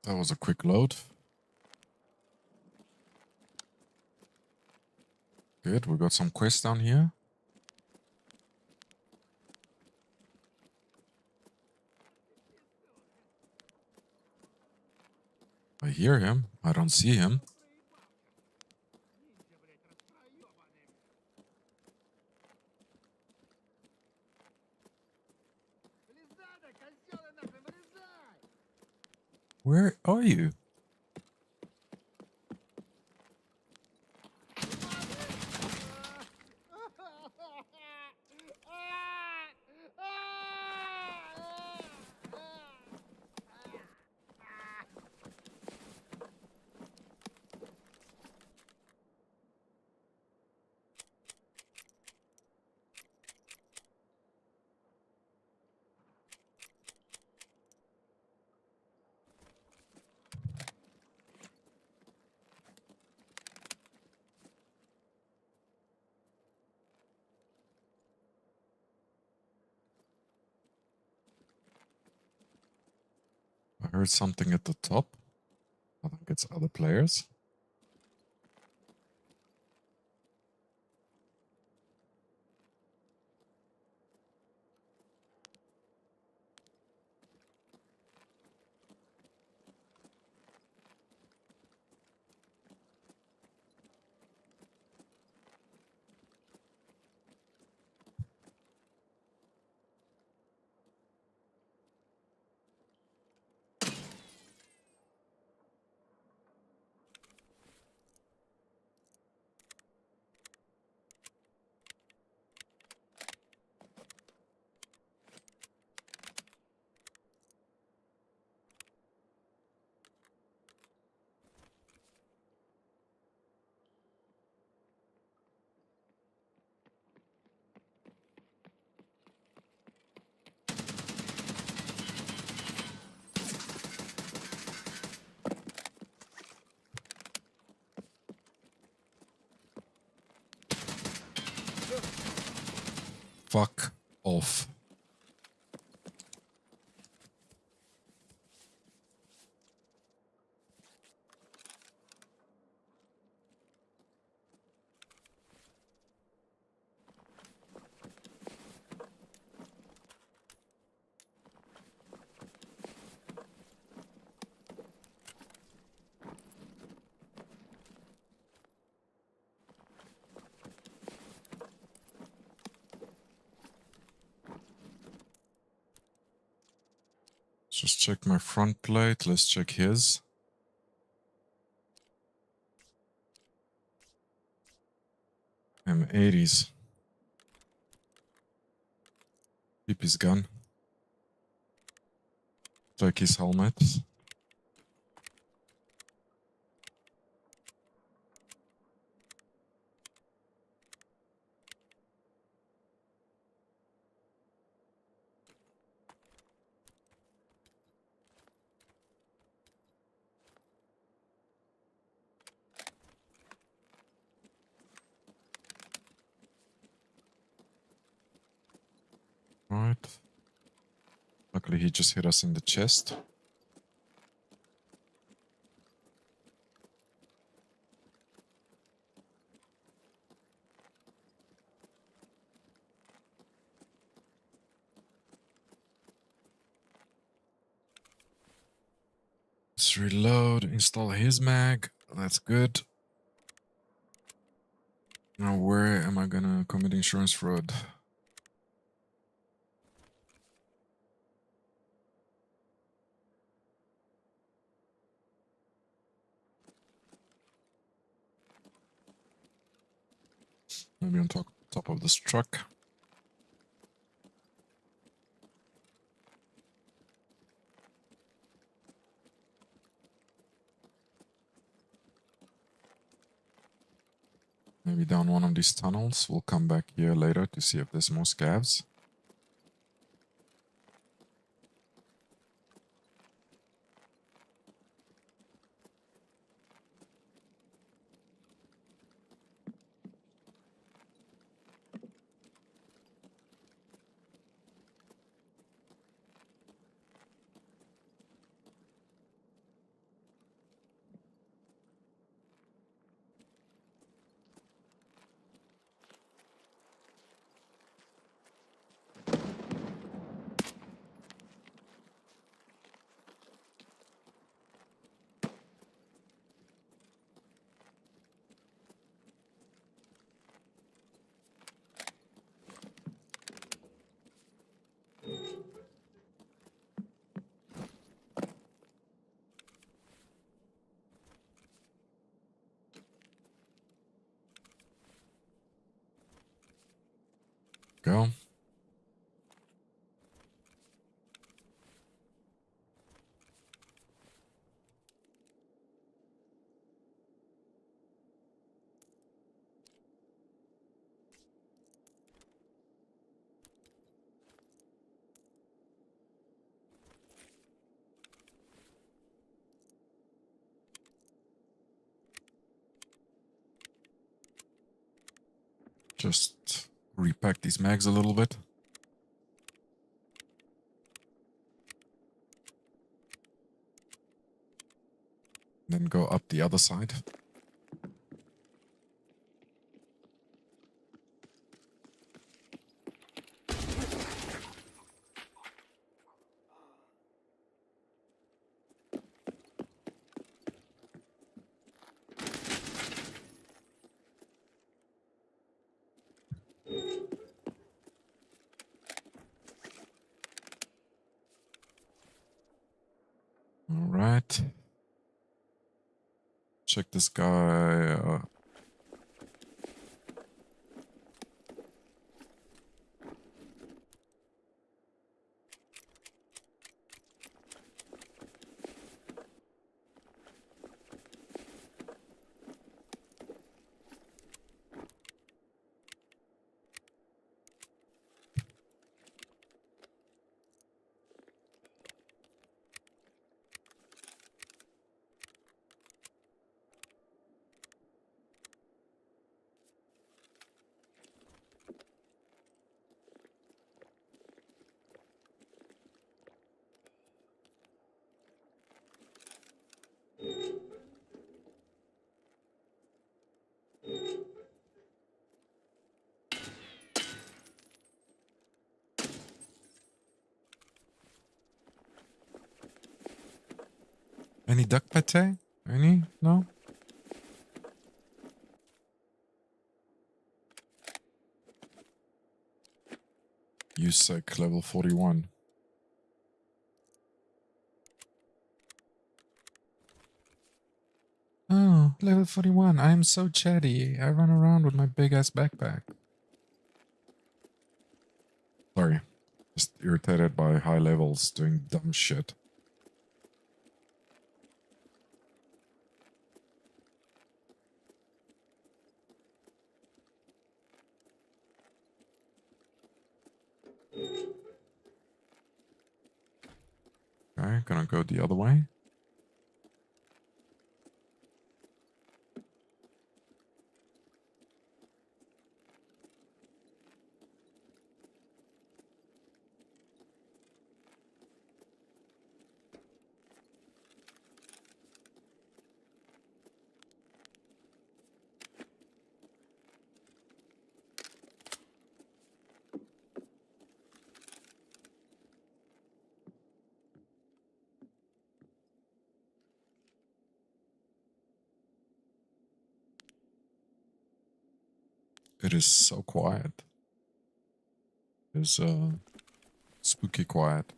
That was a quick load. Good, we got some quests down here. I hear him. I don't see him. Ниндзя, блядь, распроебанный. Влезай, да, козёлы, нахуй, вылезай! Where are you? I heard something at the top. I think it's other players. Fuck off. Just check my front plate. Let's check his. M80s. Keep his gun. Check his helmet. Right. Luckily he just hit us in the chest. Let's reload, install his mag. That's good. Now where am I gonna commit insurance fraud? Maybe on top of this truck. Maybe down one of these tunnels. We'll come back here later to see if there's more scavs. Go. Just repack these mags a little bit. Then go up the other side. All right. Check this guy. Any duck pate? Any? No? USEC level 41. Oh, level 41. I am so chatty. I run around with my big ass backpack. Sorry. Just irritated by high levels doing dumb shit. Okay, gonna go the other way. It is so quiet. It's spooky quiet.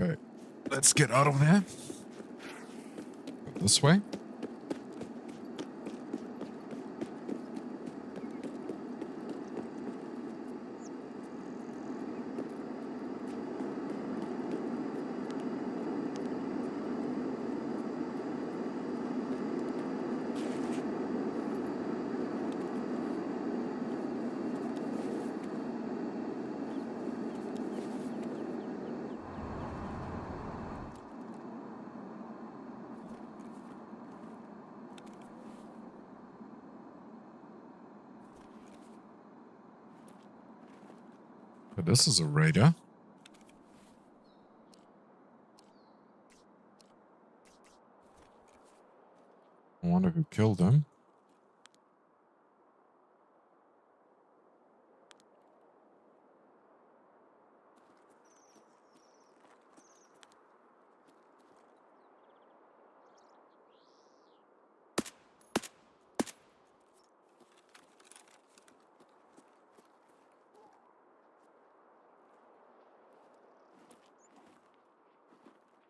Okay, let's get out of there. Go this way. But this is a raider. I wonder who killed him.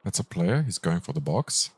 That's a player. He's going for the box.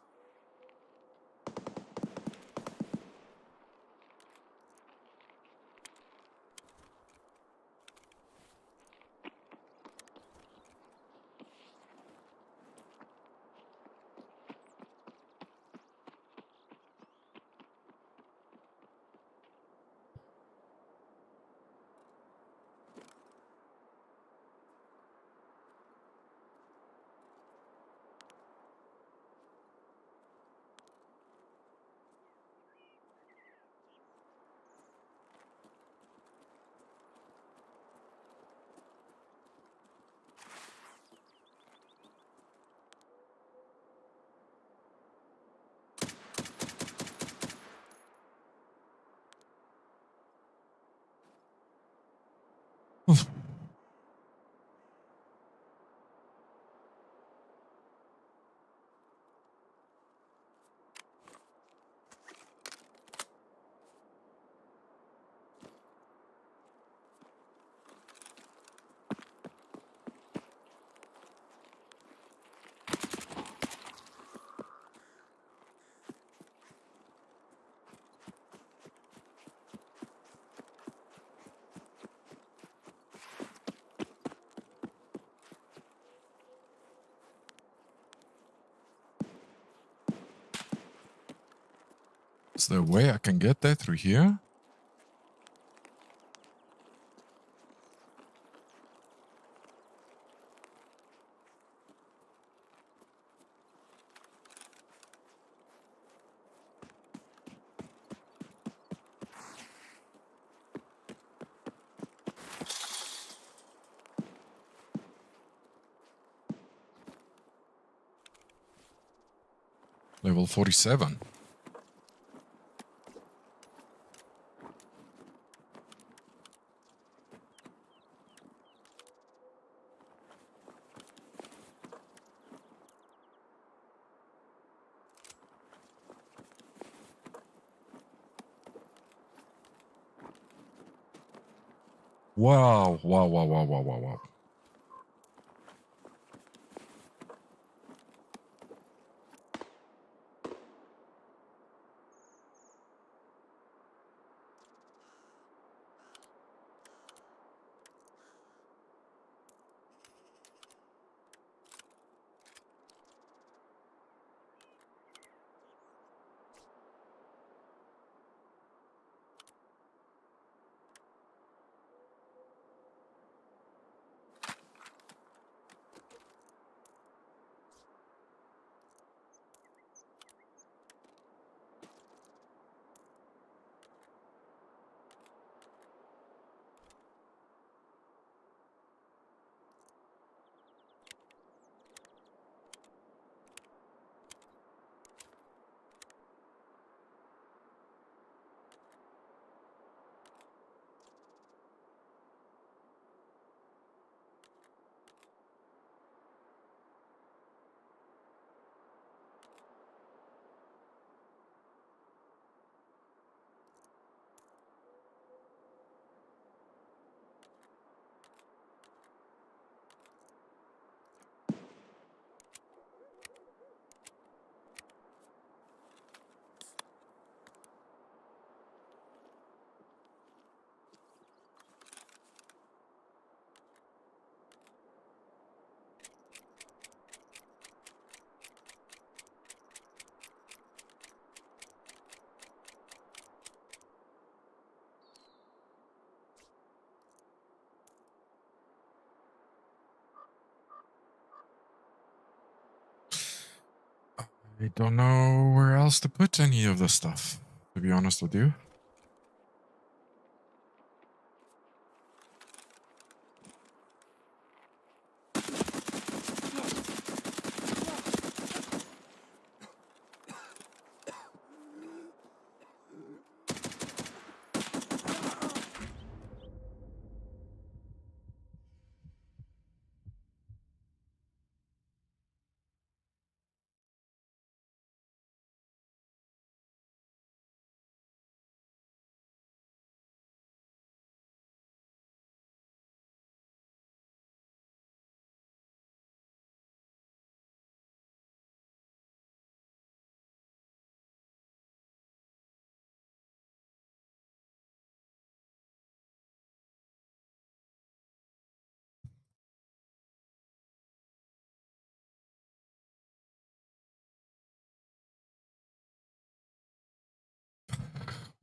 Is there a way I can get there through here? Level 47. Wow, wow, wow, wow, wow, wow, wow. I don't know where else to put any of the stuff, to be honest with you.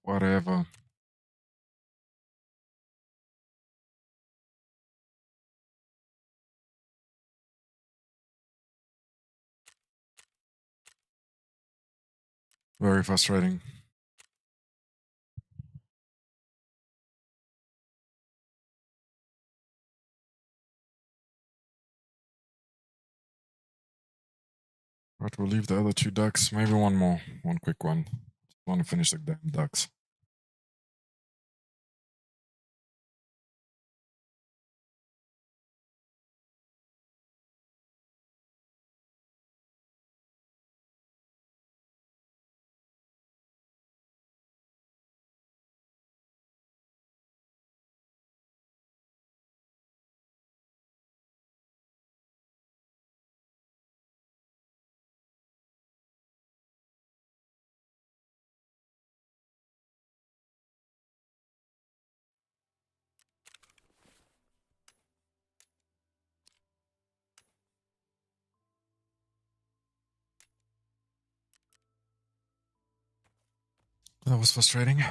Whatever. Very frustrating. But we'll leave the other 2 ducks. Maybe one more. One quick one. Just want to finish the damn ducks. That was frustrating.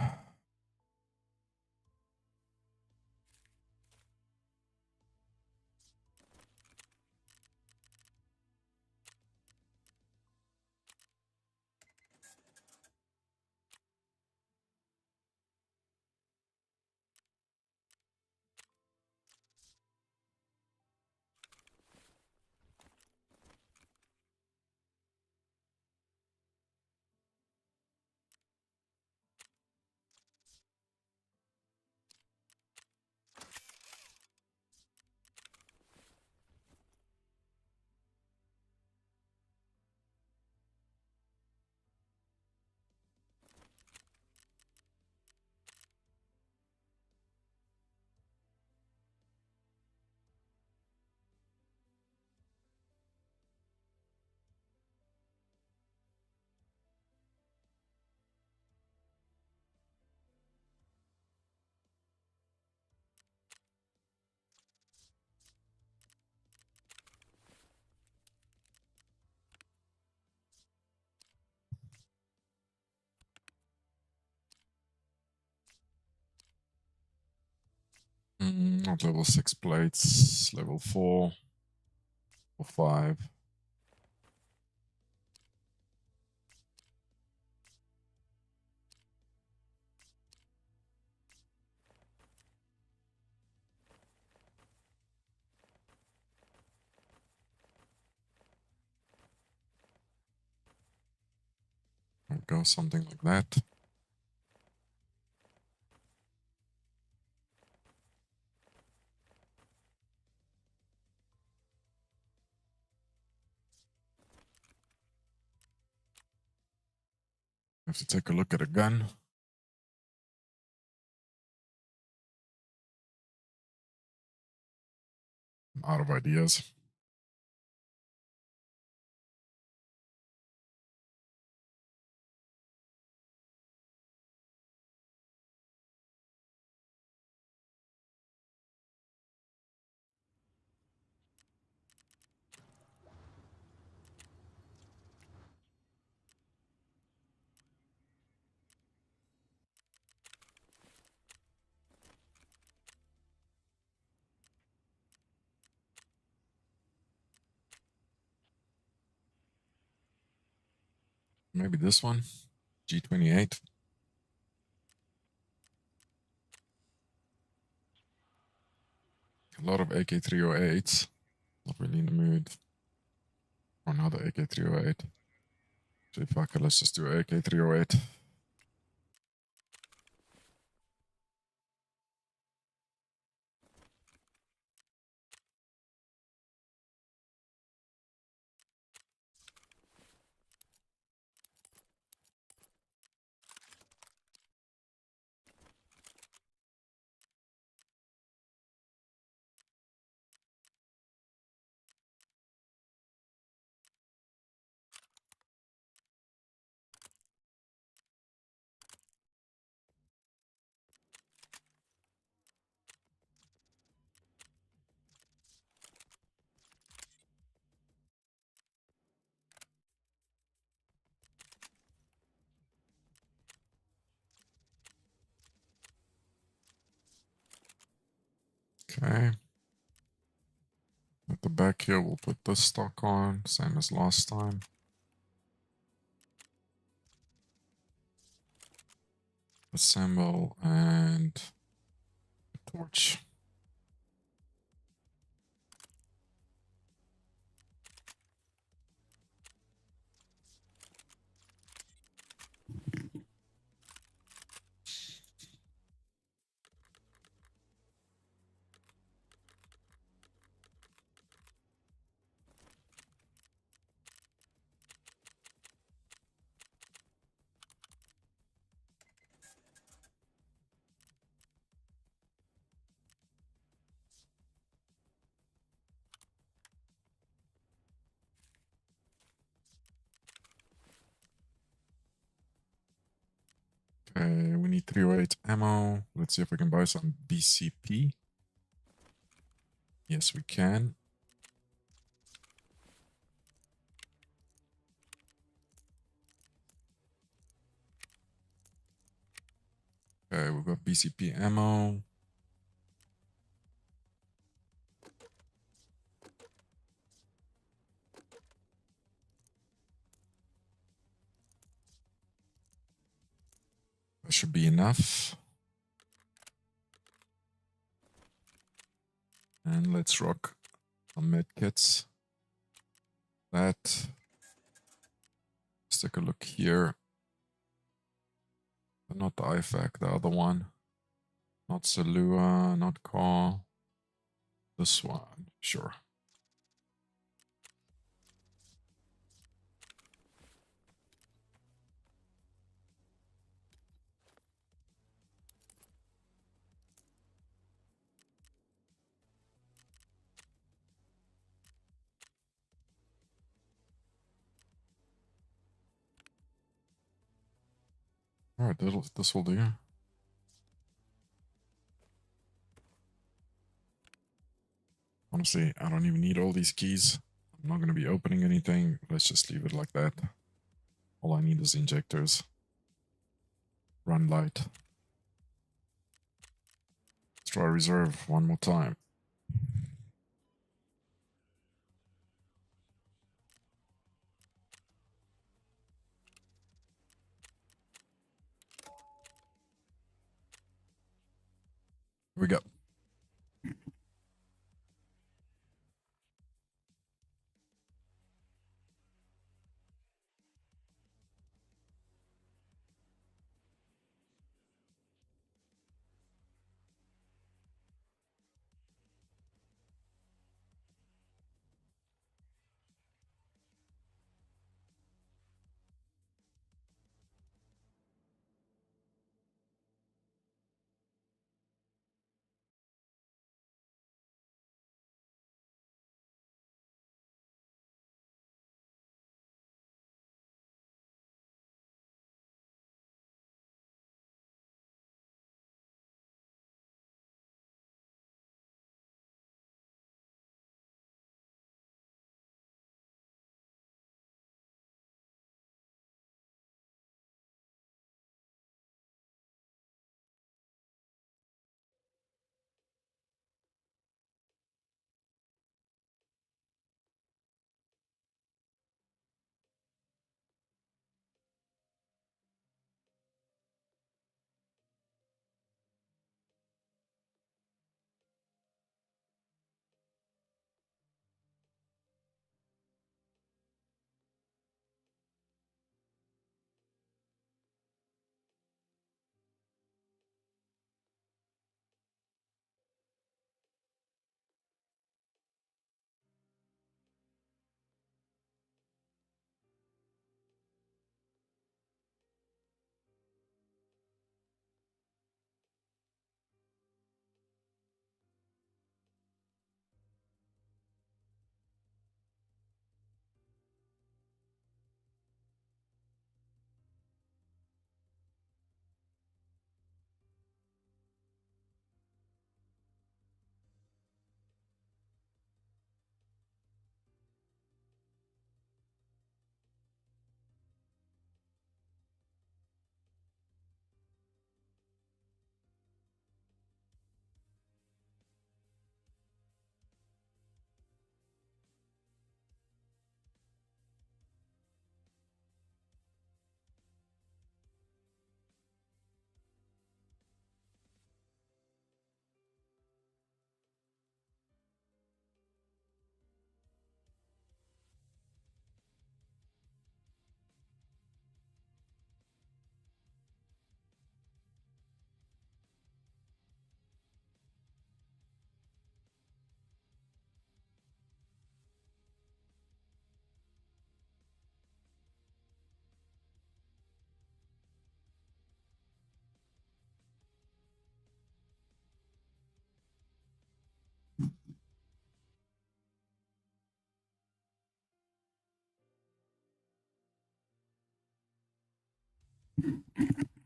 Not level 6 plates, level 4 or 5. There we go, something like that. Have to take a look at a gun. I'm out of ideas. maybe this one, G28. A lot of AK-308s. Not really in the mood for another AK-308. So fuck it, let's just do AK-308. Okay. At the back here, we'll put this stock on, same as last time. Assemble and torch. Okay, we need 308 ammo. Let's see if we can buy some BCP. Yes, we can. Okay, we've got BCP ammo. That should be enough. And let's rock some medkits. Let's take a look here. But not the IFAC, the other one. Not Salua, not Call. This one, sure. Alright, this will do. Honestly, I don't even need all these keys. I'm not going to be opening anything. Let's just leave it like that. All I need is injectors. Run light. Let's try reserve one more time. Here we go.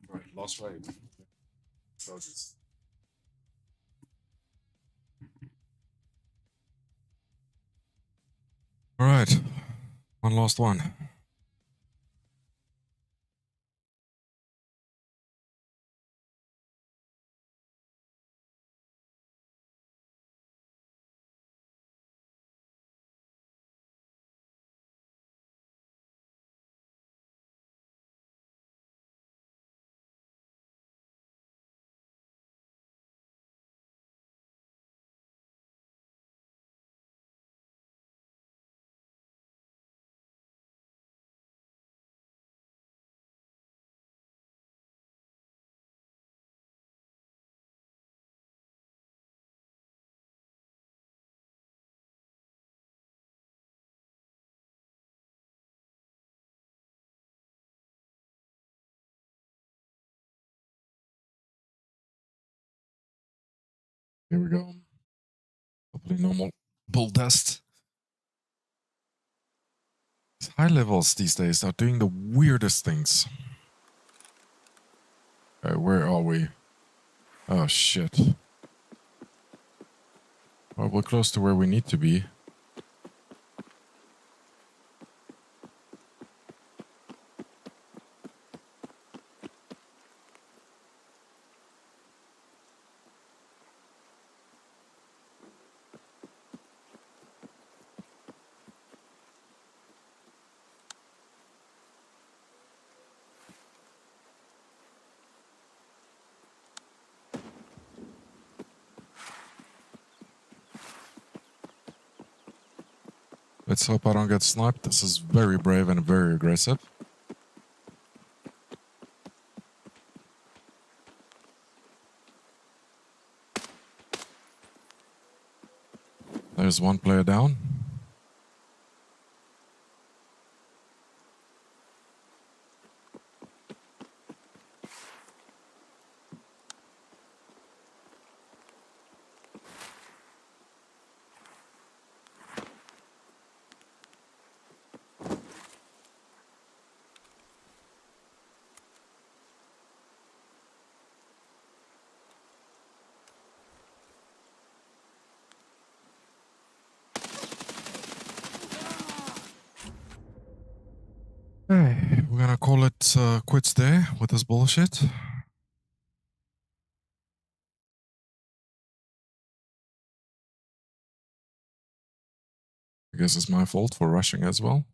Right, lost weight. All right, one last one. Here we go. Hopefully normal bull test. High levels these days are doing the weirdest things. Okay, where are we? Oh shit. Well, we're close to where we need to be. Let's hope I don't get sniped. This is very brave and very aggressive. There's one player down. Hey, we're gonna call it quits there with this bullshit. I guess it's my fault for rushing as well.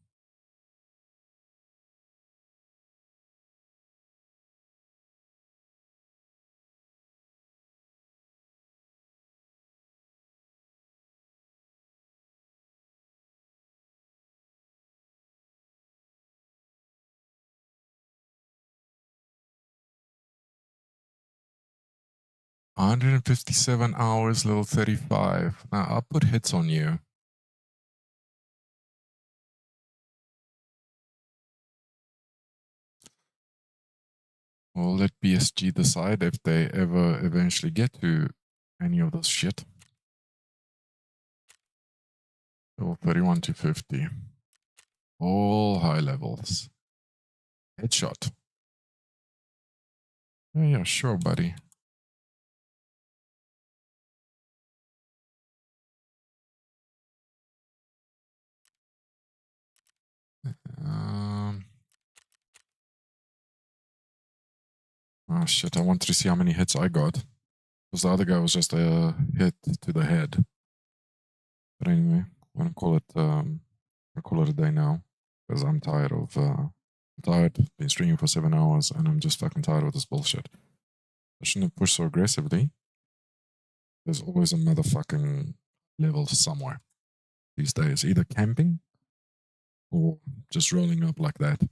$157, level 35. Now I'll put hits on you. We'll let BSG decide if they ever eventually get to any of this shit. Level 31 to 50. All high levels. Headshot. Yeah, sure, buddy. Oh shit, I wanted to see how many hits I got. Because the other guy was just a hit to the head. But anyway, I'm gonna call it a day now. Because I'm tired of been streaming for 7 hours and I'm just fucking tired of this bullshit. I shouldn't have pushed so aggressively. There's always a motherfucking level somewhere these days. Either camping or just rolling up like that.